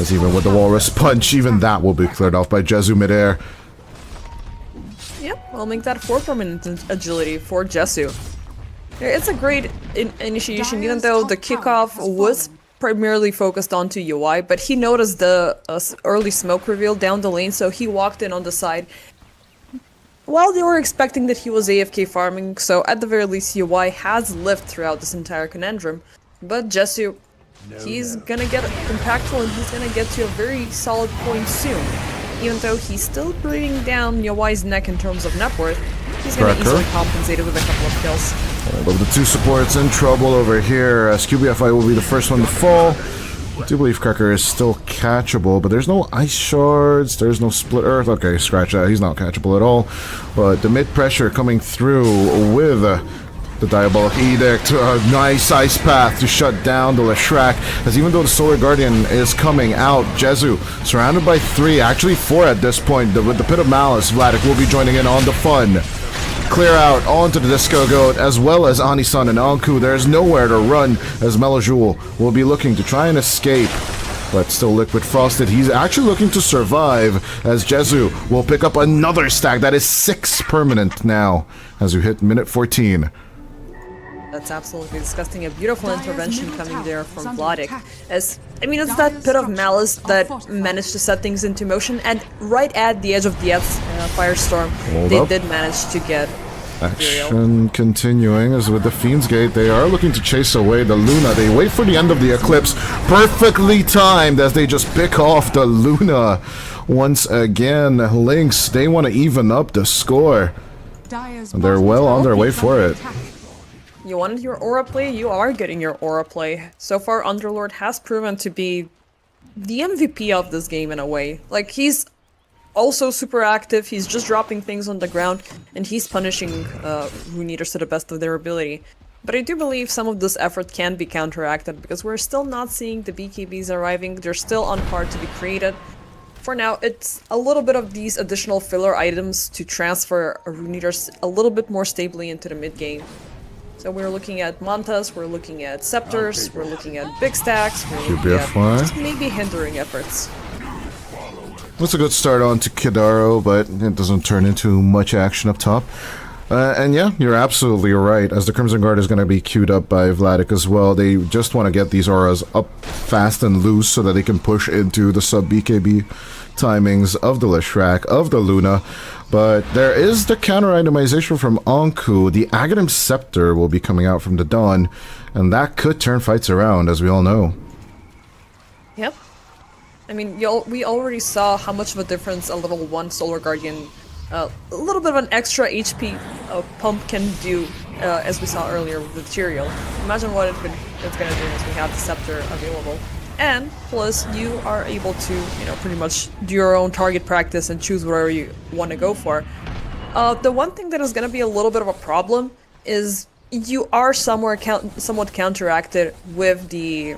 As even with the Walrus Punch, even that will be cleared off by Jesu midair.
Yep, I'll make that 4 permanent agility for Jesu. It's a great initiation, even though the kickoff was primarily focused onto UI, but he noticed the early smoke reveal down the lane, so he walked in on the side. While they were expecting that he was AFK farming, so at the very least UI has lived throughout this entire conundrum. But Jesu, he's gonna get impactful and he's gonna get to a very solid point soon. Even though he's still breathing down UI's neck in terms of net worth, he's gonna easily compensate it with a couple of kills.
But the two supports in trouble over here, as QBFI will be the first one to fall. I do believe Cracker is still catchable, but there's no ice shards, there's no split earth. Okay, scratch that, he's not catchable at all. But the mid pressure coming through with the Diabolic Edict, a nice ice path to shut down the Leshrac, as even though the Solar Guardian is coming out, Jesu surrounded by 3, actually 4 at this point. With the Pit of Malice, Vladik will be joining in on the fun. Clear out onto the Disco Goat, as well as Anisan and Anku. There's nowhere to run, as Melojoul will be looking to try and escape. But still Liquid Frosted, he's actually looking to survive, as Jesu will pick up another stack. That is 6 permanent now, as we hit minute 14.
That's absolutely disgusting. A beautiful intervention coming there from Vladik. As I mean, it's that Pit of Malice that managed to set things into motion, and right at the edge of the Firestorm, they did manage to get
action continuing, as with the Fiend's Gate, they are looking to chase away the Luna. They wait for the end of the Eclipse, perfectly timed, as they just pick off the Luna. Once again, Lynx, they want to even up the score. And they're well on their way for it.
You wanted your aura play? You are getting your aura play. So far, Underlord has proven to be the MVP of this game in a way. Like, he's also super active, he's just dropping things on the ground, and he's punishing Rune Eaters to the best of their ability. But I do believe some of this effort can be counteracted, because we're still not seeing the BKBs arriving, they're still on par to be created. For now, it's a little bit of these additional filler items to transfer Rune Eaters a little bit more stably into the mid-game. So we're looking at Mantas, we're looking at Scepters, we're looking at Big Stacks, we're looking at just maybe hindering efforts.
That's a good start on to Kidaro, but it doesn't turn into much action up top. And yeah, you're absolutely right, as the Crimson Guard is going to be queued up by Vladik as well. They just want to get these auras up fast and loose so that they can push into the sub-BKB timings of the Leshrac, of the Luna. But there is the counter-itemization from Anku. The Aghanim Scepter will be coming out from the Dawn, and that could turn fights around, as we all know.
Yep. I mean, we already saw how much of a difference a level 1 Solar Guardian, a little bit of an extra HP pump can do, as we saw earlier with the Tyrael. Imagine what it's gonna do once we have the Scepter available. And plus, you are able to, you know, pretty much do your own target practice and choose whatever you want to go for. The one thing that is going to be a little bit of a problem is you are somewhat counteracted with the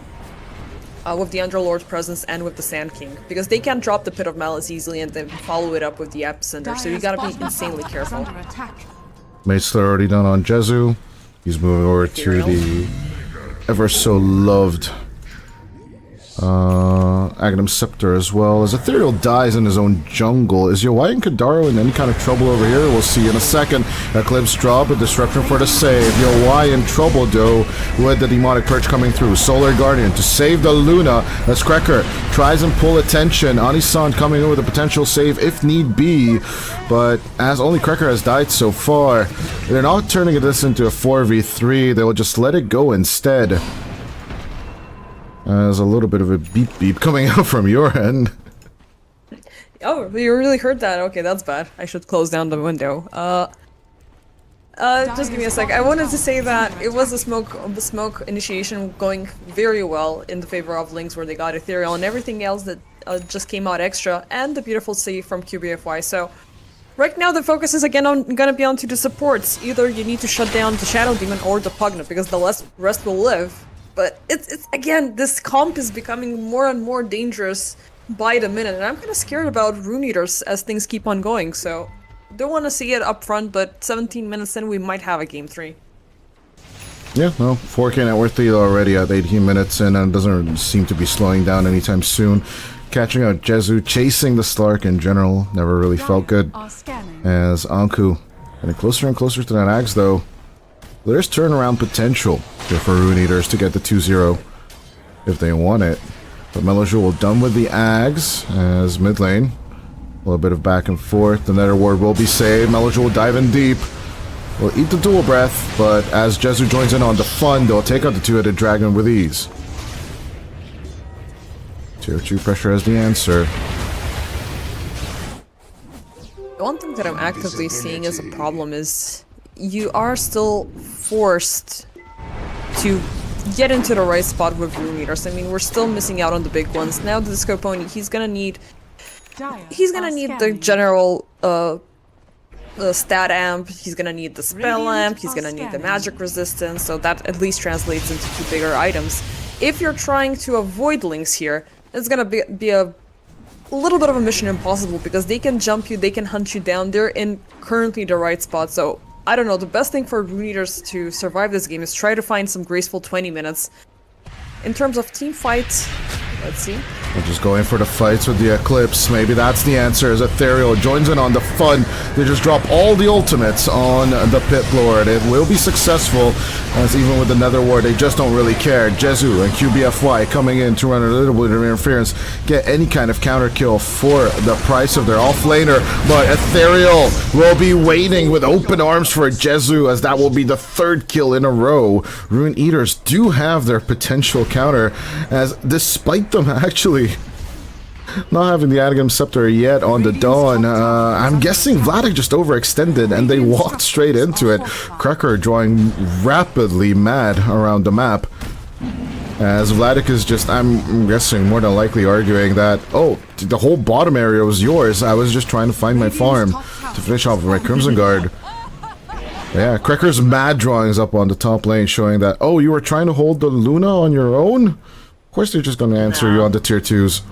Underlord's presence and with the Sand King, because they can drop the Pit of Malice easily and then follow it up with the Epicenter, so you gotta be insanely careful.
Mates are already done on Jesu. He's moving over to the ever so loved Aghanim Scepter as well, as Ethereal dies in his own jungle. Is Yawai and Kidaro in any kind of trouble over here? We'll see in a second. Eclipse drop, a disruption for the save. Yawai in trouble though, with the Demonic Purge coming through. Solar Guardian to save the Luna, as Cracker tries and pull attention. Anisan coming in with a potential save if need be, but as only Cracker has died so far, they're not turning this into a 4v3, they'll just let it go instead. There's a little bit of a beep beep coming out from your end.
Oh, you really heard that? Okay, that's bad. I should close down the window. Just give me a sec. I wanted to say that it was the smoke initiation going very well in the favor of Lynx, where they got Ethereal, and everything else that just came out extra, and the beautiful save from QBFY. So right now the focus is again gonna be onto the supports. Either you need to shut down the Shadow Demon or the Pugna, because the rest will live. But it's again, this comp is becoming more and more dangerous by the minute, and I'm kind of scared about Rune Eaters as things keep on going. So don't want to see it up front, but 17 minutes in, we might have a game 3.
Yeah, no, 4K net worth lead already at 18 minutes in, and it doesn't seem to be slowing down anytime soon. Catching out Jezu, chasing the Slark in general, never really felt good. As Anku getting closer and closer to that Axe, though. There's turnaround potential here for Rune Eaters to get the 2-0 if they want it. But Melojoul done with the Ags as mid lane. A little bit of back and forth. The Nether Ward will be saved. Melojoul will dive in deep. Will eat the dual breath, but as Jezu joins in on the fun, they'll take out the two-headed dragon with ease. Tier 2 pressure as the answer.
One thing that I'm actively seeing as a problem is you are still forced to get into the right spot with Rune Eaters. I mean, we're still missing out on the big ones. Now the Scoponi, he's gonna need the general stat amp, he's gonna need the spell amp, he's gonna need the magic resistance, so that at least translates into 2 bigger items. If you're trying to avoid Lynx here, it's gonna be a little bit of a mission impossible, because they can jump you, they can hunt you down, they're in currently the right spot. So I don't know, the best thing for Rune Eaters to survive this game is try to find some graceful 20 minutes. In terms of team fights, let's see.
We're just going for the fights with the Eclipse. Maybe that's the answer, as Ethereal joins in on the fun. They just drop all the ultimates on the Pit Lord. It will be successful, as even with the Nether Ward, they just don't really care. Jezu and QBFY coming in to run a little bit of interference, get any kind of counter kill for the price of their offlaner. But Ethereal will be waiting with open arms for Jezu, as that will be the 3rd kill in a row. Rune Eaters do have their potential counter, as despite them actually not having the Aghanim Scepter yet on the Dawn, I'm guessing Vladik just overextended and they walked straight into it. Cracker drawing rapidly mad around the map, as Vladik is just, I'm guessing, more than likely arguing that, oh, the whole bottom area was yours, I was just trying to find my farm to finish off my Crimson Guard. Yeah, Cracker's mad drawings up on the top lane showing that, oh, you were trying to hold the Luna on your own? Of course they're just gonna answer you on the tier 2s.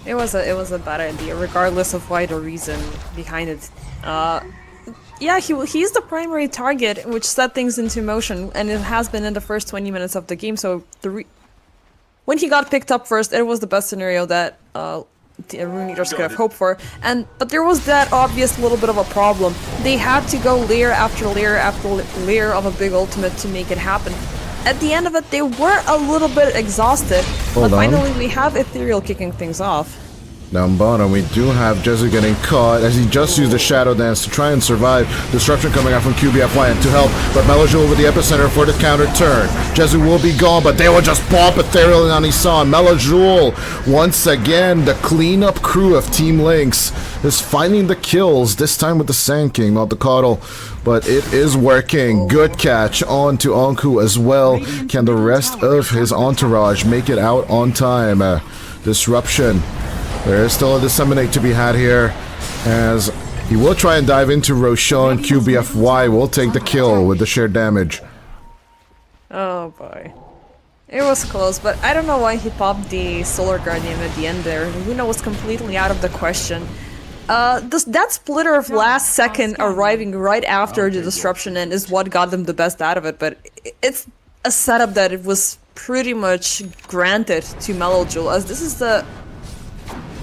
It was a bad idea, regardless of why the reason behind it. Yeah, he's the primary target, which set things into motion, and it has been in the first 20 minutes of the game, so when he got picked up first, it was the best scenario that the Rune Eaters could have hoped for. But there was that obvious little bit of a problem. They had to go layer after layer after layer of a big ultimate to make it happen. At the end of it, they were a little bit exhausted, but finally we have Ethereal kicking things off.
Down bottom, we do have Jezu getting caught as he just used the Shadow Dance to try and survive. Disruption coming out from QBFY to help, but Melojoul with the epicenter for the counter turn. Jezu will be gone, but they will just pop Ethereal and Anisan. Melojoul, once again, the cleanup crew of Team Lynx is finding the kills, this time with the Sand King, not the Coddle. But it is working. Good catch on to Anku as well. Can the rest of his entourage make it out on time? Disruption. There is still a Disseminate to be had here, as he will try and dive into Roshan. QBFY will take the kill with the shared damage.
Oh boy. It was close, but I don't know why he popped the Solar Guardian at the end there. Luna was completely out of the question. That splitter of last second arriving right after the disruption end is what got them the best out of it, but it's a setup that it was pretty much granted to Melojoul, as this is the...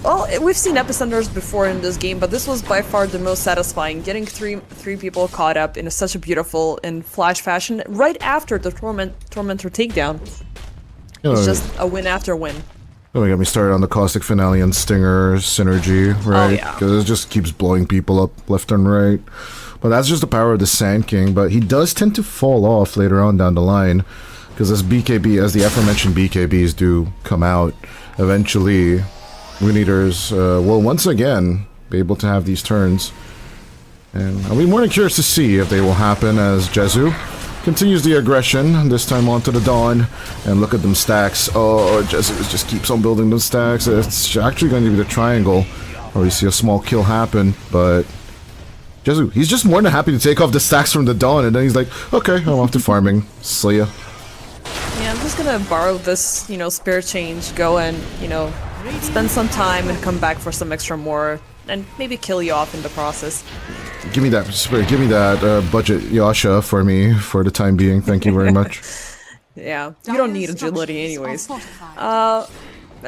Well, we've seen epicenters before in this game, but this was by far the most satisfying, getting three people caught up in such a beautiful and flash fashion right after the Tormentor takedown. It's just a win after win.
Don't get me started on the Caustic Finale and Stinger synergy, right? Because it just keeps blowing people up left and right. But that's just the power of the Sand King, but he does tend to fall off later on down the line. Because as the aforementioned BKBs do come out, eventually Rune Eaters will once again be able to have these turns. And I'll be more than curious to see if they will happen as Jezu continues the aggression, this time onto the Dawn. And look at them stacks. Oh, Jezu just keeps on building those stacks. It's actually going to be the triangle, or you see a small kill happen, but Jezu, he's just more than happy to take off the stacks from the Dawn, and then he's like, okay, I'm off to farming. See ya.
Yeah, I'm just gonna borrow this, spare change, go and, spend some time and come back for some extra more, and maybe kill you off in the process.
Give me that, give me that budget Yasha for me for the time being. Thank you very much.
Yeah, you don't need agility anyways. But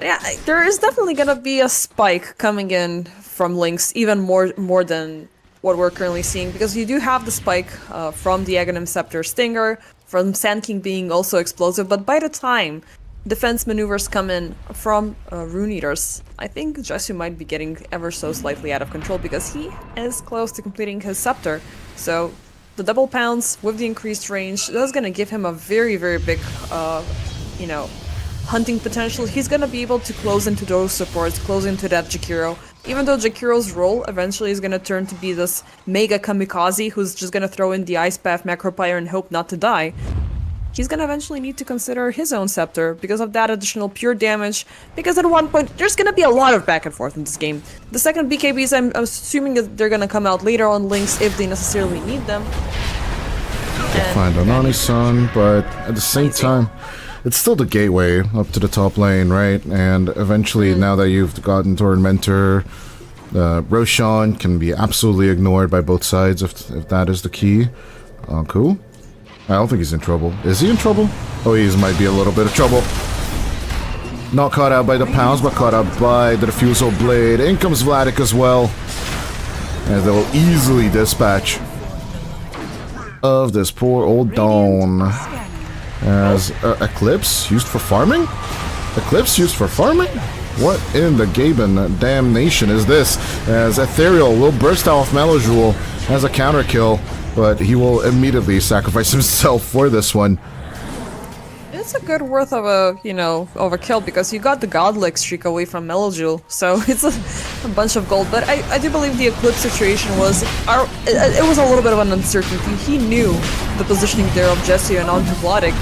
yeah, there is definitely gonna be a spike coming in from Lynx, even more than what we're currently seeing, because you do have the spike from the Aghanim Scepter Stinger, from Sand King being also explosive, but by the time defense maneuvers come in from Rune Eaters, I think Jesu might be getting ever so slightly out of control, because he is close to completing his Scepter. So the double pounds with the increased range, that's gonna give him a very, very big, hunting potential. He's gonna be able to close into those supports, close into that Jakiro. Even though Jakiro's role eventually is gonna turn to be this mega kamikaze who's just gonna throw in the Ice Path Macropire and hope not to die, he's gonna eventually need to consider his own Scepter because of that additional pure damage, because at one point there's gonna be a lot of back and forth in this game. The second BKBs, I'm assuming that they're gonna come out later on Lynx if they necessarily need them.
Find Anani-san, but at the same time, it's still the gateway up to the top lane, right? And eventually, now that you've gotten Tormentor, Roshan can be absolutely ignored by both sides if that is the key. Cool. I don't think he's in trouble. Is he in trouble? Oh, he might be a little bit of trouble. Not caught out by the pounds, but caught out by the Diffusal Blade. In comes Vladik as well. And they'll easily dispatch of this poor old Dawn. As Eclipse used for farming? Eclipse used for farming? What in the Gaben damnation is this? As Ethereal will burst off Melojoule as a counter kill, but he will immediately sacrifice himself for this one.
It's a good worth of a kill, because you got the Godlick streak away from Melojoule, so it's a bunch of gold. But I do believe the Eclipse situation was it was a little bit of an uncertainty. He knew the positioning there of Jesu and onto Vladik,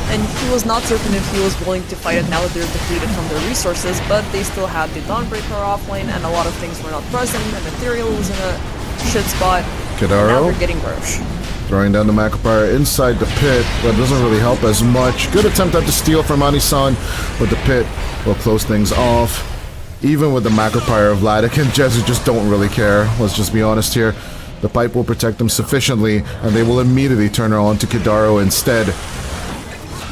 and he was not certain if he was willing to fight it now that they're depleted from their resources, but they still had the Dawnbreaker offlane, and a lot of things were not present, and Ethereal was in a shit spot.
Kadaro.
Now they're getting Roche.
Throwing down the Macropire inside the pit, but doesn't really help as much. Good attempt at the steal from Ani-san, but the pit will close things off. Even with the Macropire, Vladik and Jesu just don't really care. Let's just be honest here. The pipe will protect them sufficiently, and they will immediately turn her on to Kidaro instead.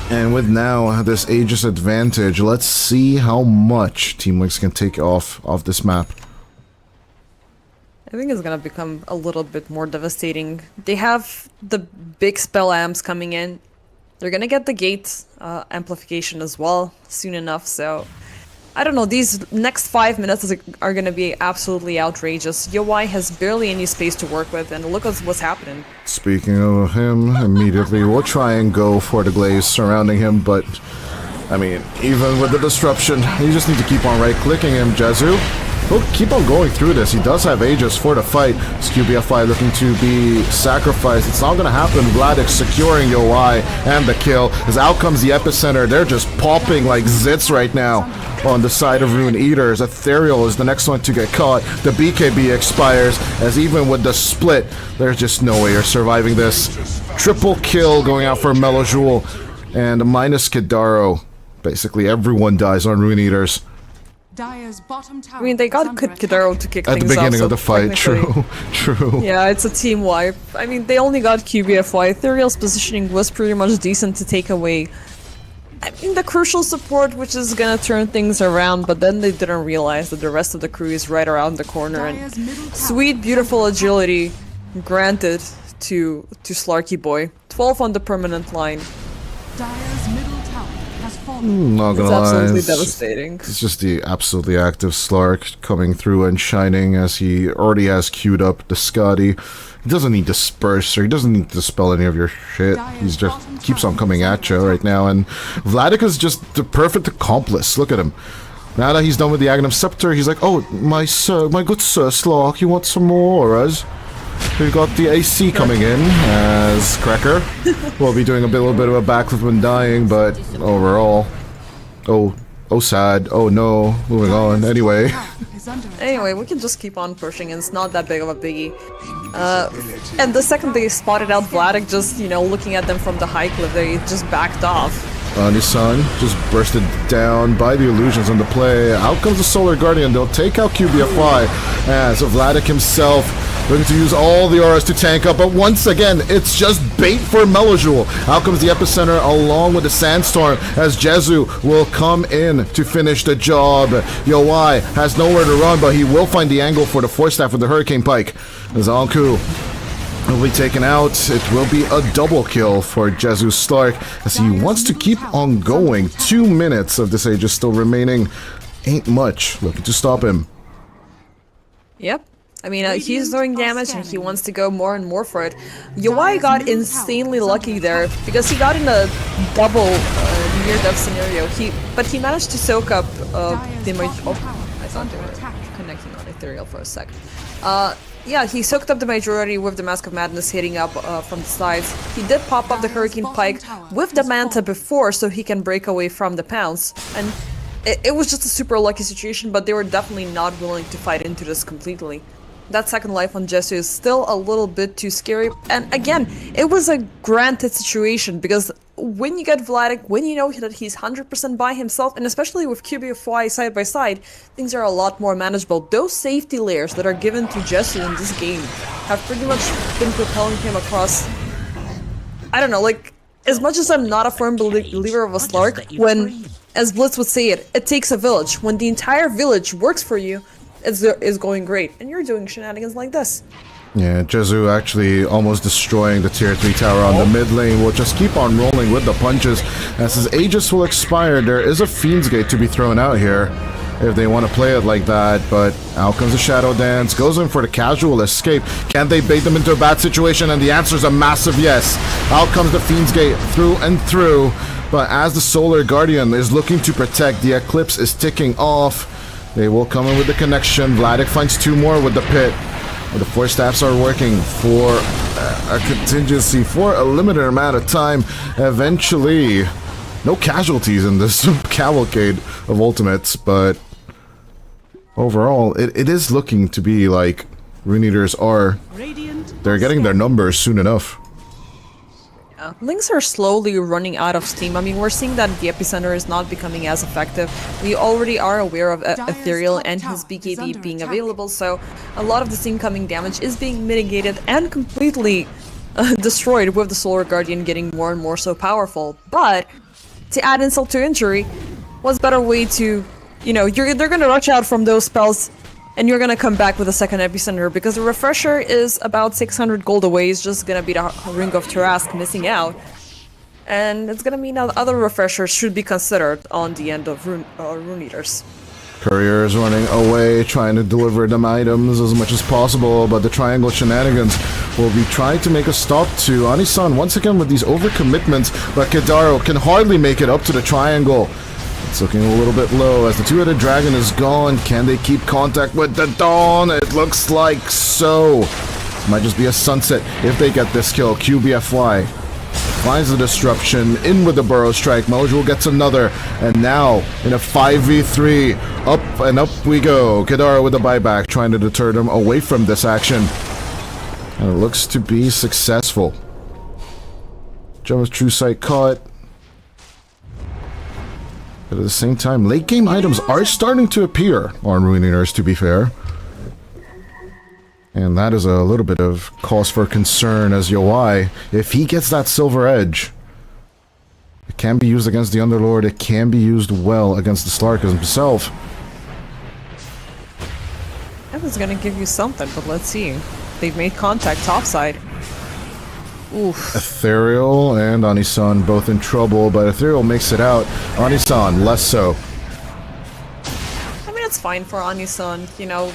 And with now this Aegis advantage, let's see how much Team Lynx can take off this map.
I think it's gonna become a little bit more devastating. They have the big spell amps coming in. They're gonna get the gate amplification as well soon enough, so I don't know, these next 5 minutes are gonna be absolutely outrageous. Yowai has barely any space to work with, and look at what's happening.
Speaking of him, immediately we'll try and go for the glaze surrounding him, but I mean, even with the disruption, you just need to keep on right-clicking him, Jesu. He'll keep on going through this. He does have Aegis for the fight. This QBFI looking to be sacrificed. It's not going to happen. Vladik securing Yowai and the kill. As out comes the epicenter. They're just popping like zits right now on the side of Rune Eaters. Ethereal is the next one to get caught. The BKB expires, as even with the split, there's just no way you're surviving this. Triple kill going out for Melojoule. And minus Kidaro. Basically everyone dies on Rune Eaters.
I mean, they got Kidaro to kick things off.
At the beginning of the fight, true.
Yeah, it's a team wipe. I mean, they only got QBFY. Ethereal's positioning was pretty much decent to take away, I mean, the crucial support, which is gonna turn things around, but then they didn't realize that the rest of the crew is right around the corner, and sweet, beautiful agility granted to Slarky Boy. 12 on the permanent line.
Not
It's
gonna lie.
absolutely
It's just,
devastating.
it's just the absolutely active Slark coming through and shining as he already has queued up the Scotty. He doesn't need Disperse or he doesn't need to dispel any of your shit. He's just keeps on coming at you right now. And Vladik is just the perfect accomplice. Look at him. Now that he's done with the Agnum Scepter, he's like, oh, my good sir, Slark, you want some more auras? We've got the AC coming in as Cracker will be doing a little bit of a backflip when dying, but overall, oh sad, oh no, moving on, anyway.
Anyway, we can just keep on pushing, and it's not that big of a biggie. And the second they spotted out Vladik just, you know, looking at them from the high cliff, they just backed off.
Nissan just bursted down by the illusions on the play. Out comes the Solar Guardian, they'll take out QBFY as Vladik himself looking to use all the auras to tank up, but once again, it's just bait for Melojoule. Out comes the Epicenter along with the Sandstorm as Jezu will come in to finish the job. Yowai has nowhere to run, but he will find the angle for the Force Staff with the Hurricane Pike. As Anku will be taken out. It will be a double kill for Jezu Stark as he wants to keep on going. 2 minutes of this age is still remaining. Ain't much. Looking to stop him.
Yep. I mean, he's doing damage and he wants to go more and more for it. Yowai got insanely lucky there because he got in a double near-death scenario. But he managed to soak up the I thought they were connecting on Ethereal for a sec. Yeah, he soaked up the majority with the Mask of Madness hitting up from the sides. He did pop up the Hurricane Pike with the Manta before so he can break away from the pounce. And it was just a super lucky situation, but they were definitely not willing to fight into this completely. That second life on Jesu is still a little bit too scary. And again, it was a granted situation because when you get Vladik, when you know that he's 100% by himself, and especially with QBFY side by side, things are a lot more manageable. Those safety layers that are given to Jesu in this game have pretty much been propelling him across. I don't know, like, as much as I'm not a firm believer of a Slark, when, as Blitz would say it takes a village. When the entire village works for you, is going great, and you're doing shenanigans like this.
Yeah, Jezu actually almost destroying the tier 3 tower on the mid lane. Will just keep on rolling with the punches as his Aegis will expire. There is a Fiend's Gate to be thrown out here if they want to play it like that, but out comes the Shadow Dance, goes in for the casual escape. Can they bait them into a bad situation? And the answer is a massive yes. Out comes the Fiend's Gate through and through, but as the Solar Guardian is looking to protect, the Eclipse is ticking off. They will come in with the connection. Vladik finds 2 more with the pit. But the Force Staffs are working for a contingency for a limited amount of time. Eventually, no casualties in this cavalcade of ultimates, but overall, it is looking to be like Rune Eaters they're getting their numbers soon enough.
Links are slowly running out of steam. I mean, we're seeing that the Epicenter is not becoming as effective. We already are aware of Ethereal and his BKB being available, so a lot of this incoming damage is being mitigated and completely destroyed with the Solar Guardian getting more and more so powerful. But to add insult to injury, what's better way to, you know, they're gonna rush out from those spells and you're gonna come back with a second Epicenter because the refresher is about 600 gold away. It's just gonna be the Ring of Tarask missing out. And it's gonna mean that other refreshers should be considered on the end of Rune Eaters.
Courier is running away, trying to deliver them items as much as possible, but the triangle shenanigans will be trying to make a stop to Anisan once again with these overcommitments, but Kedaro can hardly make it up to the triangle. It's looking a little bit low as the two-headed dragon is gone. Can they keep contact with the Dawn? It looks like so. Might just be a sunset if they get this kill. QBFY finds the disruption, in with the Burrow Strike. Mojo gets another, and now in a 5v3, up and up we go. Kedara with the buyback, trying to deter them away from this action. And it looks to be successful. Gemma's True Sight caught. But at the same time, late game items are starting to appear on Rune Eaters, to be fair. And that is a little bit of cause for concern as Yowai, if he gets that Silver Edge, it can be used against the Underlord, it can be used well against the Slark himself.
That was gonna give you something, but let's see. They've made contact topside. Oof.
Ethereal and Anisan both in trouble, but Ethereal makes it out. Anisan, less so.
I mean, it's fine for Anisan, you know.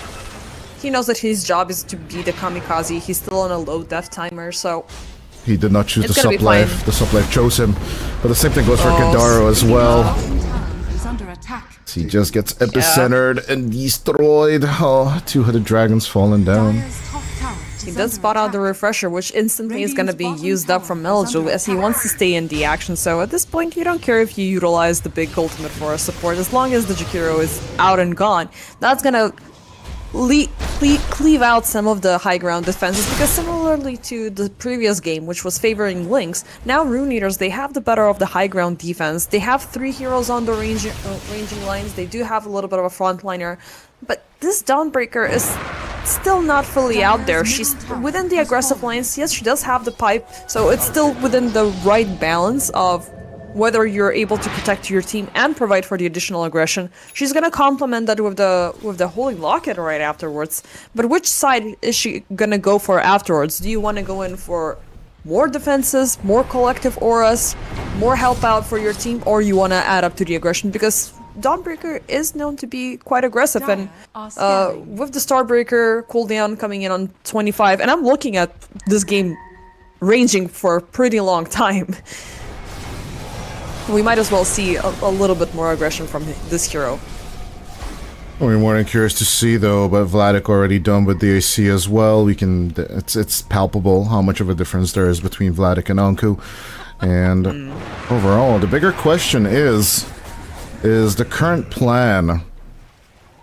He knows that his job is to be the kamikaze. He's still on a low death timer, so...
He did not choose
It's
the
gonna be
sublife.
fine.
The sublife chose him. But the same thing goes for
Oh,
Kadaro as well.
Is under attack.
He just gets epicentered and destroyed. Oh, two-headed dragons falling down.
Dire's top tower
He
is
does
under
spot out the
attack.
refresher, which instantly is going to be used up from Melju as he wants to stay in the action. So at this point, you don't care if you utilize the big ultimate for a support, as long as the Jakiro is out and gone. That's going to cleave out some of the high ground defenses, because similarly to the previous game, which was favoring Lynx, now Rune Eaters, they have the better of the high ground defense. They have 3 heroes on the ranging lines. They do have a little bit of a frontliner, but this Dawnbreaker is still not fully out there. She's within the aggressive lines. Yes, she does have the pipe, so it's still within the right balance of whether you're able to protect your team and provide for the additional aggression. She's gonna complement that with the Holy Locket right afterwards. But which side is she gonna go for afterwards? Do you want to go in for more defenses, more collective auras, more help out for your team, or you want to add up to the aggression? Because Dawnbreaker is known to be quite aggressive, and with the Starbreaker cooldown coming in on 25, and I'm looking at this game ranging for a pretty long time. We might as well see a little bit more aggression from this hero.
We're more than curious to see though, but Vladik already done with the AC as well. We can, it's palpable how much of a difference there is between Vladik and Anku. And overall, the bigger question is the current plan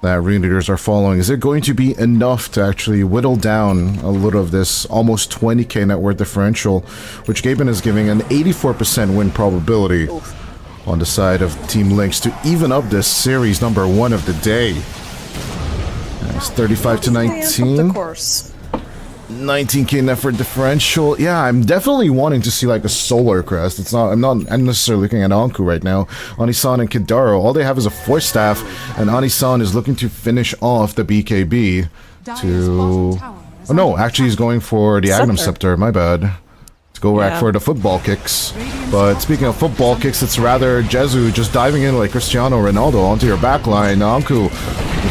that Rune Eaters are following, is it going to be enough to actually whittle down a little of this almost 20k net worth differential, which Gaben is giving an 84% win probability on the side of Team Lynx to even up this series number 1 of the day? It's 35 to 19.
Of course.
19k net worth differential. Yeah, I'm definitely wanting to see like a solar crest. It's not. I'm necessarily looking at Anku right now. Anisan and Kidaro, all they have is a Force Staff, and Anisan is looking to finish off the BKB to. Oh no, actually he's going for the Agnum Scepter. My bad. To go back for the football kicks. But speaking of football kicks, it's rather Jezu just diving in like Cristiano Ronaldo onto your backline. Anku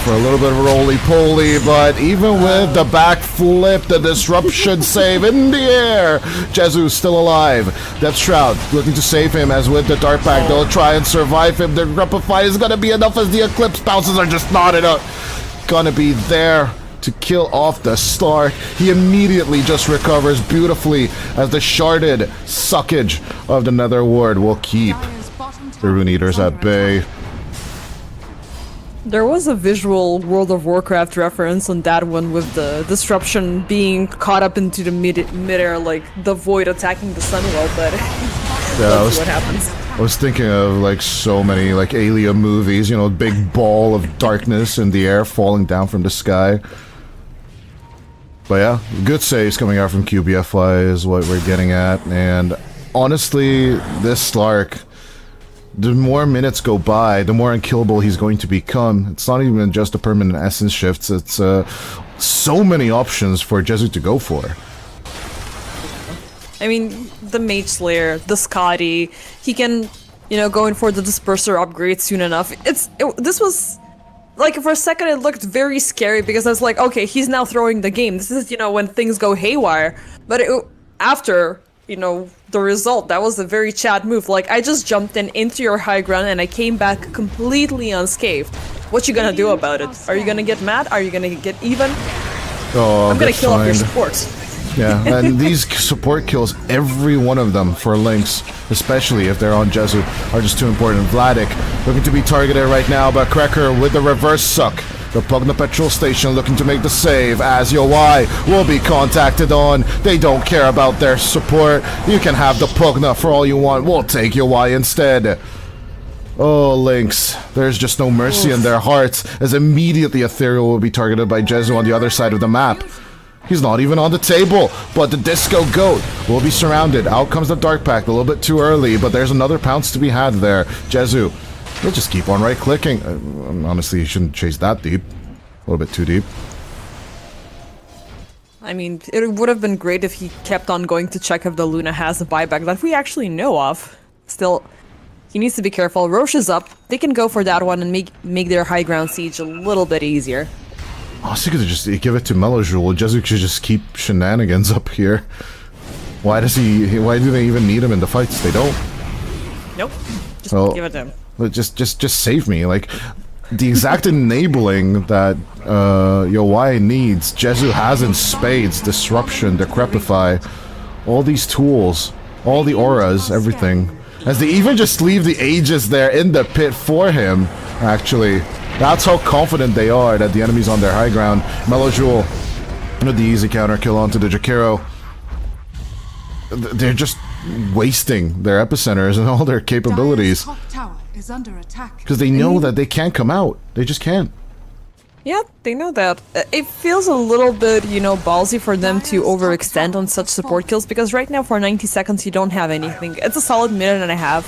for a little bit of roly-poly, but even with the backflip, the disruption save in the air, Jezu's still alive. Death Shroud looking to save him, as with the Dark Pack, they'll try and survive him. The Repify is gonna be enough, as the Eclipse bounces are just not enough. Gonna be there to kill off the Stark. He immediately just recovers beautifully, as the sharded suckage of the Nether Ward will keep the Rune Eaters at bay.
There was a visual World of Warcraft reference on that one, with the disruption being caught up into the mid-air, like the void attacking the Sunwell, but let's see what happens.
I was thinking of like so many like Alien movies, you know, big ball of darkness in the air falling down from the sky. But yeah, good saves coming out from QBFY is what we're getting at, and honestly, this Slark, the more minutes go by, the more unkillable he's going to become. It's not even just the permanent essence shifts, it's so many options for Jezu to go for.
I mean, the Mage Slayer, the Scotty, he can, you know, go in for the Disperser upgrade soon enough. This was, like, for a second it looked very scary, because I was like, okay, he's now throwing the game. This is, you know, when things go haywire. But after, you know, the result, that was a very Chad move. Like, I just jumped into your high ground and I came back completely unscathed. What you gonna do about it? Are you gonna get mad? Are you gonna get even?
Oh,
I'm gonna kill off your supports.
Yeah, and these support kills, every one of them for Lynx, especially if they're on Jezu, are just too important. Vladik looking to be targeted right now, but Krekker with the reverse suck. The Pugna Petrol Station looking to make the save, as Yowai will be contacted on. They don't care about their support. You can have the Pugna for all you want. We'll take Yowai instead. Oh, Lynx. There's just no mercy in their hearts, as immediately Ethereal will be targeted by Jezu on the other side of the map. He's not even on the table, but the Disco Goat will be surrounded. Out comes the Dark Pact, a little bit too early, but there's another pounce to be had there. Jezu, he'll just keep on right-clicking. Honestly, he shouldn't chase that deep. A little bit too deep.
I mean, it would have been great if he kept on going to check if the Luna has a buyback that we actually know of. Still, he needs to be careful. Roche is up. They can go for that one and make their high ground siege a little bit easier.
Honestly, could just give it to Melojoule. Jezu should just keep shenanigans up here. Why do they even need him in the fights? They don't.
Nope. Just give it to him.
Just save me. Like, the exact enabling that Yowai needs, Jezu has in spades. Disruption, Decrepify, all these tools, all the auras, everything. As they even just leave the Aegis there in the pit for him, actually. That's how confident they are that the enemy's on their high ground. Melojoule, with the easy counter kill onto the Jakiro. They're just wasting their epicenters and all their capabilities. Because they know that they can't come out. They just can't.
Yeah, they know that. It feels a little bit, you know, ballsy for them to overextend on such support kills, because right now for 90 seconds you don't have anything. It's a solid minute and a half.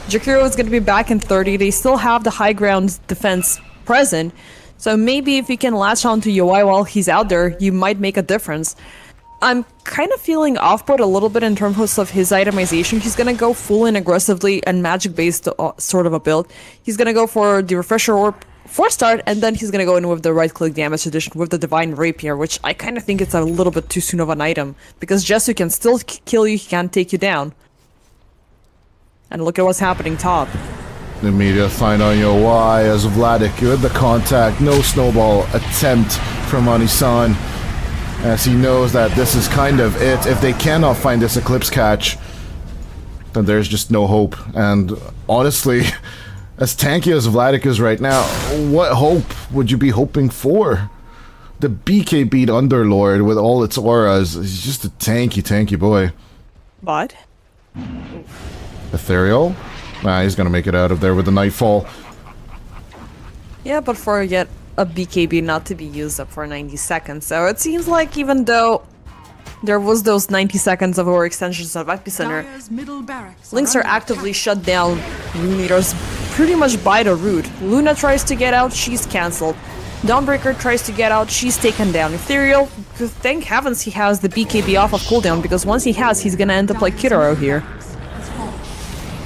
Jakiro is going to be back in 30. They still have the high ground defense present. So maybe if you can latch on to Yowai while he's out there, you might make a difference. I'm kind of feeling off-put a little bit in terms of his itemization. He's gonna go full in aggressively and magic-based sort of a build. He's gonna go for the Refresher Orb for start, and then he's gonna go in with the right-click damage addition with the Divine Rapier, which I kind of think it's a little bit too soon of an item, because Jesu can still kill you, he can't take you down. And look at what's happening top.
Immediate find on Yowai as Vladik with the contact. No snowball attempt from Anisan, as he knows that this is kind of it. If they cannot find this Eclipse catch, then there's just no hope. And honestly, as tanky as Vladik is right now, what hope would you be hoping for? The BK beat Underlord with all its auras, he's just a tanky boy.
But?
Ethereal? Nah, he's gonna make it out of there with the Nightfall.
Yeah, but for yet a BKB not to be used up for 90 seconds. So it seems like even though there was those 90 seconds of overextensions of Epicenter, links are actively shut down. Rune Eaters pretty much by the root. Luna tries to get out, she's cancelled. Dawnbreaker tries to get out, she's taken down. Ethereal, thank heavens he has the BKB off of cooldown, because once he has, he's gonna end up like Kitaro here.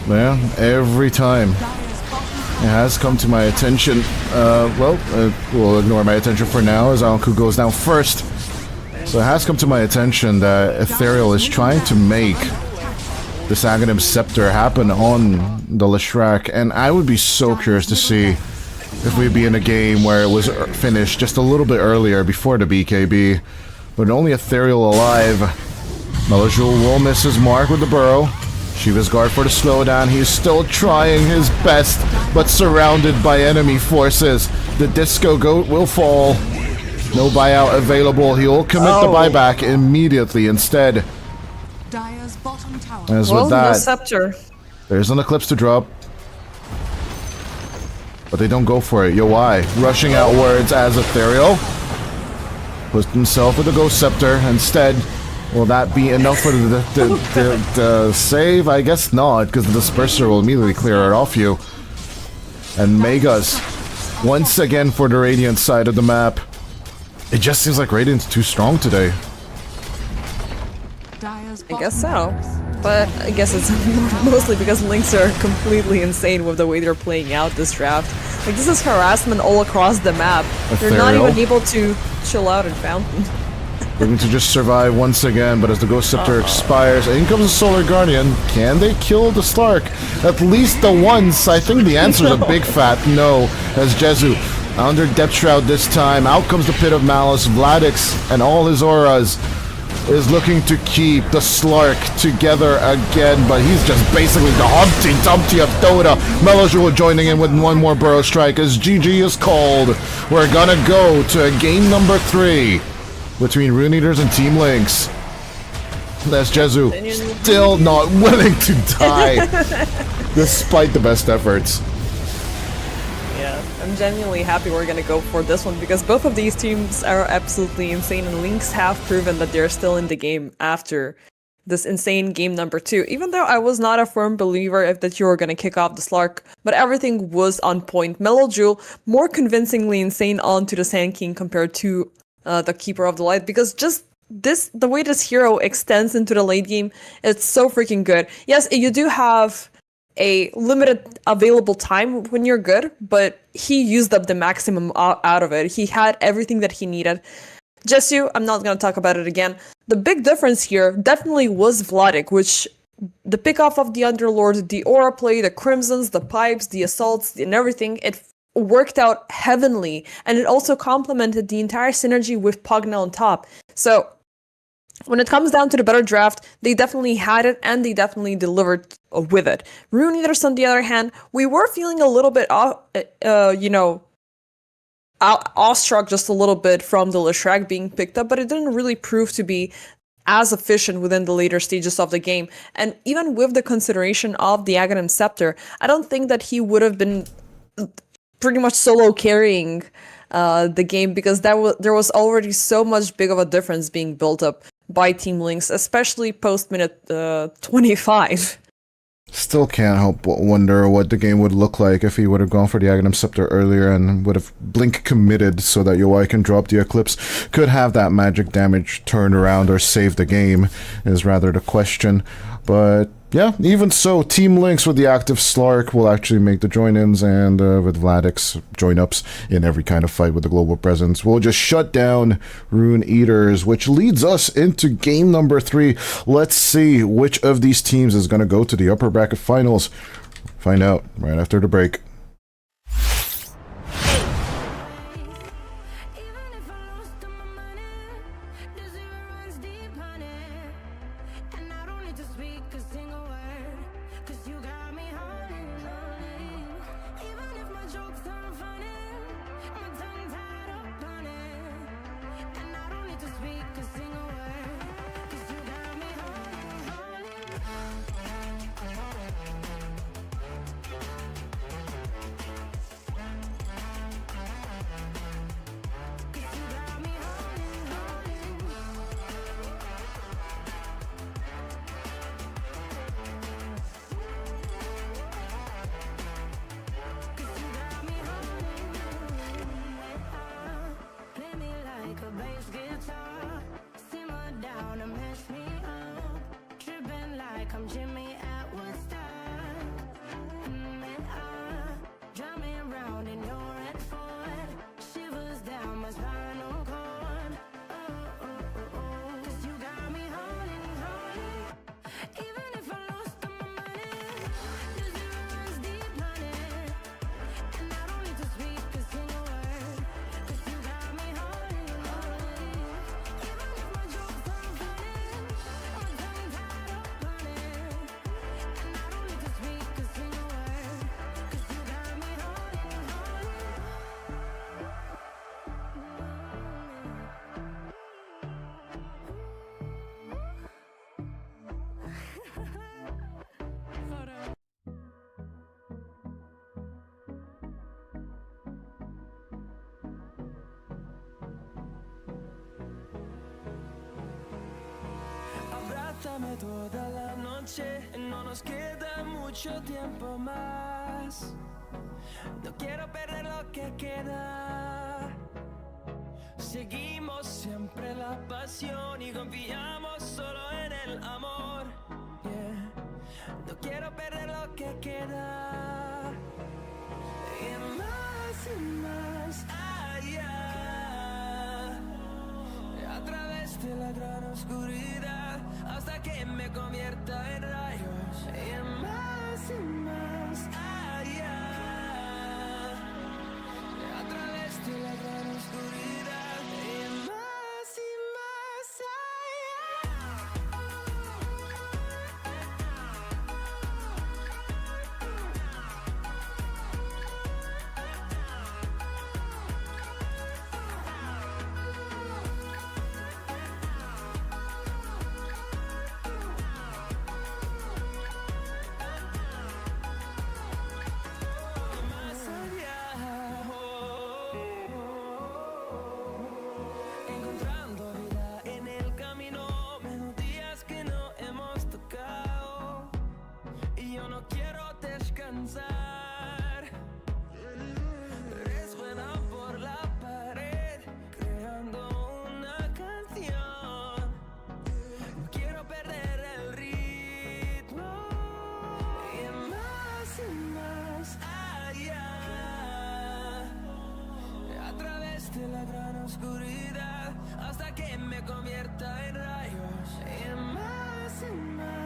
Yeah, every time. It has come to my attention. We'll ignore my attention for now as Anku goes down first. So it has come to my attention that Ethereal is trying to make this Aghanim Scepter happen on the Leshrac, and I would be so curious to see if we'd be in a game where it was finished just a little bit earlier before the BKB. But only Ethereal alive. Melojoule will miss his mark with the burrow. Shiva's guard for the slowdown. He's still trying his best, but surrounded by enemy forces. The Disco Goat will fall. No buyout available. He'll commit the buyback immediately instead. As with that,
no scepter.
There's an Eclipse to drop. But they don't go for it. Yowai rushing outwards as Ethereal puts himself with the Ghost Scepter instead. Will that be enough for the save? I guess not, because the Disperser will immediately clear it off you. And Megas, once again for the Radiant side of the map. It just seems like Radiant's too strong today.
I guess so. But I guess it's mostly because Lynx are completely insane with the way they're playing out this draft. Like, this is harassment all across the map. They're not even able to chill out in Fountain.
Looking to just survive once again, but as the Ghost Scepter expires, in comes the Solar Guardian. Can they kill the Slark? At least the once. I think the answer is a big fat no, as Jezu under Depth Shroud this time. Out comes the Pit of Malice. Vladix and all his auras is looking to keep the Slark together again, but he's just basically the Humpty Dumpty of Dota. Melojoule joining in with one more Burrow Strike as GG is called. We're gonna go to game number 3. Between Rune Eaters and Team Lynx. That's Jezu still not willing to die, despite the best efforts.
Yeah, I'm genuinely happy we're gonna go for this one, because both of these teams are absolutely insane, and Lynx have proven that they're still in the game after this insane game number 2. Even though I was not a firm believer that you were gonna kick off the Slark, but everything was on point. Melojoule more convincingly insane onto the Sand King compared to the Keeper of the Light, because just the way this hero extends into the late game, it's so freaking good. Yes, you do have a limited available time when you're good, but he used up the maximum out of it. He had everything that he needed. Jesu, I'm not going to talk about it again. The big difference here definitely was Vladik, which the pickoff of the Underlord, the aura play, the crimsons, the pipes, the assaults, and everything, it worked out heavenly, and it also complemented the entire synergy with Pugna on top. So when it comes down to the better draft, they definitely had it, and they definitely delivered with it. Rune Eaters, on the other hand, we were feeling a little bit, awestruck just a little bit from the Leshrac being picked up, but it didn't really prove to be as efficient within the later stages of the game. And even with the consideration of the Aghanim Scepter, I don't think that he would have been pretty much solo carrying the game, because there was already so much big of a difference being built up by Team Lynx, especially post minute 25.
Still can't help but wonder what the game would look like if he would have gone for the Aghanim Scepter earlier and would have Blink committed so that UI can drop the Eclipse. Could have that magic damage turned around or save the game is rather the question. But yeah, even so, Team Lynx with the active Slark will actually make the join-ins, and with Vladik's join-ups in every kind of fight with the global presence, we'll just shut down Rune Eaters, which leads us into game number 3. Let's see which of these teams is going to go to the upper bracket finals. Find out right after the break.
Abrázame toda la noche, no nos queda mucho tiempo más. No quiero perder lo que queda. Seguimos siempre la pasión y confiamos solo en el amor. Yeah. No quiero perder lo que queda. Y más allá, a través de la gran oscuridad, hasta que me convierta en rayos. Y más allá, a través de la gran oscuridad. Y más la gran oscuridad hasta que me convierta en rayos y más y más.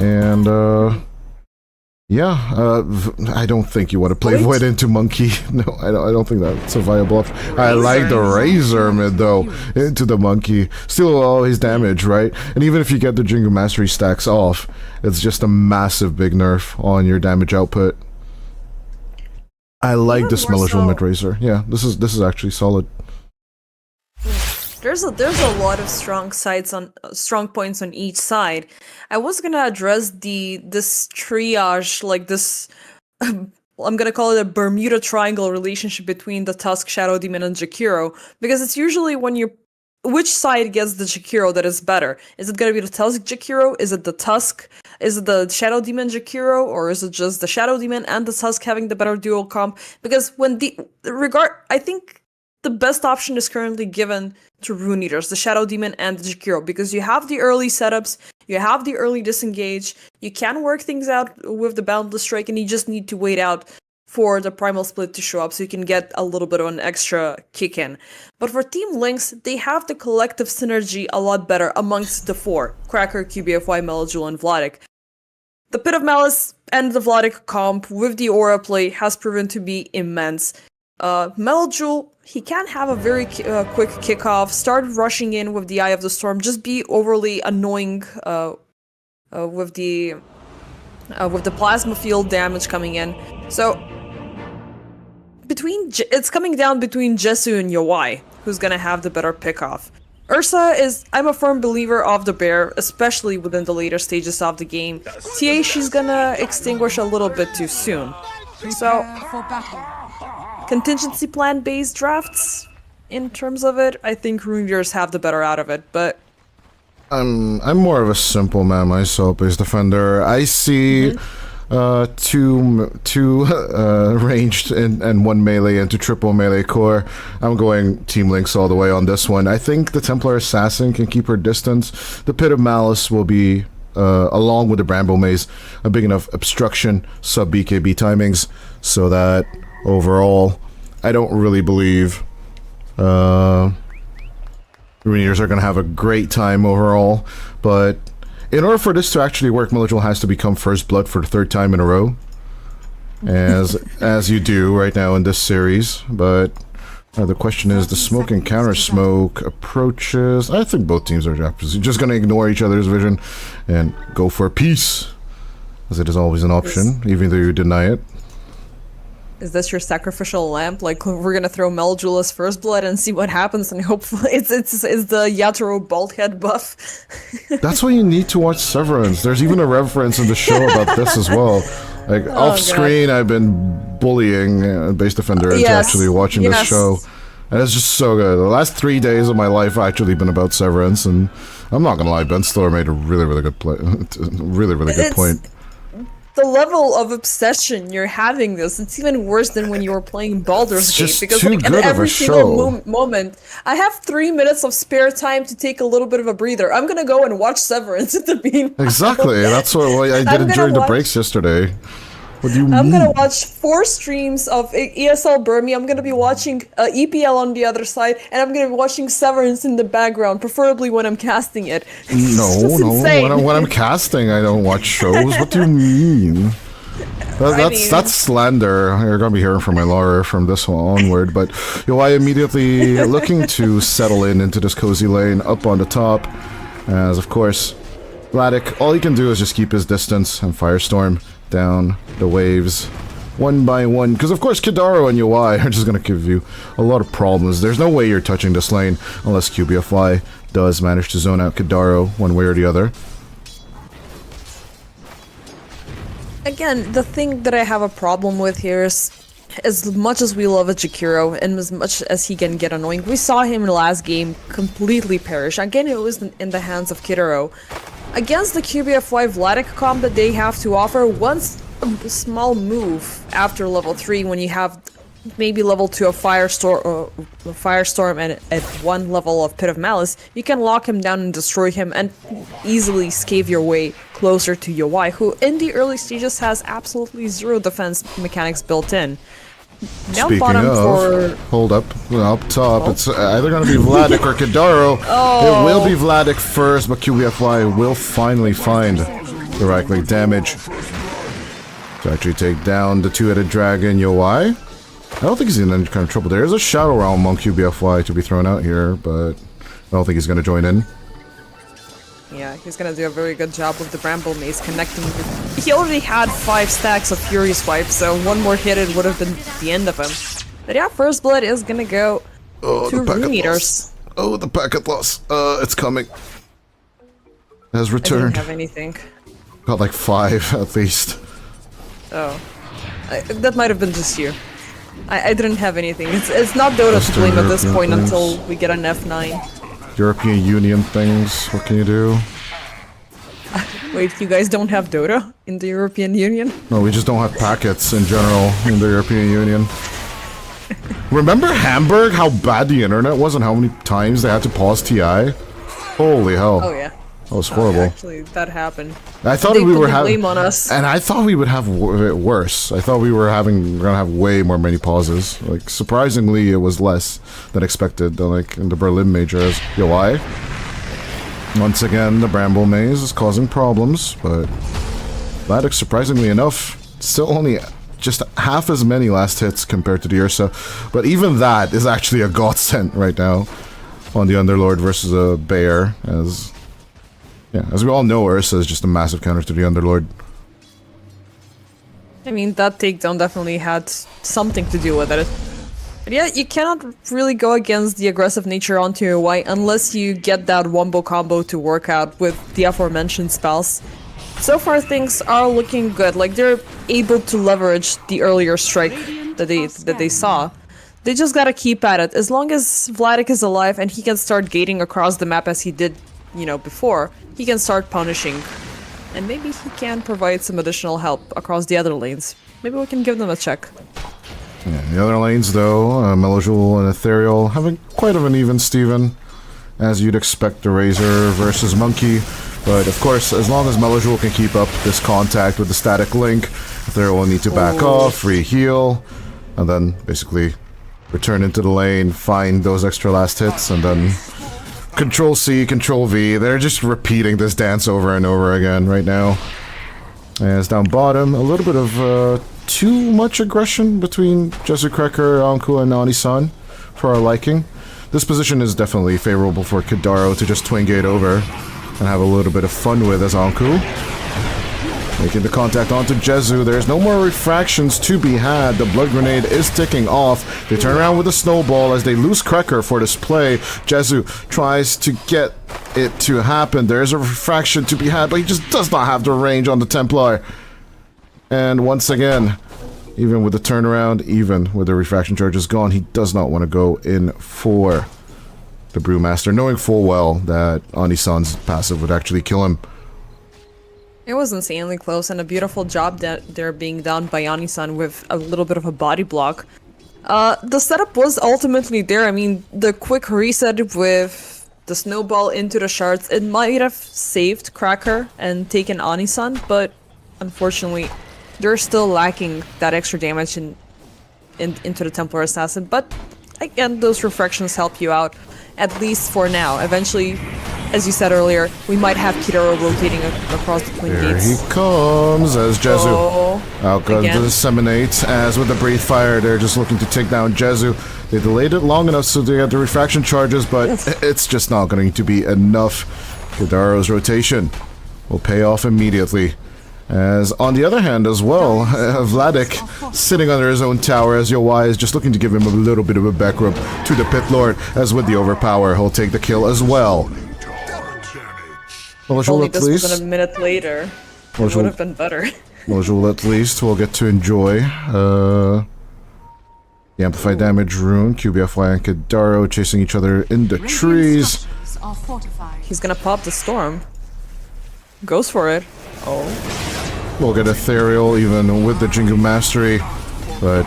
And, yeah, I don't think you want to play Void into Monkey. No, I don't think that's a viable option. I like the Razor mid, though, into the Monkey. Still always damage, right? And even if you get the Jingu Mastery stacks off, it's just a massive big nerf on your damage output. I like this Melodule mid Razor. Yeah, this is actually solid.
There's a lot of strong points on each side. I was gonna address this triage, like this I'm gonna call it a Bermuda Triangle relationship between the Tusk, Shadow Demon, and Jakiro, because it's usually which side gets the Jakiro that is better. Is it gonna be the Tusk Jakiro? Is it the Tusk? Is it the Shadow Demon Jakiro? Or is it just the Shadow Demon and the Tusk having the better dual comp? Because I think the best option is currently given to Rune Eaters, the Shadow Demon and the Jakiro, because you have the early setups, you have the early disengage, you can work things out with the Boundless Strike, and you just need to wait out for the Primal Split to show up so you can get a little bit of an extra kick in. But for Team Lynx, they have the collective synergy a lot better amongst the four: Cracker, QBFY, Melodule, and Vladik. The Pit of Malice and the Vladik comp with the Aura play has proven to be immense. Melodule, he can have a very quick kickoff, start rushing in with the Eye of the Storm, just be overly annoying with the plasma field damage coming in. So it's coming down between Jesu and Yowai, who's gonna have the better pickoff. Ursa I'm a firm believer of the bear, especially within the later stages of the game. TA, she's gonna extinguish a little bit too soon. So contingency plan based drafts, in terms of it, I think Rune Eaters have the better out of it, but
I'm more of a simple man myself as defender. I see two ranged and one melee into triple melee core. I'm going Team Lynx all the way on this one. I think the Templar Assassin can keep her distance. The Pit of Malice will be, along with the Bramble Maze, a big enough obstruction, sub BKB timings, so that overall, I don't really believe Rune Eaters are going to have a great time overall, but in order for this to actually work, Melodule has to become First Blood for the third time in a row, as you do right now in this series. But the question is, the smoke and counter smoke approaches. I think both teams are just going to ignore each other's vision and go for peace, as it is always an option, even though you deny it.
Is this your sacrificial lamp? Like, we're gonna throw Melodule as First Blood and see what happens, and hopefully it's the Yatoro bald head buff.
That's why you need to watch Severance. There's even a reference in the show about this as well. Like, off screen, I've been bullying Base Defender into actually watching this show. And it's just so good. The last 3 days of my life have actually been about Severance, and I'm not gonna lie, Ben Stiller made a really, really good play. really good point.
The level of obsession you're having this, it's even worse than when you were playing Baldur's Gate, because like, at every single moment, I have 3 minutes of spare time to take a little bit of a breather. I'm gonna go and watch Severance at the beginning.
Exactly, that's what I did it during the breaks yesterday. What do you mean?
I'm gonna watch 4 streams of ESL Burmy. I'm gonna be watching EPL on the other side, and I'm gonna be watching Severance in the background, preferably when I'm casting it.
No. When I'm casting, I don't watch shows. What do you mean? That's slander. You're gonna be hearing from my lawyer from this one onward. But I immediately looking to settle into this cozy lane up on the top, as of course, Vladik. All he can do is just keep his distance and Firestorm down the waves one by one, because of course Kidaro and Yowai are just going to give you a lot of problems. There's no way you're touching this lane unless QBFY does manage to zone out Kidaro one way or the other.
Again, the thing that I have a problem with here is, as much as we love a Jakiro and as much as he can get annoying, we saw him in the last game completely perish. Again, it was in the hands of Kidaro. Against the QBFY Vladik comp that they have to offer, once a small move after level 3, when you have maybe level 2 of Firestorm and at 1 level of Pit of Malice, you can lock him down and destroy him and easily scave your way closer to Yowai, who in the early stages has absolutely 0 defense mechanics built in. Down
Speaking
bottom
of, hold up top, it's either going to be Vladik or Kidaro. It will be Vladik first, but QBFY will finally find the right click damage to actually take down the two-headed dragon Yoi. I don't think he's in any kind of trouble. There is a Shadow Realm on QBFY to be thrown out here, but I don't think he's going to join in.
Yeah, he's gonna do a very good job with the Bramble Maze connecting. He already had 5 stacks of Fury Swipe, so one more hit it would have been the end of him. But yeah, First Blood is gonna go to Rune Eaters.
Oh, the packet loss. It's coming. Has
I
returned.
didn't have anything.
Got like 5 at least.
Oh. That might have been just you. I didn't have anything. It's not Dota to blame at this point until we get an F9.
European Union things, what can you do?
Wait, you guys don't have Dota in the European Union?
No, we just don't have packets in general in the European Union. Remember Hamburg, how bad the internet was and how many times they had to pause TI? Holy hell.
Oh yeah.
That was horrible.
Actually, that happened.
I thought
They
we
put
were
the
having,
blame on us.
and I thought we would have it worse. I thought we were gonna have way more many pauses. Like surprisingly, it was less than expected. Than like in the Berlin majors. Yo, why? Once again, the Bramble Maze is causing problems, but Vladik, surprisingly enough, still only just half as many last hits compared to the Ursa. But even that is actually a godsend right now on the Underlord versus a Bear, as we all know, Ursa is just a massive counter to the Underlord.
I mean, that takedown definitely had something to do with it. But yeah, you cannot really go against the aggressive nature onto your Y unless you get that wombo combo to work out with the aforementioned spells. So far, things are looking good. Like, they're able to leverage the earlier strike that they saw. They just gotta keep at it. As long as Vladik is alive and he can start gating across the map as he did, you know, before, he can start punishing. And maybe he can provide some additional help across the other lanes. Maybe we can give them a check.
Yeah, the other lanes, though, Melojoul and Ethereal having quite of an even Steven, as you'd expect the Razor versus Monkey. But of course, as long as Melojoul can keep up this contact with the static link, Ethereal will need to back off, re-heal, and then basically return into the lane, find those extra last hits, and then Control C, Control V. They're just repeating this dance over and over again right now. As down bottom, a little bit of too much aggression between Jesu Krekker, Anku, and Ani-san for our liking. This position is definitely favorable for Kidaro to just twin gate over and have a little bit of fun with as Anku. Making the contact onto Jesu. There's no more refractions to be had. The blood grenade is ticking off. They turn around with a snowball as they lose Krekker for this play. Jesu tries to get it to happen. There is a refraction to be had, but he just does not have the range on the Templar. And once again, even with the turnaround, even with the refraction charges gone, he does not want to go in for the Brewmaster, knowing full well that Ani-san's passive would actually kill him.
It was insanely close, and a beautiful job that they're being done by Ani-san with a little bit of a body block. The setup was ultimately there. I mean, the quick reset with the snowball into the shards, it might have saved Krekker and taken Ani-san, but unfortunately, they're still lacking that extra damage into the Templar Assassin. But again, those refractions help you out, at least for now. Eventually, as you said earlier, we might have Kidaro rotating across the twin gates.
Here he comes as Jesu out goes the Disseminate. As with the Breathe Fire, they're just looking to take down Jesu. They delayed it long enough so they had the refraction charges, but it's just not going to be enough. Kidaro's rotation will pay off immediately. As on the other hand as well, Vladik sitting under his own tower as Yowai is just looking to give him a little bit of a back rub to the Pit Lord, as with the overpower, he'll take the kill as well.
Only this was a minute later. It would have been better.
Melojoul at least will get to enjoy the amplified damage rune. QBFY and Kidaro chasing each other in the trees.
He's gonna pop the storm. Goes for it. Oh.
We'll get Ethereal even with the Jingu Mastery, but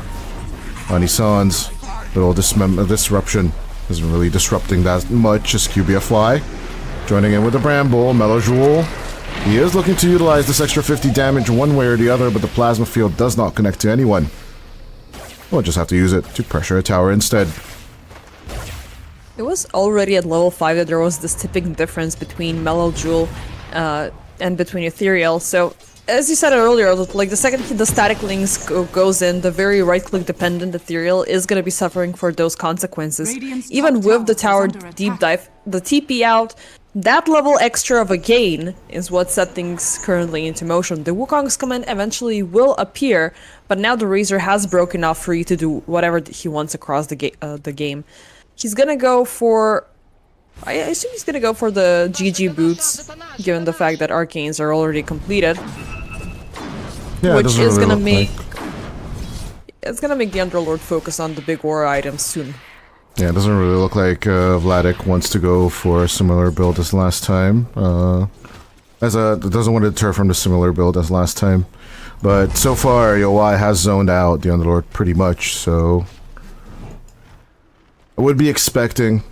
Ani-san's little disruption isn't really disrupting that much as QBFY. Joining in with the Bramble, Melojoul. He is looking to utilize this extra 50 damage one way or the other, but the plasma field does not connect to anyone. We'll just have to use it to pressure a tower instead.
It was already at level 5 that there was this tipping difference between Melojoul and between Ethereal. So, as you said earlier, like the second the static links goes in, the very right-click dependent Ethereal is going to be suffering for those consequences.
Radiant's
Even
top
with the
tower
tower
is under
deep
attack.
dive, the TP out, that level extra of a gain is what set things currently into motion. The Wukong's command eventually will appear, but now the Razor has broken off free to do whatever he wants across the game. He's gonna go for... I assume he's gonna go for the GG boots, given the fact that arcanes are already completed.
Yeah, it
Which
doesn't
is
really
gonna
look
make...
like-
It's gonna make the Underlord focus on the big war items soon.
Yeah, it doesn't really look like Vladik wants to go for a similar build as last time. It doesn't want to deter from the similar build as last time. But so far, Yowai has zoned out the Underlord pretty much, so... I would be expecting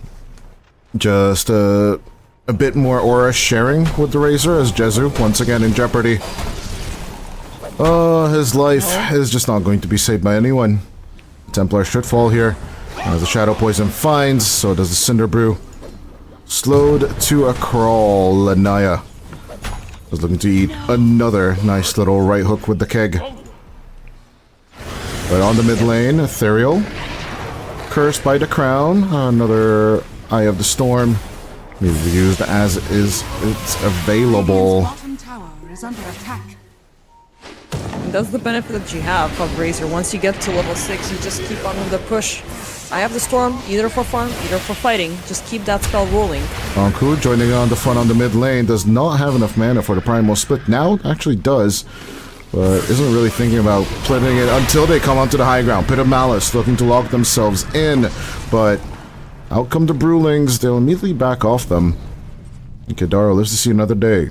just a bit more aura sharing with the Razor as Jezu, once again in jeopardy. His life is just not going to be saved by anyone. Templar should fall here. As the Shadow Poison finds, so does the Cinder Brew. Slowed to a crawl, Lanaya is looking to eat another nice little right hook with the keg. But on the mid lane, Ethereal. Cursed by the Crown, another Eye of the Storm. Needs to be used as is it's available.
Bottom tower is under attack.
And that's the benefit that you have of Razor. Once you get to level 6, you just keep on with the push. I have the Storm, either for fun, either for fighting. Just keep that spell rolling.
Anku joining on the front on the mid lane does not have enough mana for the Primal Split. Now actually does, but isn't really thinking about splitting it until they come onto the high ground. Pit of Malice looking to lock themselves in, but out come the Brewlings. They'll immediately back off them. And Kadaro lives to see another day.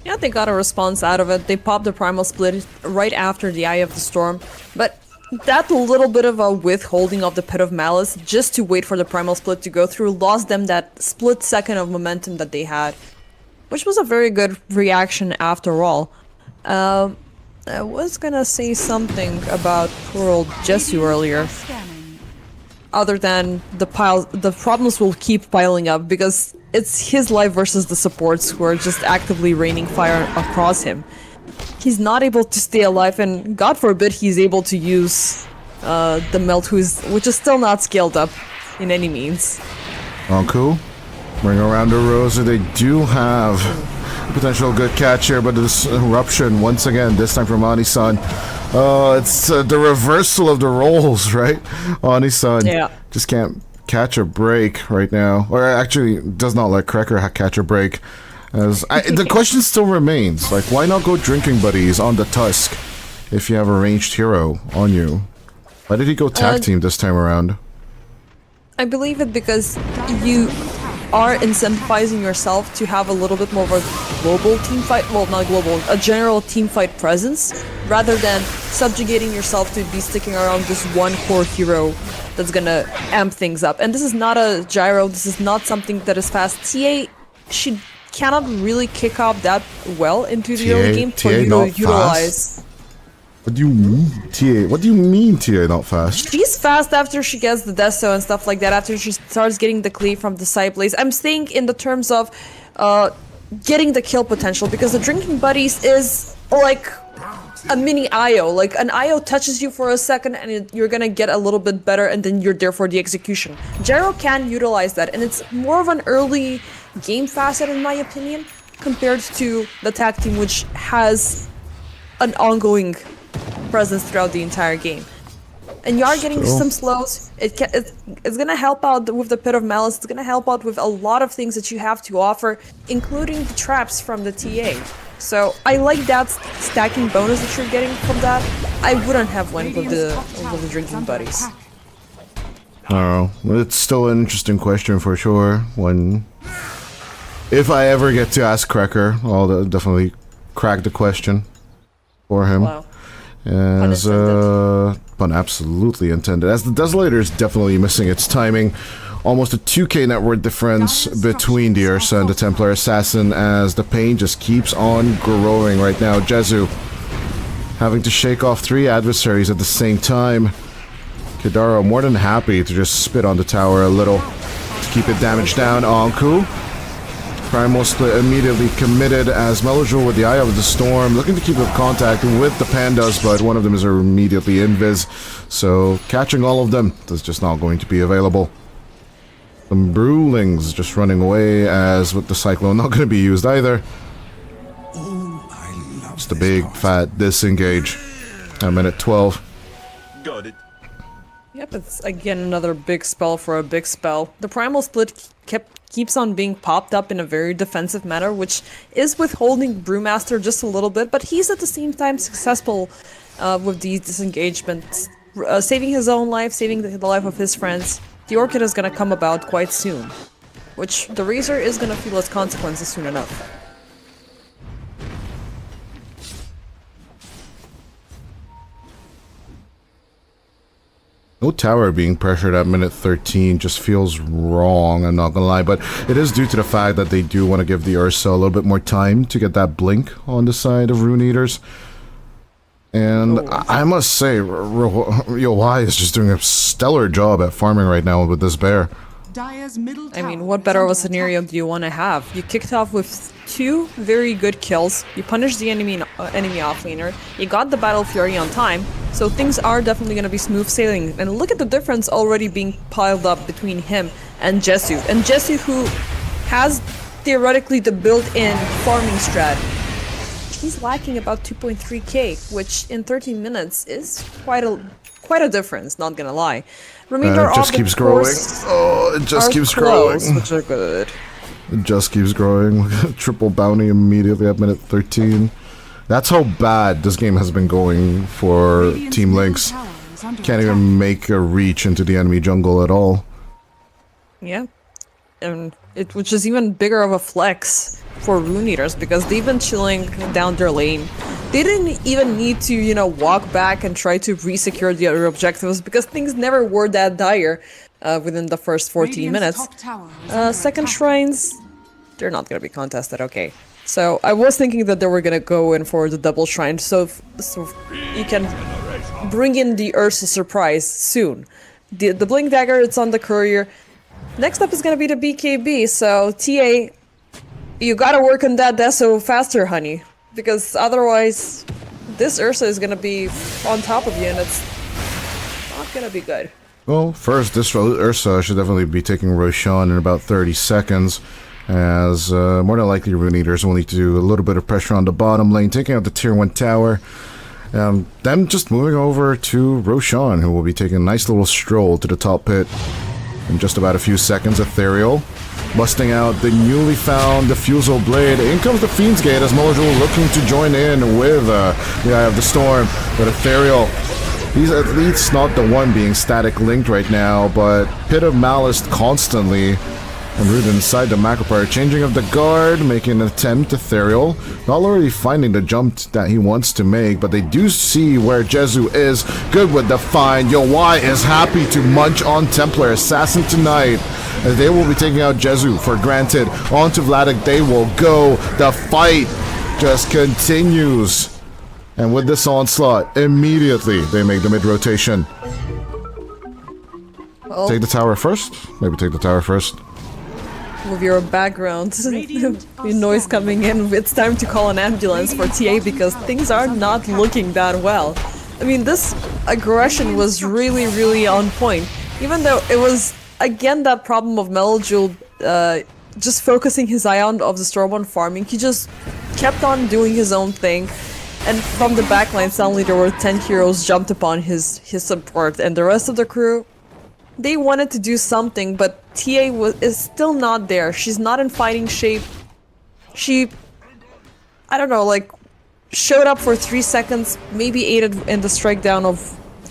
Yeah, they got a response out of it. They popped the Primal Split right after the Eye of the Storm, but that little bit of a withholding of the Pit of Malice just to wait for the Primal Split to go through lost them that split second of momentum that they had, which was a very good reaction after all. I was gonna say something about poor old Jesu earlier,
Scanning.
other than the problems will keep piling up because it's his life versus the supports who are just actively raining fire across him. He's not able to stay alive, and God forbid he's able to use the Melt, which is still not scaled up in any means.
Anku, bring around the Rosa. They do have a potential good catch here, but this eruption once again, this time from Ani-san. It's the reversal of the roles, right? Ani-san just can't catch a break right now, or actually does not let Cracker catch a break. The question still remains, like, why not go drinking buddies on the Tusk if you have a ranged hero on you? Why did he go tag team this time around?
I believe it because you are incentivizing yourself to have a little bit more of a global team fight, well, not global, a general team fight presence, rather than subjugating yourself to be sticking around this one core hero that's gonna amp things up. And this is not a gyro, this is not something that is fast. TA, she cannot really kick off that well into the early game for you to utilize.
What do you mean, TA? What do you mean, TA not fast?
She's fast after she gets the Deso and stuff like that, after she starts getting the cleave from the side plays. I'm saying in the terms of getting the kill potential, because the Drinking Buddies is like a mini IO. Like, an IO touches you for a second and you're gonna get a little bit better, and then you're there for the execution. Gyro can utilize that, and it's more of an early game facet in my opinion, compared to the tag team, which has an ongoing presence throughout the entire game. And you are getting some slows. It's gonna help out with the Pit of Malice. It's gonna help out with a lot of things that you have to offer, including the traps from the TA. So I like that stacking bonus that you're getting from that. I wouldn't have went with the Drinking Buddies.
I don't know. It's still an interesting question for sure. If I ever get to ask Cracker, I'll definitely crack the question for him.
Wow.
As pun absolutely intended. As the Desolator is definitely missing its timing. Almost a 2k net worth difference between the Ursa and the Templar Assassin, as the pain just keeps on growing right now. Jezu having to shake off 3 adversaries at the same time. Kadaro more than happy to just spit on the tower a little to keep it damaged down. Anku Primal Split immediately committed as Melojoul with the Eye of the Storm, looking to keep up contact with the Pandas, but one of them is immediately invis, so catching all of them is just not going to be available. Some Brewlings just running away, as with the Cyclone not going to be used either. Just a big fat disengage at minute 12.
Got it.
Yep, it's again another big spell for a big spell. The Primal Split keeps on being popped up in a very defensive manner, which is withholding Brewmaster just a little bit, but he's at the same time successful with these disengagements, saving his own life, saving the life of his friends. The Orchid is going to come about quite soon, which the Razor is going to feel its consequences soon enough.
No tower being pressured at minute 13 just feels wrong, I'm not gonna lie, but it is due to the fact that they do want to give the Ursa a little bit more time to get that blink on the side of Rune Eaters. And I must say, Yowai is just doing a stellar job at farming right now with this bear.
I mean, what better of a scenario do you want to have? You kicked off with 2 very good kills, you punished the enemy offlaner, you got the Battle Fury on time, so things are definitely going to be smooth sailing. And look at the difference already being piled up between him and Jesu. And Jesu, who has theoretically the built-in farming strat, he's lacking about 2.3k, which in 13 minutes is quite a difference, not gonna lie. Remainder
it just keeps growing. Oh, it just keeps growing.
Which are good.
It just keeps growing. Triple bounty immediately at minute 13. That's how bad this game has been going for Team Lynx. Can't even make a reach into the enemy jungle at all.
Yeah. And which is even bigger of a flex for Rune Eaters, because they've been chilling down their lane. They didn't even need to, you know, walk back and try to re-secure the other objectives, because things never were that dire within the first 14 minutes. Second shrines, they're not going to be contested, okay. So I was thinking that they were going to go in for the double shrine, so you can bring in the Ursa surprise soon. The Blink Dagger, it's on the courier. Next up is going to be the BKB, so TA, you gotta work on that Deso faster, honey. Because otherwise, this Ursa is gonna be on top of you and it's not gonna be good.
Well, first, this Ursa should definitely be taking Roshan in about 30 seconds, as more than likely Rune Eaters will need to do a little bit of pressure on the bottom lane, taking out the tier 1 tower. Then just moving over to Roshan, who will be taking a nice little stroll to the top pit in just about a few seconds. Ethereal busting out the newly found Diffusal Blade. In comes the Fiend's Gate as Melojoul looking to join in with the Eye of the Storm. But Ethereal, he's at least not the one being static linked right now, but Pit of Malice constantly and rooted inside the Macropyre, changing of the guard, making an attempt. Ethereal not already finding the jump that he wants to make, but they do see where Jesu is. Good with the find. Yowai is happy to munch on Templar Assassin tonight, as they will be taking out Jesu for granted. On to Vladik they will go. The fight just continues, and with this onslaught, immediately they make the mid-rotation.
Well,
take the tower first? Maybe take the tower first.
with your background noise coming in, it's time to call an ambulance for TA, because things are not looking that well. I mean, this aggression was really on point, even though it was again that problem of Melojoul just focusing his eye on of the storm on farming. He just kept on doing his own thing, and from the backline suddenly there were 10 heroes jumped upon his support, and the rest of the crew, they wanted to do something, but TA is still not there. She's not in fighting shape. She, I don't know, like, showed up for 3 seconds, maybe aided in the strike down of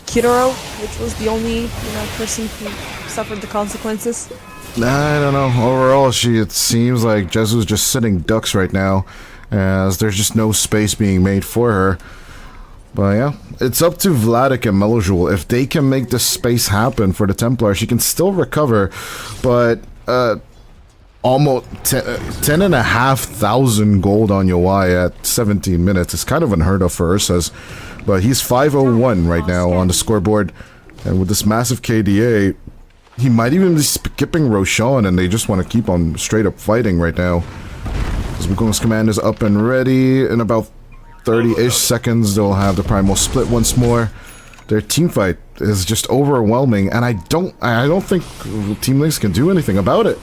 Kidoro, which was the only, person who suffered the consequences.
I don't know. Overall, it seems like Jesu's just sitting ducks right now, as there's just no space being made for her. But yeah, it's up to Vladik and Melojoul. If they can make this space happen for the Templar, she can still recover, but almost 10,500 gold on Yowai at 17 minutes is kind of unheard of for Ursa's. But he's 501 right now on the scoreboard, and with this massive KDA, he might even be skipping Roshan, and they just want to keep on straight up fighting right now. So Wukong's command is up and ready. In about 30-ish seconds, they'll have the primal split once more. Their team fight is just overwhelming, and I don't think Team Lynx can do anything about it.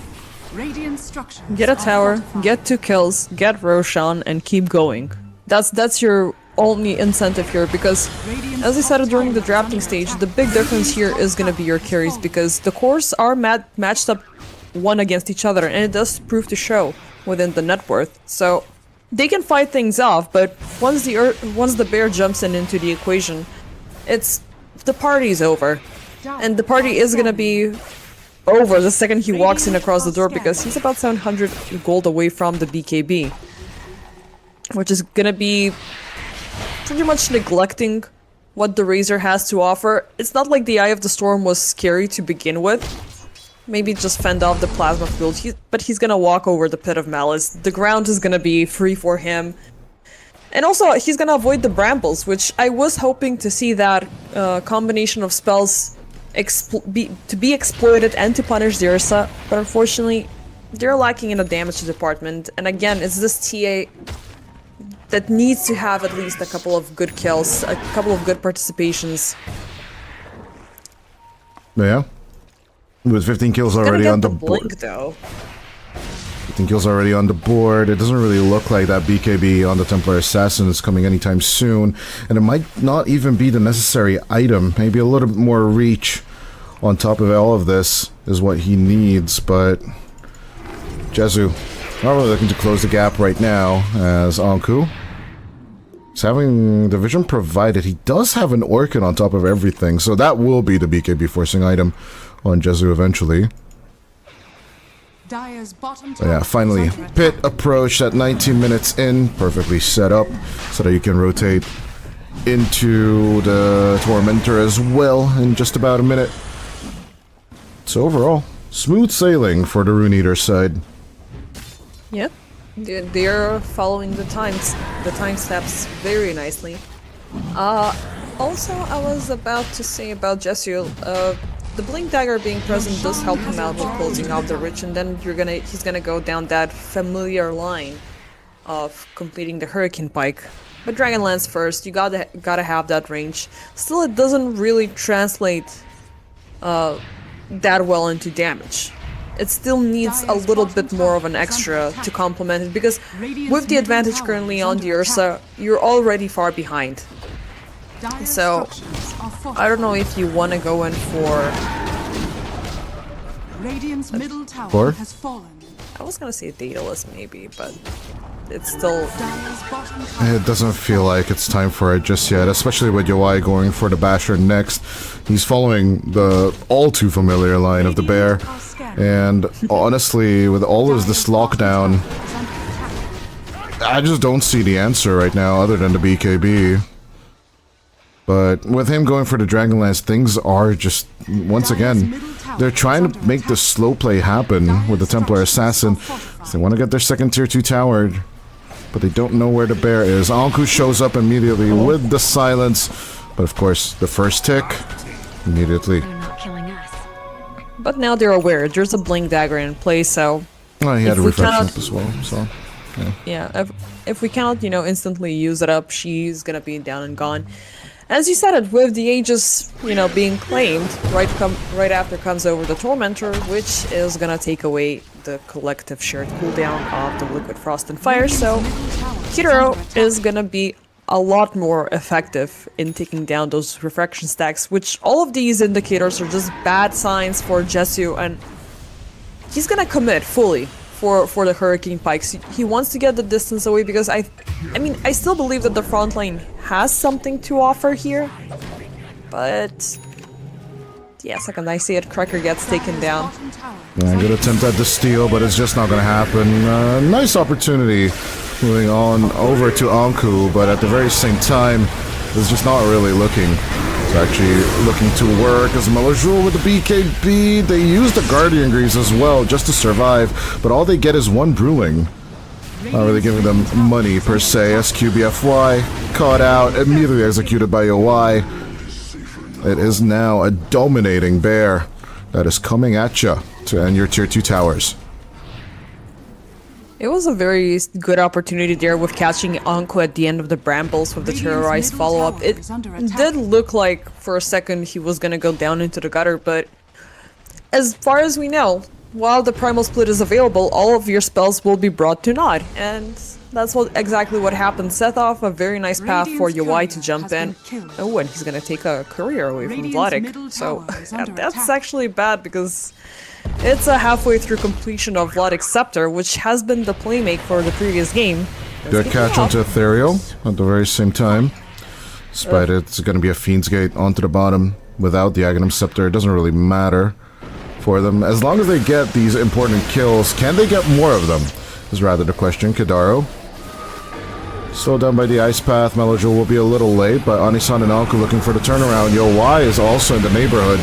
Get a tower, get 2 kills, get Roshan, and keep going. That's your only incentive here, because as I said during the drafting stage, the big difference here is gonna be your carries, because the cores are matched up one against each other, and it does prove to show within the net worth. So they can fight things off, but once the bear jumps into the equation, the party's over, and the party is gonna be over the second he walks in across the door, because he's about 700 gold away from the BKB, which is gonna be pretty much neglecting what the Razor has to offer. It's not like the Eye of the Storm was scary to begin with. Maybe just fend off the plasma field, but he's gonna walk over the Pit of Malice. The ground is gonna be free for him. And also, he's gonna avoid the brambles, which I was hoping to see that combination of spells to be exploited and to punish the Ursa, but unfortunately, they're lacking in the damage department. And again, it's this TA that needs to have at least a couple of good kills, a couple of good participations.
Yeah. With 15 kills already on the board.
Though.
15 kills already on the board. It doesn't really look like that BKB on the Templar Assassin is coming anytime soon. And it might not even be the necessary item. Maybe a little bit more reach on top of all of this is what he needs. But Jezu not really looking to close the gap right now, as Anku is having the vision provided. He does have an Orchid on top of everything, so that will be the BKB forcing item on Jezu eventually. But yeah, finally, pit approach at 19 minutes in, perfectly set up so that you can rotate into the Tormentor as well in just about a minute. So overall, smooth sailing for the Rune Eater side.
Yep, they're following the time steps very nicely. Also, I was about to say about Jesu, the Blink Dagger being present does help him out with closing off the Rich, and then he's gonna go down that familiar line of completing the Hurricane Pike. But Dragonlance first, you gotta have that range. Still, it doesn't really translate that well into damage. It still needs a little bit more of an extra to complement it, because with the advantage currently on the Ursa, you're already far behind. So, I don't know if you want to go in for...
Or?
I was gonna say Daedalus maybe, but it's still...
It doesn't feel like it's time for it just yet, especially with Yoi going for the Basher next. He's following the all too familiar line of the Bear, and honestly, with all of this lockdown, I just don't see the answer right now other than the BKB. But with him going for the Dragonlance, things are just, once again, they're trying to make the slow play happen with the Templar Assassin. They want to get their second tier 2 towered, but they don't know where the Bear is. Anku shows up immediately with the silence, but of course, the first tick, immediately.
But now they're aware, there's a Blink Dagger in play, so...
Oh, he had a reflection up as well, so...
Yeah, if we cannot, instantly use it up, she's gonna be down and gone. As you said it, with the Aegis, being claimed, right after comes over the Tormentor, which is gonna take away the collective shared cooldown of the Liquid Frost and Fire, so Hero is gonna be a lot more effective in taking down those refraction stacks, which all of these indicators are just bad signs for Jesu, and he's gonna commit fully for the Hurricane Pikes. He wants to get the distance away, because I still believe that the front lane has something to offer here, but yeah, second I see it, Cracker gets taken down.
Yeah, good attempt at the steal, but it's just not gonna happen. Nice opportunity moving on over to Anku, but at the very same time, it's just not really looking. It's actually looking to work as Malajul with the BKB. They use the Guardian Greaves as well just to survive, but all they get is one Brewing. Not really giving them money per se. SQBFY caught out, immediately executed by Yoi. It is now a dominating Bear that is coming at you to end your tier 2 towers.
It was a very good opportunity there with catching Anko at the end of the brambles with the terrorized follow-up. It did look like for a second he was gonna go down into the gutter, but as far as we know, while the primal split is available, all of your spells will be brought to naught, and that's exactly what happened. Set off a very nice path for UI to jump in. Oh, and he's gonna take a courier away from Vladik. So that's actually bad because it's a halfway through completion of Vladik's Scepter, which has been the playmate for the previous game.
Good catch onto Ethereal at the very same time. Despite it's going to be a Fiend's Gate onto the bottom without the Aghanim Scepter. It doesn't really matter for them. As long as they get these important kills, can they get more of them? Is rather the question. Kadaro slowed down by the Ice Path. Melojul will be a little late, but Anisan and Anku looking for the turnaround. Yo Y is also in the neighborhood.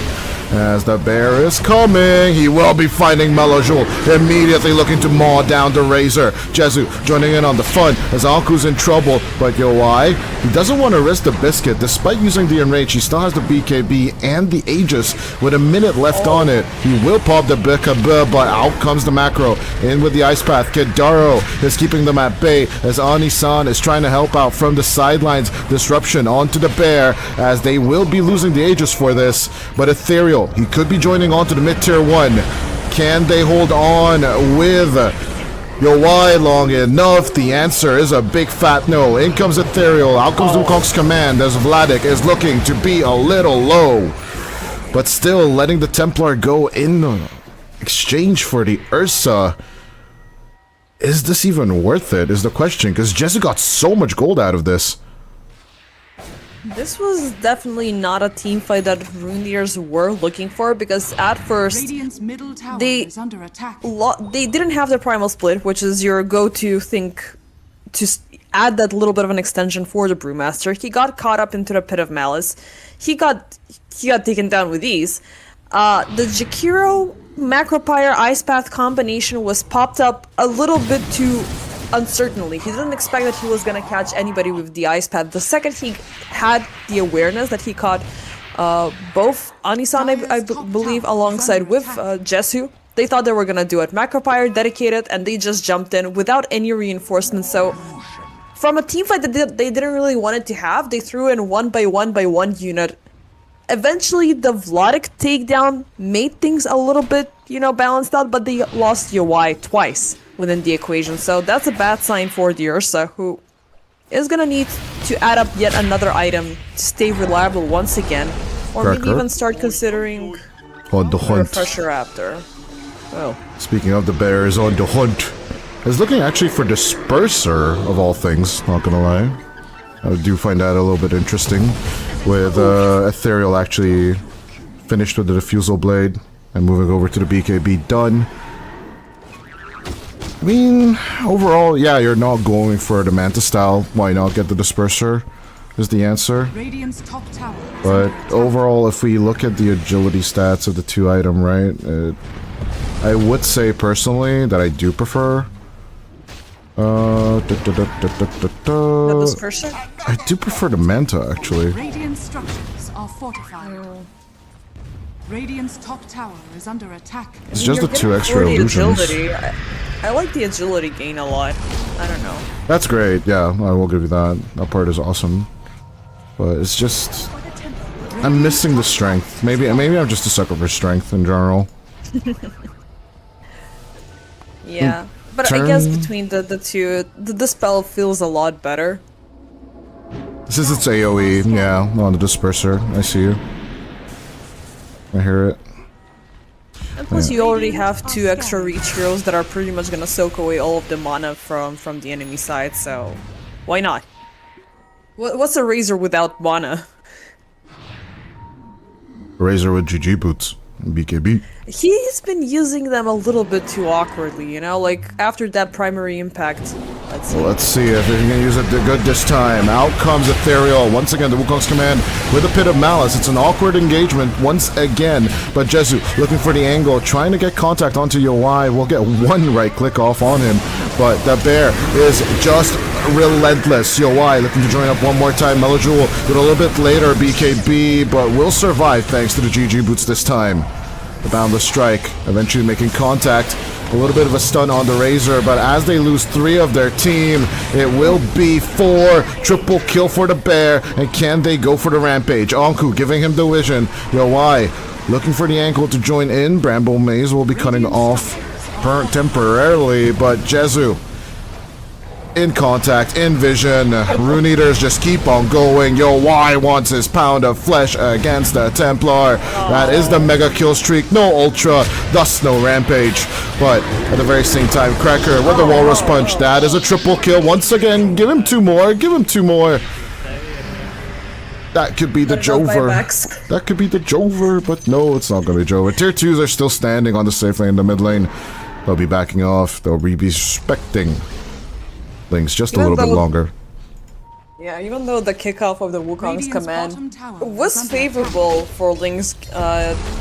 As the bear is coming, he will be finding Melojul, immediately looking to maul down the Razor. Jezu joining in on the fun as Anku's in trouble, but yo why? He doesn't want to risk the biscuit. Despite using the Enrage, he still has the BKB and the Aegis with a minute left on it. He will pop the BKB, but out comes the macro. In with the Ice Path. Kidaro is keeping them at bay as Ani-san is trying to help out from the sidelines. Disruption onto the bear as they will be losing the Aegis for this, but Ethereal, he could be joining on to the mid-tier 1. Can they hold on with Yo Y long enough? The answer is a big fat no. In comes Ethereal, out comes Wukong's command as Vladik is looking to be a little low. But still letting the Templar go in exchange for the Ursa. Is this even worth it, is the question, because Jezu got so much gold out of this.
This was definitely not a team fight that Runeers were looking for, because at first they didn't have the primal split, which is your go-to thing to add that little bit of an extension for the Brewmaster. He got caught up into the Pit of Malice. He got taken down with ease. The Jakiro Macropyre Ice Path combination was popped up a little bit too uncertainly. He didn't expect that he was gonna catch anybody with the Ice Path. The second he had the awareness that he caught both Anisan, I believe, alongside with Jesu, they thought they were gonna do it. Macropyre dedicated, and they just jumped in without any reinforcements. So from a team fight that they didn't really want it to have, they threw in one by one unit. Eventually, the Vladik takedown made things a little bit, balanced out, but they lost UI twice within the equation, so that's a bad sign for the Ursa, who is gonna need to add up yet another item to stay reliable once again, or maybe even start considering
on the hunt.
Refresher after.
Well, speaking of the bears on the hunt, is looking actually for Disperser of all things. Not gonna lie, I do find that a little bit interesting. With Ethereal actually finished with the Diffusal Blade and moving over to the BKB done. I mean, overall, yeah, you're not going for the Manta style. Why not get the Disperser? Is the answer. But overall, if we look at the agility stats of the two item, right, I would say personally that I do prefer.
The Disperser?
I do prefer the Manta actually.
Radiant structures are fortified. Radiant's top tower is under attack.
It's just the 2 extra illusions.
I like the agility gain a lot. I don't know.
That's great, yeah, I will give you that. That part is awesome. But it's just... I'm missing the strength. Maybe I'm just a sucker for strength in general.
Yeah, but I guess between the two, the spell feels a lot better.
This is its AoE, yeah, on the Disperser. I see you. I hear it.
And plus you already have 2 extra reach heroes that are pretty much gonna soak away all of the mana from the enemy side, so why not? What's a Razor without mana?
Razor with GG boots. BKB.
He's been using them a little bit too awkwardly, like after that primary impact.
Let's see if he can use it good this time. Out comes Ethereal. Once again, the Wukong's command with a Pit of Malice. It's an awkward engagement once again, but Jezu looking for the angle, trying to get contact onto Yoi. We'll get one right click off on him, but the bear is just relentless. Yoi looking to join up one more time. Melojul with a little bit later BKB, but will survive thanks to the GG boots this time. The Boundless Strike eventually making contact A little bit of a stun on the Razor, but as they lose 3 of their team, it will be 4. Triple kill for the Bear, and can they go for the Rampage? Anku giving him the vision. Yo, why? Looking for the ankle to join in. Bramble Maze will be cutting off temporarily, but Jezu in contact, in vision. Rune Eaters just keep on going. Yo, Y wants his pound of flesh against the Templar. That is the mega kill streak. No Ultra, thus no Rampage. But at the very same time, Cracker with the Walrus Punch. That is a triple kill. Once again, give him 2 more. Give him 2 more. That could be the Jover. That could be the Jover, but no, it's not going to be Jover. Tier 2s are still standing on the safe lane in the mid lane. They'll be backing off. They'll be respecting things just a little bit longer.
Yeah, even though the kickoff of the Wukong's command was favorable for Lings,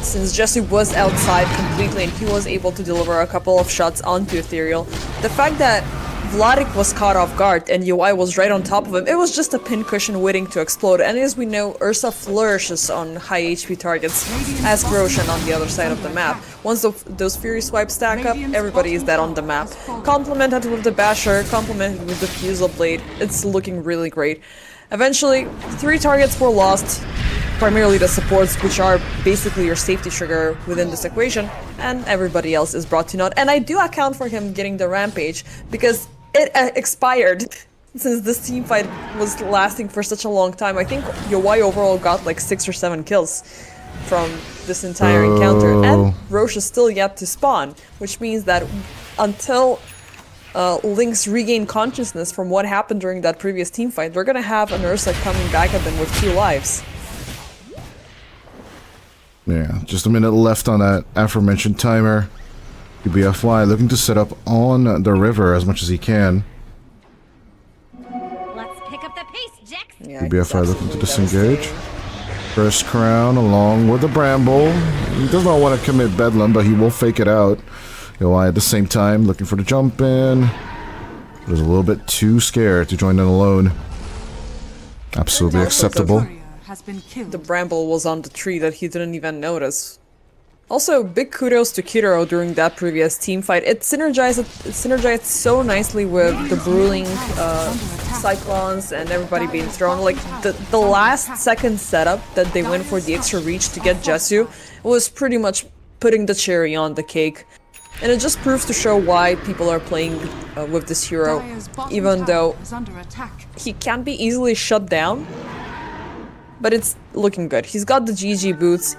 since Jesse was outside completely and he was able to deliver a couple of shots onto Ethereal, the fact that Vladik was caught off guard and UI was right on top of him, it was just a pincushion waiting to explode. And as we know, Ursa flourishes on high HP targets, as Roshan on the other side of the map. Once those Fury Swipes stack up, everybody is dead on the map. Complemented with the Basher, complemented with the Fusel Blade, it's looking really great. Eventually, 3 targets were lost, primarily the supports, which are basically your safety trigger within this equation, and everybody else is brought to naught. And I do account for him getting the Rampage, because it expired since this team fight was lasting for such a long time. I think Yowai overall got like 6 or 7 kills from this entire encounter, and Roche is still yet to spawn, which means that until Lynx regain consciousness from what happened during that previous team fight, they're gonna have an Ursa coming back at them with 2 lives.
Yeah, just a minute left on that aforementioned timer. QBFY looking to set up on the river as much as he can.
Let's pick up the pace, Jax.
Yeah,
QBFY looking to disengage. First crown along with the Bramble. He does not want to commit Bedlam, but he will fake it out. UI at the same time looking for the jump in. But is a little bit too scared to join in alone. Absolutely acceptable.
The Bramble was on the tree that he didn't even notice. Also, big kudos to Kiroro during that previous team fight. It synergized so nicely with the Bruising Cyclones and everybody being thrown. Like, the last second setup that they went for the extra reach to get Jesu was pretty much putting the cherry on the cake. And it just proves to show why people are playing with this hero, even though he can be easily shut down. But it's looking good. He's got the GG boots.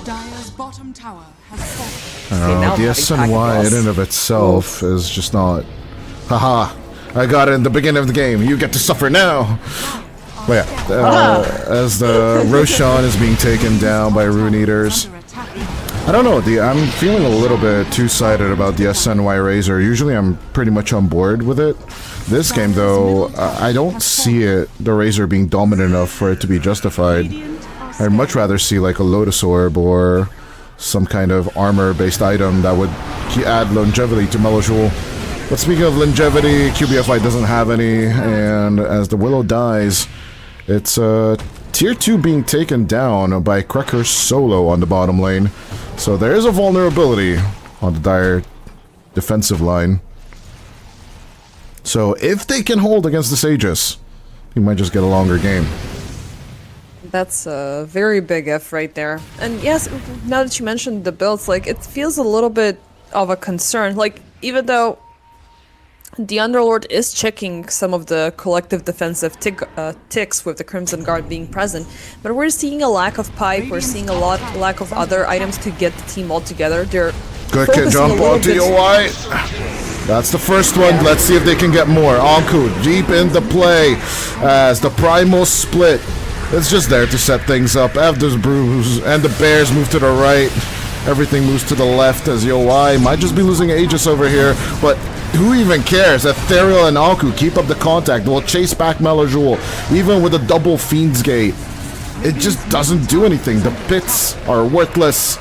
Dire's bottom tower has fallen.
The SNY in and of itself is just not... Haha, I got it in the beginning of the game, you get to suffer now! But yeah, as the Roshan is being taken down by Rune Eaters. I don't know, I'm feeling a little bit two-sided about the SNY Razor. Usually I'm pretty much on board with it. This game though, I don't see the Razor being dominant enough for it to be justified. I'd much rather see like a Lotus Orb or some kind of armor-based item that would add longevity to Melojoul. But speaking of longevity, QBFI doesn't have any, and as the Willow dies, it's Tier 2 being taken down by Cracker solo on the bottom lane. So there is a vulnerability on the Dire defensive line. So if they can hold against the Sages, you might just get a longer game.
That's a very big F right there. And yes, now that you mentioned the builds, like, it feels a little bit of a concern. Like, even though the Underlord is checking some of the collective defensive ticks with the Crimson Guard being present, but we're seeing a lack of pipe, we're seeing a lack of other items to get the team all together. They're
good kid, jump onto your white. That's the first one. Yeah. Let's see if they can get more. Anku deep into play as the Primal split. It's just there to set things up. After Bruise and the Bears move to the right, everything moves to the left as Yowai might just be losing Aegis over here, but who even cares? Ethereal and Anku keep up the contact. They'll chase back Melojoul, even with a double Fiend's Gate. It just doesn't do anything. The pits are worthless.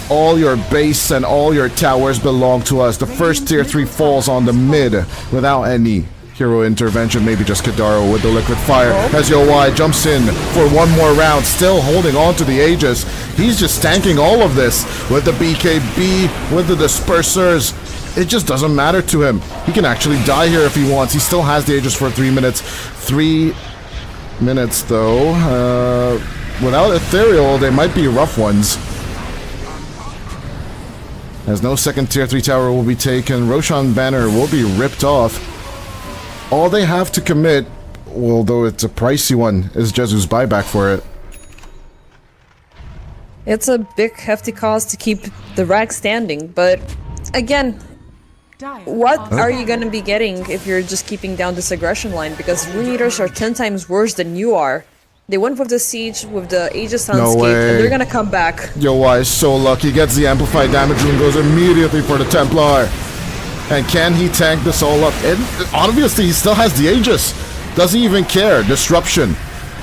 All your base and all your towers belong to us. The first tier 3 falls on the mid without any hero intervention, maybe just Kadaro with the liquid fire as YoY jumps in for one more round, still holding on to the Aegis. He's just tanking all of this with the BKB, with the dispersers. It just doesn't matter to him. He can actually die here if he wants. He still has the Aegis for 3 minutes. 3 minutes though. Without Ethereal, they might be rough ones. As no second tier 3 tower will be taken, Roshan banner will be ripped off. All they have to commit, although it's a pricey one, is Jesu's buyback for it.
It's a big hefty cost to keep the rack standing, but again, what are you gonna be getting if you're just keeping down this aggression line? Because Rune Eaters are 10 times worse than you are. They went with the siege, with the Aegis Sunscape, and they're gonna come back.
YoY is so lucky, gets the amplified damage rune, goes immediately for the Templar. And can he tank this all up? And obviously he still has the Aegis. Doesn't even care. Disruption.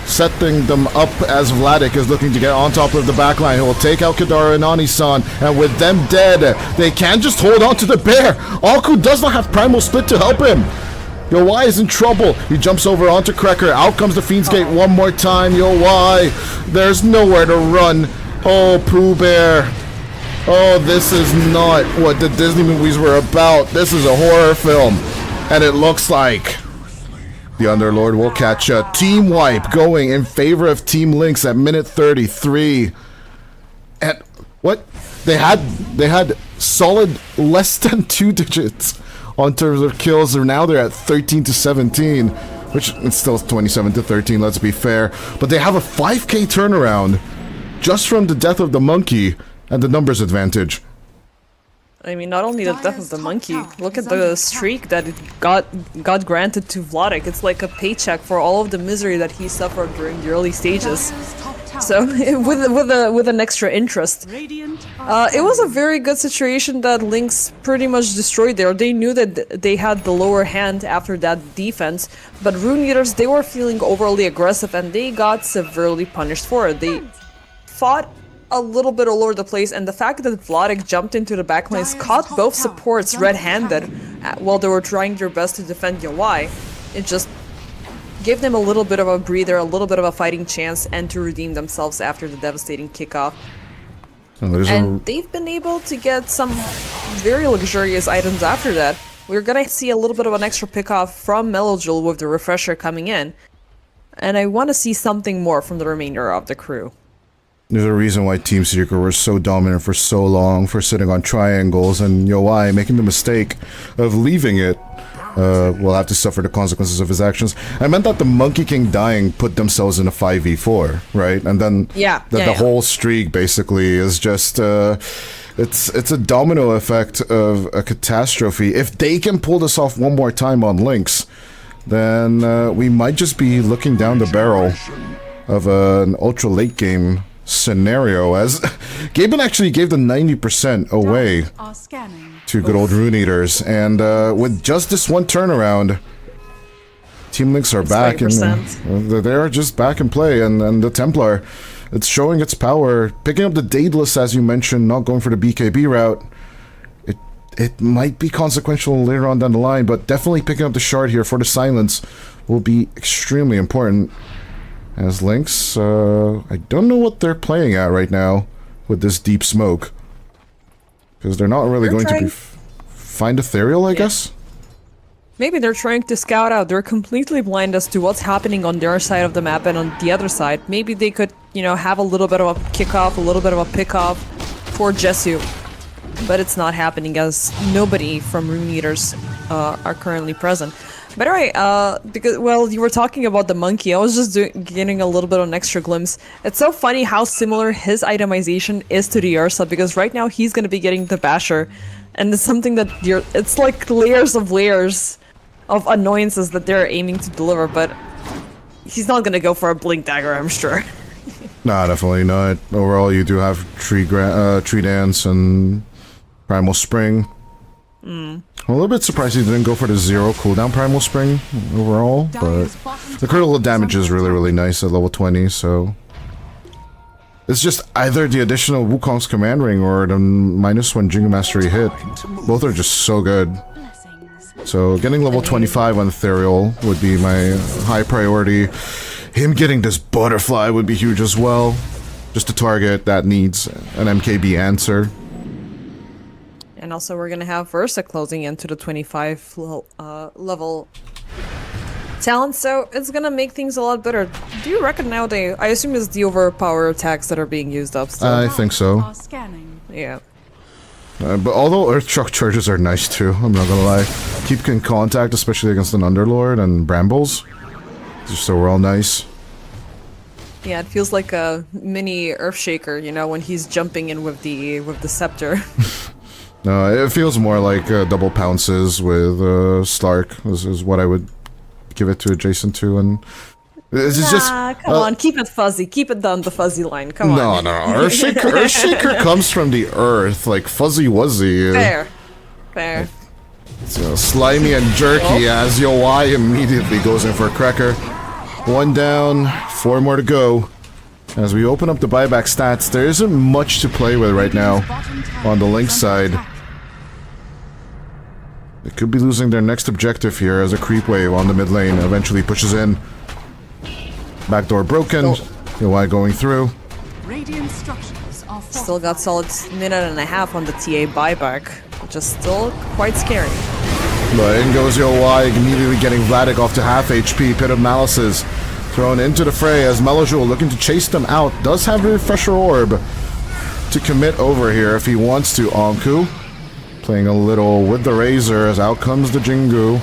Setting them up as Vladik is looking to get on top of the backline. He will take out Kadara and Anisan, and with them dead, they can't just hold on to the bear. Alku does not have Primal Split to help him. YoY is in trouble. He jumps over onto Krekker. Out comes the Fiend's Gate one more time. YoY. There's nowhere to run. Oh, Pooh Bear. Oh, this is not what the Disney movies were about. This is a horror film. And it looks like the Underlord will catch a team wipe going in favor of Team Lynx at minute 33. And what? They had solid less than 2 digits on terms of kills. Now they're at 13 to 17, which it's still 27 to 13, let's be fair. But they have a 5k turnaround just from the death of the monkey and the numbers advantage.
I mean, not only the death of the monkey, look at the streak that it got granted to Vladik. It's like a paycheck for all of the misery that he suffered during the early stages. So, with an extra interest. It was a very good situation that Lynx pretty much destroyed there. They knew that they had the lower hand after that defense, but Rune Eaters, they were feeling overly aggressive and they got severely punished for it. They fought a little bit all over the place, and the fact that Vladik jumped into the backlines, caught both supports red-handed while they were trying their best to defend YoY, it just gave them a little bit of a breather, a little bit of a fighting chance, and to redeem themselves after the devastating kickoff. And they've been able to get some very luxurious items after that. We're gonna see a little bit of an extra pickoff from Melojul with the refresher coming in, and I want to see something more from the remainder of the crew.
There's a reason why Team Seeker was so dominant for so long, for sitting on triangles, and YoY making the mistake of leaving it will have to suffer the consequences of his actions. I meant that the Monkey King dying put themselves in a 5v4, right? And then the whole streak basically is just it's a domino effect of a catastrophe. If they can pull this off one more time on Lynx, then we might just be looking down the barrel of an ultra late game scenario, as Gaben actually gave the 90% away to good old Rune Eaters, and with just this one turnaround, Team Lynx are back, and they're just back in play, and the Templar, it's showing its power, picking up the Daedalus as you mentioned, not going for the BKB route. It might be consequential later on down the line, but definitely picking up the shard here for the silence will be extremely important. As Lynx, I don't know what they're playing at right now with this deep smoke. Because they're not really going to find Ethereal, I guess?
Maybe they're trying to scout out. They're completely blind as to what's happening on their side of the map and on the other side. Maybe they could, you know, have a little bit of a kickoff, a little bit of a pickoff for Jesu. But it's not happening as nobody from Rune Eaters are currently present. By the way, because, well, you were talking about the monkey, I was just getting a little bit of an extra glimpse. It's so funny how similar his itemization is to the Ursa, because right now he's going to be getting the Basher, and it's something that it's like layers of annoyances that they're aiming to deliver, but he's not going to go for a Blink Dagger, I'm sure.
Nah, definitely not. Overall, you do have Tree Dance and Primal Spring. I'm a little bit surprised he didn't go for the 0 cooldown Primal Spring overall, but the critical damage is really, really nice at level 20, so... It's just either the additional Wukong's Command Ring or the -1 Jingu Mastery hit. Both are just so good. So getting level 25 on Ethereal would be my high priority. Him getting this butterfly would be huge as well. Just a target that needs an MKB answer.
And also we're gonna have Versa closing into the 25 level talent, so it's gonna make things a lot better. Do you reckon now I assume it's the overpower attacks that are being used up still?
I think so.
Are scanning.
Yeah.
But although Earth Shock charges are nice too, I'm not gonna lie. Keep in contact, especially against an Underlord and Brambles. Just overall nice.
Yeah, it feels like a mini Earthshaker, you know, when he's jumping in with the scepter.
No, it feels more like double pounces with Slark. This is what I would give it to adjacent to, and this is just
come on, keep it fuzzy, keep it down the fuzzy line. Come on.
No, Earthshaker comes from the earth, like Fuzzy Wuzzy.
Fair.
So slimy and jerky as Yoi immediately goes in for a cracker. 1 down, 4 more to go. As we open up the buyback stats, there isn't much to play with right now on the Link side. They could be losing their next objective here as a creep wave on the mid lane eventually pushes in. Backdoor broken. Yoi going through.
Radiant structures are
Still got solid minute and a half on the TA buyback, which is still quite scary.
But in goes Yoi, immediately getting Vladik off to half HP. Pit of Malices thrown into the fray as Melojoul looking to chase them out. Does have a Refresher Orb to commit over here if he wants to. Anku playing a little with the Razor as out comes the Jingu.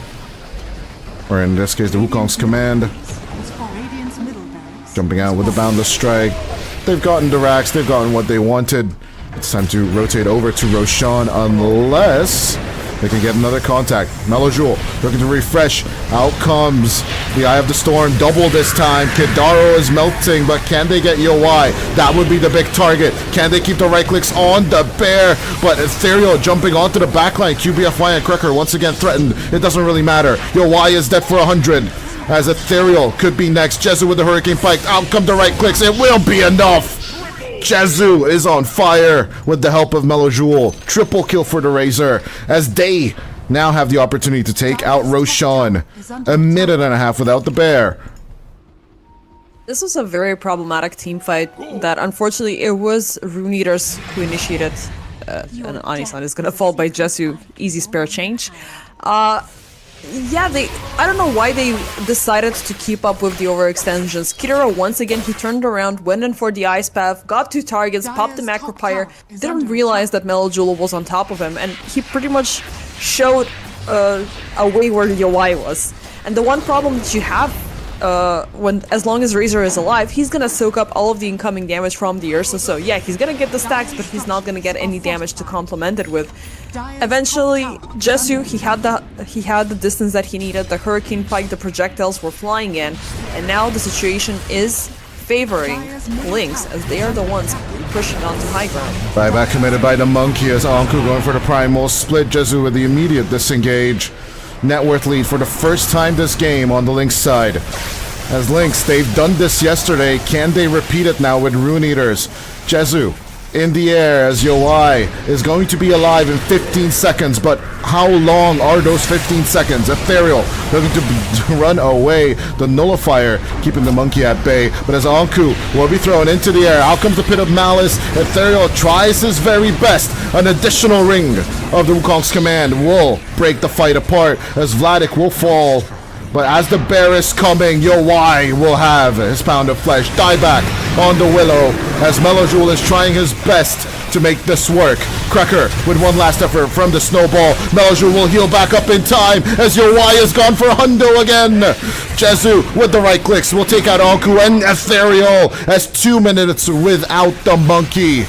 Or in this case, the Wukong's Command. Jumping out with the Boundless Strike. They've gotten the racks, they've gotten what they wanted. It's time to rotate over to Roshan unless they can get another contact. Melojoul looking to refresh. Out comes the Eye of the Storm. Double this time. Kidaro is melting, but can they get Yoi? That would be the big target. Can they keep the right clicks on the bear? But Ethereal jumping onto the backline. QBFY and Cracker once again threatened. It doesn't really matter. Yoi is dead for 100. As Ethereal could be next. Jezu with the Hurricane Pike. Out come the right clicks. It will be enough. Jezu is on fire with the help of Melojoul. Triple kill for the Razor as they now have the opportunity to take out Roshan. A minute and a half without the bear.
This was a very problematic team fight that unfortunately it was Rune Eaters who initiated, and Anisan is gonna fall by Jesu. Easy spare change. Yeah, I don't know why they decided to keep up with the overextensions. Kidaro, once again, he turned around, went in for the Ice Path, got 2 targets, popped the Macropire, didn't realize that Melojoul was on top of him, and he pretty much showed a way where Yoi was. And the one problem that you have, as long as Razor is alive, he's gonna soak up all of the incoming damage from the Ursa, so yeah, he's gonna get the stacks, but he's not gonna get any damage to complement it with. Eventually, Jesu, he had the distance that he needed, the Hurricane Pike, the projectiles were flying in, and now the situation is favoring Lynx, as they are the ones pushing onto high ground.
Buyback committed by the Monkey as Anku going for the Primal split. Jesu with the immediate disengage. Net worth lead for the first time this game on the Lynx side. As Lynx, they've done this yesterday. Can they repeat it now with Rune Eaters? Jesu in the air as Yoi is going to be alive in 15 seconds, but how long are those 15 seconds? Ethereal looking to run away. The Nullifier keeping the Monkey at bay, but as Anku will be thrown into the air, out comes the Pit of Malice. Ethereal tries his very best. An additional ring of the Wukong's Command will break the fight apart as Vladik will fall. But as the bear is coming, Yoi will have his pound of flesh. Die back on the Willow as Melojoul is trying his best to make this work. Cracker with one last effort from the snowball. Melojoul will heal back up in time as Yoi is gone for Hundo again. Jesu with the right clicks will take out Anku and Ethereal as 2 minutes without the Monkey.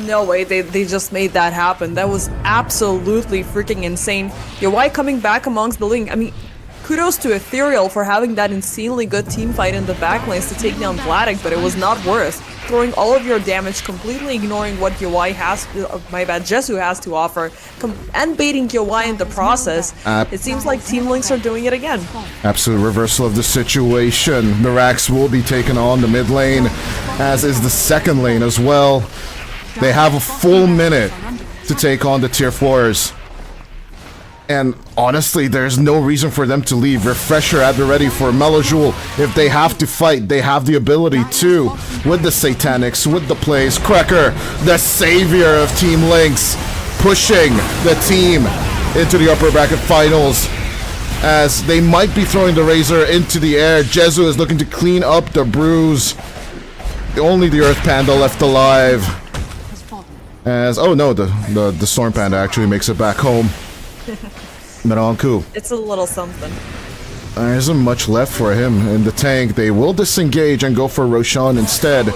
No way, they just made that happen. That was absolutely freaking insane. Yoi coming back amongst the Link. I mean, kudos to Ethereal for having that insanely good team fight in the backlanes to take down Vladik, but it was not worth throwing all of your damage, completely ignoring what Yoi has, Jesu has to offer, and baiting Yoi in the process. It seems like Team Lynx are doing it again.
Absolute reversal of the situation. Mirax will be taken on the mid lane, as is the second lane as well. They have a full minute to take on the tier 4s. And honestly, there's no reason for them to leave. Refresher at the ready for Melojoul. If they have to fight, they have the ability to. With the Satanics, with the plays. Cracker, the savior of Team Lynx, pushing the team into the upper bracket finals. As they might be throwing the Razor into the air. Jezu is looking to clean up the bruise. Only the Earth Panda left alive. As, oh no, the Storm Panda actually makes it back home. Meronku.
It's a little something.
There isn't much left for him in the tank. They will disengage and go for Roshan instead.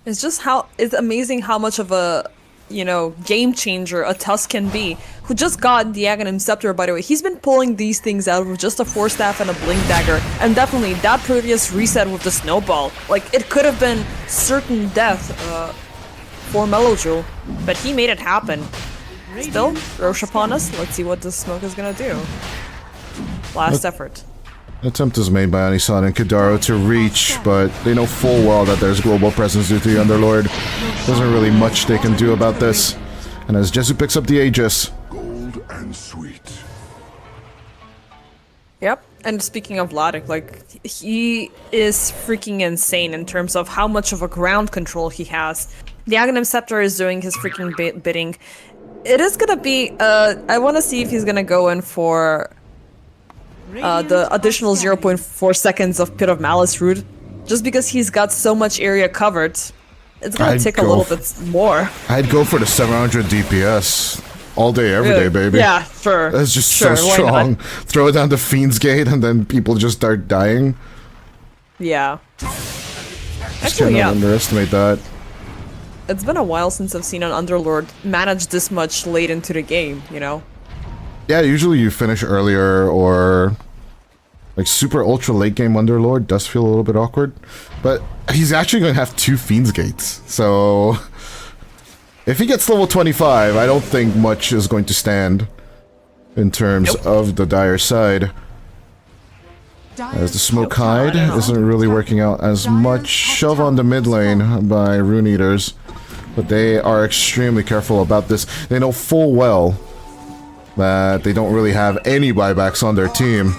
It's just it's amazing how much of a, you know, game changer a Tusk can be. Who just got the Aghanim Scepter, by the way. He's been pulling these things out with just a Force Staff and a Blink Dagger. And definitely that previous reset with the Snowball. Like, it could have been certain death for Melojoul, but he made it happen. Still, Rosh upon us. Let's see what this smoke is gonna do. Last effort.
Attempt is made by Anisan and Kadaro to reach, but they know full well that there's global presence due to the Underlord. There's not really much they can do about this. And as Jesu picks up the Aegis.
Gold and sweet.
Yep. And speaking of Vladik, like, he is freaking insane in terms of how much of a ground control he has. The Aghanim Scepter is doing his freaking bidding. It is gonna be, I want to see if he's gonna go in for the additional 0.4 seconds of Pit of Malice route, just because he's got so much area covered. It's gonna take a little bit more.
I'd go for the 700 DPS. All day, every day, baby.
Yeah, sure.
That's just so strong. Throw it down the Fiend's Gate and then people just start dying.
Yeah.
Just cannot underestimate that.
It's been a while since I've seen an Underlord manage this much late into the game, you know?
Yeah, usually you finish earlier or like super ultra late game Underlord does feel a little bit awkward. But he's actually going to have 2 Fiend's Gates. So if he gets level 25, I don't think much is going to stand in terms of the Dire side. As the Smoke Hide isn't really working out as much. Shove on the mid lane by Rune Eaters. But they are extremely careful about this. They know full well that they don't really have any buybacks on their team.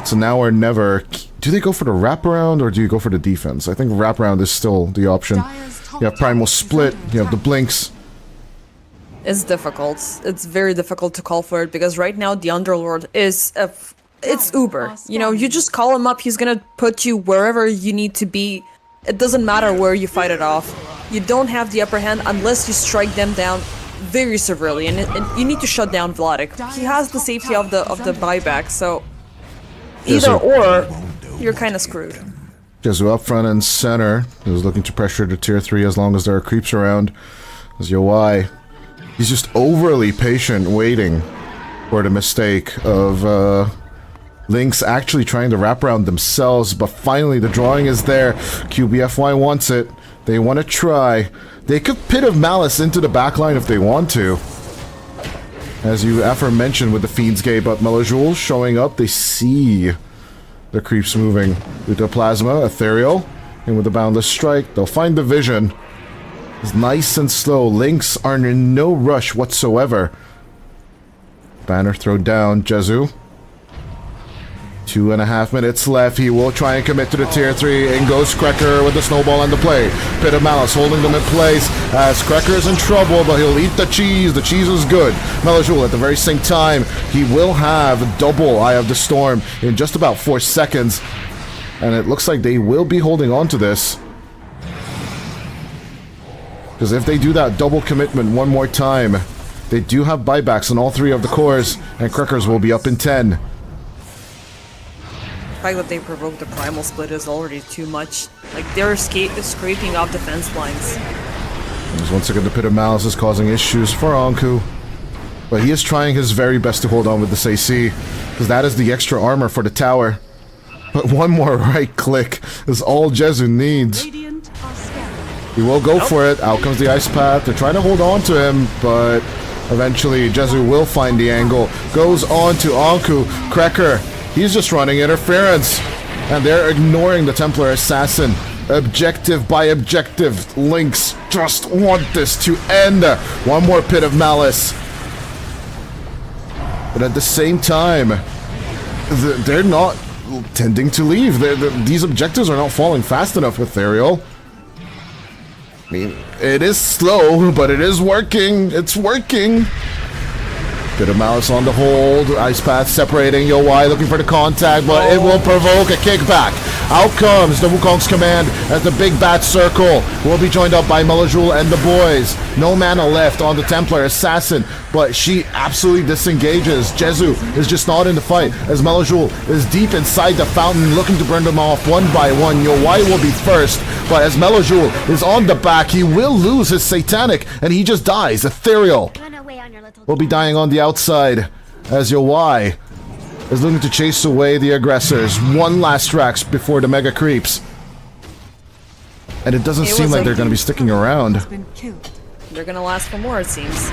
So now or never. Do they go for the wraparound or do you go for the defense? I think wraparound is still the option. You have Primal Split, you have the Blinks.
It's difficult. It's very difficult to call for it because right now the Underlord is it's Uber. You know, you just call him up, he's gonna put you wherever you need to be. It doesn't matter where you fight it off. You don't have the upper hand unless you strike them down very severely, and you need to shut down Vladik. He has the safety of the buyback, so either or, you're kind of screwed.
Jesu up front and center is looking to pressure the tier 3 as long as there are creeps around. As Yowai, he's just overly patient, waiting for the mistake of Lynx actually trying to wrap around themselves, but finally the drawing is there. QBFY wants it. They want to try. They could Pit of Malice into the backline if they want to. As you aforementioned with the Fiend's Gate, but Melojoul showing up, they see the creeps moving. With the Plasma, Ethereal, and with the Boundless Strike, they'll find the vision. It's nice and slow. Lynx are in no rush whatsoever. Banner thrown down, Jesu. 2.5 minutes left. He will try and commit to the tier 3. In goes Cracker with the snowball and the play. Pit of Malice holding them in place as Cracker is in trouble, but he'll eat the cheese. The cheese is good. Melojoul at the very same time. He will have double Eye of the Storm in just about 4 seconds. And it looks like they will be holding on to this. Because if they do that double commitment one more time, they do have buybacks on all 3 of the cores, and Crackers will be up in 10.
The fact that they provoked the Primal Split is already too much. Like, they're scraping off defense lines.
As once again, the Pit of Malice is causing issues for Anku. But he is trying his very best to hold on with this AC, because that is the extra armor for the tower. But one more right click is all Jesu needs. He will go for it. Out comes the Ice Path. They're trying to hold on to him, but eventually Jesu will find the angle. Goes on to Anku. Cracker. He's just running interference, and they're ignoring the Templar Assassin. Objective by objective, Lynx just want this to end. One more Pit of Malice. But at the same time, they're not tending to leave. These objectives are not falling fast enough with Ethereal. I mean, it is slow, but it is working. It's working. Bit of Malice on the hold. Ice Path separating Yo-Y, looking for the contact, but it will provoke a kickback. Out comes the Wukong's command as the big bat circle will be joined up by Melajul and the boys. No mana left on the Templar Assassin, but she absolutely disengages. Jezu is just not in the fight as Melajul is deep inside the fountain looking to burn them off one by one. Yo-Y will be first, but as Melajul is on the back, he will lose his Satanic and he just dies. Ethereal will be dying on the outside as Yo-Y is looking to chase away the aggressors. One last Rax before the Mega Creeps. And it doesn't seem like they're going to be sticking around.
They're going to last for more, it seems.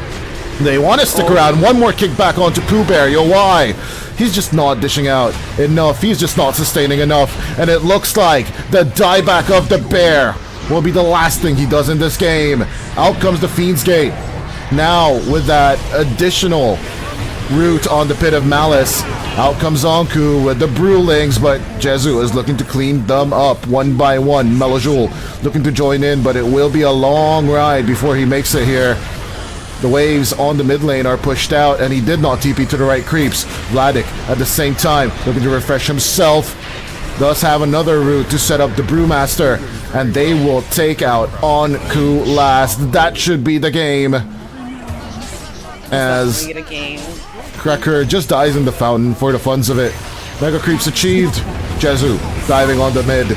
They want to stick around. One more kickback onto Pooh Bear. Yo-Y, he's just not dishing out enough. He's just not sustaining enough. And it looks like the dieback of the bear will be the last thing he does in this game. Out comes the Fiend's Gate. Now, with that additional route on the Pit of Malice, out comes Anku with the Brewlings, but Jezu is looking to clean them up one by one. Melajul looking to join in, but it will be a long ride before he makes it here. The waves on the mid lane are pushed out, and he did not TP to the right creeps. Vladik, at the same time, looking to refresh himself. Thus have another route to set up the Brewmaster, and they will take out Anku last. That should be the game. As Cracker just dies in the fountain for the funs of it. Mega Creeps achieved. Jezu diving on the mid.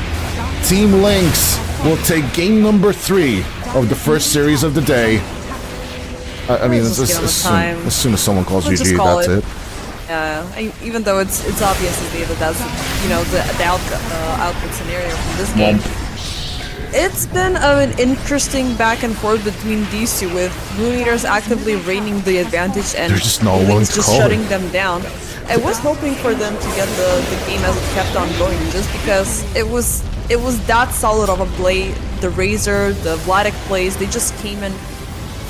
Team Lynx will take game number 3 of the first series of the day. I mean, as soon as someone calls GG, that's it.
Yeah, even though it's obvious that that's, you know, the output scenario from this game. It's been an interesting back and forth between these two, with Rune Eaters actively reigning the advantage and
there's just no one to call
shutting them down. I was hoping for them to get the game as it kept on going, just because it was that solid of a play. The Razor, the Vladik plays, they just came in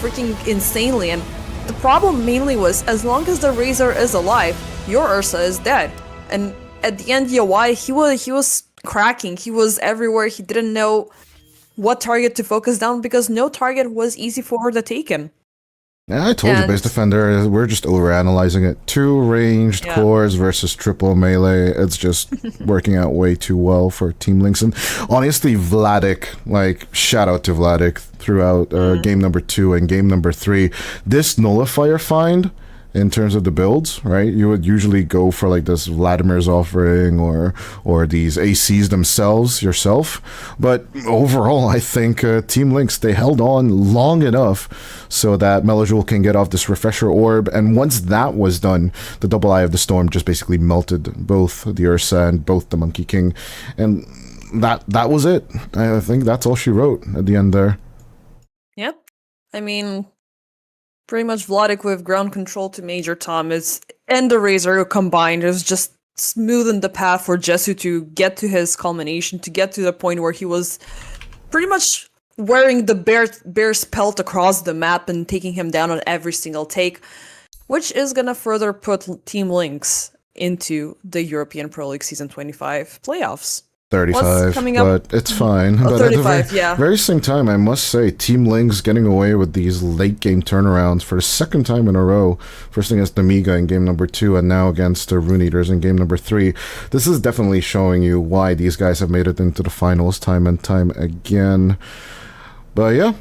freaking insanely, and the problem mainly was, as long as the Razor is alive, your Ursa is dead. And at the end, Yo-Y, he was cracking, he was everywhere, he didn't know what target to focus down because no target was easy for her to take him.
Yeah, I told you, Base Defender, we're just overanalyzing it. 2 ranged cores versus triple melee. It's just working out way too well for Team Lynx. And honestly, Vladik, like, shout out to Vladik throughout game number 2 and game number 3. This Nullifier find, in terms of the builds, right? You would usually go for like this Vladimir's offering or these ACs themselves yourself. But overall, I think Team Lynx, they held on long enough so that Melajul can get off this Refresher Orb. And once that was done, the Double Eye of the Storm just basically melted both the Ursa and both the Monkey King. And that was it. I think that's all she wrote at the end there.
Yep. I mean, pretty much Vladik with ground control to Major Tom and the Razor combined is just smoothing the path for Jesu to get to his culmination, to get to the point where he was pretty much wearing the bear's pelt across the map and taking him down on every single take, which is gonna further put Team Lynx into the European Pro League Season 25 playoffs.
35, but it's fine.
Oh,
but
35, yeah.
Very same time, I must say, Team Lynx getting away with these late game turnarounds for the second time in a row. First against Amiga in game number 2, and now against the Rune Eaters in game number 3. This is definitely showing you why these guys have made it into the finals time and time again. But yeah,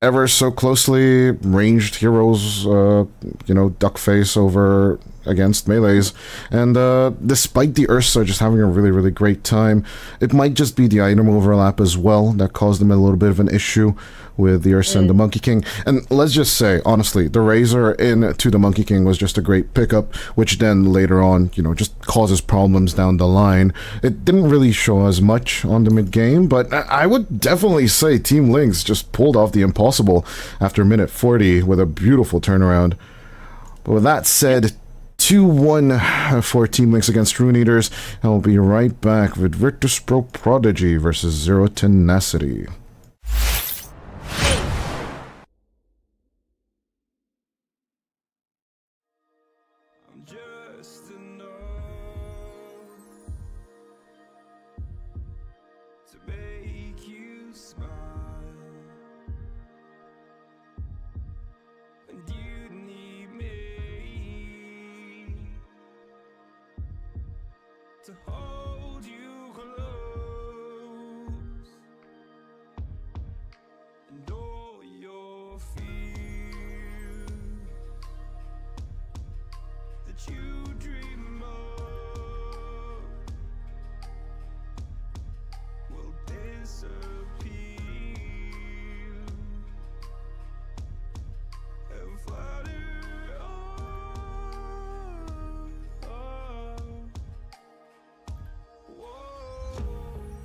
ever so closely ranged heroes, duckface over against melees, and despite the Ursa just having a really great time, it might just be the item overlap as well that caused them a little bit of an issue with the Ursa and the Monkey King. And let's just say, honestly, the Razor into the Monkey King was just a great pickup, which then later on, just causes problems down the line. It didn't really show as much on the mid-game, but I would definitely say Team Lynx just pulled off the impossible after minute 40 with a beautiful turnaround. But with that said, 2-1 for Team Links against Rune Eaters. I'll be right back with VP.Prodgy versus Zero Tenacity.
To hold you close and all your fears that you dream of will disappear and flutter on.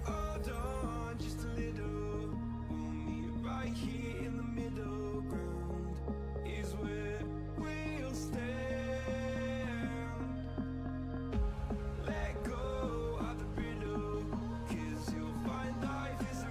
Hold on just a little. We'll meet right here in the middle ground is where we'll stand. Let go of the riddle, 'cause you'll find life is a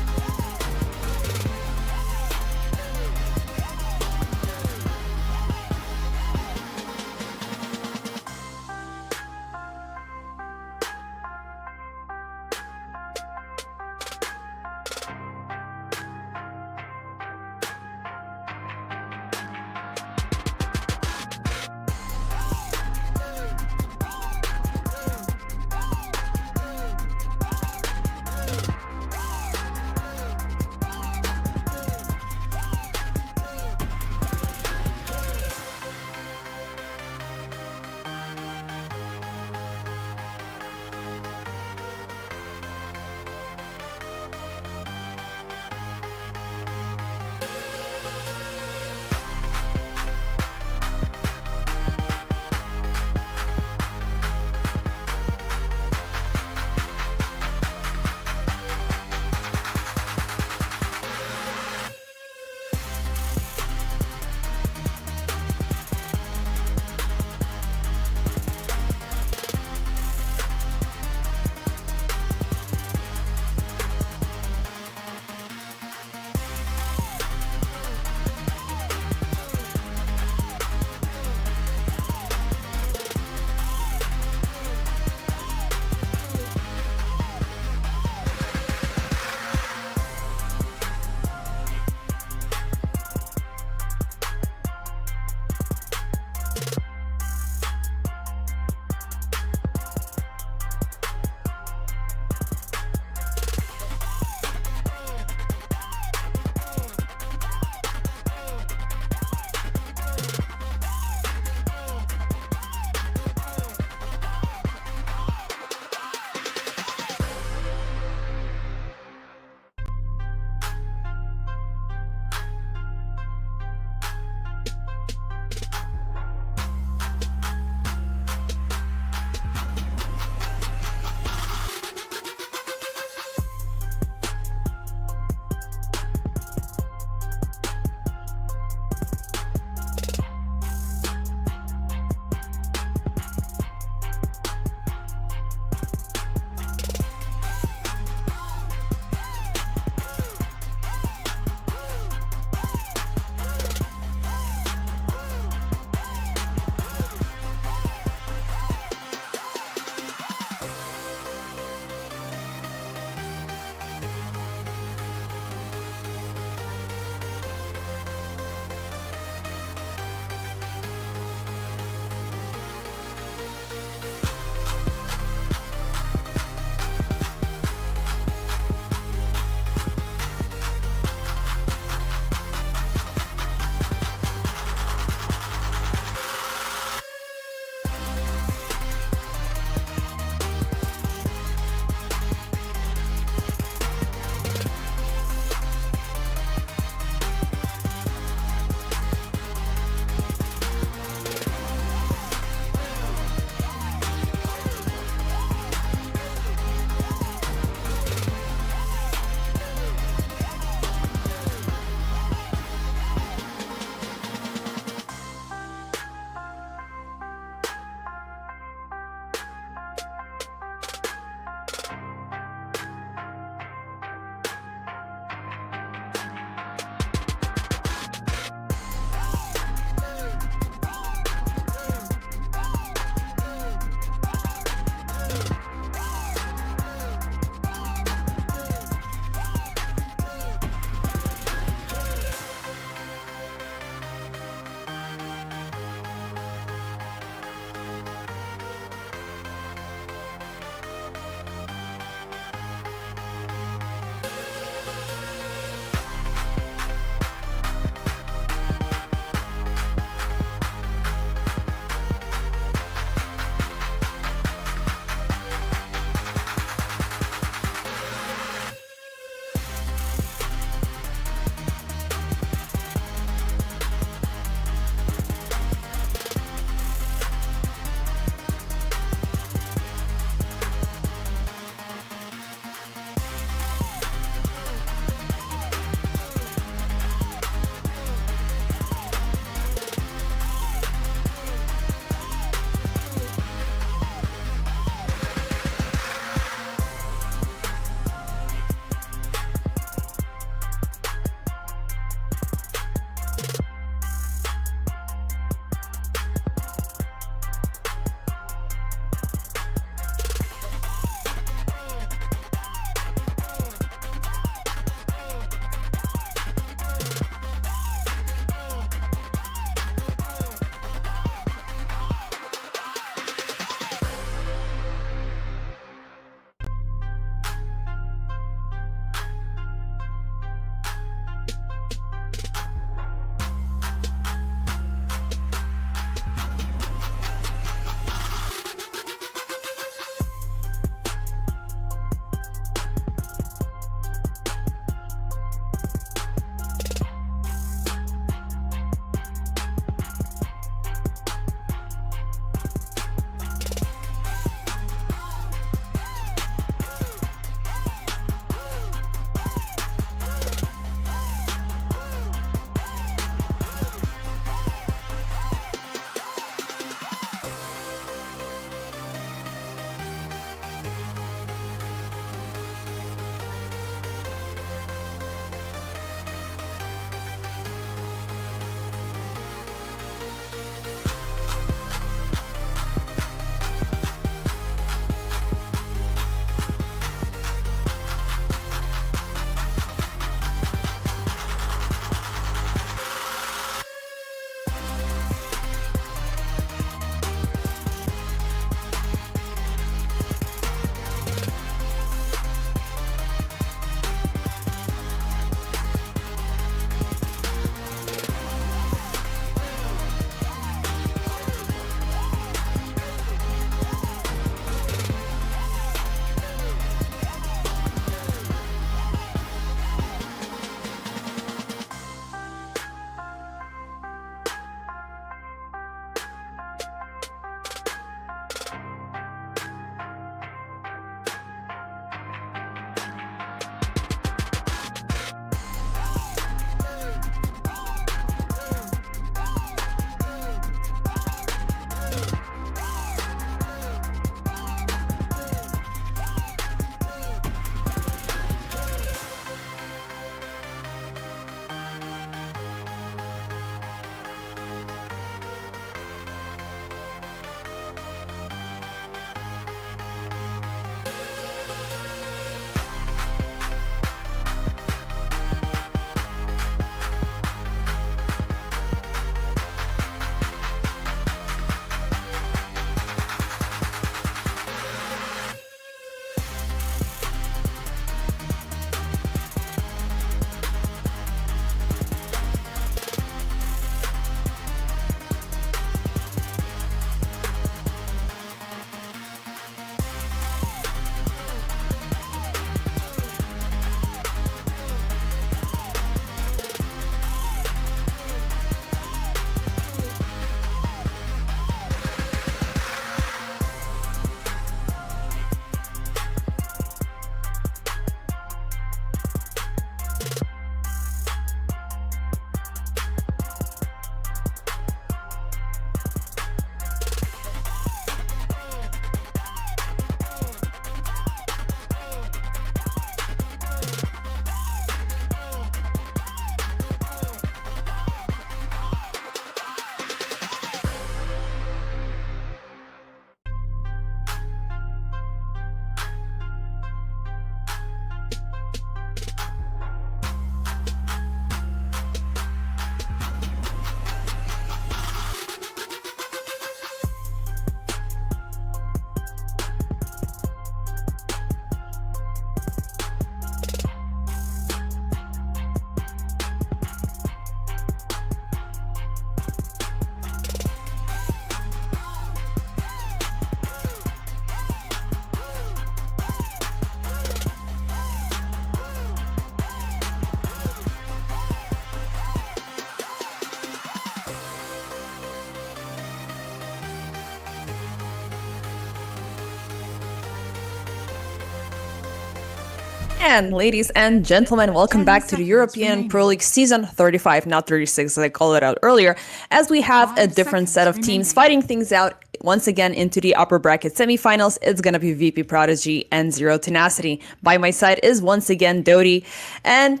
And ladies and gentlemen, welcome back to the European Pro League Season 35, not 36 as I called it out earlier, as we have a different set of teams fighting things out once again into the upper bracket semifinals. It's gonna be VP.Prodigy and Zero Tenacity. By my side is once again Dodie. And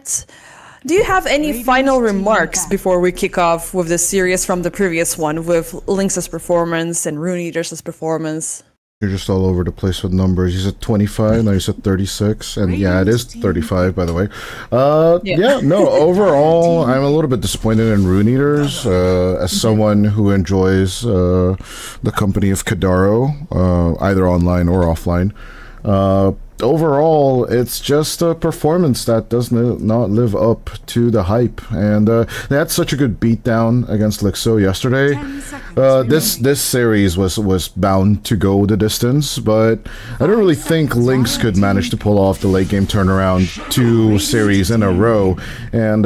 do you have any final remarks before we kick off with the series from the previous one with Lynx's performance and Rune Eater's performance?
You're just all over the place with numbers. You said 25, now you said 36, and yeah, it is 35, by the way. No, overall, I'm a little bit disappointed in Rune Eaters, as someone who enjoys the company of Kadaro, either online or offline. Overall, it's just a performance that does not live up to the hype, and they had such a good beatdown against Lixo yesterday. This series was bound to go the distance, but I don't really think Lynx could manage to pull off the late game turnaround 2 series in a row. And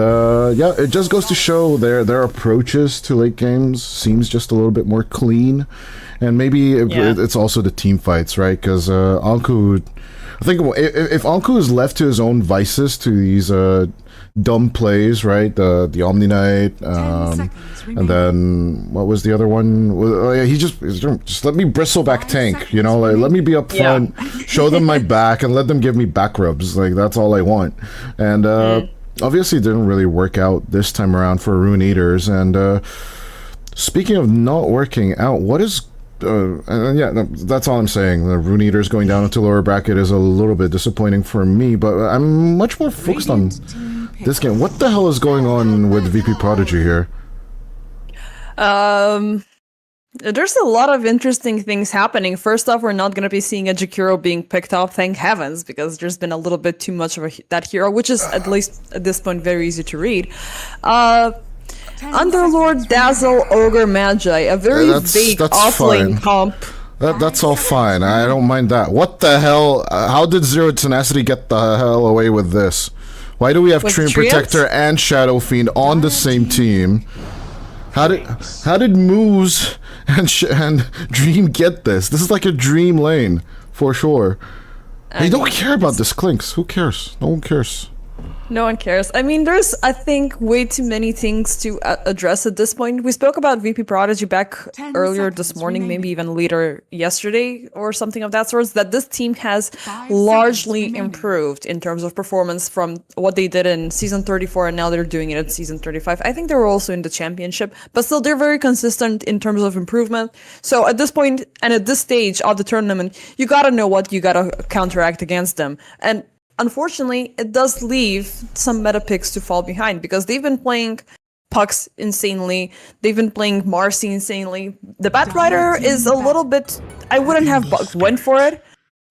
yeah, it just goes to show their approaches to late games seems just a little bit more clean, and maybe it's also the team fights, right? Because Anku, I think if Anku is left to his own vices, to these dumb plays, right? The Omni Knight, and then what was the other one? He just let me bristleback tank, you know, like let me be up front, show them my back, and let them give me back rubs. Like that's all I want. And obviously, it didn't really work out this time around for Rune Eaters. And speaking of not working out, what is that's all I'm saying. The Rune Eaters going down into lower bracket is a little bit disappointing for me, but I'm much more focused on this game. What the hell is going on with VP.Prodigy here?
There's a lot of interesting things happening. First off, we're not going to be seeing a Jakiro being picked up, thank heavens, because there's been a little bit too much of that hero, which is, at least at this point, very easy to read. Underlord, Dazzle, Ogre, Magi, a very vague offlane comp.
That's all fine. I don't mind that. What the hell? How did Zero Tenacity get the hell away with this? Why do we have Treant Protector and Shadow Fiend on the same team? How did Moose and Dream get this? This is like a Dream lane for sure. They don't care about this Clinks. Who cares? No one cares.
No one cares. I mean, there's, I think, way too many things to address at this point. We spoke about VP.Prodigy back earlier this morning, maybe even later yesterday or something of that sort, that this team has largely improved in terms of performance from what they did in Season 34, and now they're doing it in Season 35. I think they were also in the championship, but still they're very consistent in terms of improvement. So at this point, and at this stage of the tournament, you gotta know what you gotta counteract against them. And unfortunately, it does leave some meta picks to fall behind, because they've been playing Pucks insanely, they've been playing Marcy insanely. The Batrider is a little bit... I wouldn't have went for it,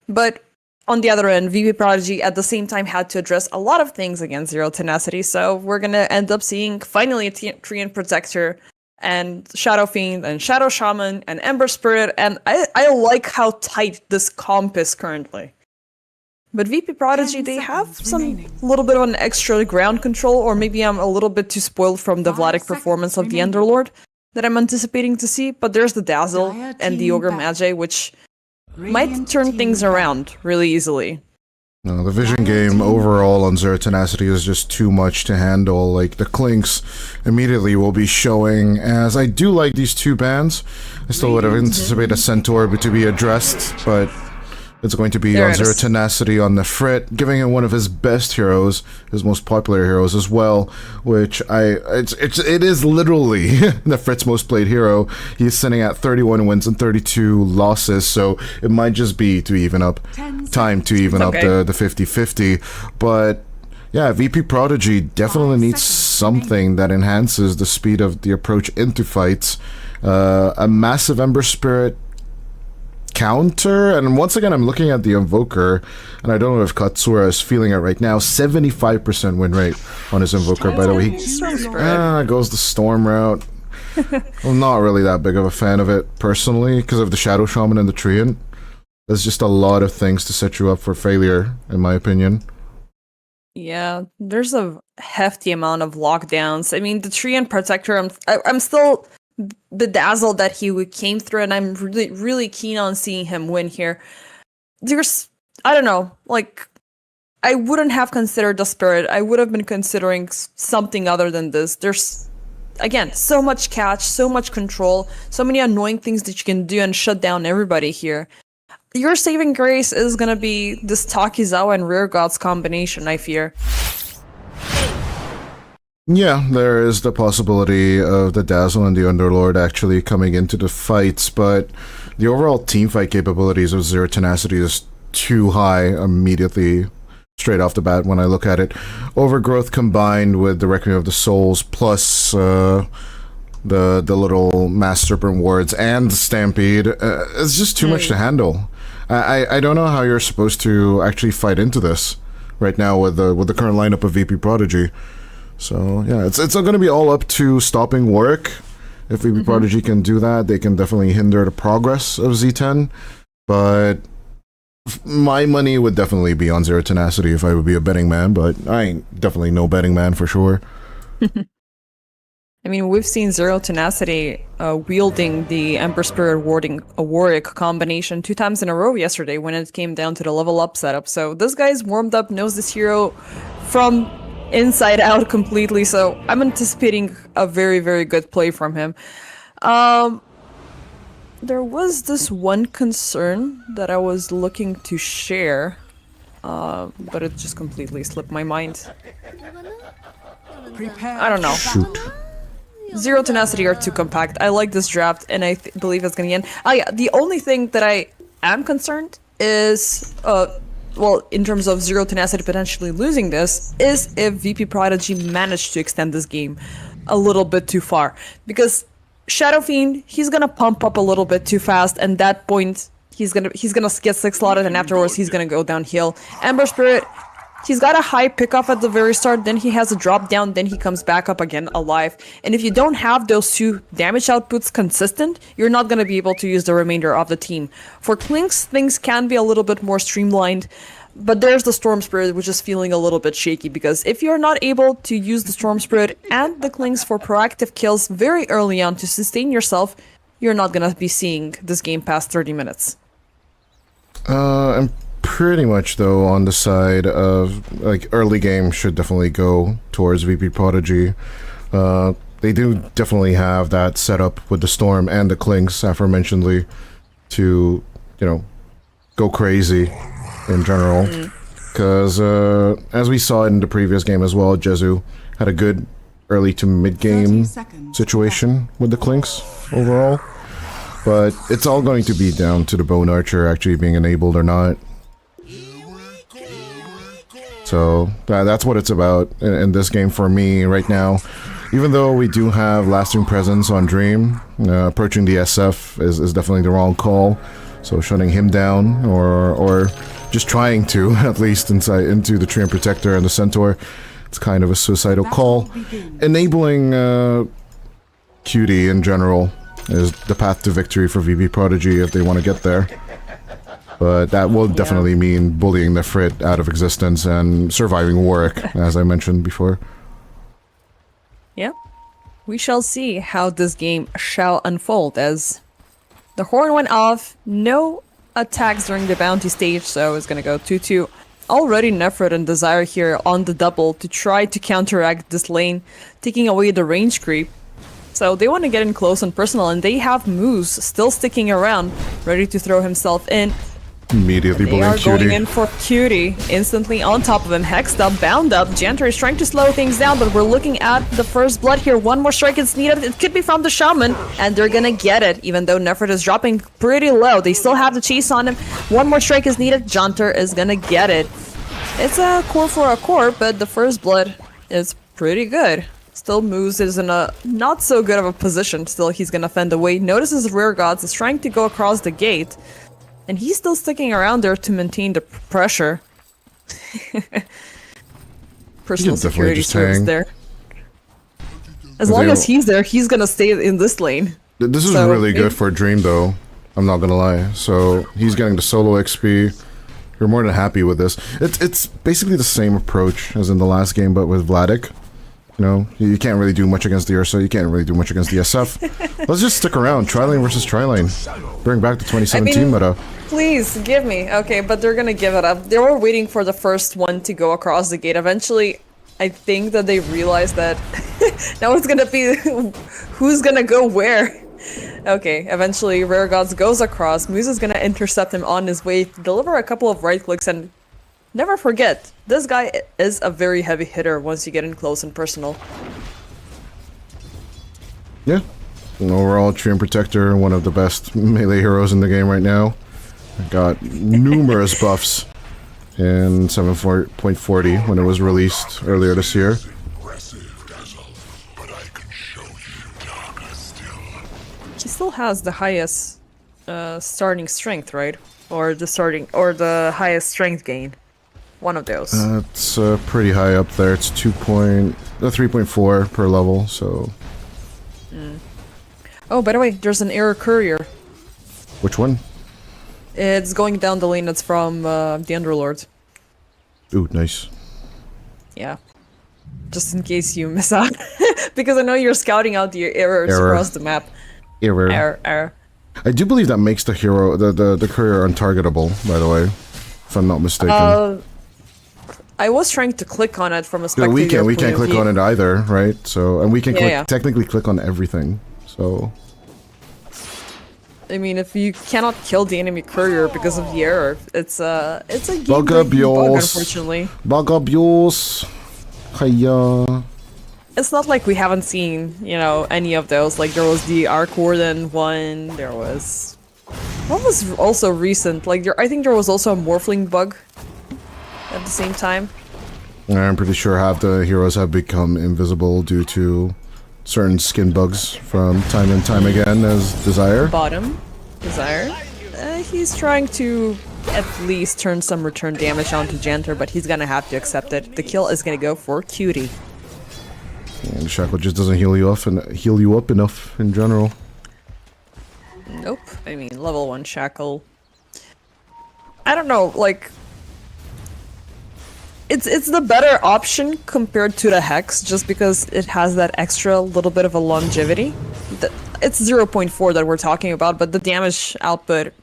but on the other end, VP.Prodigy at the same time had to address a lot of things against Zero Tenacity, so we're gonna end up seeing finally a Treant Protector and Shadow Fiend and Shadow Shaman and Ember Spirit, and I like how tight this comp is currently. But VP.Prodigy, they have some little bit of an extra ground control, or maybe I'm a little bit too spoiled from the Vladic performance of the Underlord that I'm anticipating to see, but there's the Dazzle and the Ogre Magi, which might turn things around really easily.
No, the vision game overall on Zero Tenacity is just too much to handle. Like, the Clinks immediately will be showing, as I do like these two bands. I still would have anticipated a Centaur to be addressed, but it's going to be on Zero Tenacity on the Frit, giving him one of his best heroes, his most popular heroes as well, which it is literally the Frit's most played hero. He's sitting at 31 wins and 32 losses, so it might just be to even up time to even up the 50-50. But yeah, VP.Prodigy definitely needs something that enhances the speed of the approach into fights. A massive Ember Spirit counter, and once again I'm looking at the Invoker, and I don't know if Katsura is feeling it right now. 75% win rate on his Invoker, by the way. Goes the Storm route. I'm not really that big of a fan of it personally, because of the Shadow Shaman and the Treant. There's just a lot of things to set you up for failure, in my opinion.
Yeah, there's a hefty amount of lockdowns. I mean, the Treant Protector, I'm still bedazzled that he came through, and I'm really keen on seeing him win here. There's, I don't know, like, I wouldn't have considered the spirit. I would have been considering something other than this. There's, again, so much catch, so much control, so many annoying things that you can do and shut down everybody here. Your saving grace is gonna be this Takizawa and Rear Gods combination, I fear.
Yeah, there is the possibility of the Dazzle and the Underlord actually coming into the fights, but the overall teamfight capabilities of Zero Tenacity is too high immediately, straight off the bat when I look at it. Overgrowth combined with the Reckoning of the Souls, plus the little Mass Serpent Wards and the Stampede, it's just too much to handle. I don't know how you're supposed to actually fight into this right now with the current lineup of VP.Prodgy. So yeah, it's going to be all up to stopping Warwick. If VP.Prodgy can do that, they can definitely hinder the progress of Z10. But my money would definitely be on Zero Tenacity if I would be a betting man, but I ain't definitely no betting man for sure.
I mean, we've seen Zero Tenacity wielding the Ember Spirit warding a Warwick combination 2 times in a row yesterday when it came down to the level up setup. So this guy's warmed up, knows this hero from inside out completely, so I'm anticipating a very, very good play from him. There was this one concern that I was looking to share, but it just completely slipped my mind. I don't know.
Shoot.
Zero Tenacity are too compact. I like this draft, and I believe it's gonna end. Oh yeah, the only thing that I am concerned is, well, in terms of Zero Tenacity potentially losing this, is if VP.Prodigy managed to extend this game a little bit too far. Because Shadow Fiend, he's gonna pump up a little bit too fast, and that point, he's gonna get 6 slotted, and afterwards he's gonna go downhill. Ember Spirit, he's got a high pickoff at the very start, then he has a drop down, then he comes back up again alive. And if you don't have those 2 damage outputs consistent, you're not going to be able to use the remainder of the team. For Clinks, things can be a little bit more streamlined, but there's the Storm Spirit, which is feeling a little bit shaky, because if you're not able to use the Storm Spirit and the Clinks for proactive kills very early on to sustain yourself, you're not going to be seeing this game past 30 minutes.
I'm pretty much, though, on the side of, like, early game should definitely go towards VP.Prodigy. They do definitely have that setup with the Storm and the Clinks, aforementionedly, to, you know, go crazy in general. Because, as we saw in the previous game as well, Jezu had a good early to mid-game situation with the Clinks overall. But it's all going to be down to the Bone Archer actually being enabled or not. So that's what it's about in this game for me right now. Even though we do have lasting presence on Dream, approaching the SF is definitely the wrong call. So shutting him down, or just trying to, at least into the Treant Protector and the Centaur, it's kind of a suicidal call. Enabling QD in general is the path to victory for VP.Prodigy if they want to get there. But that will definitely mean bullying the Frit out of existence and surviving Warwick, as I mentioned before.
Yep. We shall see how this game shall unfold, as the horn went off, no attacks during the bounty stage, so it's gonna go 2-2. Already Nefrit and Desire here on the double to try to counteract this lane, taking away the range creep. So they want to get in close and personal, and they have Moose still sticking around, ready to throw himself in.
Immediately
They are
bullying
going in for Cutie, instantly on top of him, hexed up, bound up. Janter is trying to slow things down, but we're looking at the first blood here. One more strike is needed. It could be from the Shaman, and they're gonna get it, even though Nefrit is dropping pretty low. They still have the chase on him. One more strike is needed. Janter is gonna get it. It's a core for a core, but the first blood is pretty good. Still Moose is in a not so good of a position. Still, he's gonna fend away. Notices Rear Gods is trying to go across the gate. And he's still sticking around there to maintain the pressure. Personal security serves there. As long as he's there, he's gonna stay in this lane.
This is really good for Dream, though. I'm not gonna lie. So he's getting the solo XP. You're more than happy with this. It's basically the same approach as in the last game, but with Vladik. You know, you can't really do much against the Ursa, you can't really do much against the SF. Let's just stick around. Tri-lane versus Tri-lane. Bring back the 2017 meta.
Please, give me. Okay, but they're gonna give it up. They were waiting for the first one to go across the gate. Eventually, I think that they realized that now it's gonna be who's gonna go where. Okay, eventually Rare Gods goes across. Moose is gonna intercept him on his way, deliver a couple of right clicks, and never forget, this guy is a very heavy hitter once you get in close and personal.
Yeah. And overall, Treant Protector, one of the best melee heroes in the game right now. Got numerous buffs in 7.40 when it was released earlier this year.
He still has the highest starting strength, right? Or the highest strength gain. One of those.
It's pretty high up there. It's 3.4 per level, so...
Oh, by the way, there's an error courier.
Which one?
It's going down the lane that's from the Underlord.
Ooh, nice.
Yeah. Just in case you miss out. Because I know you're scouting out the errors across the map. Error.
I do believe that makes the hero, the courier untargetable, by the way. If I'm not mistaken.
I was trying to click on it from a spectator
we can't click on it either, right? So, and we can technically click on everything, so...
I mean, if you cannot kill the enemy courier because of the error, it's a game
bug,
unfortunately.
Bug abuse. Hiya.
It's not like we haven't seen, you know, any of those. Like there was the Arc Warden one. There was what was also recent. Like I think there was also a Morphling bug at the same time.
I'm pretty sure half the heroes have become invisible due to certain skin bugs from time and time again as Desire.
Bottom. Desire. He's trying to at least turn some return damage onto Janter, but he's gonna have to accept it. The kill is gonna go for Cutie.
And Shackle just doesn't heal you up enough in general.
Nope. I mean, level 1 Shackle. I don't know, like... It's the better option compared to the Hex, just because it has that extra little bit of a longevity. It's 0.4 that we're talking about, but the damage output,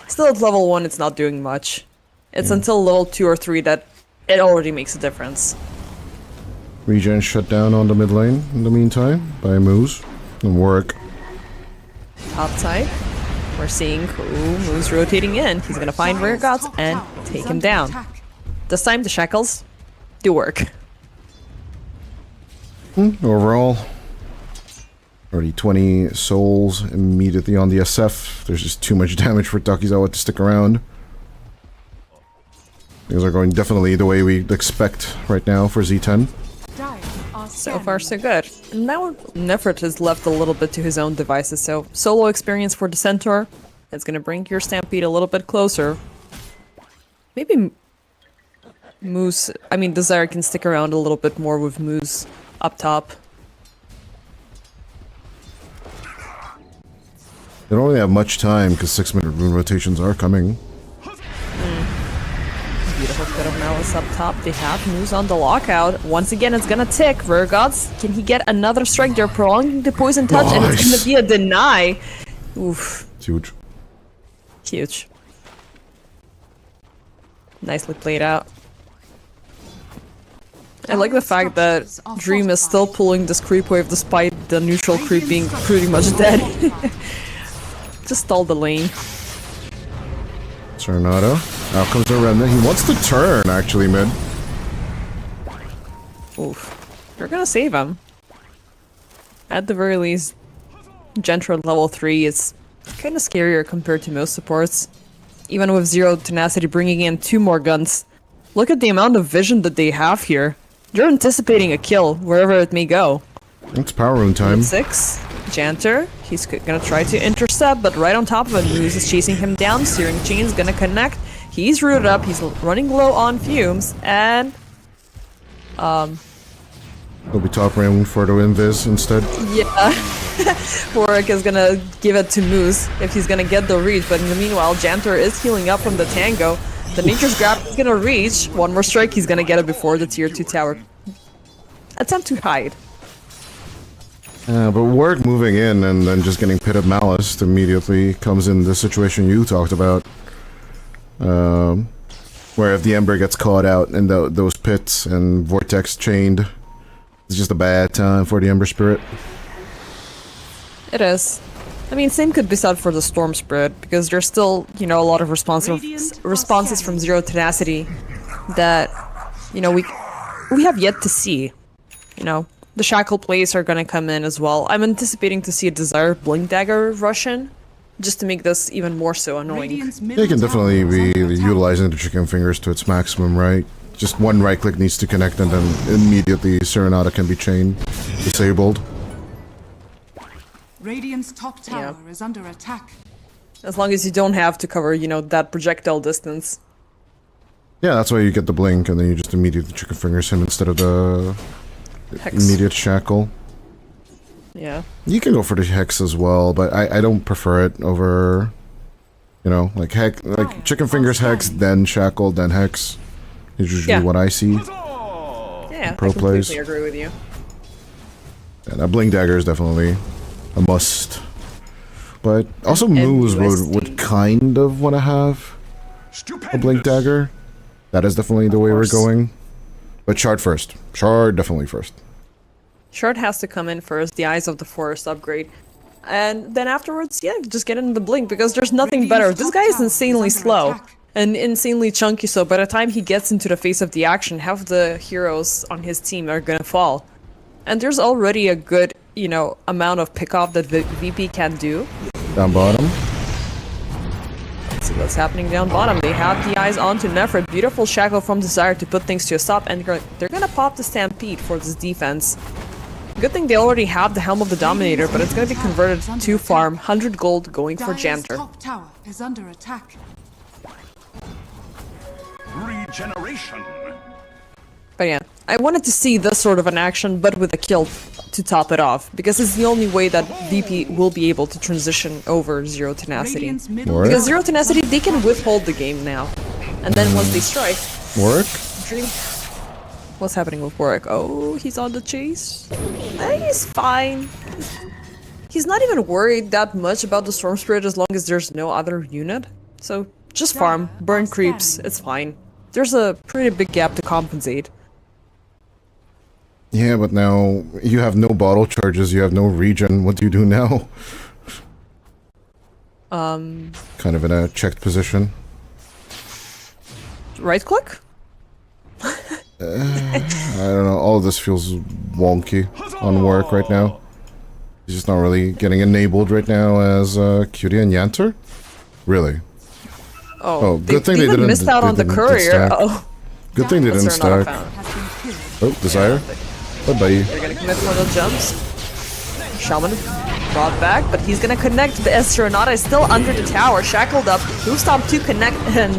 still at level 1, it's not doing much. It's until level 2 or 3 that it already makes a difference.
Regen shut down on the mid lane in the meantime by Moose and Warwick.
Top side, we're seeing Moose rotating in. He's gonna find Rare Gods and take him down. This time the shackles do work.
Overall, already 20 souls immediately on the SF. There's just too much damage for Takizawa to stick around. Things are going definitely the way we expect right now for Z10.
So far so good. Now Nefert has left a little bit to his own devices, so solo experience for the Centaur. It's gonna bring your Stampede a little bit closer. Maybe Moose, I mean Desire can stick around a little bit more with Moose up top.
They don't really have much time because 6-minute rune rotations are coming.
Beautiful bit of Malice up top. They have Moose on the lockout. Once again, it's gonna tick. Rare Gods, can he get another strike? They're prolonging the poison touch, and it's gonna be a deny. Oof.
It's huge.
Huge. Nicely played out. I like the fact that Dream is still pulling this creep wave despite the neutral creep being pretty much dead. Just stall the lane.
Tornado. Out comes the remnant. He wants to turn, actually, mid.
Oof. They're gonna save him. At the very least, Gentra level 3 is kinda scarier compared to most supports. Even with 0 tenacity bringing in 2 more guns. Look at the amount of vision that they have here. They're anticipating a kill, wherever it may go.
It's power rune time.
6. Janter. He's gonna try to intercept, but right on top of it, Moose is chasing him down. Searing Chain's gonna connect. He's rooted up, he's running low on fumes, and...
He'll be top range for the invis instead.
Yeah. Warwick is gonna give it to Moose if he's gonna get the reach, but in the meanwhile, Janter is healing up from the tango. The Nature's Grab is gonna reach. One more strike, he's gonna get it before the tier 2 tower. attempt to hide.
But Warwick moving in and then just getting Pit of Malice immediately comes in the situation you talked about. Where if the Ember gets caught out in those pits and Vortex chained, it's just a bad time for the Ember Spirit.
It is. I mean, same could be said for the Storm Spirit, because there's still, you know, a lot of responses from Zero Tenacity that, you know, we have yet to see. You know, the Shackle plays are gonna come in as well. I'm anticipating to see a Desire Blink Dagger Roshan, just to make this even more so annoying.
They can definitely be utilizing the chicken fingers to its maximum, right? Just one right click needs to connect and then immediately Serenata can be chained, disabled.
Radiant's top tower is under attack.
As long as you don't have to cover, you know, that projectile distance.
Yeah, that's why you get the blink and then you just immediately chicken fingers him instead of the
Hex.
immediate shackle.
Yeah.
You can go for the hex as well, but I don't prefer it over, you know, like chicken fingers hex, then shackle, then hex. Is usually what I see.
Yeah,
Pro
I completely
plays.
agree with you.
And a blink dagger is definitely a must. But also moves would kind of want to have a blink dagger. That is definitely the way we're going. But shard first. Shard definitely first.
Shard has to come in first, the Eyes of the Forest upgrade. And then afterwards, yeah, just get in the blink, because there's nothing better. This guy is insanely slow and insanely chunky, so by the time he gets into the face of the action, half the heroes on his team are gonna fall. And there's already a good, you know, amount of pickoff that VP can do.
Down bottom.
Let's see what's happening down bottom. They have the eyes onto Nefrit. Beautiful shackle from Desire to put things to a stop, and they're gonna pop the Stampede for this defense. Good thing they already have the Helm of the Dominator, but it's gonna be converted to farm. 100 gold going for Janter.
Top tower is under attack.
Regeneration.
But yeah, I wanted to see this sort of an action, but with a kill to top it off, because it's the only way that VP will be able to transition over Zero Tenacity.
Warwick?
Because Zero Tenacity, they can withhold the game now. And then once they strike...
Warwick?
Dream... What's happening with Warwick? Oh, he's on the chase. He's fine. He's not even worried that much about the Storm Spirit as long as there's no other unit. So, just farm, burn creeps, it's fine. There's a pretty big gap to compensate.
Yeah, but now you have no bottle charges, you have no regen. What do you do now? Kind of in a checked position.
Right click?
I don't know, all of this feels wonky on work right now. He's just not really getting enabled right now as Cutie and Yanter? Really?
Oh,
good thing they didn't
missed out on the courier.
stack.
Oh,
Good thing they didn't
that's not a
stack.
found.
Oh, Desire. Bye-bye.
They're gonna commit for the jumps. Shaman brought back, but he's gonna connect. The Serenata is still under the tower, shackled up. Who stopped to connect? And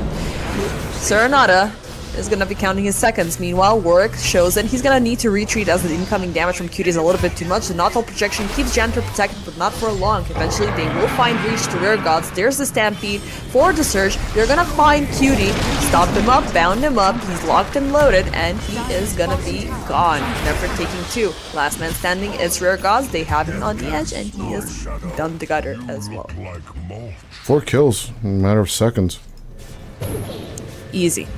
Serenata is gonna be counting his seconds. Meanwhile, Warwick shows that he's gonna need to retreat as the incoming damage from Cutie is a little bit too much. The Nautil projection keeps Janter protected, but not for long. Eventually, they will find reach to rear gods. There's the Stampede for the Surge. They're gonna find Cutie, stop him up, bound him up. He's locked and loaded, and he is gonna be gone. Never taking two. Last man standing is rear gods. They have him on the edge, and he is done the gutter as well.
4 kills in a matter of seconds.
Easy.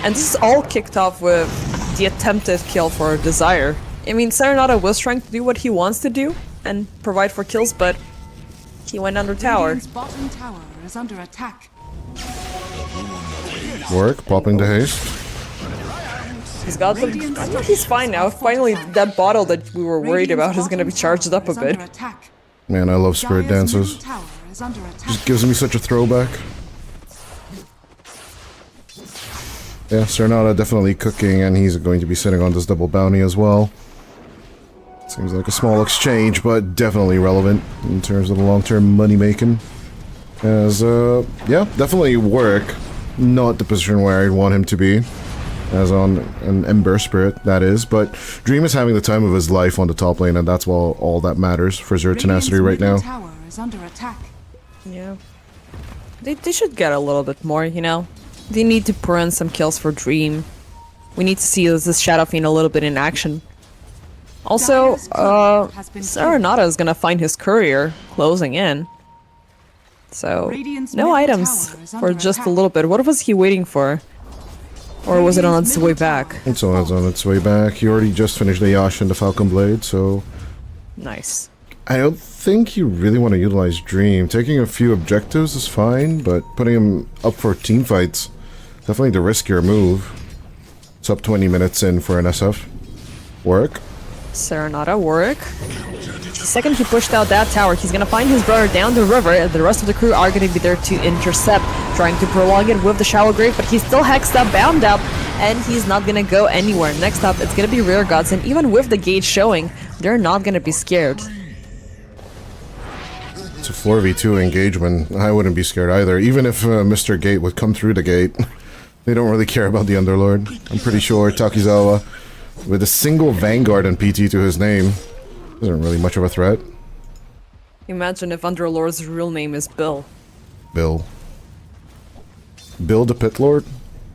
And this is all kicked off with the attempted kill for Desire. I mean, Serenata was trying to do what he wants to do and provide for kills, but he went under tower.
Radiant's bottom tower is under attack.
Warwick popping the haste.
He's got the... I think he's fine now. Finally, that bottle that we were worried about is gonna be charged up a bit.
Man, I love Spirit Dances. Just gives me such a throwback. Yeah, Serenata definitely cooking, and he's going to be sitting on this double bounty as well. Seems like a small exchange, but definitely relevant in terms of the long-term money making. As, yeah, definitely work. Not the position where I'd want him to be. As on an Ember Spirit, that is. But Dream is having the time of his life on the top lane, and that's all that matters for Zero Tenacity right now.
Tower is under attack.
Yeah. They should get a little bit more, you know? They need to pour in some kills for Dream. We need to see this Shadow Fiend a little bit in action. Also, Serenata is gonna find his courier closing in. So, no items for just a little bit. What was he waiting for? Or was it on its way back?
It's on its way back. He already just finished the Yash and the Falcon Blade, so...
Nice.
I don't think you really want to utilize Dream. Taking a few objectives is fine, but putting him up for team fights, definitely the riskier move. It's up 20 minutes in for an SF. Warwick.
Serenata, Warwick. The second he pushed out that tower, he's gonna find his brother down the river, and the rest of the crew are gonna be there to intercept, trying to prolong it with the Shallow Grave, but he's still hexed up, bound up, and he's not gonna go anywhere. Next up, it's gonna be Rear Gods, and even with the gate showing, they're not gonna be scared.
It's a 4v2 engagement. I wouldn't be scared either. Even if Mr. Gate would come through the gate, they don't really care about the Underlord. I'm pretty sure Takizawa, with a single Vanguard and PT to his name, isn't really much of a threat.
Imagine if Underlord's real name is Bill.
Bill. Bill the Pit Lord?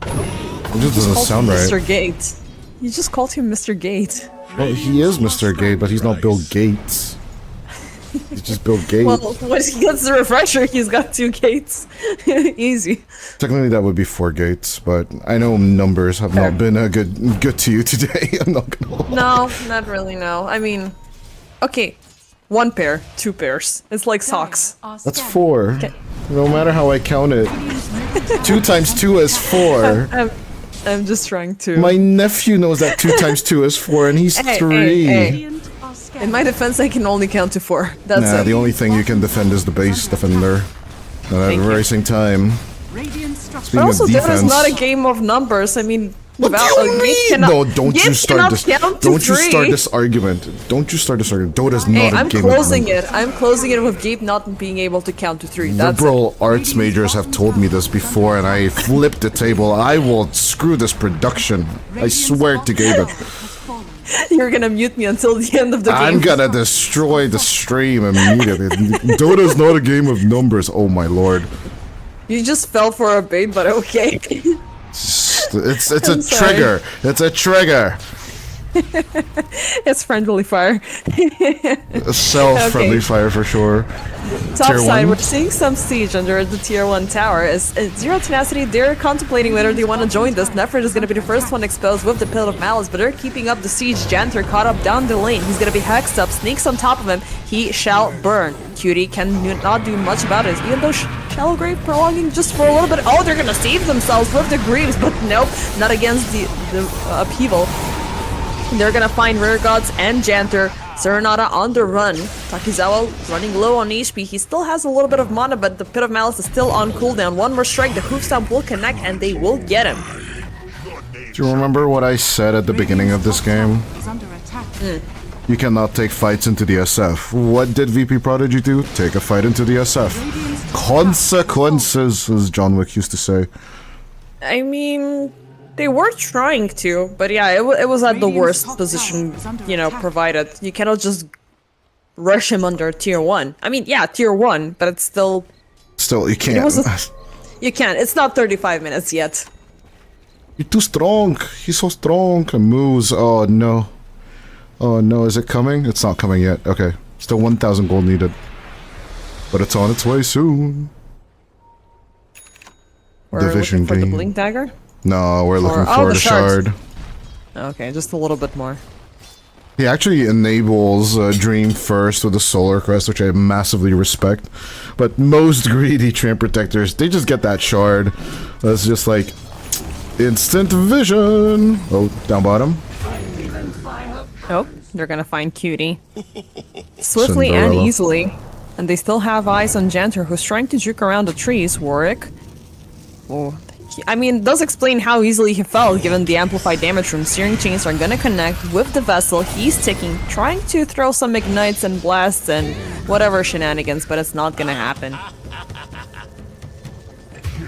It just doesn't sound right.
Mr. Gate. You just called him Mr. Gate.
Well, he is Mr. Gate, but he's not Bill Gates. He's just Bill Gates.
Well, when he gets the refresher, he's got 2 gates. Easy.
Technically, that would be 4 gates, but I know numbers have not been good to you today. I'm not gonna lie.
No, not really, no. I mean, okay, 1 pair, 2 pairs. It's like socks.
That's 4. No matter how I count it. 2 times 2 is 4.
I'm just trying to...
My nephew knows that 2 times 2 is 4, and he's 3.
Hey. In my defense, I can only count to 4. That's it.
The only thing you can defend is the base defender. And at the very same time,
But also, that is not a game of numbers. I mean,
what do you mean? No, don't you start this. Don't you start this argument. Don't you start this argument. Dota is not a game of numbers.
I'm closing it. I'm closing it with Gabe not being able to count to 3. That's
Liberal arts majors have told me this before, and I flipped the table. I will screw this production. I swear to Gabe.
You're gonna mute me until the end of the game.
I'm gonna destroy the stream immediately. Dota is not a game of numbers. Oh my lord.
You just fell for a bait, but okay.
It's a trigger. It's a trigger.
It's friendly fire.
Self-friendly fire for sure.
Top side, we're seeing some siege under the tier 1 tower. As Zero Tenacity, they're contemplating whether they want to join this. Nefrid is going to be the first one exposed with the Pit of Malice, but they're keeping up the siege. Janter caught up down the lane. He's going to be hexed up, sneaks on top of him. He shall burn. Cutie cannot do much about it, even though Shallow Grave prolonging just for a little bit. Oh, they're going to save themselves with the Greaves, but nope, not against the upheaval. They're gonna find Rear Gods and Janter. Serenata on the run. Takizawa running low on HP. He still has a little bit of mana, but the Pit of Malice is still on cooldown. One more strike, the hoof stomp will connect, and they will get him.
Do you remember what I said at the beginning of this game? You cannot take fights into the SF. What did VP.Prodgy do? Take a fight into the SF. Consequences, as John Wick used to say.
I mean... They were trying to, but yeah, it was at the worst position, you know, provided. You cannot just rush him under tier 1. I mean, yeah, tier 1, but it's still...
Still, you can't.
You can't. It's not 35 minutes yet.
You're too strong. He's so strong. And moves. Oh, no. Oh, no. Is it coming? It's not coming yet. Okay. Still 1,000 gold needed. But it's on its way soon.
We're looking for the Blink Dagger?
No, we're looking for the shard.
Okay, just a little bit more.
He actually enables Dream first with the Solar Crest, which I massively respect. But most greedy Treant Protectors, they just get that shard. That's just like instant vision. Oh, down bottom.
Oh, they're gonna find Cutie. Swiftly and easily. And they still have eyes on Janter, who's trying to juke around the trees. Warwick. Oh. I mean, does explain how easily he fell given the amplified damage from Searing Chains are gonna connect with the vessel. He's ticking, trying to throw some ignites and blasts and whatever shenanigans, but it's not gonna happen.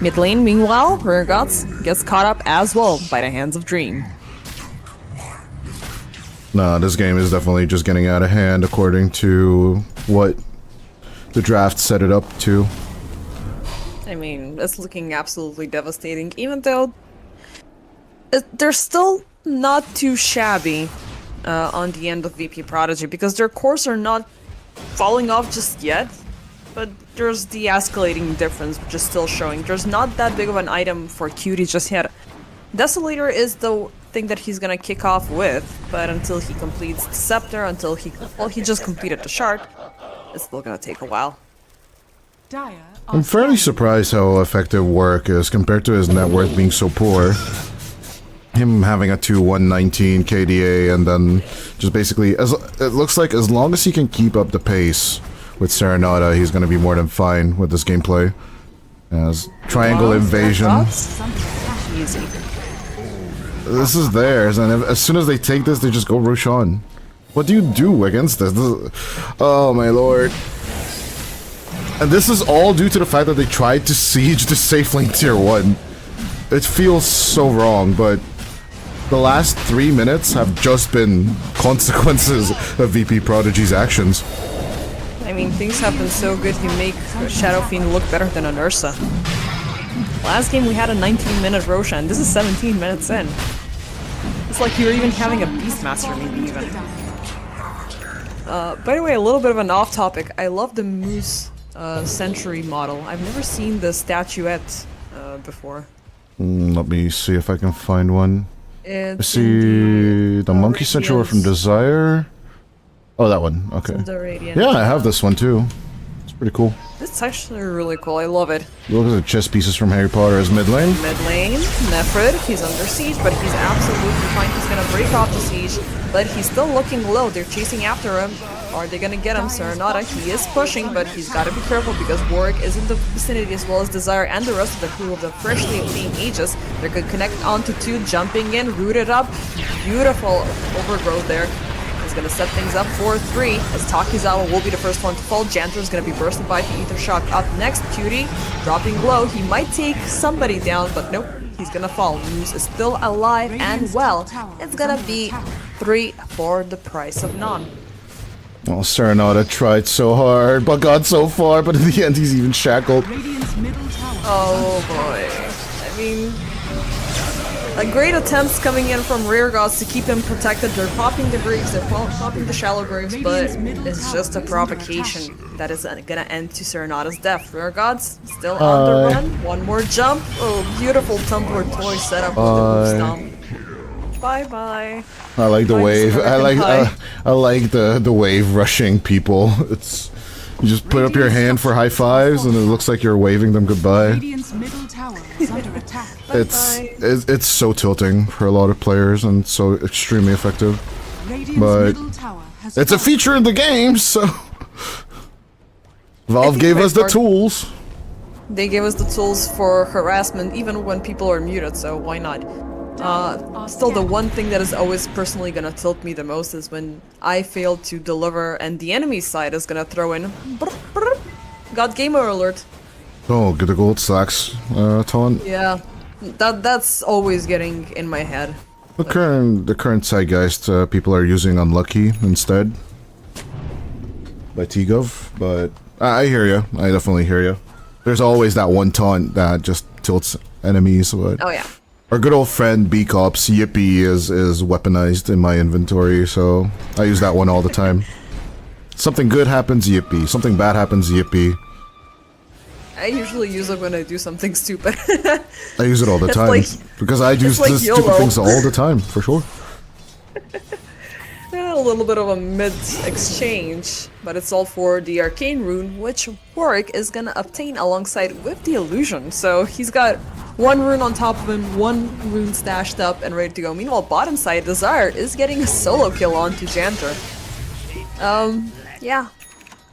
Mid lane, meanwhile, Rear Gods gets caught up as well by the hands of Dream.
Nah, this game is definitely just getting out of hand according to what the draft set it up to.
I mean, it's looking absolutely devastating, even though they're still not too shabby. on the end of VP.Prodigy, because their cores are not falling off just yet, but there's the escalating difference, which is still showing. There's not that big of an item for Cutie just yet. Desolator is the thing that he's gonna kick off with, but until he completes the Scepter, until he just completed the Shard, it's still gonna take a while.
I'm fairly surprised how effective Warwick is compared to his net worth being so poor. Him having a 2-119 KDA and then just basically, it looks like as long as he can keep up the pace with Serenata, he's gonna be more than fine with this gameplay. As Triangle Invasion.
Easy.
This is theirs, and as soon as they take this, they just go Roshan. What do you do against this? Oh my lord. And this is all due to the fact that they tried to siege the safe lane tier 1. It feels so wrong, but the last 3 minutes have just been consequences of VP.Prodigy's actions.
I mean, things have been so good, you make Shadow Fiend look better than an Ursa. Last game we had a 19-minute Roshan, this is 17 minutes in. It's like you're even having a Beastmaster, maybe even. By the way, a little bit of an off-topic. I love the Moose Century model. I've never seen the statuette before.
Let me see if I can find one. I
It's
see the Monkey Century from Desire. Oh, that one. Okay. Yeah, I have this one too. It's pretty cool.
It's actually really cool. I love it.
Look at the chess pieces from Harry Potter as mid lane.
Mid lane, Nephrid, he's under siege, but he's absolutely fine. He's gonna break off the siege, but he's still looking low. They're chasing after him. Are they gonna get him? Serenata, he is pushing, but he's gotta be careful because Warwick is in the vicinity as well as Desire and the rest of the crew of the freshly obtained Aegis. They're gonna connect onto 2, jumping in, rooted up. Beautiful overgrowth there. He's gonna set things up for 3, as Takizawa will be the first one to fall. Janter's gonna be bursted by the Ether Shock. Up next, Cutie, dropping low. He might take somebody down, but nope, he's gonna fall. Moose is still alive and well. It's gonna be 3 for the price of none.
Well, Serenata tried so hard, but got so far, but in the end he's even shackled.
Oh boy. I mean, great attempts coming in from rear gods to keep him protected. They're popping the graves, they're popping the shallow graves, but it's just a provocation that is gonna end to Serenata's death. Rear gods still on the run. One more jump. Oh, beautiful Tumbler toy setup with the boost stomp. Bye bye.
I like the wave. I like the wave rushing people. It's you just put up your hand for high fives and it looks like you're waving them goodbye. It's so tilting for a lot of players and so extremely effective. But it's a feature in the game, so Valve gave us the tools.
They gave us the tools for harassment even when people are muted, so why not? Still, the one thing that is always personally gonna tilt me the most is when I fail to deliver and the enemy side is gonna throw in got gamer alert.
Oh, get the gold slacks, taunt.
Yeah, that's always getting in my head.
The current zeitgeist, people are using unlucky instead by T-Gov, but I hear you. I definitely hear you. There's always that one taunt that just tilts enemies. But
oh yeah.
Our good old friend B-Cops, Yippee, is weaponized in my inventory, so I use that one all the time. Something good happens, Yippee. Something bad happens, Yippee.
I usually use it when I do something stupid.
I use it all the time, because I do stupid things all the time, for sure.
A little bit of a mid-exchange, but it's all for the Arcane Rune, which Warwick is gonna obtain alongside with the Illusion. So he's got 1 rune on top of him, 1 rune stashed up and ready to go. Meanwhile, bottom side, Desire is getting a solo kill onto Janter. Yeah.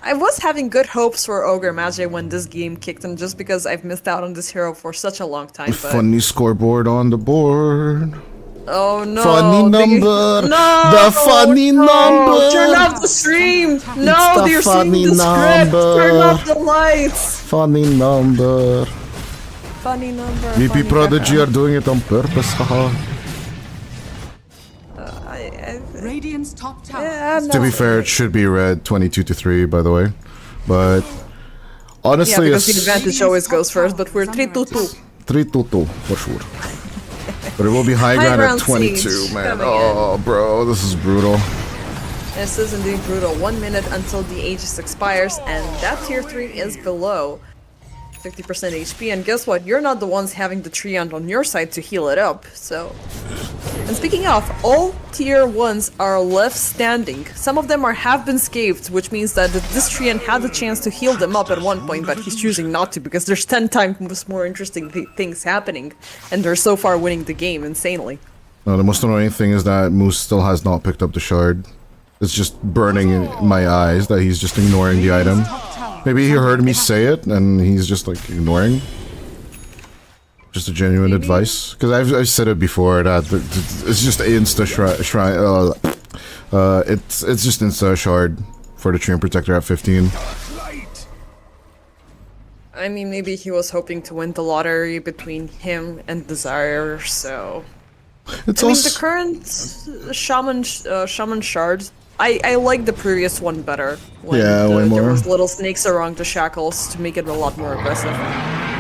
I was having good hopes for Ogre Magi when this game kicked in, just because I've missed out on this hero for such a long time, but...
Funny scoreboard on the board.
Oh no!
Funny number!
No!
The funny number!
Turn off the stream! No, they're seeing the script! Turn off the lights!
Funny number.
Funny number.
VP.Prodgy are doing it on purpose, haha.
Radiant's top tower.
Yeah,
To be fair, it should be red 22-3, by the way. But honestly,
yeah, because the advantage always goes first, but we're 3-2-2.
3-2-2 for sure. But it will be high ground at 22,
siege
man.
coming
Oh, bro, this is brutal.
This is indeed brutal. 1 minute until the Aegis expires, and that tier 3 is below 50% HP. And guess what? You're not the ones having the Treant on your side to heal it up, so... And speaking of, all tier 1s are left standing. Some of them have been scathed, which means that this Treant had the chance to heal them up at one point, but he's choosing not to because there's 10 times more interesting things happening, and they're so far winning the game insanely.
No, the most annoying thing is that Moose still has not picked up the shard. It's just burning in my eyes that he's just ignoring the item. Maybe he heard me say it and he's just like ignoring. Just a genuine advice, because I've said it before that it's just insta shrine. It's just insta shard for the Treant Protector at 15.
I mean, maybe he was hoping to win the lottery between him and Desire, so...
It's
I mean,
also
the current Shaman Shard, I like the previous one better. When
way more.
There was little snakes around the shackles to make it a lot more aggressive.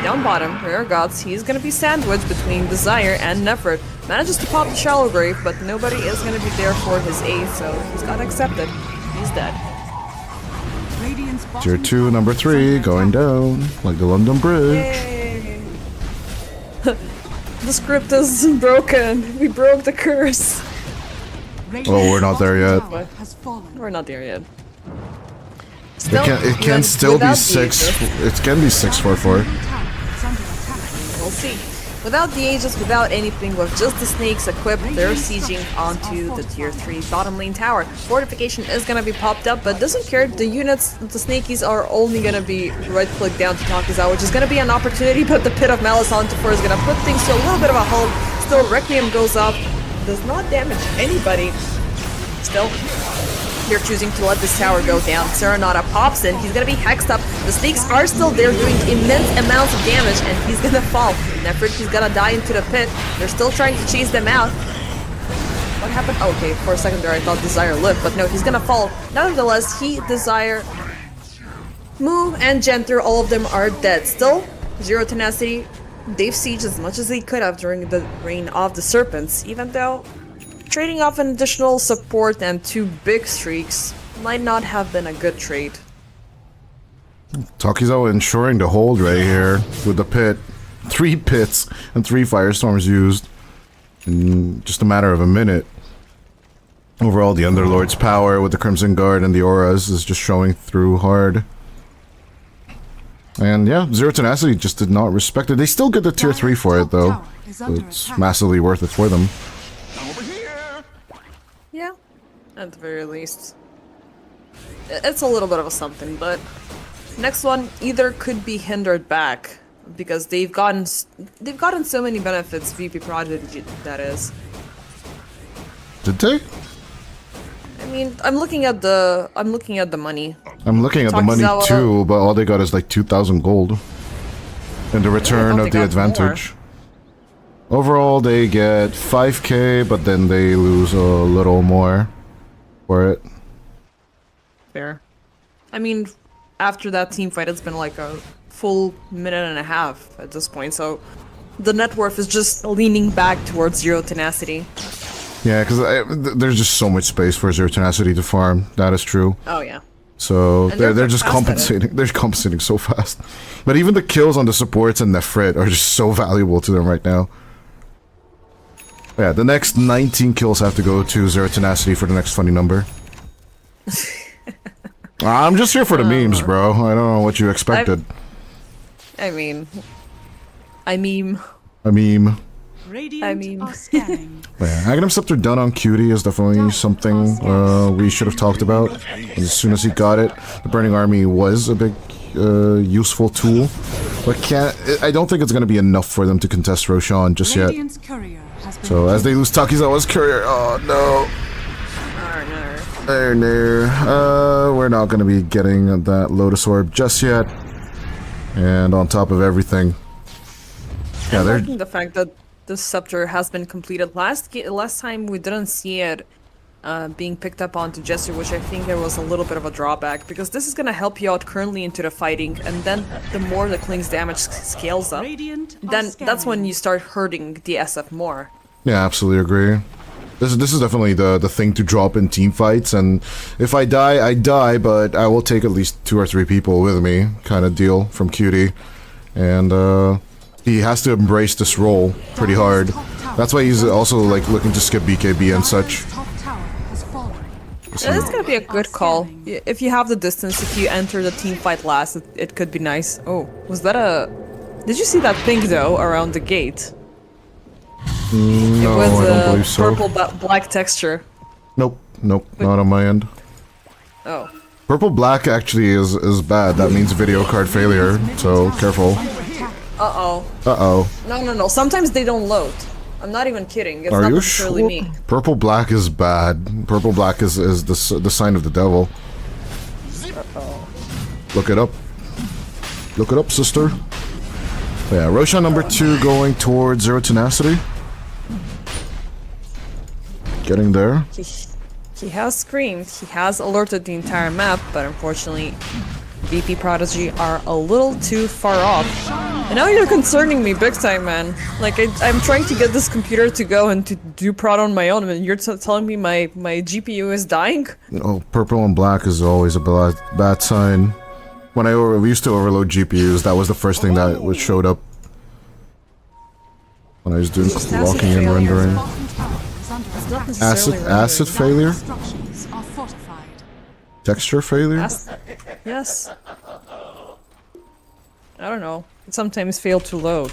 Down bottom, Rare Gods, he's gonna be sandwiched between Desire and Nefert. Manages to pop the Shallow Grave, but nobody is gonna be there for his aid, so he's gotta accept it. He's dead.
tier 2, number 3, going down like the London Bridge.
Yay! The script is broken. We broke the curse.
Oh, we're not there yet.
We're not there yet.
It can still be 6. It can be 644.
We'll see. Without the Aegis, without anything, with just the snakes equipped, they're sieging onto the tier 3 bottom lane tower. Fortification is gonna be popped up, but doesn't care. The units, the snakies, are only gonna be right-click down to Takizawa, which is gonna be an opportunity, but the Pit of Malice onto 4 is gonna put things to a little bit of a halt. Still, Requiem goes up, does not damage anybody. Still, they're choosing to let this tower go down. Serenata pops in, he's gonna be hexed up. The snakes are still there doing immense amounts of damage, and he's gonna fall. Nefert, he's gonna die into the pit. They're still trying to chase them out. What happened? Oh, okay, for a second there I thought Desire lived, but no, he's gonna fall. Nevertheless, he, Desire, Moo, and Genter, all of them are dead. Still, Zero Tenacity, they've sieged as much as they could have during the reign of the Serpents, even though trading off an additional support and 2 big streaks might not have been a good trade.
Takizawa ensuring the hold right here with the pit. 3 pits and 3 firestorms used in just a matter of a minute. Overall, the Underlord's power with the Crimson Guard and the auras is just showing through hard. And yeah, Zero Tenacity just did not respect it. They still get the tier 3 for it though. So it's massively worth it for them.
Yeah, at the very least. It's a little bit of a something, but next one either could be hindered back because they've gotten so many benefits. VP.Prodgy, that is.
Did they?
I mean, I'm looking at the money.
I'm looking at the money too, but all they got is like 2,000 gold. And the return of the advantage. Overall, they get 5k, but then they lose a little more for it.
Fair. I mean, after that team fight, it's been like a full minute and a half at this point, so the net worth is just leaning back towards Zero Tenacity.
Yeah, because there's just so much space for Zero Tenacity to farm. That is true.
Oh yeah.
So they're just compensating. They're compensating so fast. But even the kills on the supports and Nefrit are just so valuable to them right now. Yeah, the next 19 kills have to go to Zero Tenacity for the next funny number. I'm just here for the memes, bro. I don't know what you expected.
I mean, I meme.
Yeah, Aghanim Scepter done on Cutie is definitely something we should have talked about. As soon as he got it, the Burning Army was a big useful tool. But I don't think it's going to be enough for them to contest Roshan just yet. So as they lose Takizawa's courier, oh no. We're not going to be getting that Lotus Orb just yet. And on top of everything, yeah, they're
liking the fact that the scepter has been completed. Last time we didn't see it being picked up onto Jester, which I think there was a little bit of a drawback, because this is going to help you out currently into the fighting, and then the more the Kling's damage scales up, then that's when you start hurting the SF more.
Yeah, absolutely agree. This is definitely the thing to drop in team fights, and if I die, I die, but I will take at least 2 or 3 people with me, kind of deal from Cutie. And he has to embrace this role pretty hard. That's why he's also like looking to skip BKB and such.
Yeah, that's gonna be a good call. If you have the distance, if you enter the team fight last, it could be nice. Oh, was that a... Did you see that thing though, around the gate?
No,
it was
I don't believe so.
Purple black texture.
Nope, nope, not on my end.
Oh.
Purple black actually is bad. That means video card failure, so careful.
Uh-oh.
Uh-oh.
No. Sometimes they don't load. I'm not even kidding. It's
Are
not
you
necessarily
sure?
me.
Purple black is bad. Purple black is the sign of the devil.
Uh-oh.
Look it up. Look it up, sister. Yeah, Roshan number 2 going towards Zero Tenacity. Getting there.
He has screamed, he has alerted the entire map, but unfortunately VP.Prodigy are a little too far off. And now you're concerning me big time, man. Like, I'm trying to get this computer to go and to do prod on my own, and you're telling me my GPU is dying?
Oh, purple and black is always a bad sign. When we used to overload GPUs, that was the first thing that showed up. When I was doing walking and rendering. Acid failure? Texture failure?
Yes. I don't know. It sometimes fails to load.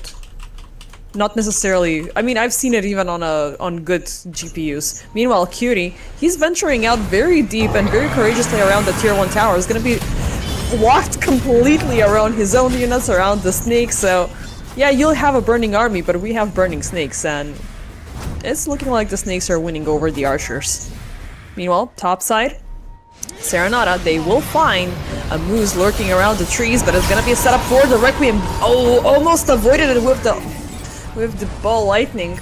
Not necessarily. I mean, I've seen it even on good GPUs. Meanwhile, Cutie, he's venturing out very deep and very courageously around the tier 1 tower. He's gonna be walked completely around his own units, around the snakes. So, yeah, you'll have a burning army, but we have burning snakes, and it's looking like the snakes are winning over the archers. Meanwhile, top side, Serenata, they will find a Moose lurking around the trees, but it's gonna be a setup for the Requiem. Oh, almost avoided it with the ball lightning.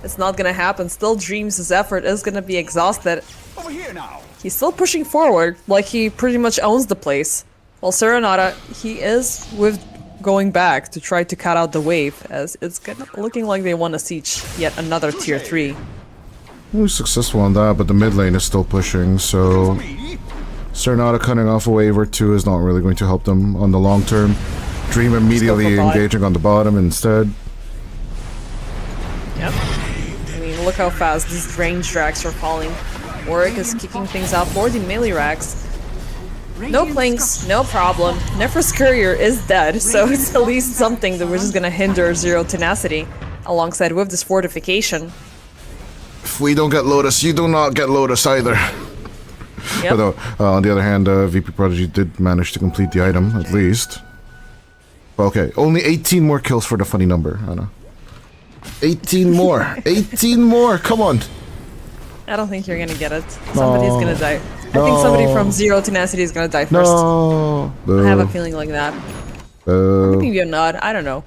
It's not gonna happen. Still Dreams' his effort is gonna be exhausted.
Over here now.
He's still pushing forward, like he pretty much owns the place. While Serenata, he is going back to try to cut out the wave, as it's looking like they want to siege yet another tier 3.
He was successful on that, but the mid lane is still pushing, so Serenata cutting off a wave or 2 is not really going to help them on the long term. Dream immediately engaging on the bottom instead.
Yep. I mean, look how fast these range drags are falling. Warwick is kicking things out for the melee racks. No Plinks, no problem. Nephros Courier is dead, so it's at least something that we're just gonna hinder Zero Tenacity, alongside with this fortification.
If we don't get Lotus, you do not get Lotus either.
Yep.
Although, on the other hand, VP.Prodigy did manage to complete the item, at least. Okay, only 18 more kills for the funny number, Anna. 18 more! 18 more! Come on!
I don't think you're gonna get it. Somebody's gonna die. I think somebody from Zero Tenacity is gonna die first.
No.
I have a feeling like that. Maybe you're not. I don't know.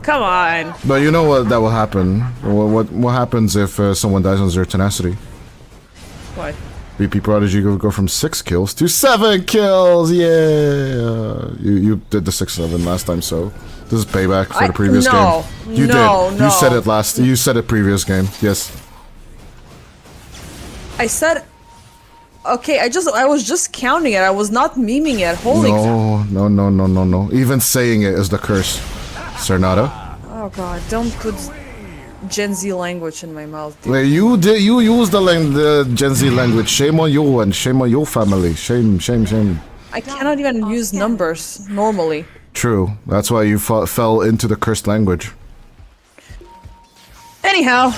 Come on.
But you know what that will happen. What happens if someone dies on Zero Tenacity?
What?
VP.Prodigy will go from 6 kills to 7 kills! Yeah! You did the 6-7 last time, so this is payback for the previous game. You did. You said it last. You said it previous game. Yes.
I said. Okay, I was just counting it. I was not memeing it. Holy crap.
No. Even saying it is the curse. Serenata.
Oh god, don't put Gen Z language in my mouth, dude.
Wait, you used the Gen Z language. Shame on you and shame on your family. Shame.
I cannot even use numbers normally.
True. That's why you fell into the cursed language.
Anyhow,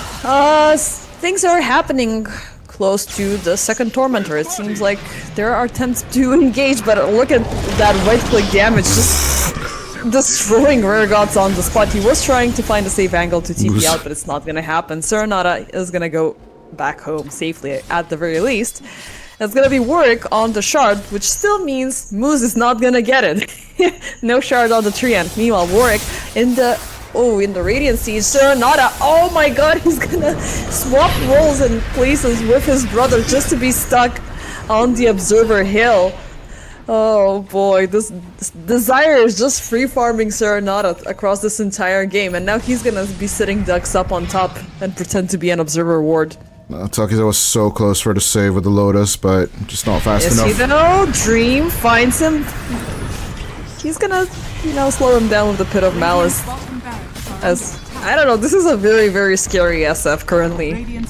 things are happening close to the second Tormentor. It seems like there are attempts to engage, but look at that right-click damage, just destroying Rare Gods on the spot. He was trying to find a safe angle to TP out, but it's not gonna happen. Serenata is gonna go back home safely, at the very least. It's gonna be Warwick on the shard, which still means Moose is not gonna get it. No shard on the tree end. Meanwhile, Warwick in the Radiant Siege, Serenata, oh my god, he's gonna swap roles and places with his brother just to be stuck on the Observer Hill. Oh boy, this Desire is just free farming Serenata across this entire game, and now he's gonna be sitting ducks up on top and pretend to be an observer ward.
Takizawa was so close for the save with the Lotus, but just not fast enough.
Yes, you know, Dream finds him. He's gonna, you know, slow him down with the Pit of Malice. As, I don't know, this is a very, very scary SF currently.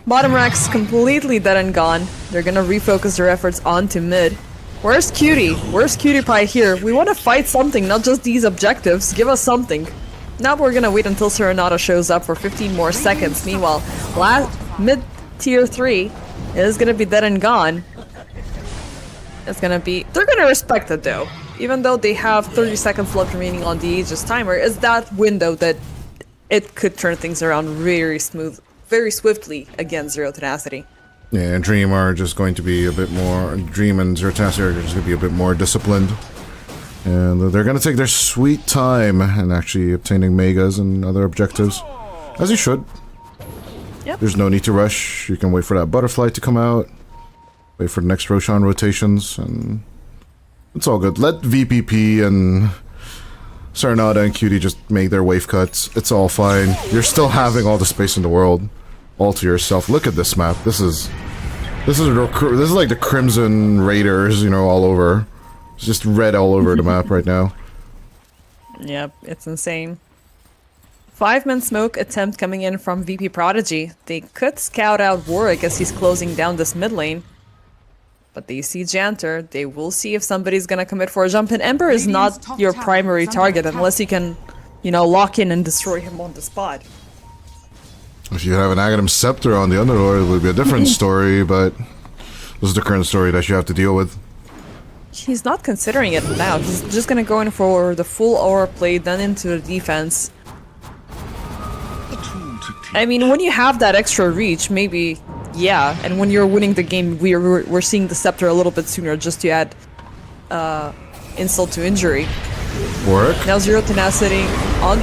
Bottom rack's completely dead and gone. They're gonna refocus their efforts onto mid. Where's Cutie? Where's Cutie Pie here? We want to fight something, not just these objectives. Give us something. Now we're gonna wait until Serenata shows up for 15 more seconds. Meanwhile, mid tier 3 is gonna be dead and gone. It's gonna be... They're gonna respect it though. Even though they have 30 seconds left remaining on the Aegis timer, it's that window that it could turn things around very swiftly against Zero Tenacity.
Yeah, and Dream are just going to be a bit more... Dream and Zero Tenacity are just going to be a bit more disciplined. And they're going to take their sweet time in actually obtaining Megas and other objectives. As you should.
Yep.
There's no need to rush. You can wait for that butterfly to come out. Wait for the next Roshan rotations, and... It's all good. Let VPP and Serenata and Cutie just make their wave cuts. It's all fine. You're still having all the space in the world, all to yourself. Look at this map. This is like the Crimson Raiders, you know, all over. It's just red all over the map right now.
Yep, it's insane. 5-man smoke attempt coming in from VP.Prodgy. They could scout out Warwick as he's closing down this mid lane. But they see Janter, they will see if somebody's gonna commit for a jump, and Ember is not your primary target unless you can, you know, lock in and destroy him on the spot.
If you have an Aghanim Scepter on the Underlord, it would be a different story, but this is the current story that you have to deal with.
He's not considering it now, he's just gonna go in for the full aura play, then into the defense. I mean, when you have that extra reach, maybe... Yeah, and when you're winning the game, we're seeing the Scepter a little bit sooner just to add insult to injury.
Work.
Now Zero Tenacity on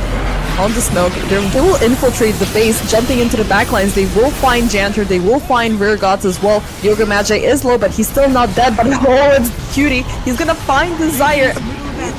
the smoke. They will infiltrate the base, jumping into the backlines. They will find Janter, they will find Rear Gods as well. Yoga Magi is low, but he's still not dead. But oh, it's Cutie. He's gonna find Desire,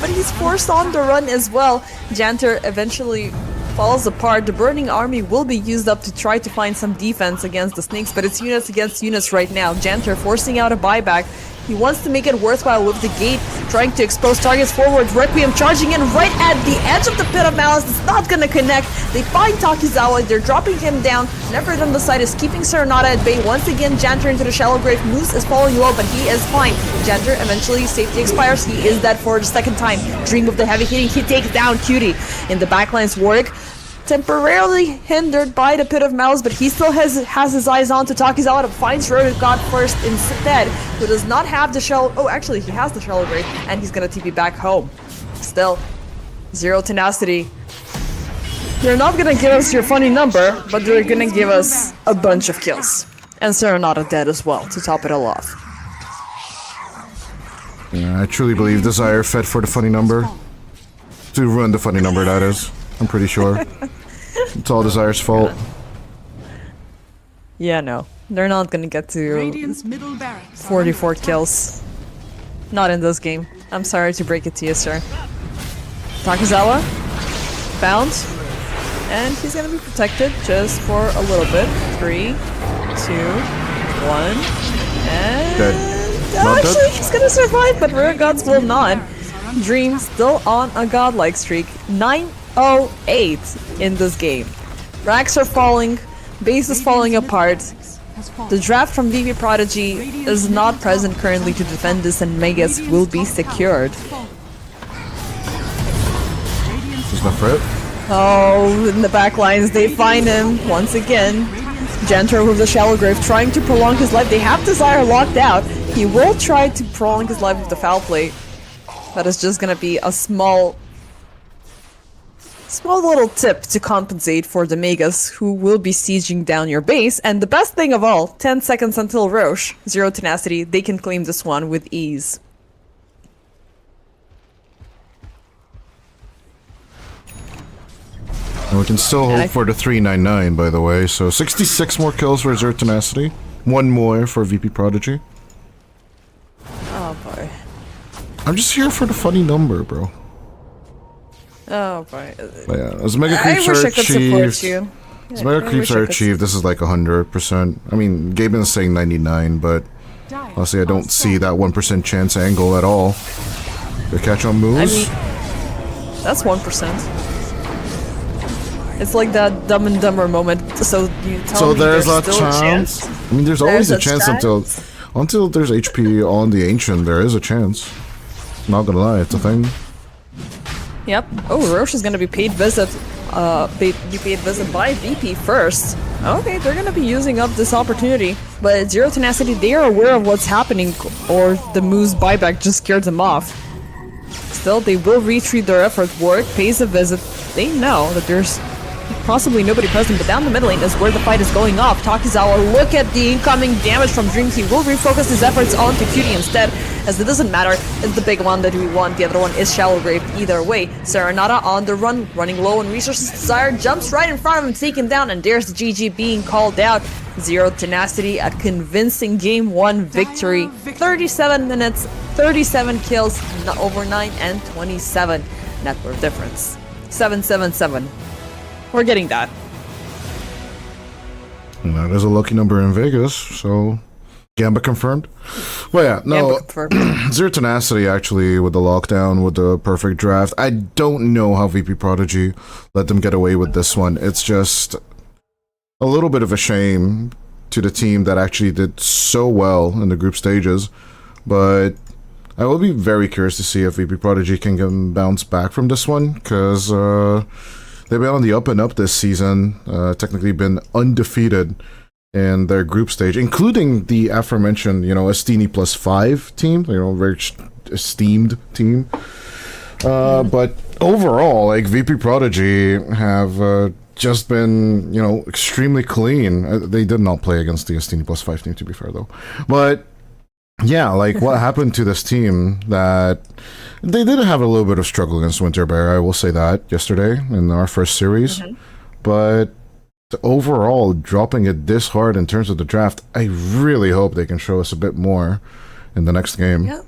but he's forced on the run as well. Janter eventually falls apart. The Burning Army will be used up to try to find some defense against the Snakes, but it's units against units right now. Janter forcing out a buyback. He wants to make it worthwhile with the gate, trying to expose targets forward. Requiem charging in right at the edge of the Pit of Malice. It's not gonna connect. They find Takizawa. They're dropping him down. Never on the side is keeping Serenata at bay. Once again, Janter into the shallow grave. Moose is falling low, but he is fine. Janter eventually safety expires. He is dead for the second time. Dream of the heavy hitting. He takes down Cutie. In the backlines, Warwick temporarily hindered by the Pit of Malice, but he still has his eyes on to Takizawa, to finds Rodent God first instead, who does not have the shell. Oh, actually, he has the shallow grave, and he's gonna TP back home. Still, Zero Tenacity. They're not gonna give us your funny number, but they're gonna give us a bunch of kills. And Serenata dead as well, to top it all off.
Yeah, I truly believe Desire fed for the funny number. To ruin the funny number, that is. I'm pretty sure. It's all Desire's fault.
Yeah, no. They're not gonna get to 44 kills. Not in this game. I'm sorry to break it to you, sir. Takizawa. Bound. And he's gonna be protected just for a little bit. 3, 2, 1. And...
Dead.
Actually, he's gonna survive, but Rare Gods will not. Dream still on a godlike streak. 908 in this game. Racks are falling, base is falling apart. The draft from VP.Prodigy is not present currently to defend this, and Megas will be secured.
Is that for it?
Oh, in the back lines they find him once again. Janter with the shallow grave trying to prolong his life. They have Desire locked out. He will try to prolong his life with the foul play. That is just gonna be a small little tip to compensate for the Megas who will be sieging down your base. And the best thing of all, 10 seconds until Roche, Zero Tenacity, they can claim this one with ease.
And we can still hope for the 399, by the way. So 66 more kills for Zero Tenacity. 1 more for VP.Prodigy.
Oh boy.
I'm just here for the funny number, bro.
Oh boy.
But yeah, as mega
I
creeps
wish
are
I could support
achieved,
you.
as mega creeps are achieved, this is like 100%. I mean, Gaben is saying 99, but honestly, I don't see that 1% chance angle at all. The catch on moves.
I mean, that's 1%. It's like that Dumb and Dumber moment. So you tell me
there's a
still
chance.
a chance.
I mean, there's always a chance
chance.
until there's HP on the ancient. There is a chance. Not gonna lie, it's a thing.
Yep. Oh, Roche is gonna be paid visit. Be paid visit by VP first. Okay, they're gonna be using up this opportunity. But Zero Tenacity, they are aware of what's happening, or the move's buyback just scared them off. Still, they will retreat their effort. Warwick pays a visit. They know that there's possibly nobody present, but down the middle lane is where the fight is going off. Takizawa, look at the incoming damage from Dreams. He will refocus his efforts onto Cutie instead, as it doesn't matter. It's the big one that we want. The other one is Shallow Grave either way. Serenata on the run, running low on resources. Desire jumps right in front of him, taken down, and there's the GG being called out. Zero Tenacity, a convincing game 1 victory. 37 minutes, 37 kills, over 9 and 27. Net worth difference. 777. We're getting that.
And that is a lucky number in Vegas, so Gambit confirmed. Well, yeah, no, Zero Tenacity actually with the lockdown, with the perfect draft. I don't know how VP.Prodigy let them get away with this one. It's just a little bit of a shame to the team that actually did so well in the group stages, but I will be very curious to see if VP.Prodigy can bounce back from this one, because they've been on the up and up this season, technically been undefeated in their group stage, including the aforementioned, Estini +5 team, very esteemed team. But overall, like, VP.Prodigy have just been, extremely clean. They did not play against the Estini +5 team, to be fair, though. But yeah, like, what happened to this team that they did have a little bit of struggle against Winter Bear, I will say that, yesterday in our first series. But overall, dropping it this hard in terms of the draft, I really hope they can show us a bit more in the next game.
Yeah,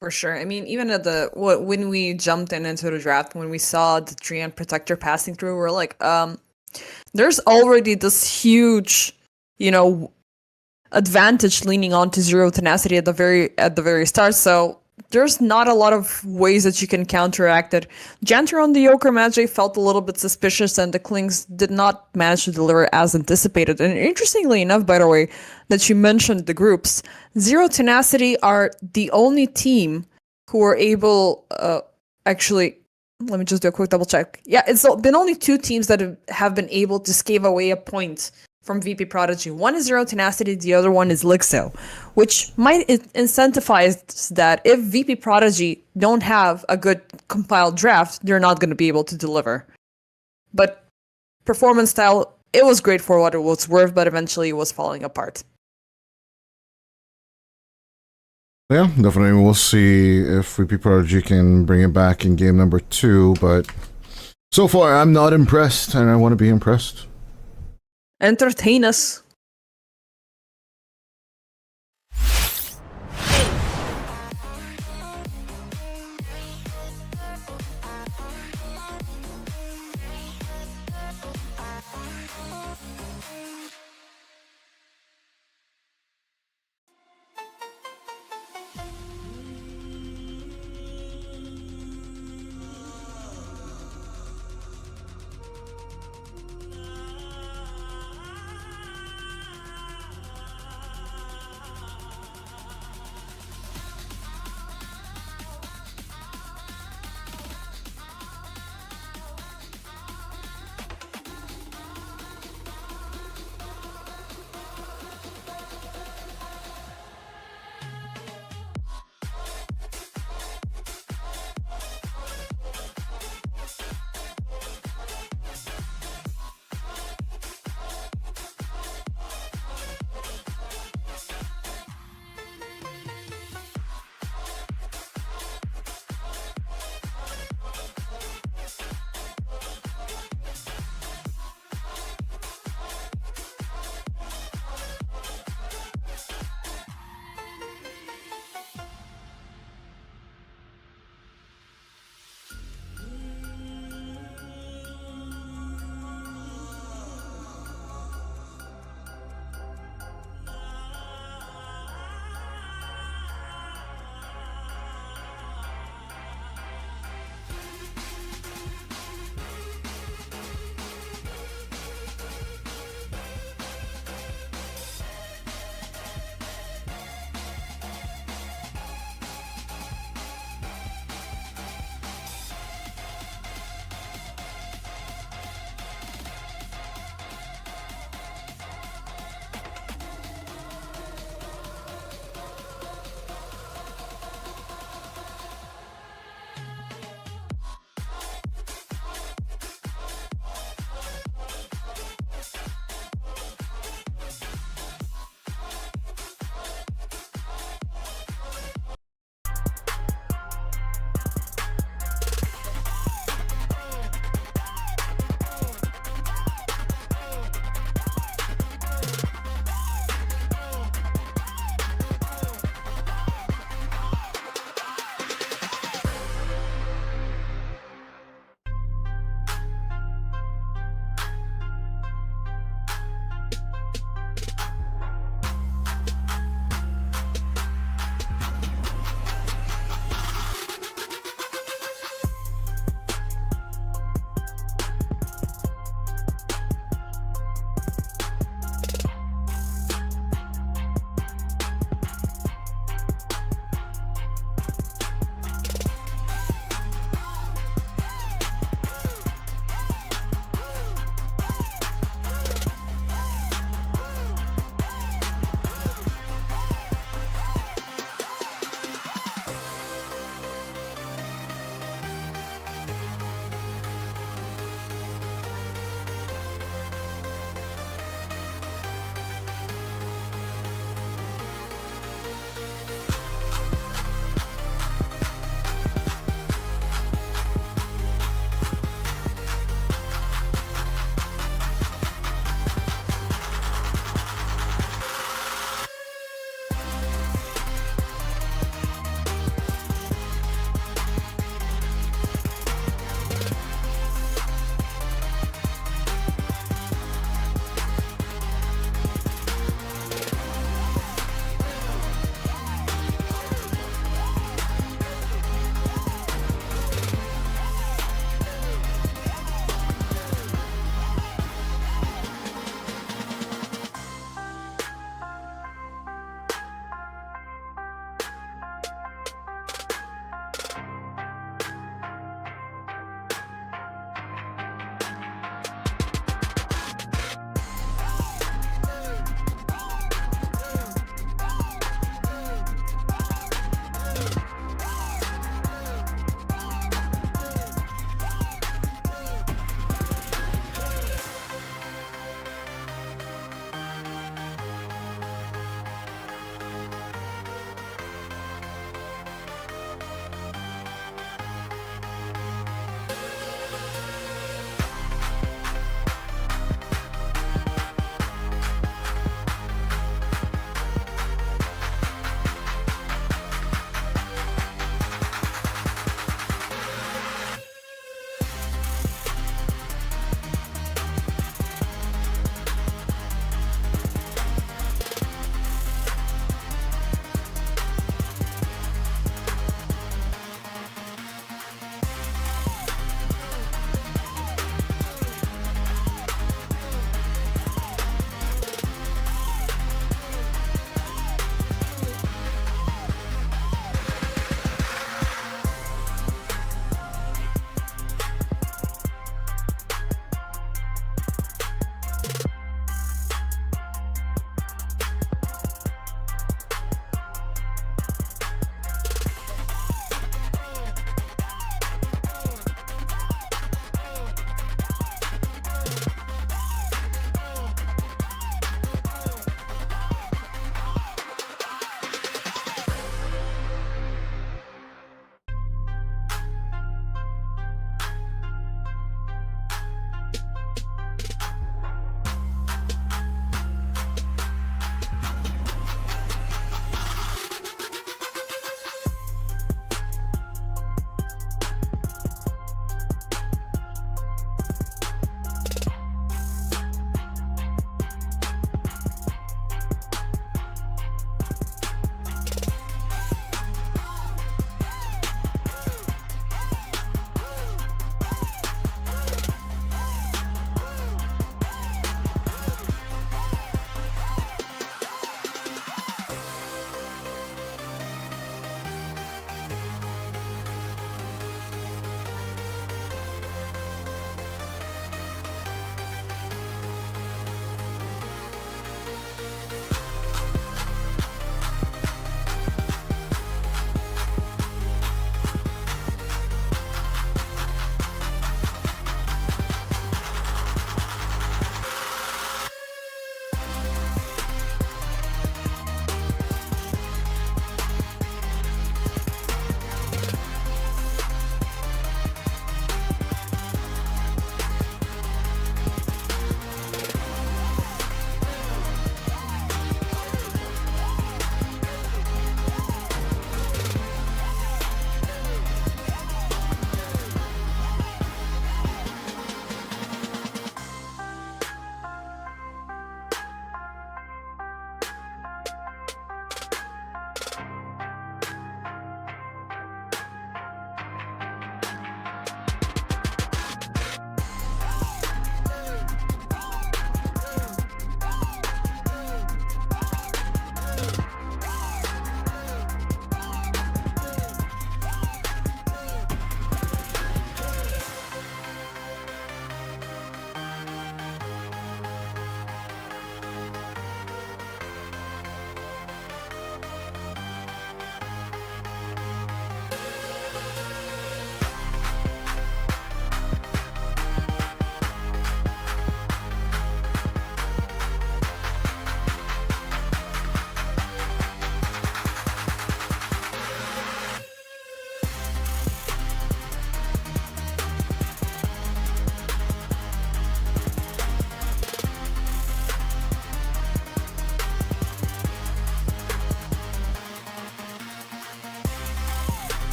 for sure. I mean, even at when we jumped into the draft, when we saw the Treant Protector passing through, we're like, there's already this huge, advantage leaning on to Zero Tenacity at the very start. So there's not a lot of ways that you can counteract it. Janter on the Yoker Magi felt a little bit suspicious, and the Klings did not manage to deliver as anticipated. And interestingly enough, by the way, that you mentioned the groups, Zero Tenacity are the only team who are able, actually, let me just do a quick double check. Yeah, it's been only 2 teams that have been able to scave away a point from VP.Prodigy. One is Zero Tenacity, the other one is Lixo, which might incentivize that if VP.Prodigy don't have a good compiled draft, they're not going to be able to deliver. But performance style, it was great for what it was worth, but eventually it was falling apart.
Yeah, definitely we'll see if VP.Prodigy can bring it back in game number 2, but so far I'm not impressed, and I want to be impressed.
Entertain us.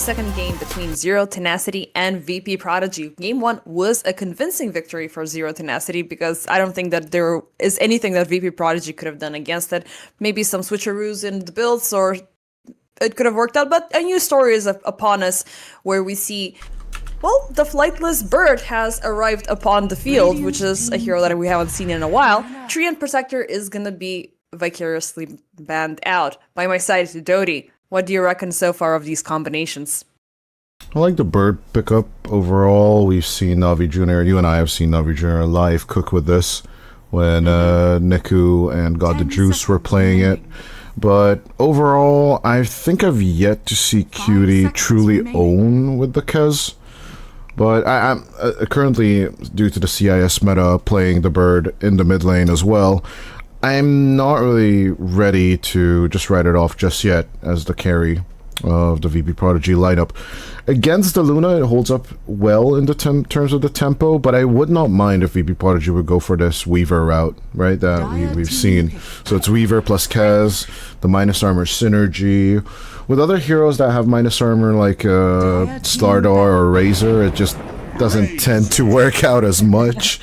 second game between Zero Tenacity and VP.Prodigy. Game 1 was a convincing victory for Zero Tenacity because I don't think that there is anything that VP.Prodigy could have done against it. Maybe some switcheroos in the builds, or it could have worked out, but a new story is upon us where we see, well, the flightless bird has arrived upon the field, which is a hero that we haven't seen in a while. Treant Protector is gonna be vicariously banned out. By my side, Dodie. What do you reckon so far of these combinations?
I like the bird pickup overall. We've seen Navi Jr. You and I have seen Navi Jr. live cook with this when Niku and God the Juice were playing it. But overall, I think I've yet to see Cutie truly own with the Kez. But I'm currently, due to the CIS meta, playing the bird in the mid lane as well. I'm not really ready to just write it off just yet as the carry of the VP.Prodigy lineup. Against the Luna, it holds up well in the terms of the tempo, but I would not mind if VP.Prodigy would go for this Weaver route, right, that we've seen. So it's Weaver plus Kez, the minus armor synergy. With other heroes that have minus armor like Slardar or Razor, it just doesn't tend to work out as much.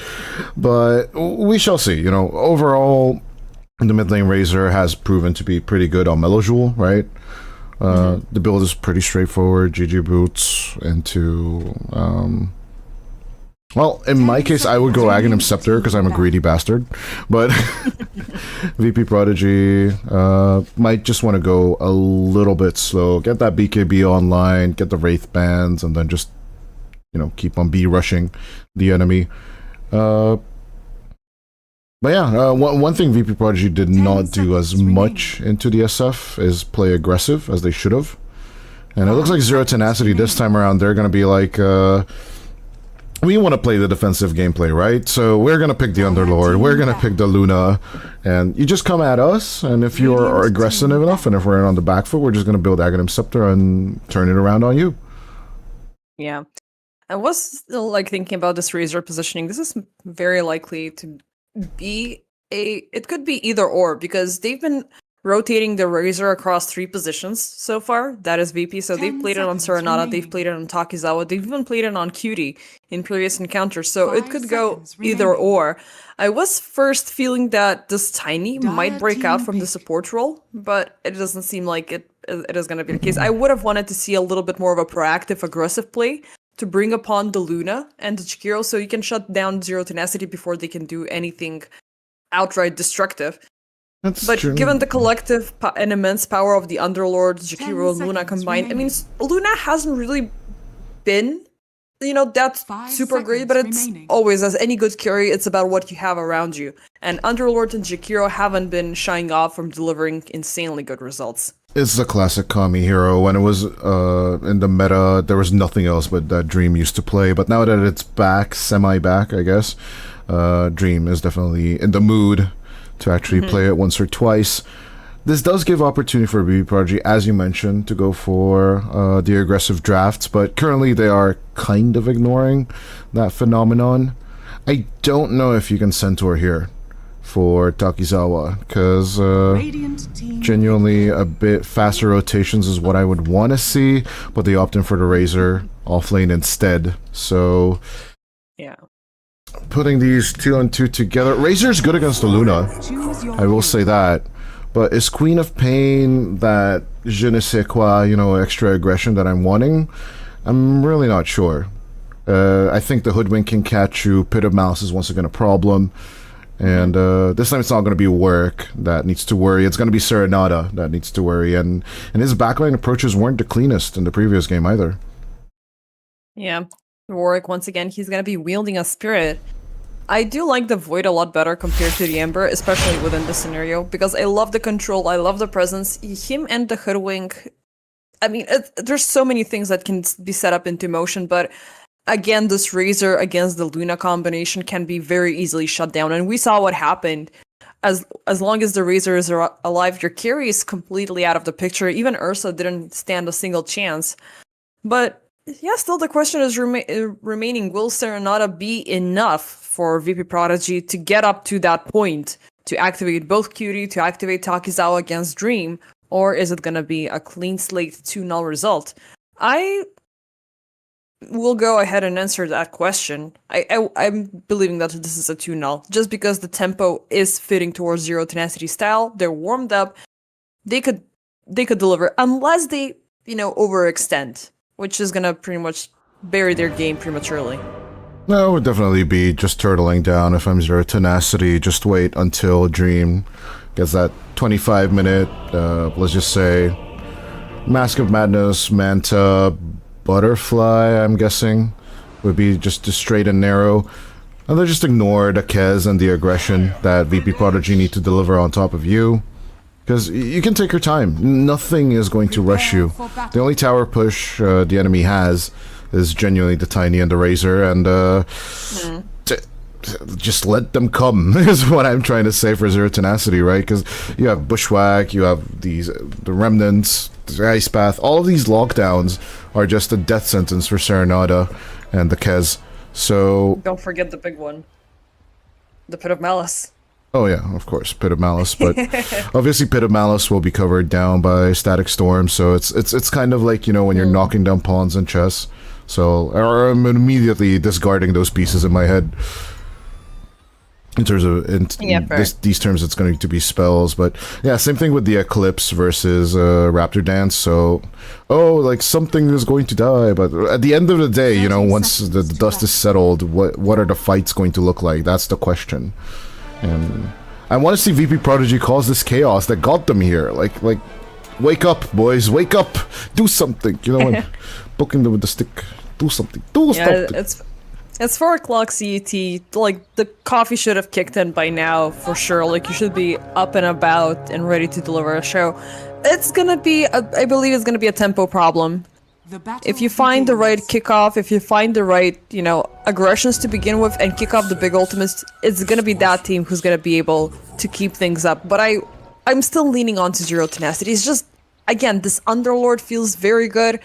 But we shall see. You know, overall, the mid lane Razor has proven to be pretty good on Melojoule, right? The build is pretty straightforward. GG boots into... well, in my case, I would go Aghanim Scepter because I'm a greedy bastard. But VP.Prodigy might just want to go a little bit slow. Get that BKB online, get the Wraith bands, and then just, you know, keep on B-rushing the enemy. But yeah, one thing VP.Prodigy did not do as much into the SF is play aggressive as they should have. And it looks like Zero Tenacity this time around, they're going to be like, we want to play the defensive gameplay, right? So we're going to pick the Underlord, we're going to pick the Luna, and you just come at us, and if you're aggressive enough, and if we're on the back foot, we're just going to build Aghanim Scepter and turn it around on you.
Yeah. I was still like thinking about this Razor positioning. This is very likely to be it could be either or, because they've been rotating the Razor across 3 positions so far. That is VP. So they've played it on Serenata, they've played it on Takizawa, they've even played it on Cutie in previous encounters. So it could go either or. I was first feeling that this Tiny might break out from the support role, but it doesn't seem like it is going to be the case. I would have wanted to see a little bit more of a proactive, aggressive play to bring upon the Luna and the Jakiro, so you can shut down Zero Tenacity before they can do anything outright destructive. But given the collective and immense power of the Underlord, Jakiro, and Luna combined, I mean, Luna hasn't really been, you know, that's super great, but it's always, as any good carry, it's about what you have around you. And Underlord and Jakiro haven't been shying off from delivering insanely good results.
It's the classic Kami hero. When it was in the meta, there was nothing else but that Dream used to play. But now that it's back, semi-back, I guess, Dream is definitely in the mood to actually play it once or twice. This does give opportunity for VP.Prodigy, as you mentioned, to go for the aggressive drafts, but currently they are kind of ignoring that phenomenon. I don't know if you can Centaur here for Takizawa, because genuinely a bit faster rotations is what I would want to see, but they opt in for the Razor offlane instead. So
yeah,
putting these 2 and 2 together, Razor's good against the Luna, I will say that, but is Queen of Pain that je ne sais quoi, you know, extra aggression that I'm wanting? I'm really not sure. I think the Hoodwink can catch you, Pit of Malice is once again a problem. And this time it's not going to be Work that needs to worry. It's going to be Serenata that needs to worry. And his backline approaches weren't the cleanest in the previous game either.
Yeah. Warwick, once again, he's going to be wielding a Spirit. I do like the Void a lot better compared to the Ember, especially within this scenario, because I love the control, I love the presence. Him and the Hoodwink, I mean, there's so many things that can be set up into motion, but again, this Razor against the Luna combination can be very easily shut down, and we saw what happened. As long as the Razor is alive, your carry is completely out of the picture. Even Ursa didn't stand a single chance. But yeah, still the question is remaining, will Serenata be enough for VP.Prodigy to get up to that point, to activate both Cutie, to activate Takizawa against Dream, or is it going to be a clean slate 2-0 result? I will go ahead and answer that question. I'm believing that this is a 2-0, just because the tempo is fitting towards Zero Tenacity style. They're warmed up. They could deliver, unless they, overextend, which is gonna pretty much bury their game prematurely.
No, it would definitely be just turtling down if I'm Zero Tenacity. Just wait until Dream gets that 25-minute, let's just say, Mask of Madness, Manta, Butterfly, I'm guessing, would be just straight and narrow. And then just ignore the Kez and the aggression that VP.Prodigy need to deliver on top of you. Because you can take your time. Nothing is going to rush you. The only tower push the enemy has is genuinely the Tiny and the Razor, and just let them come, is what I'm trying to say for Zero Tenacity, right? Because you have Bushwhack, you have the Remnants, the Ice Path, all of these lockdowns are just a death sentence for Serenada and the Kez. So...
Don't forget the big one. The Pit of Malice.
Oh yeah, of course, Pit of Malice, but obviously Pit of Malice will be covered down by Static Storm, so it's kind of like, when you're knocking down pawns in chess. So I'm immediately discarding those pieces in my head. In terms of these terms, it's going to be spells, but yeah, same thing with the Eclipse versus Raptor Dance. So, like something is going to die, but at the end of the day, once the dust is settled, what are the fights going to look like? That's the question. And I want to see VP.Prodigy cause this chaos that got them here. Like, wake up, boys, wake up, do something. Poking them with the stick, do something, do something.
It's 4 o'clock CET. Like, the coffee should have kicked in by now, for sure. Like, you should be up and about and ready to deliver a show. It's gonna be, I believe it's gonna be a tempo problem. If you find the right kickoff, if you find the right, aggressions to begin with and kick off the big ultimates, it's gonna be that team who's gonna be able to keep things up. But I'm still leaning on to Zero Tenacity. It's just, again, this Underlord feels very good.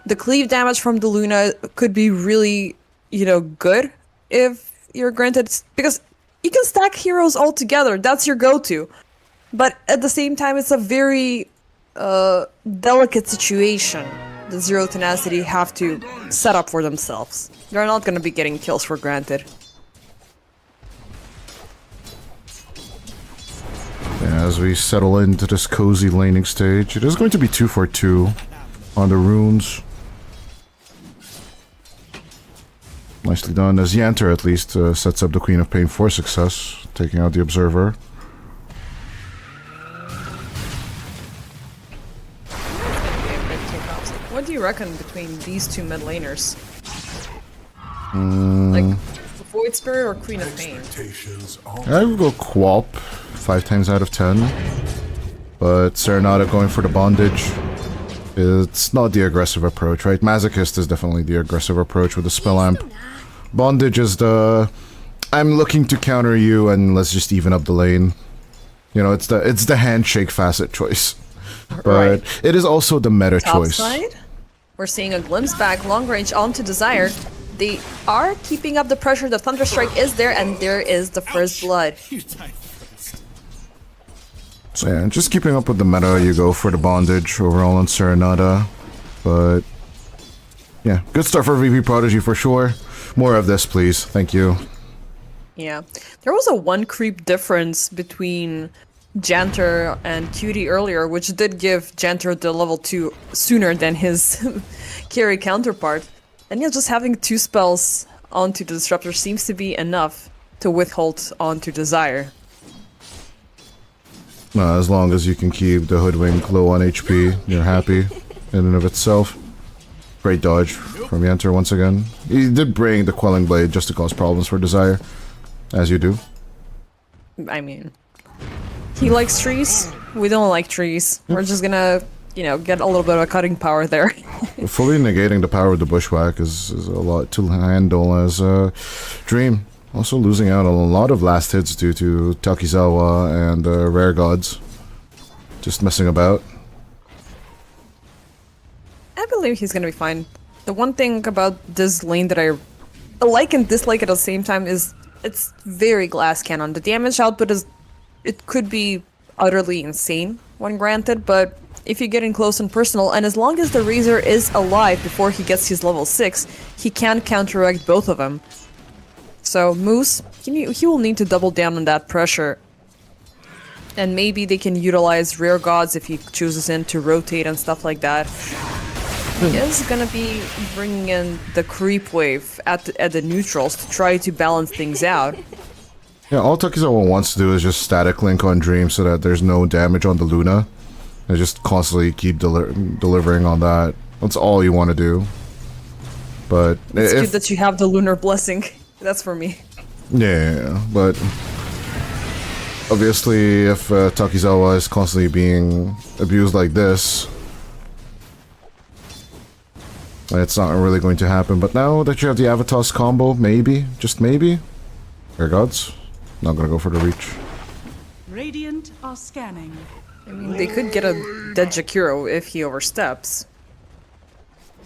The cleave damage from the Luna could be really, good if you're granted, because you can stack heroes all together. That's your go-to. But at the same time, it's a very delicate situation that Zero Tenacity have to set up for themselves. They're not going to be getting kills for granted.
Yeah, as we settle into this cozy laning stage, it is going to be 2 for 2 on the runes. Nicely done, as Yanter at least sets up the Queen of Pain for success, taking out the Observer.
What do you reckon between these two mid laners? Like, Void Spirit or Queen of Pain?
I would go Qualp 5 times out of 10, but Serenada going for the Bondage. It's not the aggressive approach, right? Masochist is definitely the aggressive approach with the Spell Amp. Bondage is the... I'm looking to counter you and let's just even up the lane. It's the handshake facet choice. But it is also the meta choice.
Side, we're seeing a glimpse back, long range onto Desire. They are keeping up the pressure, the Thunderstrike is there, and there is the first blood.
So yeah, just keeping up with the meta, you go for the Bondage overall on Serenada. But yeah, good start for VP.Prodigy for sure. More of this, please. Thank you.
Yeah. There was a 1 creep difference between Janter and Cutie earlier, which did give Janter the level 2 sooner than his carry counterpart. And yeah, just having 2 spells onto the Disruptor seems to be enough to withhold onto Desire.
As long as you can keep the Hoodwink low on HP, you're happy in and of itself. Great dodge from Yanter once again. He did bring the Quelling Blade just to cause problems for Desire, as you do.
I mean, he likes trees. We don't like trees. We're just gonna, get a little bit of a cutting power there.
Fully negating the power of the Bushwhack is a lot to handle, as Dream also losing out on a lot of last hits due to Takizawa and Rare Gods. Just messing about.
I believe he's gonna be fine. The one thing about this lane that I like and dislike at the same time is it's very glass cannon. The damage output it could be utterly insane when granted, but if you get in close and personal, and as long as the Razor is alive before he gets his level 6, he can counteract both of them. So Moose, he will need to double down on that pressure. And maybe they can utilize Rare Gods if he chooses in to rotate and stuff like that. He is gonna be bringing in the creep wave at the neutrals to try to balance things out.
Yeah, all Takizawa wants to do is just static link on Dream so that there's no damage on the Luna. And just constantly keep delivering on that. That's all you want to do. But
it's good that you have the Lunar Blessing. That's for me.
Yeah, but obviously if Takizawa is constantly being abused like this, it's not really going to happen. But now that you have the Avatos combo, maybe, just maybe, Air Gods, not gonna go for the reach.
Radiant are scanning.
I mean, they could get a dead Jakiro if he oversteps.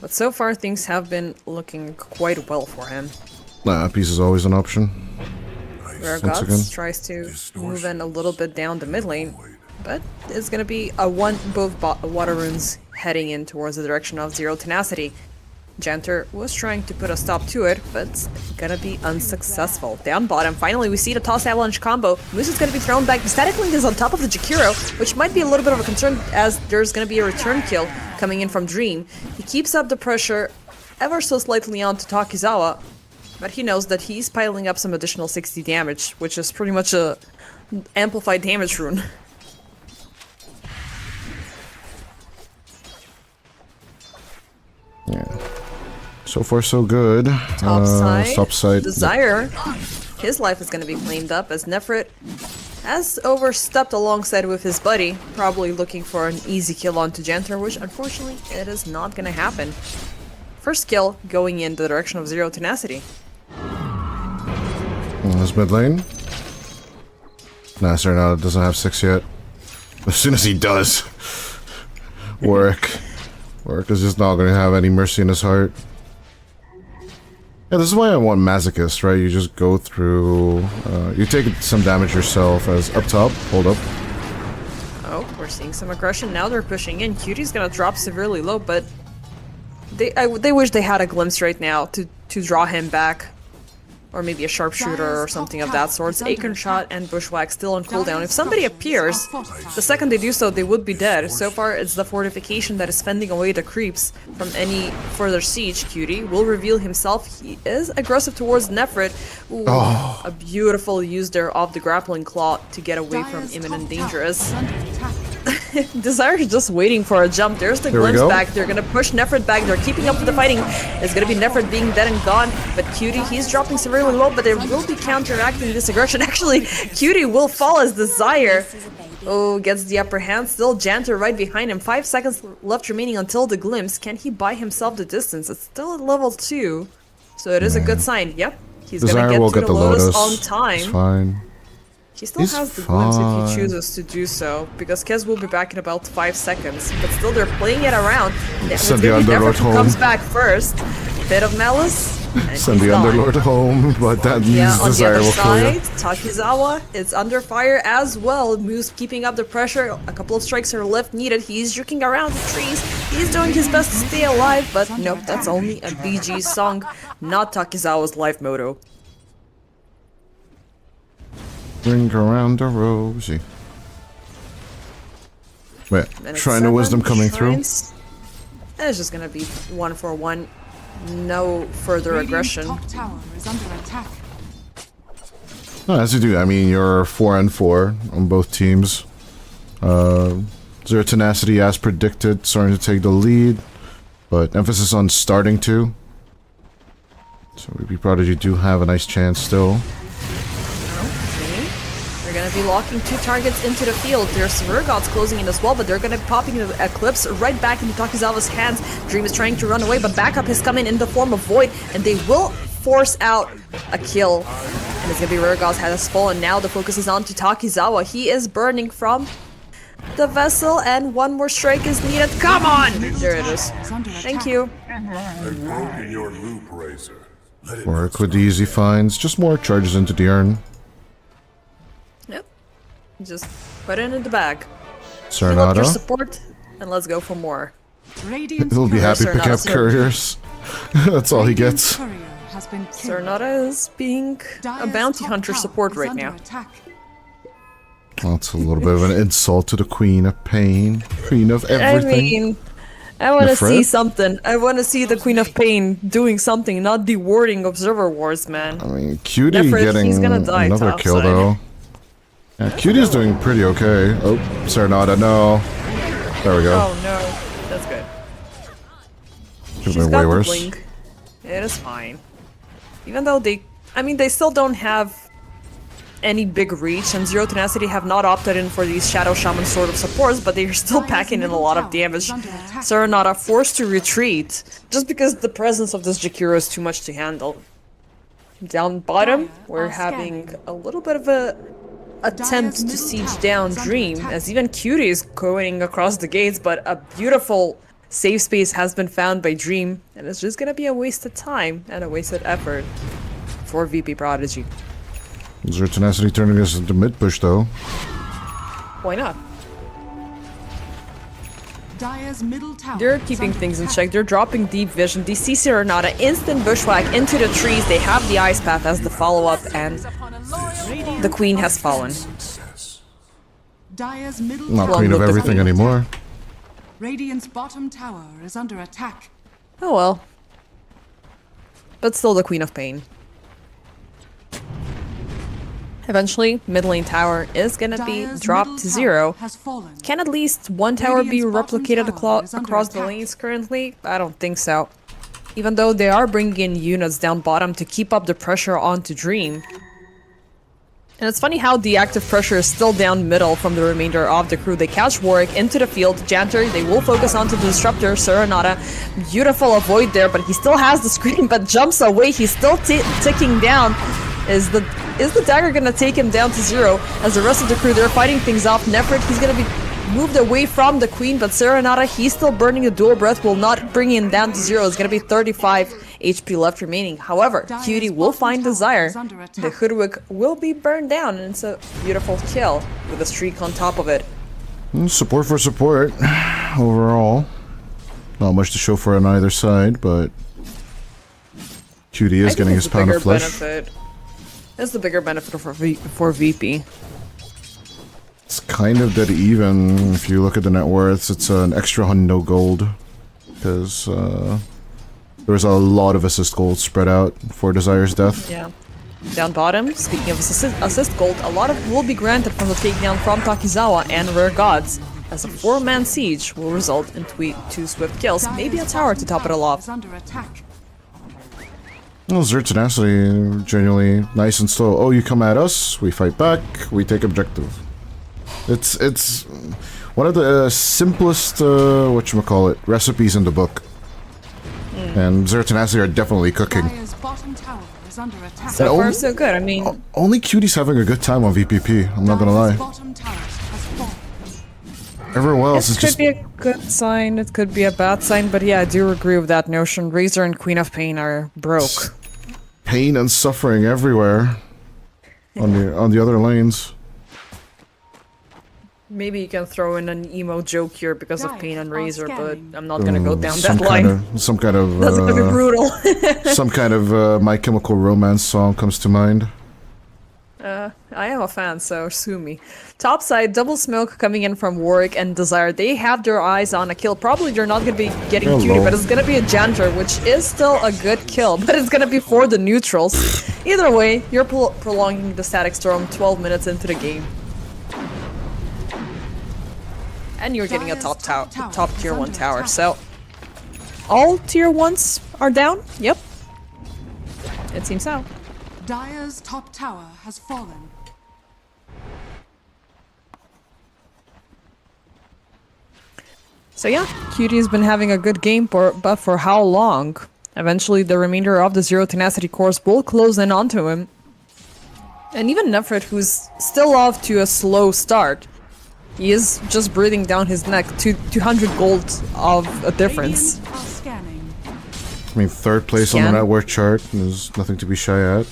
But so far things have been looking quite well for him.
Nah, peace is always an option.
Rare Gods tries to move in a little bit down the mid lane, but it's gonna be a both water runes heading in towards the direction of Zero Tenacity. Janter was trying to put a stop to it, but it's gonna be unsuccessful. Down bottom, finally we see the Toss Avalanche combo. Moose is gonna be thrown back. The Static Link is on top of the Jakiro, which might be a little bit of a concern as there's gonna be a return kill coming in from Dream. He keeps up the pressure ever so slightly onto Takizawa, but he knows that he's piling up some additional 60 damage, which is pretty much a amplified damage rune.
Yeah. So far, so good.
Top side.
Desire.
His life is going to be cleaned up as Nefrit has overstepped alongside with his buddy, probably looking for an easy kill onto Janter, which unfortunately it is not going to happen. First kill going in the direction of Zero Tenacity.
This mid lane. Nah, Serenata doesn't have 6 yet. As soon as he does, Warwick is just not going to have any mercy in his heart. Yeah, this is why I want Masochist, right? You just go through, you take some damage yourself as up top, hold up.
Oh, we're seeing some aggression. Now they're pushing in. Cutie's gonna drop severely low, but they wish they had a glimpse right now to draw him back. Or maybe a sharpshooter or something of that sort. Acorn Shot and Bushwhack still on cooldown. If somebody appears, the second they do so, they would be dead. So far, it's the fortification that is fending away the creeps from any further siege. Cutie will reveal himself. He is aggressive towards Nefrit. Ooh, a beautiful use there of the grappling claw to get away from imminent dangers. Desire is just waiting for a jump. There's the glimpse back. They're gonna push Nefrit back. They're keeping up with the fighting. It's gonna be Nefrit being dead and gone. But Cutie, he's dropping severely low, but they will be counteracting this aggression. Actually, Cutie will fall as Desire. Oh, gets the upper hand. Still Janter right behind him. 5 seconds left remaining until the glimpse. Can he buy himself the distance? It's still at level 2. So it is a good sign. Yep. He's
Desire
gonna
will
get to
get
the
the
Lotus
Lotus
on time.
It's fine.
He still has the glimpse if he chooses to do so, because Kez will be back in about 5 seconds. But still, they're playing it around.
Send the Underlord home.
Comes back first. Bit of malice.
Send the Underlord home, but that means Desire will kill you.
Takizawa is under fire as well. Moose keeping up the pressure. A couple of strikes are left needed. He's juking around the trees. He's doing his best to stay alive, but nope, that's only a BG song, not Takizawa's life motto.
Ring around the rosy. Wait, Shrine of Wisdom coming through.
It's just gonna be 1-for-1. No further aggression.
Top tower is under attack.
No, as you do. I mean, you're 4-4 on both teams. Zero Tenacity, as predicted, starting to take the lead, but emphasis on starting to. So VP.Prodigy do have a nice chance still.
They're gonna be locking 2 targets into the field. There's Virgots closing in as well, but they're gonna be popping the Eclipse right back into Takizawa's hands. Dream is trying to run away, but backup is coming in the form of Void, and they will force out a kill. And it's gonna be Virgots has fallen. Now the focus is on to Takizawa. He is burning from the vessel, and one more strike is needed. Come on! There it is. Thank you.
I've broken your loop, Razor.
Work with the easy finds, just more charges into the urn.
Yep. Just put it in the bag.
Serenata.
Support. And let's go for more.
Radiant's
He'll be happy
Courier
picking up
Serenata.
couriers. That's all he
Radiant's
gets.
courier has been killed.
Serenata is being a
Dire's
bounty
top
hunter
tower
support
is
right
under
now.
attack.
That's a little bit of an insult to the Queen of Pain. Queen of
I
everything.
mean, I want to
Nefret?
see something. I want to see the Queen of Pain doing something, not dewarding Observer Wars, man.
I mean, Cutie
Nefret,
getting
he's gonna die
another kill,
topside.
though. Yeah, Cutie's doing pretty okay. Oh, Serenata, no. There we go.
Oh no, that's good.
Could've
She's
been
got
way
the
worse.
blink. It is fine. Even though they still don't have any big reach, and Zero Tenacity have not opted in for these Shadow Shaman sort of supports, but they're still packing in a lot of damage. Serenata forced to retreat, just because the presence of this Jakiro is too much to handle. Down bottom, we're having a little bit of a attempt to siege down Dream, as even Cutie is going across the gates, but a beautiful safe space has been found by Dream, and it's just gonna be a wasted time and a wasted effort for VP.Prodigy.
Is there Tenacity turning us into mid push, though?
Why not?
Dire's middle tower
They're
is
keeping
under
things in
attack.
check. They're dropping deep vision. They see Serenata, instant bushwhack into the trees. They have the ice path as the follow-up, and the queen has fallen.
Dire's middle
Not
tower.
Queen of
with the
everything
Queen.
anymore.
Radiant's bottom tower is under attack.
Oh well. But still the Queen of Pain. Eventually, mid lane tower is gonna be
Dire's
dropped
middle
to
tower
0.
has fallen.
Can at least one tower be
Radiant's bottom
replicated
tower is under
across the
attack.
lanes currently? I don't think so. Even though they are bringing in units down bottom to keep up the pressure onto Dream. And it's funny how the active pressure is still down middle from the remainder of the crew. They catch Warwick into the field. Janter, they will focus onto the Disruptor. Serenata, beautiful avoid there, but he still has the screen, but jumps away. He's still ticking down. Is the dagger gonna take him down to 0? As the rest of the crew, they're fighting things off. Nefret, he's gonna be moved away from the queen, but Serenata, he's still burning a dual breath, will not bring him down to 0. It's gonna be 35 HP left remaining. However, Cutie will find Desire. The Hoodwick will be burned down, and it's a beautiful kill with a streak on top of it.
Support for support. Overall. Not much to show for on either side, but Cutie is getting his pound of flesh.
That's the bigger benefit for VP.
It's kind of dead even if you look at the net worths. It's an extra hundo gold because there's a lot of assist gold spread out for Desire's death.
Yeah. Down bottom, speaking of assist gold, a lot of will be granted from the takedown from Takizawa and Rare Gods, as a 4-man siege will result in 2 swift kills, maybe a tower to top it all off.
Is under attack.
Well, Zero Tenacity, genuinely nice and slow. Oh, you come at us, we fight back, we take objective. It's one of the simplest, whatchamacallit, recipes in the book. And Zero Tenacity are definitely cooking.
Dire's bottom tower is under attack.
So far, so good. I mean,
Only Cutie's having a good time on VPP, I'm not gonna lie.
Dire's bottom tower has fallen.
Everyone else
it
is
could
just...
be a good sign, it could be a bad sign, but yeah, I do agree with that notion. Razor and Queen of Pain are broke.
Pain and suffering everywhere on the other lanes.
Maybe you can throw in an emo joke here because of Pain and Razor, but I'm not gonna go down
Some
that line.
some kind of
That's gonna be brutal.
some kind of My Chemical Romance song comes to mind.
I am a fan, so sue me. Topside, double smoke coming in from Warwick and Desire. They have their eyes on a kill. Probably they're not gonna be getting
Hello.
Cutie, but it's gonna be a Janter, which is still a good kill, but it's gonna be for the neutrals. Either way, you're prolonging the static storm 12 minutes into the game. And you're getting a top tier 1 tower, so all tier 1s are down? Yep. It seems so.
Dire's top tower has fallen.
So yeah, Cutie's been having a good game, but for how long? Eventually, the remainder of the Zero Tenacity course will close in onto him. And even Nefret, who's still off to a slow start, he is just breathing down his neck, 200 gold of a difference.
Radiant are scanning.
I mean, third place on the net worth chart. There's nothing to be shy at.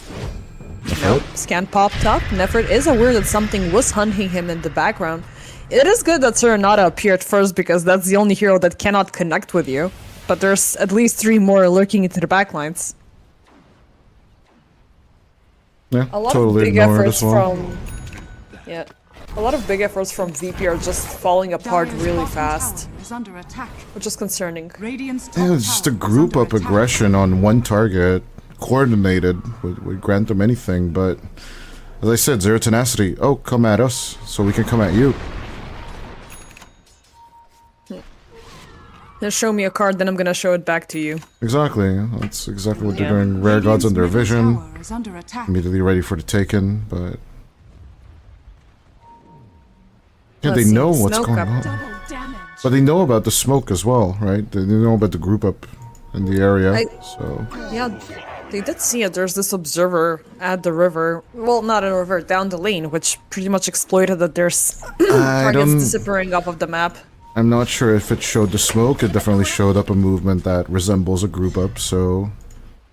Nope. Scan popped up. Nefret is aware that something was hunting him in the background. It is good that Serenata appeared first because that's the only hero that cannot connect with you. But there's at least 3 more lurking into the backlines.
Yeah,
A lot
totally
of big
ignored
efforts
as well.
from... Yeah. A lot of big efforts from VP are just falling apart
Dire's
really
bottom
fast.
tower is under attack.
Which is concerning.
Radiant's top
Yeah, it's just a
tower is
group
under
up
attack.
aggression on one target, coordinated, would grant them anything, but as I said, zero tenacity. Oh, come at us, so we can come at you.
Just show me a card, then I'm gonna show it back to you.
Exactly, that's exactly what they're
Yeah.
doing. Rare gods under
Radiant's middle
vision,
tower is under attack.
immediately ready for the taken, but... Yeah,
Let's
they
see,
know what's
smoke
going
up.
on.
Double damage.
But they know about the smoke as well, right? They know about the group up in the area, so...
Yeah, they did see it. There's this observer at the river. Well, not a river, down the lane, which pretty much exploited that there's targets
don't-
disappearing off of the map.
I'm not sure if it showed the smoke. It definitely showed up a movement that resembles a group up, so...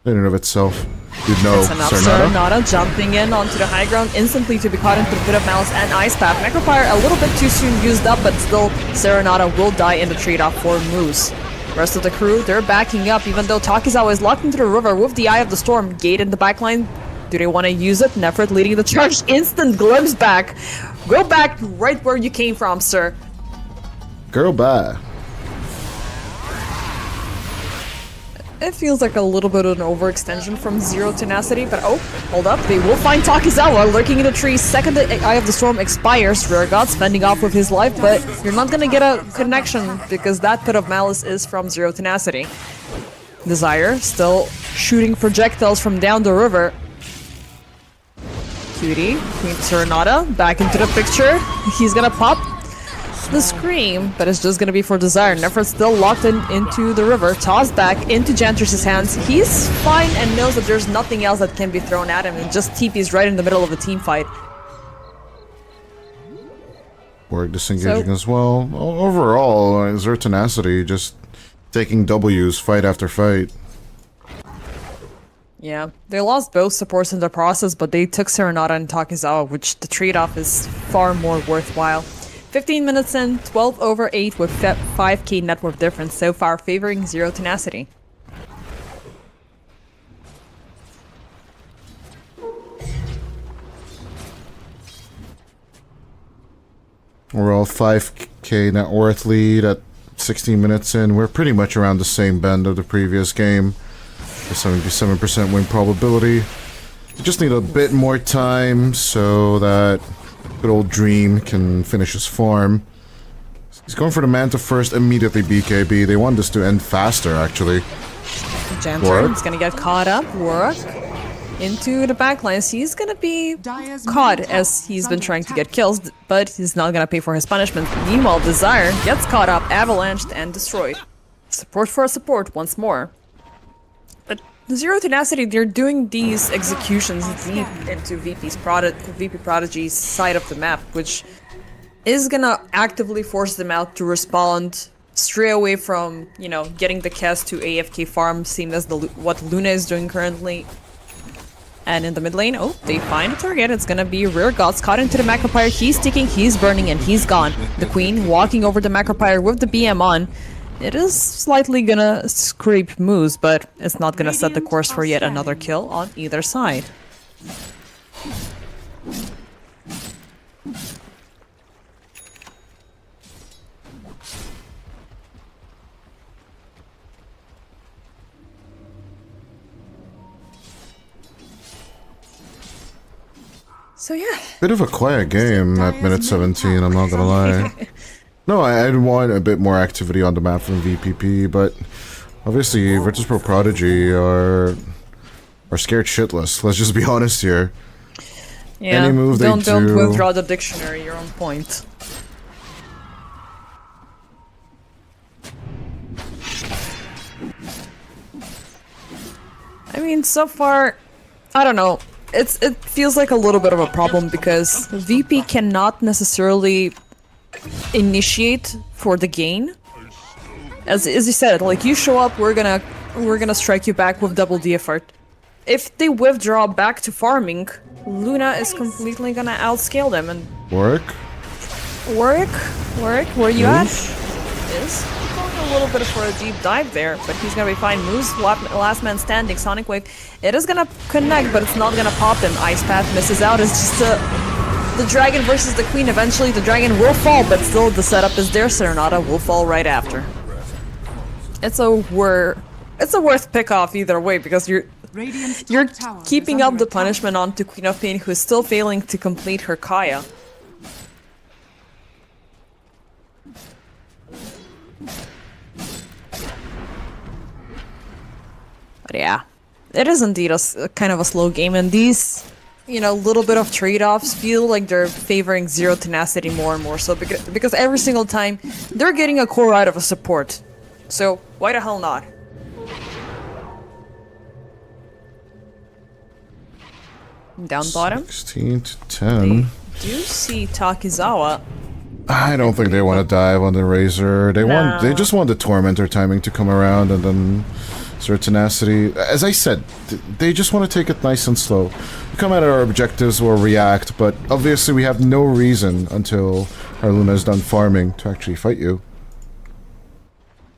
in and of itself, you'd know.
It's enough.
Serenata?
Serenata jumping in onto the high ground instantly to be caught into the pit of malice and ice path. Necropire a little bit too soon used up, but still Serenata will die in the trade-off for Moose. Rest of the crew, they're backing up, even though Takizawa is locked into the river with the Eye of the Storm. Gate in the backline. Do they want to use it? Nefrit leading the charge. Instant glimpse back. Go back right where you came from, sir.
Girl, bye.
It feels like a little bit of an overextension from Zero Tenacity, but oh, hold up. They will find Takizawa lurking in the trees. Second the Eye of the Storm expires. Rare God's fending off with his life, but you're not gonna get a connection because that Pit of Malice is from Zero Tenacity. Desire still shooting projectiles from down the river. Cutie, Queen Serenata, back into the picture. He's gonna pop the scream, but it's just gonna be for Desire. Nefrit's still locked into the river, tossed back into Jantrus' hands. He's fine and knows that there's nothing else that can be thrown at him, and just TP's right in the middle of a team fight.
Warwick disengaging as well. Overall, Zero Tenacity just taking W's fight after fight.
Yeah, they lost both supports in the process, but they took Serenata and Takizawa, which the trade-off is far more worthwhile. 15 minutes in, 12 over 8 with 5k net worth difference so far, favoring Zero Tenacity.
We're all 5k net worth lead at 16 minutes in. We're pretty much around the same bend of the previous game. A 77% win probability. We just need a bit more time so that good old Dream can finish his farm. He's going for the Manta first, immediately BKB. They want this to end faster, actually.
Jantar is gonna get caught up. Warlock into the backlines. He's gonna be caught as he's been trying to get kills, but he's not gonna pay for his punishment. Meanwhile, Desire gets caught up, avalanched, and destroyed. Support for support once more. But Zero Tenacity, they're doing these executions deep into VP.Prodgy's side of the map, which is gonna actively force them out to respond, stray away from, you know, getting the cast to AFK farm, same as what Luna is doing currently. And in the mid lane, oh, they find a target. It's gonna be Rare Gods caught into the Macropyre. He's sticking, he's burning, and he's gone. The Queen walking over the Macropyre with the BM on. It is slightly gonna scrape Moose, but it's not gonna set the course for yet another kill on either side. So yeah.
Bit of a quiet game at minute 17, I'm not gonna lie. No, I'd want a bit more activity on the map from VPP, but obviously VP.Prodgy are scared shitless. Let's just be honest here.
Yeah,
Any move
don't
they do...
withdraw the dictionary, you're on point. I mean, so far, I don't know. It feels like a little bit of a problem because VP cannot necessarily initiate for the gain. As you said, like, you show up, we're gonna strike you back with double the effort. If they withdraw back to farming, Luna is completely gonna outscale them and...
Warwick?
Warwick, where you at? Is going a little bit for a deep dive there, but he's gonna be fine. Moves, last man standing, Sonic Wave. It is gonna connect, but it's not gonna pop him. Ice Path misses out. It's just the dragon versus the queen. Eventually the dragon will fall, but still the setup is there. Serenata will fall right after. It's a worth pick off either way, because you're keeping up the punishment onto Queen of Pain, who's still failing to complete her Kaya. But yeah, it is indeed a kind of a slow game, and these, you know, little bit of trade-offs feel like they're favoring Zero Tenacity more and more so, because every single time they're getting a core out of a support. So why the hell not? Down bottom?
16 to 10.
Do you see Takizawa?
I don't think they want to dive on the Razor. They just want the Tormentor timing to come around, and then Zero Tenacity. As I said, they just want to take it nice and slow. Come at our objectives, we'll react, but obviously we have no reason until our Luna is done farming to actually fight you.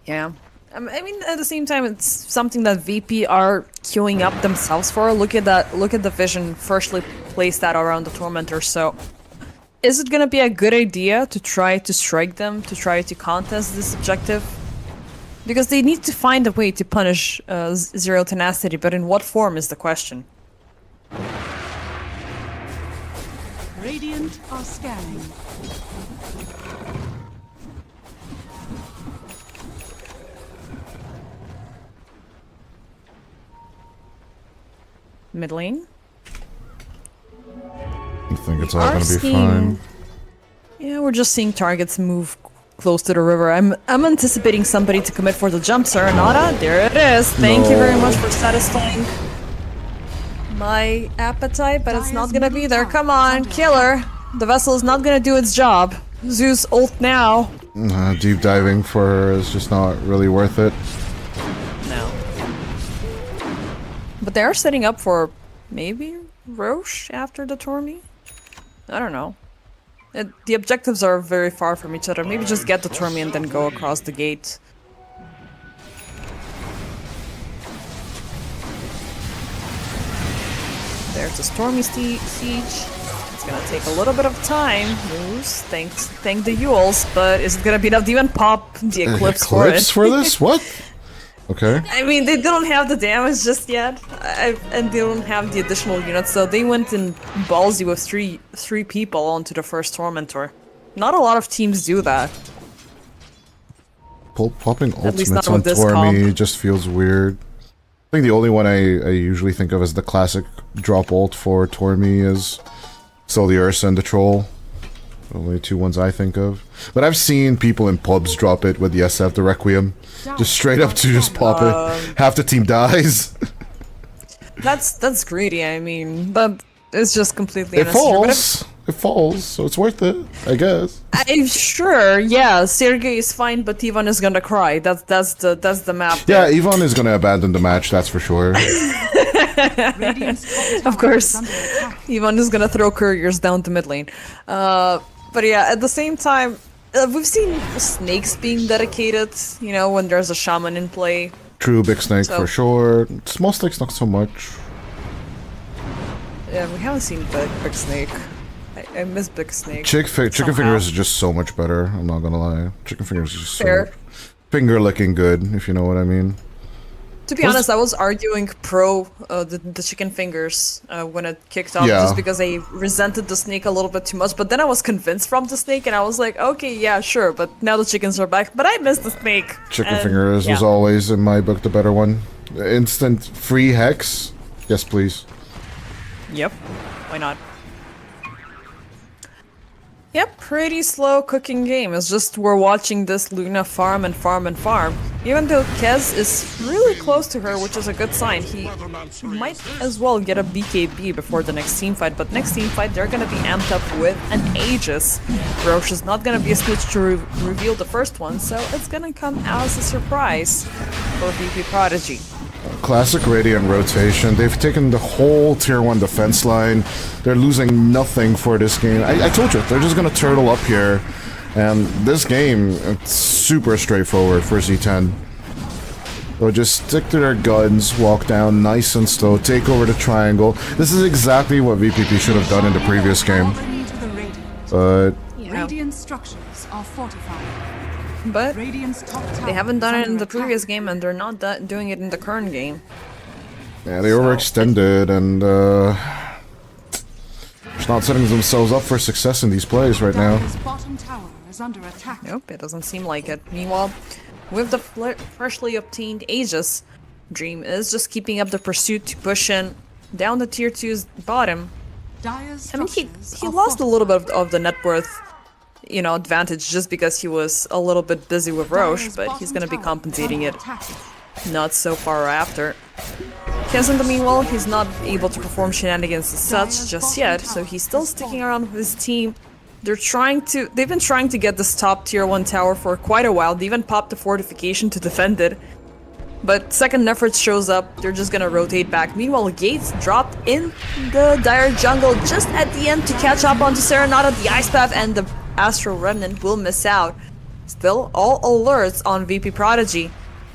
Yeah. I mean, at the same time, it's something that VP are queuing up themselves for. Look at that. Look at the vision. Firstly, place that around the Tormentor. So, is it gonna be a good idea to try to strike them, to try to contest this objective? Because they need to find a way to punish Zero Tenacity, but in what form is the question?
Radiant are scanning.
Mid lane?
I think it's all gonna be fine.
Yeah, we're just seeing targets move close to the river. I'm anticipating somebody to commit for the jump, Serenata. There it is. Thank you very much for satisfying my appetite, but it's not gonna be there. Come on, killer. The vessel is not gonna do its job. Zeus ult now.
Deep diving for her is just not really worth it.
No. But they are setting up for maybe Roche after the Tormy? I don't know. The objectives are very far from each other. Maybe just get the Tormy and then go across the gate. There's the Stormy Siege. It's gonna take a little bit of time. Moose, thank the Yules, but is it gonna be enough to even pop the Eclipse for it?
Eclipse for this? What? Okay.
I mean, they don't have the damage just yet, and they don't have the additional units, so they went in ballsy with three people onto the first Tormentor. Not a lot of teams do that.
Popping ultimates
not
on
with this
Tormy
comp.
just feels weird. I think the only one I usually think of as the classic drop ult for Tormy is still the Ursa and the Troll. Only two ones I think of. But I've seen people in pubs drop it with the SF, the Requiem. Just straight up to just pop it. Half the team dies.
That's greedy, I mean, but it's just completely
It
unnecessary.
falls. It falls, so it's worth it, I guess.
I'm sure, yeah, Sergey is fine, but Ivan is gonna cry. That's the map.
Yeah, Yvonne is gonna abandon the match, that's for sure.
Of course. Ivan is gonna throw couriers down to mid lane. But yeah, at the same time, we've seen snakes being dedicated, you know, when there's a shaman in play.
True, Big Snake for sure. Small Snakes not so much.
Yeah, we haven't seen Big Snake. I miss Big Snake.
Chicken Fingers is just so much better, I'm not gonna lie. Chicken Fingers is just
Fair.
so finger licking good, if you know what I mean.
To be honest, I was arguing pro the chicken fingers when it kicked off, just because I resented the snake a little bit too much. But then I was convinced from the snake, and I was like, okay, yeah, sure. But now the chickens are back. But I miss the snake.
Chicken Fingers was always, in my book, the better one. Instant free hex. Yes, please.
Yep. Why not? Yep, pretty slow cooking game. It's just we're watching this Luna farm and farm and farm. Even though Kez is really close to her, which is a good sign. He might as well get a BKB before the next team fight, but next team fight they're gonna be amped up with an Aegis. Roche is not gonna be a snitch to reveal the first one, so it's gonna come as a surprise for VP.Prodigy.
Classic Radiant rotation. They've taken the whole tier 1 defense line. They're losing nothing for this game. I told you, they're just gonna turtle up here. And this game, it's super straightforward for Z10. They'll just stick to their guns, walk down nice and slow, take over the triangle. This is exactly what VPP should have done in the previous game. But
Radiant structures are fortified.
But
Radiant's top tower
they haven't done
is
it in
under
the previous
attack.
game, and they're not doing it in the current game.
yeah, they overextended and just not setting themselves up for success in these plays right now.
Dire's bottom tower is under attack.
Nope, it doesn't seem like it. Meanwhile, with the freshly obtained Aegis, Dream is just keeping up the pursuit to push in down the tier 2's bottom.
Dire's
I mean, he
structures
he
are
lost a little
fortified.
bit of the net worth, you know, advantage just because he was a little bit busy with Roche,
Dire's
but he's gonna be
bottom tower
compensating
is
it
under attack.
not so far after. Kez, in the meanwhile, he's not able to perform shenanigans as such just yet, so he's still sticking around with his team. They've been trying to get this top tier 1 tower for quite a while. They even popped the fortification to defend it. But second Nephrit shows up, they're just gonna rotate back. Meanwhile, Gates dropped in the Dire jungle just at the end to catch up onto Serenata, the Ice Path, and the Astral Remnant will miss out. Still, all alerts on VP.Prodigy.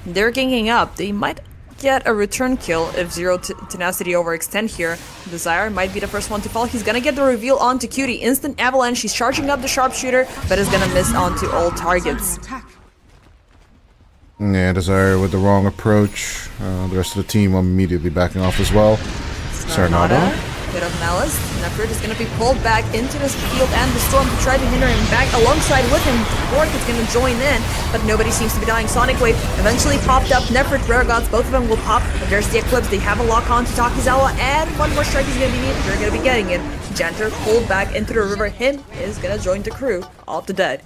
They're ganging up. They might get a return kill if Zero Tenacity overextend here. Desire might be the first one to fall. He's gonna get the reveal onto Cutie. Instant avalanche. He's charging up the sharpshooter, but is gonna miss onto all targets.
Under attack.
Yeah, Desire with the wrong approach. The rest of the team immediately backing off as well. Serenata.
Bit of malice. Nephrit is going to be pulled back into this field and the storm to try to hinder him back alongside with him. Warlock is going to join in, but nobody seems to be dying. Sonic Wave eventually popped up. Nephrit, Rare Gods, both of them will pop. But there's the Eclipse. They have a lock on to Takizawa, and one more strike is going to be needed. They're going to be getting it. Janter pulled back into the river. Him is going to join the crew of the dead.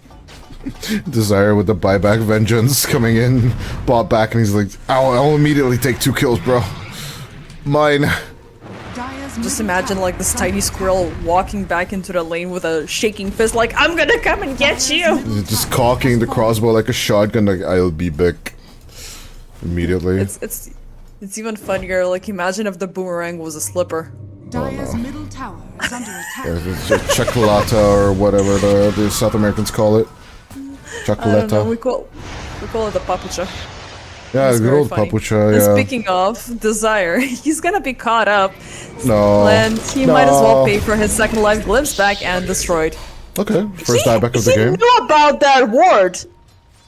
Desire with the buyback vengeance coming in, bought back, and he's like, I'll immediately take 2 kills, bro. Mine.
Dire's
Just
middle
imagine
tower
like this
is
tiny
under
squirrel walking back into the lane with a shaking fist like, I'm gonna come and get you!
Just cocking the crossbow like a shotgun, like, I'll be back. Immediately.
It's even funnier, like imagine if the boomerang was a slipper.
Dire's middle tower is under attack.
It's chocolata or whatever the South Americans call it.
I don't know, we
Chocolata.
call it the papucha.
Yeah,
It's
good
very
old
funny.
papucha,
And
yeah.
speaking of Desire, he's gonna be caught up.
No.
And he might as well
No.
pay for his second life glimpse back and destroyed.
Okay, first dieback of the
He
game.
knew about that ward!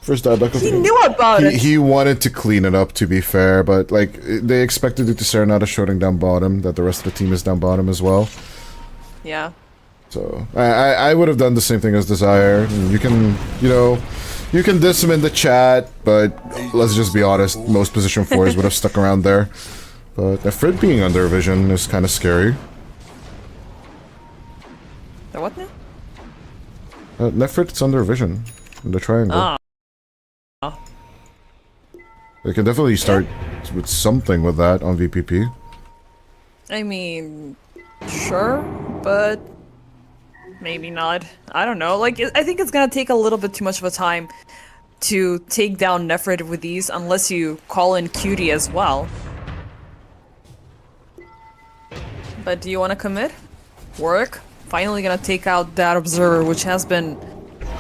First dieback of the
He
game.
knew about it!
He wanted to clean it up, to be fair, but like they expected it to Serenata shooting down bottom, that the rest of the team is down bottom as well.
Yeah.
So I would have done the same thing as Desire. You can, you can diss him in the chat, but let's just be honest, most position 4s would have stuck around there. But Fred being under vision is kind of scary.
The what now?
Nefrit's under vision in the triangle.
Ah.
They can definitely start with something with that on VPP.
I mean, sure, but maybe not. I don't know. Like, I think it's gonna take a little bit too much of a time to take down Nephrit with these, unless you call in Cutie as well. But do you want to commit? Warwick? Finally gonna take out that Observer, which has been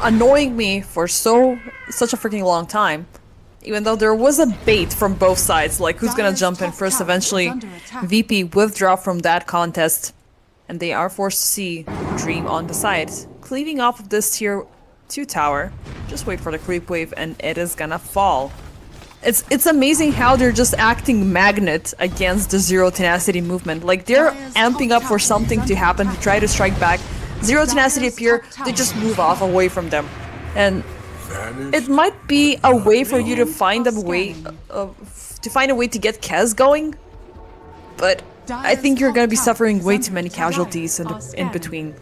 annoying me for such a freaking long time. Even though there was a bait from both sides, like who's gonna jump in first. Eventually, VP withdraw from that contest, and they are forced to see Dream on the side, cleaving off of this tier 2 tower. Just wait for the creep wave, and it is gonna fall. It's amazing how they're just acting magnet against the Zero Tenacity movement. Like they're amping up for something to happen to try to strike back. Zero Tenacity appear, they just move off away from them, and it might be a way for you to find a way to get Kez going, but I think you're gonna be suffering way too many casualties in between.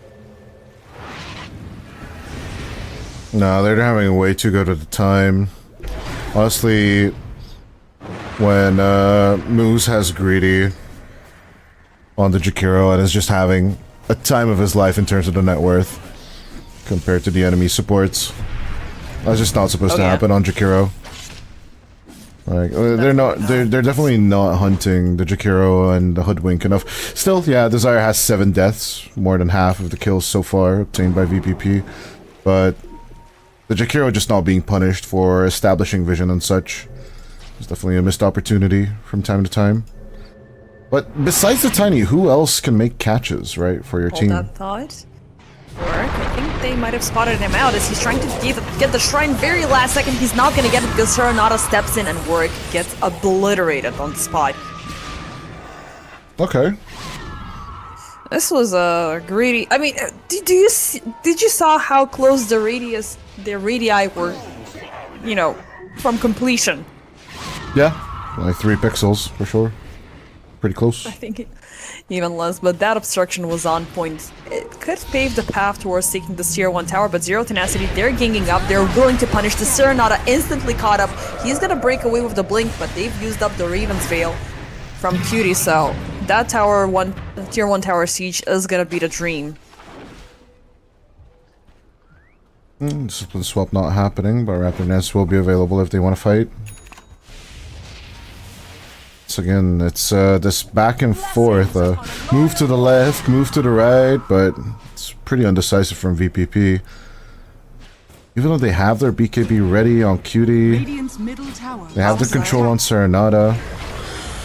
No, they're having way too good at the time. Honestly, when Moose has Greedy on the Jakiro and is just having a time of his life in terms of the net worth compared to the enemy supports, that's just not supposed to happen on Jakiro. Like they're definitely not hunting the Jakiro and the Hoodwink enough. Still, yeah, Desire has 7 deaths, more than half of the kills so far obtained by VPP. But the Jakiro just not being punished for establishing vision and such. It's definitely a missed opportunity from time to time. But besides the Tiny, who else can make catches, right, for your team?
Hold that thought. Work. I think they might have spotted him out as he's trying to get the shrine very last second. He's not gonna get it because Serenata steps in and Work gets obliterated on the spot.
Okay.
This was a greedy. I mean, did you saw how close the radii were, you know, from completion?
Yeah, like 3 pixels for sure. Pretty close.
I think even less, but that obstruction was on point. It could pave the path towards taking this tier 1 tower, but Zero Tenacity, they're ganging up, they're willing to punish. The Serenata instantly caught up. He's gonna break away with the blink, but they've used up the Raven's Veil from Cutie, so that tier 1 tower siege is gonna be the dream.
Discipline swap not happening, but Raptor Nest will be available if they want to fight. So again, it's this back and forth, move to the left, move to the right, but it's pretty undecisive from VPP. Even though they have their BKB ready on Cutie, they have the control on Serenata.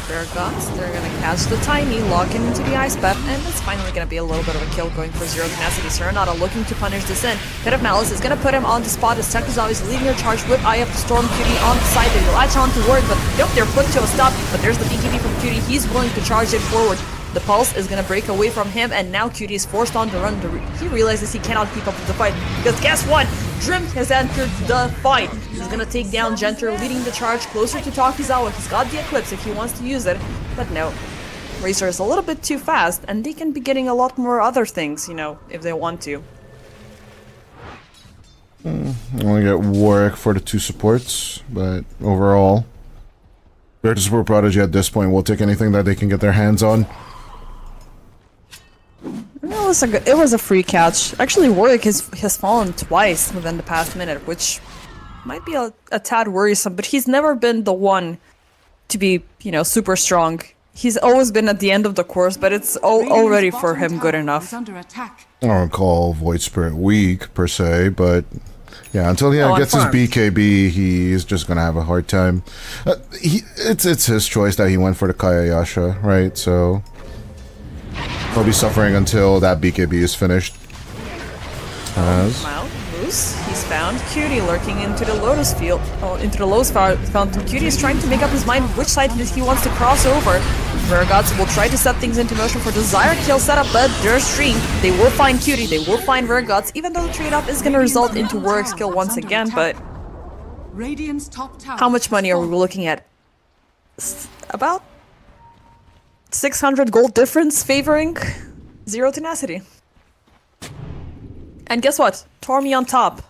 They're gonna catch the Tiny, lock him into the ice path, and it's finally gonna be a little bit of a kill going for Zero Tenacity. Serenata looking to punish this in. Pit of Malice is gonna put him on the spot as Tekuzawa is leading her charge with Eye of the Storm. Cutie on the side, they latch on to Work, but nope, they're put to a stop. But there's the BKB from Cutie, he's willing to charge it forward. The Pulse is gonna break away from him, and now Cutie is forced on the run. He realizes he cannot keep up with the fight, because guess what? Drim has entered the fight. He's gonna take down Genter, leading the charge closer to Takizawa. He's got the Eclipse if he wants to use it, but no. Razor is a little bit too fast, and they can be getting a lot more other things, you know, if they want to.
Only get Warwick for the 2 supports, but overall, Virtus Support Prodigy at this point will take anything that they can get their hands on.
It was a free catch. Actually, Warwick has fallen twice within the past minute, which might be a tad worrisome, but he's never been the one to be, you know, super strong. He's always been at the end of the course, but it's already for him good enough.
I don't call Void Spirit weak, per se, but yeah, until he gets his BKB, he's just gonna have a hard time. It's his choice that he went for the Kayayasha, right? So he'll be suffering until that BKB is finished.
Well, Moose, he's found Cutie lurking into the Lotus field, into the Lotus fountain. Cutie is trying to make up his mind which side he wants to cross over. Vergots will try to set things into motion for Desire kill setup, but their stream, they will find Cutie, they will find Vergots, even though the trade-off is going to result into Warwick's kill once again, but how much money are we looking at? About 600 gold difference favoring Zero Tenacity. And guess what? Tormy on top.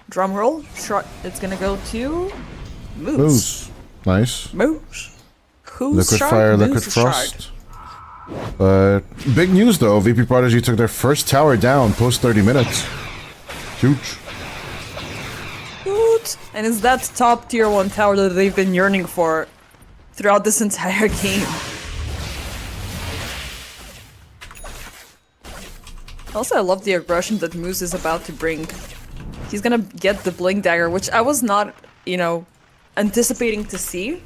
Drum roll. It's gonna go to Moose.
Nice.
Moose. Who's
Liquid
shark?
Fire,
Moose
Liquid
is
Frost. But big news though, VP.Prodgy took their first tower down post 30 minutes. Huge.
Good. And it's that top tier 1 tower that they've been yearning for throughout this entire game. Also, I love the aggression that Moose is about to bring. He's gonna get the Blink Dagger, which I was not, you know, anticipating to see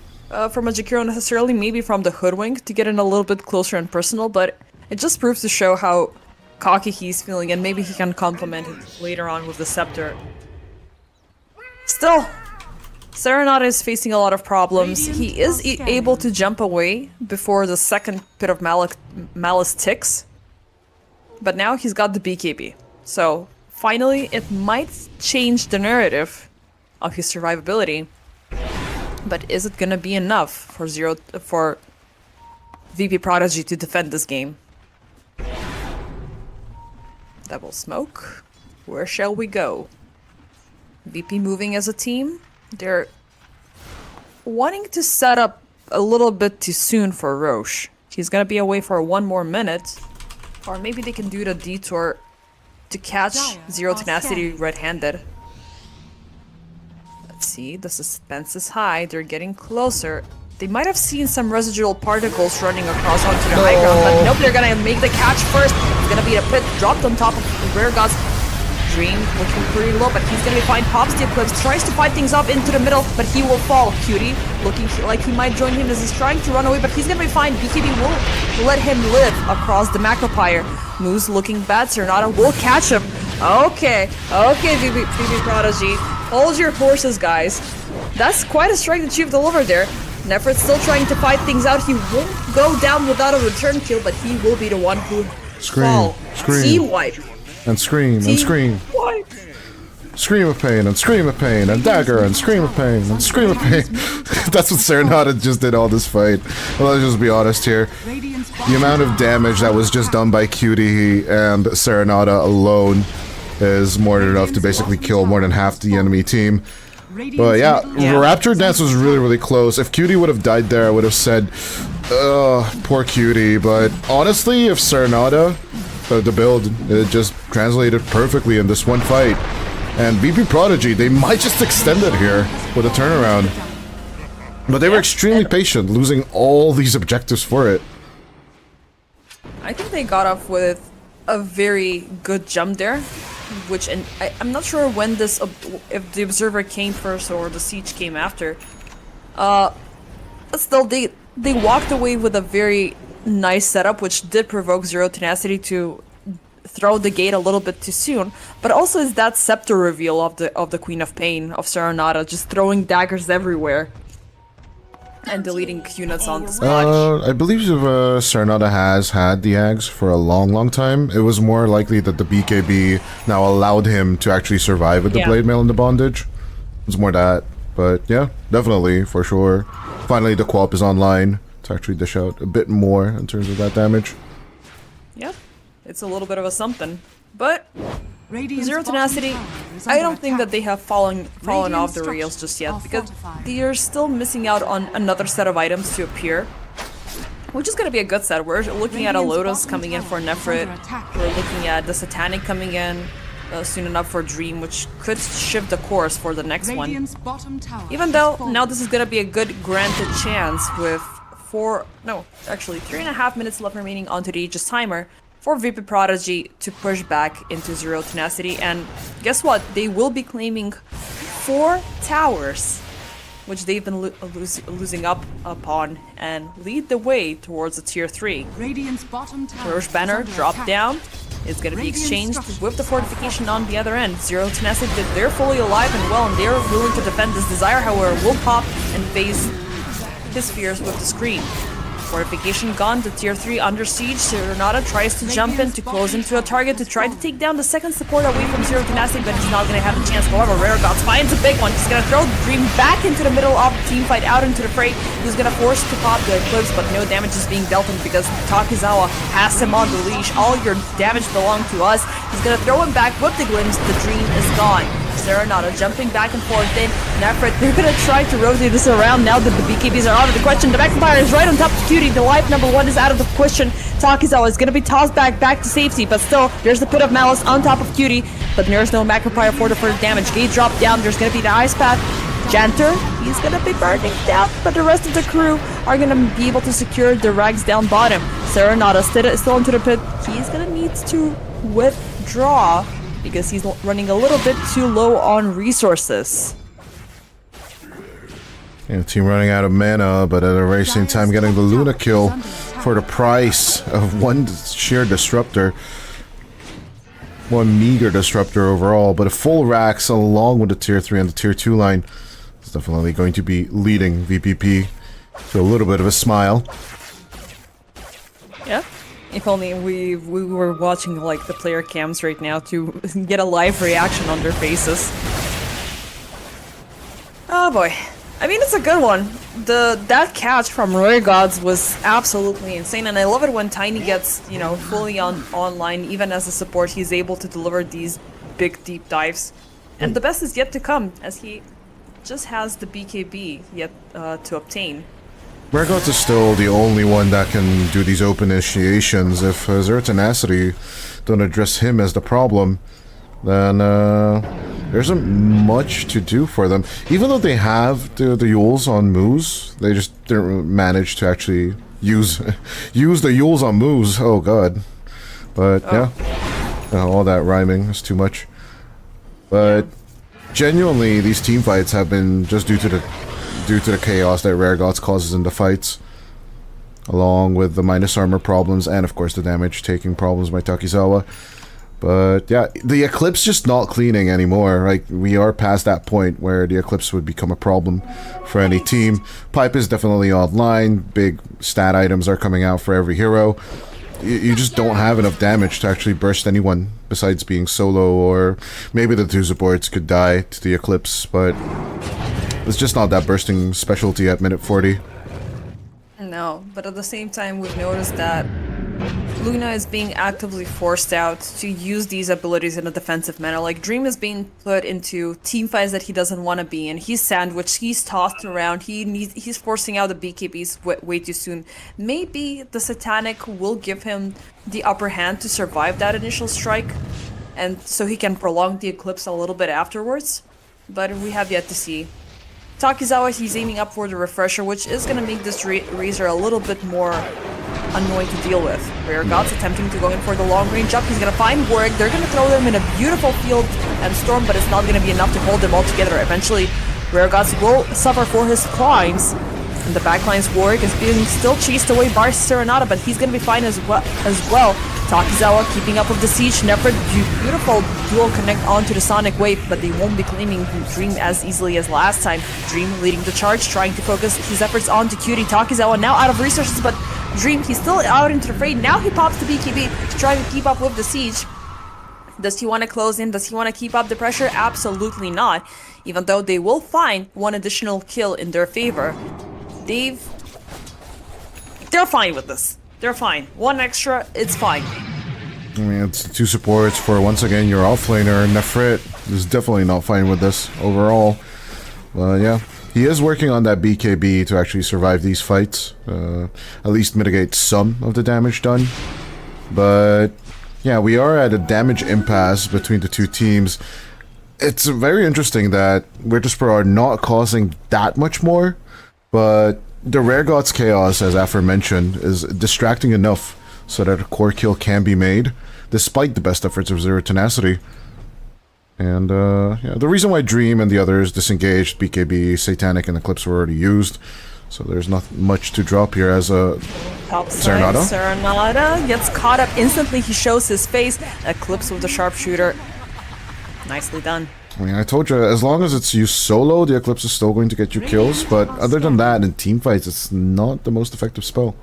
from a Jakiro necessarily, maybe from the Hoodwink to get in a little bit closer and personal, but it just proves to show how cocky he's feeling, and maybe he can complement it later on with the Scepter. Still, Serenata is facing a lot of problems. He is able to jump away before the second Pit of Malice ticks. But now he's got the BKB. So, finally, it might change the narrative of his survivability. But is it gonna be enough for VP.Prodgy to defend this game? Double smoke. Where shall we go? VP moving as a team. They're wanting to set up a little bit too soon for Roche. He's gonna be away for 1 more minute. Or maybe they can do the detour to catch Zero Tenacity red-handed. Let's See, the suspense is high. They're getting closer. They might have seen some residual particles running across onto the high ground, but nope, they're gonna make the catch first. It's gonna be a pit dropped on top of the Rare Gods. Dream looking pretty low, but he's gonna be fine. Pops the Eclipse, tries to fight things up into the middle, but he will fall. Cutie looking like he might join him as he's trying to run away, but he's gonna be fine. BKB will let him live across the Macropyre. Moose looking bad, Serenata will catch him. Okay, VP.Prodgy. Hold your horses, guys. That's quite a strike that you've delivered there. Nefrit's still trying to fight things out. He won't go down without a return kill, but he will be the one who fall. Team wipe.
And scream, and scream.
Wipe.
Scream of pain, and scream of pain, and dagger, and scream of pain, and scream of pain. That's what Serenata just did all this fight. Well, let's just be honest here. The amount of damage that was just done by Cutie and Serenata alone is more than enough to basically kill more than half the enemy team. But yeah, Rapture Dance was really, really close. If Cutie would have died there, I would have said, poor Cutie. But honestly, if Serenata, the build, it just translated perfectly in this one fight. And VP.Prodgy, they might just extend it here with a turnaround. But they were extremely patient, losing all these objectives for it.
I think they got off with a very good jump there, which, and I'm not sure when this, if the Observer came first or the Siege came after. But still, they walked away with a very nice setup, which did provoke Zero Tenacity to throw the gate a little bit too soon. But also is that scepter reveal of the Queen of Pain of Serenata, just throwing daggers everywhere and deleting units on the spot.
I believe Serenata has had the Ags for a long, long time. It was more likely that the BKB now allowed him to actually survive with the Blade Mail and the Bondage. It's more that. But yeah, definitely, for sure. Finally, the Qualp is online to actually dish out a bit more in terms of that damage.
Yep, it's a little bit of a something. But Zero Tenacity, I don't think that they have fallen off the rails just yet, because they are still missing out on another set of items to appear, which is going to be a good set. We're looking at a Lotus coming in for Nefrit, we're looking at the Satanic coming in soon enough for Dream, which could shift the course for the next one. Even though now this is going to be a good granted chance with 3.5 minutes left remaining onto the Aegis timer for VP.Prodgy to push back into Zero Tenacity, and guess what? They will be claiming 4 towers, which they've been losing up upon, and lead the way towards a tier 3. Roche Banner dropped down. It's going to be exchanged with the fortification on the other end. Zero Tenacity, they're fully alive and well, and they're willing to defend this. Desire, however, will pop and phase his fears with the screen. Fortification gone, the tier 3 under siege. Serenata tries to jump in to close into a target to try to take down the second support away from Zero Tenacity, but he's not going to have a chance. However, Rare Gods finds a big one. He's going to throw Dream back into the middle of the team fight, out into the fray. He's going to force to pop the Eclipse, but no damage is being dealt him because Takizawa has him on the leash. All your damage belongs to us. He's going to throw him back with the glimpse. The Dream is gone. Serenata jumping back and forth in. Nefrit, they're gonna try to rotate this around now that the BKBs are out of the question. The Macropyre is right on top of Cutie. The life number 1 is out of the question. Takizawa is gonna be tossed back to safety, but still, there's the Pit of Malice on top of Cutie, but there's no Macropyre for the further damage. Gate drop down, there's gonna be the Ice Path. Janter, he's gonna be burning down, but the rest of the crew are gonna be able to secure the Rags down bottom. Serenata still into the pit. He's gonna need to withdraw because he's running a little bit too low on resources.
Yeah, team running out of mana, but at the very same time getting the Luna kill for the price of one sheer disruptor. One meager disruptor overall, but a full Rax along with the tier 3 and the tier 2 line is definitely going to be leading VPP to a little bit of a smile.
Yeah. If only we were watching like the player cams right now to get a live reaction on their faces. Oh boy. I mean, it's a good one. That catch from Rare Gods was absolutely insane, and I love it when Tiny gets, you know, fully online. Even as a support, he's able to deliver these big deep dives. And the best is yet to come, as he just has the BKB yet to obtain.
Rare Gods is still the only one that can do these open initiations. If Zero Tenacity don't address him as the problem, then there isn't much to do for them. Even though they have the Yules on Moose, they just didn't manage to actually use the Yules on Moose. Oh god. But yeah, all that rhyming is too much. But genuinely, these team fights have been just due to the chaos that Rare Gods causes in the fights, along with the minus armor problems and of course the damage taking problems by Takizawa. But yeah, the Eclipse just not cleaning anymore. Like, we are past that point where the Eclipse would become a problem for any team. Pipe is definitely online. Big stat items are coming out for every hero. You just don't have enough damage to actually burst anyone besides being solo, or maybe the two supports could die to the Eclipse, but it's just not that bursting specialty at minute 40.
No, but at the same time, we've noticed that Luna is being actively forced out to use these abilities in a defensive manner. Like, Dream is being put into team fights that he doesn't want to be in. He's sandwiched, he's tossed around, he's forcing out the BKBs way too soon. Maybe the Satanic will give him the upper hand to survive that initial strike, and so he can prolong the Eclipse a little bit afterwards. But we have yet to see. Takizawa, he's aiming up for the Refresher, which is going to make this Razor a little bit more annoying to deal with. Rare Gods attempting to go in for the long range up. He's going to find Warwick. They're going to throw them in a beautiful field and storm, but it's not going to be enough to hold them all together. Eventually, Rare Gods will suffer for his crimes. In the backlines, Warwick is being still chased away by Serenata, but he's going to be fine as well. Takizawa keeping up with the siege. Nefrit, beautiful dual connect onto the Sonic Wave, but they won't be claiming Dream as easily as last time. Dream leading the charge, trying to focus his efforts onto Cutie. Takizawa now out of resources, but Dream, he's still out into the fray. Now he pops the BKB to try to keep up with the siege. Does he want to close in? Does he want to keep up the pressure? Absolutely not. Even though they will find one additional kill in their favor, they're fine with this. They're fine. One extra, it's fine.
I mean, it's the two supports for, once again, your offlaner. Nefrit is definitely not fine with this overall. Yeah, he is working on that BKB to actually survive these fights. At least mitigate some of the damage done. But yeah, we are at a damage impasse between the two teams. It's very interesting that Virtus.Pro are not causing that much more, but the Rare Gods Chaos, as aforementioned, is distracting enough so that a core kill can be made, despite the best efforts of Zero Tenacity. And yeah, the reason why Dream and the others disengaged, BKB, Satanic, and Eclipse were already used, so there's not much to drop here as a Serenata.
Serenata gets caught up instantly. He shows his face. Eclipse with the sharpshooter. Nicely done.
I mean, I told you, as long as it's used solo, the Eclipse is still going to get you kills, but other than that, in team fights, it's not the most effective spell.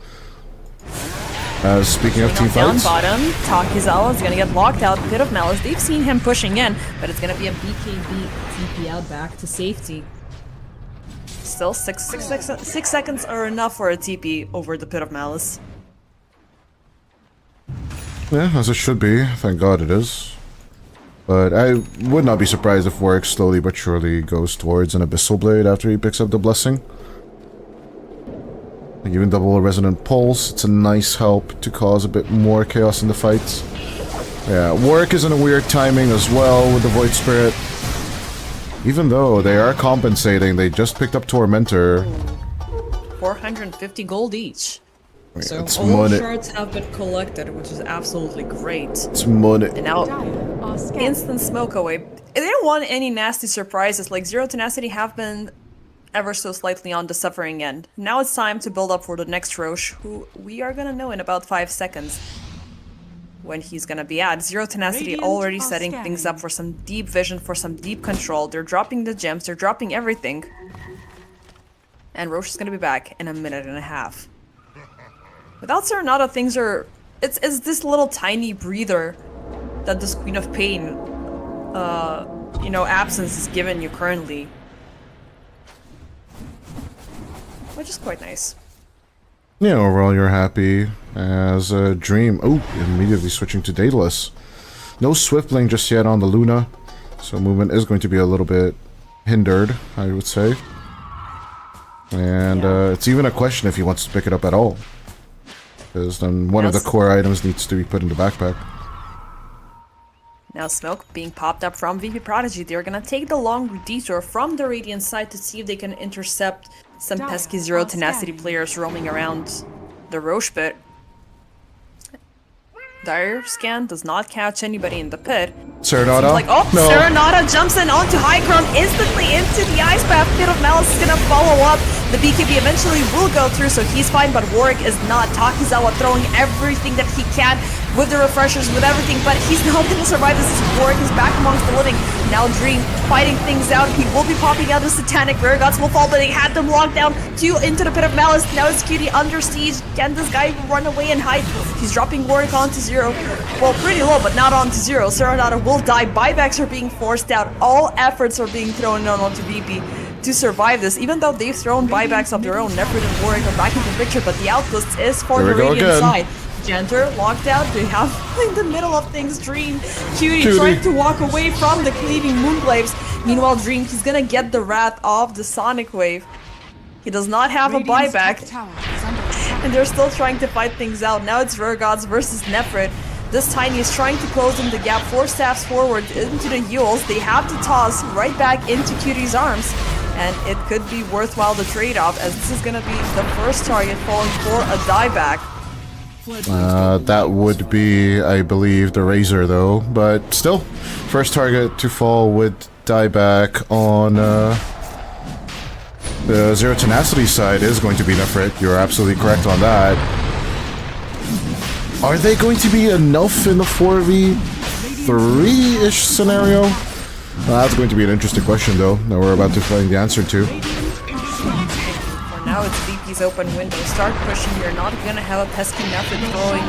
Speaking of team
down
fights...
bottom, Takizawa is going to get locked out. Pit of Malice, they've seen him pushing in, but it's going to be a BKB TP out back to safety. Still, 6 seconds are enough for a TP over the Pit of Malice.
Yeah, as it should be. Thank God it is. But I would not be surprised if Warwick slowly but surely goes towards an Abyssal Blade after he picks up the Blessing. Like, even double a Resonant Pulse, it's a nice help to cause a bit more chaos in the fights. Yeah, Warwick is in a weird timing as well with the Void Spirit. Even though they are compensating, they just picked up Tormentor.
450 gold each. So
it's
all
money.
shards have been collected, which is absolutely great.
It's money.
And now, instant smoke away. They don't want any nasty surprises, like Zero Tenacity have been ever so slightly on the suffering end. Now it's time to build up for the next Roche, who we are gonna know in about 5 seconds when he's gonna be at. Zero Tenacity already setting things up for some deep vision, for some deep control. They're dropping the gems, they're dropping everything. And Roche is gonna be back in a minute and a half. Without Serenata, things are... It's this little tiny breather that this Queen of Pain, you know, absence is given you currently. Which is quite nice.
Yeah, overall you're happy as a Dream. Oh, immediately switching to Daedalus. No Swiftling just yet on the Luna, so movement is going to be a little bit hindered, I would say. And it's even a question if he wants to pick it up at all. Because then one of the core items needs to be put in the backpack.
Now smoke being popped up from VP.Prodigy. They're gonna take the long detour from the Radiant side to see if they can intercept some pesky Zero Tenacity players roaming around the Roche pit. Dire scan does not catch anybody in the pit.
Serenata?
Like, oh,
No.
Serenata jumps in onto high ground instantly into the ice path. Pit of Malice is gonna follow up. The BKB eventually will go through, so he's fine, but Warwick is not. Takizawa throwing everything that he can with the refreshers, with everything, but he's not gonna survive this. Warwick is back amongst the living. Now Dream fighting things out. He will be popping out the Satanic. Rare Gods will fall, but they had them locked down. 2 into the Pit of Malice. Now it's Cutie under siege. Can this guy run away and hide? He's dropping Warwick onto 0. Well, pretty low, but not onto 0. Serenata will die. Buybacks are being forced out. All efforts are being thrown on onto VP to survive this. Even though they've thrown buybacks of their own, Nefrid and Warwick are back into the picture, but the outpost is for the Radiant side. Genter locked out. They have in the middle of things Dream. Cutie trying to walk away from the cleaving Moonblaves. Meanwhile, Dream, he's gonna get the wrath of the Sonic Wave. He does not have a buyback, and they're still trying to fight things out. Now it's Rare Gods versus Nefrid. This Tiny is trying to close in the gap, 4 staffs forward into the Yules. They have to toss right back into Cutie's arms, and it could be worthwhile the trade-off, as this is gonna be the first target falling for a dieback.
That would be, I believe, the Razor, though. But still, first target to fall would die back on the Zero Tenacity side is going to be Nefrit. You're absolutely correct on that. Are they going to be enough in the 4v3-ish scenario? That's going to be an interesting question, though, that we're about to find the answer to.
Now it's VP's open window. Start pushing. You're not gonna have a pesky Nefrid throwing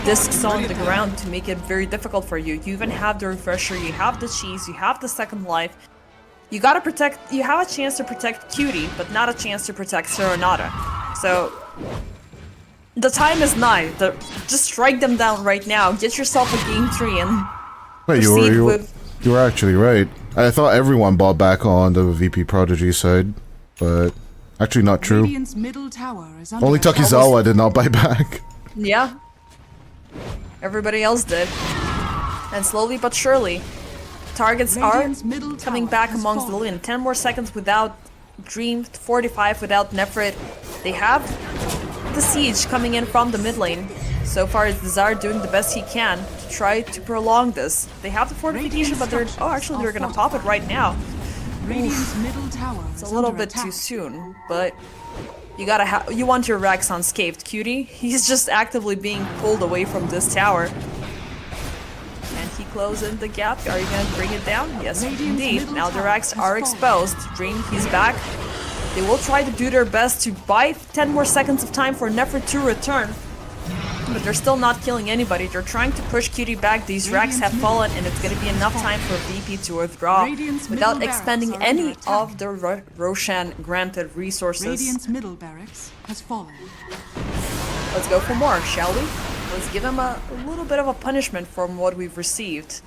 discs on the ground to make it very difficult for you. You even have the refresher, you have the cheese, you have the second life. You gotta protect. You have a chance to protect Cutie, but not a chance to protect Serenata. So the time is nigh. Just strike them down right now. Get yourself a game 3 and proceed with.
You were actually right. I thought everyone bought back on the VP.Prodigy side, but. Actually, not true. Only Takizawa did not buy back.
Yeah. Everybody else did. And slowly but surely, targets are coming back amongst the Lillian. 10 more seconds without Dream, 45 without Nefrit. They have the siege coming in from the mid lane. So far, it's Desire doing the best he can to try to prolong this. They have the fortification, but they're actually they're gonna pop it right now. It's a little bit too soon, but you gotta you want your Rex unscathed, Cutie. He's just actively being pulled away from this tower. And he closes in the gap. Are you gonna bring it down? Yes, indeed. Now the Rex are exposed. Dream, he's back. They will try to do their best to buy 10 more seconds of time for Nefrit to return. But they're still not killing anybody. They're trying to push Cutie back. These racks have fallen, and it's going to be enough time for VP to withdraw without expending any of the Roshan granted resources.
Radiant's middle barracks has fallen.
Let's go for more, shall we? Let's give them a little bit of a punishment from what we've received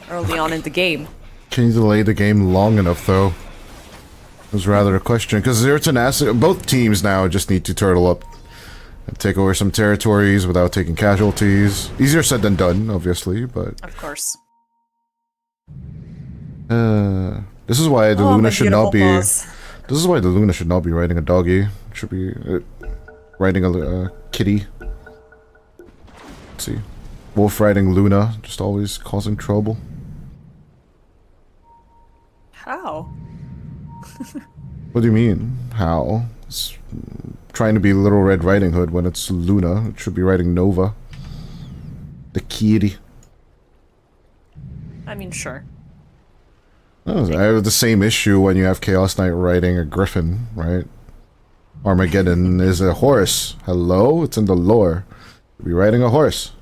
early on in the game.
Can you delay the game long enough, though? Was rather a question, because Zero Tenacity, both teams now just need to turtle up. And take over some territories without taking casualties. Easier said than done, obviously, but...
Of course.
This is why the Luna should not be... This is why the Luna should not be riding a doggy. It should be riding a kitty. Let's see. Wolf riding Luna, just always causing trouble.
How?
What do you mean? How? It's trying to be Little Red Riding Hood when it's Luna. It should be riding Nova. The kitty.
I mean, sure.
Oh, I have the same issue when you have Chaos Knight riding a Griffin, right? Armageddon is a horse. Hello? It's in the lore. You'll be riding a horse.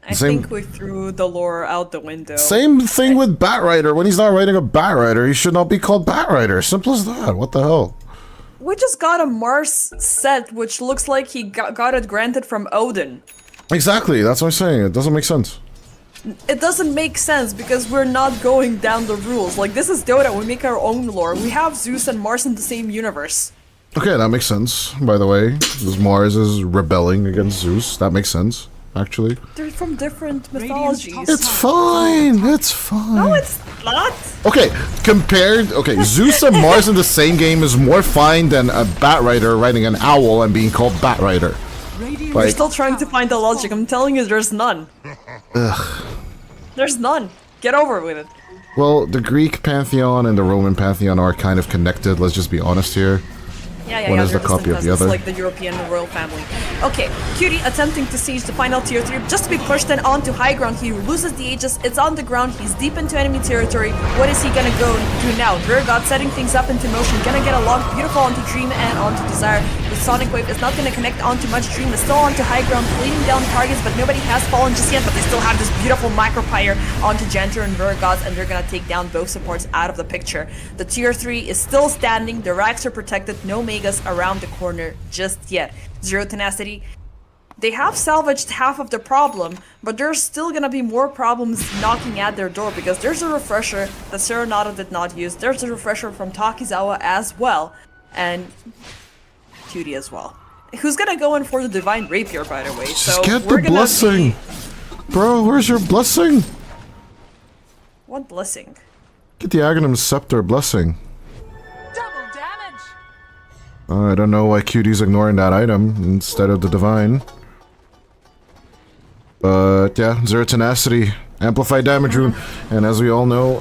I think we threw the lore out the window.
Same thing with Batrider. When he's not riding a Batrider, he should not be called Batrider. Simple as that. What the hell?
We just got a Mars set, which looks like he got it granted from Odin.
Exactly, that's what I'm saying. It doesn't make sense.
It doesn't make sense because we're not going down the rules. Like, this is Dota, we make our own lore. We have Zeus and Mars in the same universe.
Okay, that makes sense, by the way. Because Mars is rebelling against Zeus. That makes sense. actually.
They're from different mythologies.
It's fine. It's fine.
No, it's not.
Okay, compared. Okay, Zeus and Mars in the same game is more fine than a Bat Rider riding an owl and being called Bat Rider.
You're still trying to find the logic. I'm telling you, there's none.
Ugh.
There's none. Get over with it.
Well, the Greek pantheon and the Roman pantheon are kind of connected. Let's just be honest here. One is the copy of the other.
It's like the European royal family. Okay, Cutie attempting to siege the final tier 3 just to be pushed then onto high ground. He loses the Aegis, it's on the ground, he's deep into enemy territory. What is he gonna go do now? Rear God setting things up into motion, gonna get a long, beautiful onto Dream and onto Desire. The Sonic Wave is not gonna connect onto much. Dream is still onto high ground, bleeding down targets, but nobody has fallen just yet, but they still have this beautiful micropire onto Jenter and Rear Gods, and they're gonna take down both supports out of the picture. The tier 3 is still standing, the racks are protected, no Megas around the corner just yet. Zero Tenacity, they have salvaged half of the problem, but there's still gonna be more problems knocking at their door because there's a refresher that Serenata did not use, there's a refresher from Takizawa as well, and Cutie as well. Who's gonna go in for the Divine Rapier, by the way?
Just get the blessing! Bro, where's your blessing?
What blessing?
Get the Aghanim Scepter blessing. I don't know why Cutie's ignoring that item instead of the Divine. But yeah, Zero Tenacity, Amplified Damage Rune, and as we all know,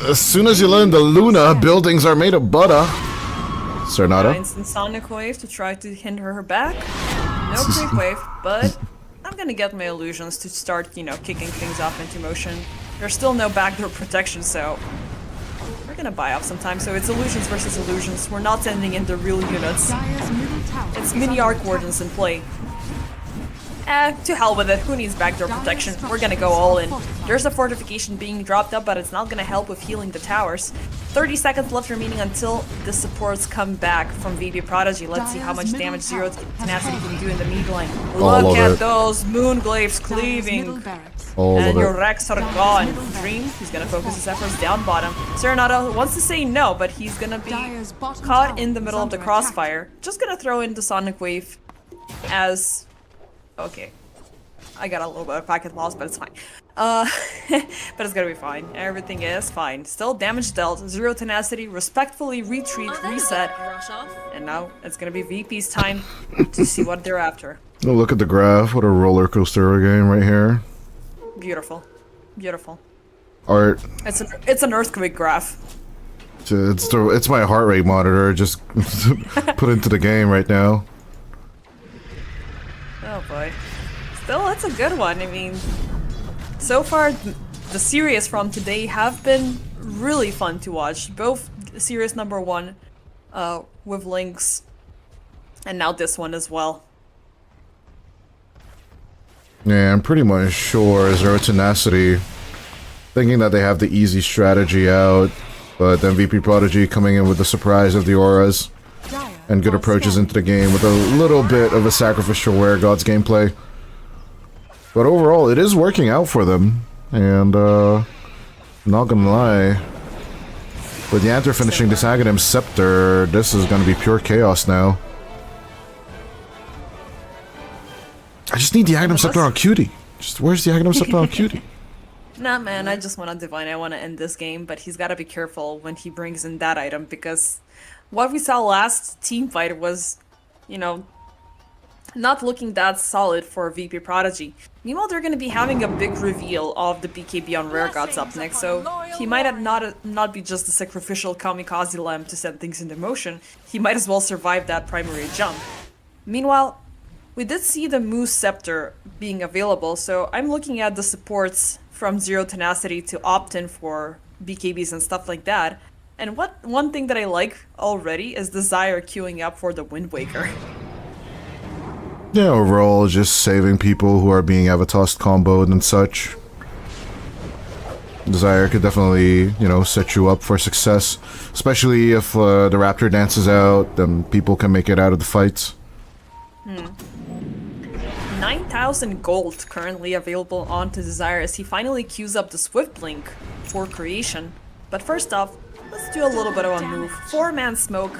as soon as you learn the Luna, buildings are made of butter. Serenata?
Instant Sonic Wave to try to hinder her back. No Creep Wave, but I'm gonna get my illusions to start, you know, kicking things off into motion. There's still no backdoor protection, so we're gonna buy off some time. So it's illusions versus illusions. We're not sending in the real units. It's mini Arc Wardens in play. To hell with it. Who needs backdoor protection? We're gonna go all in. There's a fortification being dropped up, but it's not gonna help with healing the towers. 30 seconds left remaining until the supports come back from VP.Prodgy. Let's see how much damage Zero Tenacity can do in the mid lane. Look at those Moonglaives cleaving. And your Rex are gone. Dream, he's gonna focus his efforts down bottom. Serenata wants to say no, but he's gonna be caught in the middle of the crossfire. Just gonna throw in the Sonic Wave as... Okay. I got a little bit of packet loss, but it's fine. But it's gonna be fine. Everything is fine. Still damage dealt. Zero Tenacity, respectfully retreat, reset. And now it's gonna be VP's time to see what they're after.
Oh, look at the graph. What a roller coaster game right here.
Beautiful. Beautiful.
Art.
It's an earthquake graph.
It's my heart rate monitor just put into the game right now.
Oh boy. Still, it's a good one. I mean, so far the series from today have been really fun to watch. Both series number 1 with Lynx and now this one as well.
Yeah, I'm pretty much sure Zero Tenacity thinking that they have the easy strategy out, but then VP.Prodgy coming in with the surprise of the auras and good approaches into the game with a little bit of a sacrificial Were Gods gameplay. But overall, it is working out for them, and not gonna lie, with the Anther finishing this Aghanim Scepter, this is gonna be pure chaos now. I just need the Aghanim Scepter on Cutie. Where's the Aghanim Scepter on Cutie?
Nah, man, I just want to Divine. I want to end this game, but he's got to be careful when he brings in that item, because what we saw last team fight was, you know, not looking that solid for VP.Prodgy. Meanwhile, they're going to be having a big reveal of the BKB on Rare Gods up next, so he might not be just a sacrificial kamikaze lamp to set things into motion. He might as well survive that primary jump. Meanwhile, we did see the Moose Scepter being available, so I'm looking at the supports from Zero Tenacity to opt in for BKBs and stuff like that. And one thing that I like already is Desire queuing up for the Wind Waker.
Yeah, overall, just saving people who are being Avatost comboed and such. Desire could definitely, you know, set you up for success. Especially if the Raptor dances out, then people can make it out of the fights.
9,000 gold currently available onto Desire as he finally queues up the Swift Blink for creation. But first off, let's do a little bit of a move. 4-man smoke.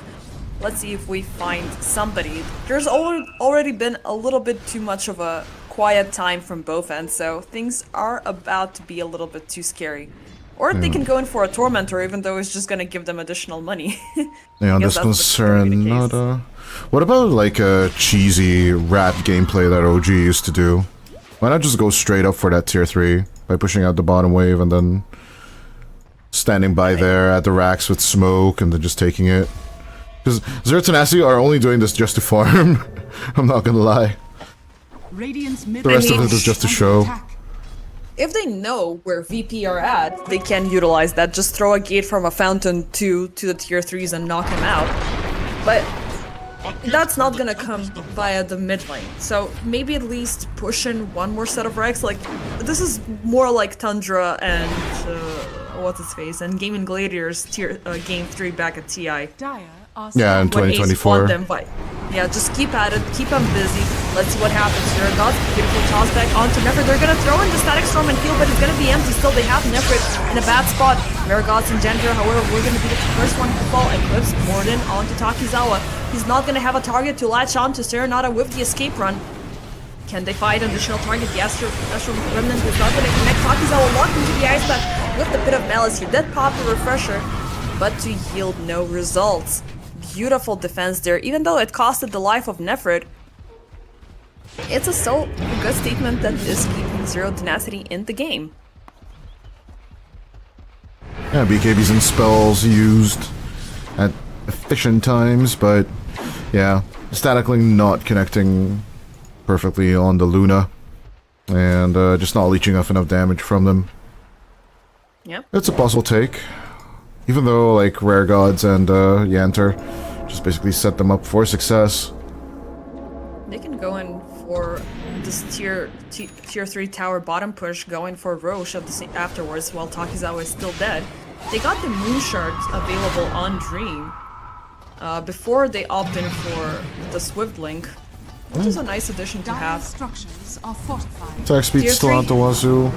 Let's see if we find somebody. There's already been a little bit too much of a quiet time from both ends, so things are about to be a little bit too scary. Or they can go in for a Tormentor, even though it's just gonna give them additional money.
Yeah, on this concern, not what about like a cheesy rat gameplay that OG used to do? Why not just go straight up for that tier 3 by pushing out the bottom wave and then standing by there at the racks with smoke and then just taking it? Because Zero Tenacity are only doing this just to farm. I'm not gonna lie. The rest of it is just a show.
If they know where VP are at, they can utilize that. Just throw a gate from a fountain to the tier 3s and knock him out. But that's not gonna come via the mid lane. So maybe at least push in one more set of Rex. Like, this is more like Tundra and what's his face, and Game and Gladiators game 3 back at TI.
Yeah, in 2024.
Yeah, just keep at it, keep them busy. Let's see what happens here. Got beautiful toss back onto Nefrit. They're gonna throw in the Static Storm and heal, but it's gonna be empty still. They have Nefrit in a bad spot. Maragots and Gender, however, we're gonna be the first one to fall. And clips Morden onto Takizawa. He's not gonna have a target to latch on to Serenata with the escape run. Can they find an additional target? The Astral Remnant is not gonna connect. Takizawa locked into the ice path with the Pit of Malice. He did pop the refresher, but to yield no results. Beautiful defense there, even though it costed the life of Nefrit. It's still a good statement that is keeping Zero Tenacity in the game.
Yeah, BKBs and spells used at efficient times, but yeah, statically not connecting perfectly on the Luna, and just not leeching off enough damage from them.
Yep.
It's a puzzle take. Even though, like, Rare Gods and Yanter just basically set them up for success.
They can go in for this tier 3 tower bottom push, going for Roche afterwards while Takizawa is still dead. They got the Moon Shards available on Dream before they opt in for the Swift Link, which is a nice addition to have.
Attack speed still out the wazoo.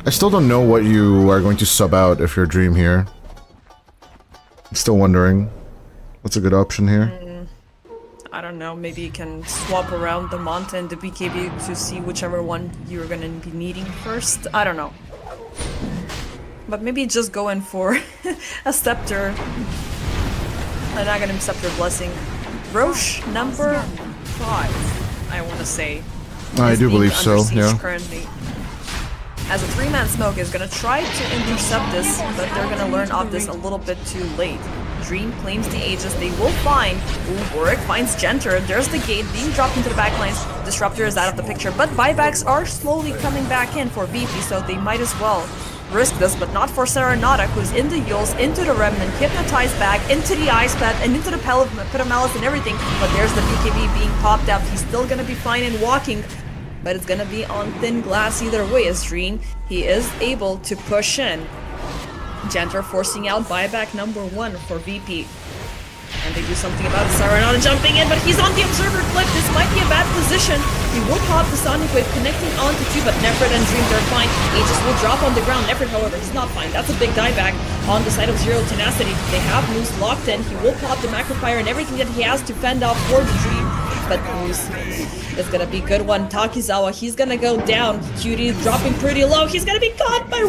I still don't know what you are going to sub out if you're Dream here. I'm still wondering. What's a good option here?
I don't know, maybe you can swap around the Manta and the BKB to see whichever one you're gonna be needing first. I don't know. But maybe just go in for a Scepter. An Aghanim Scepter Blessing. Roche number 5, I wanna say.
I do believe so, yeah.
Currently. As a 3-man smoke is gonna try to intercept this, but they're gonna learn of this a little bit too late. Dream claims the Aegis, they will find. Ooh, Warwick finds Genter. There's the gate being dropped into the backlines. Disruptor is out of the picture, but buybacks are slowly coming back in for VP, so they might as well risk this, but not for Serenata, who's in the Yules, into the Remnant, hypnotized back, into the Ice Pad, and into the Pit of Malice and everything. But there's the BKB being popped up. He's still gonna be fine and walking, but it's gonna be on thin glass either way as Dream. He is able to push in. Genter forcing out buyback number 1 for VP. And they do something about it. Serenata jumping in, but he's on the Observer Clip. This might be a bad position. He will pop the Sonic Wave connecting onto 2, but Nefrit and Dream are fine. Aegis will drop on the ground. Nefrit, however, he's not fine. That's a big dieback on the side of Zero Tenacity. They have Moose locked in. He will pop the Macro Fire and everything that he has to fend off for the Dream. But Moose is gonna be a good one. Takizawa, he's gonna go down. Cutie dropping pretty low. He's gonna be caught by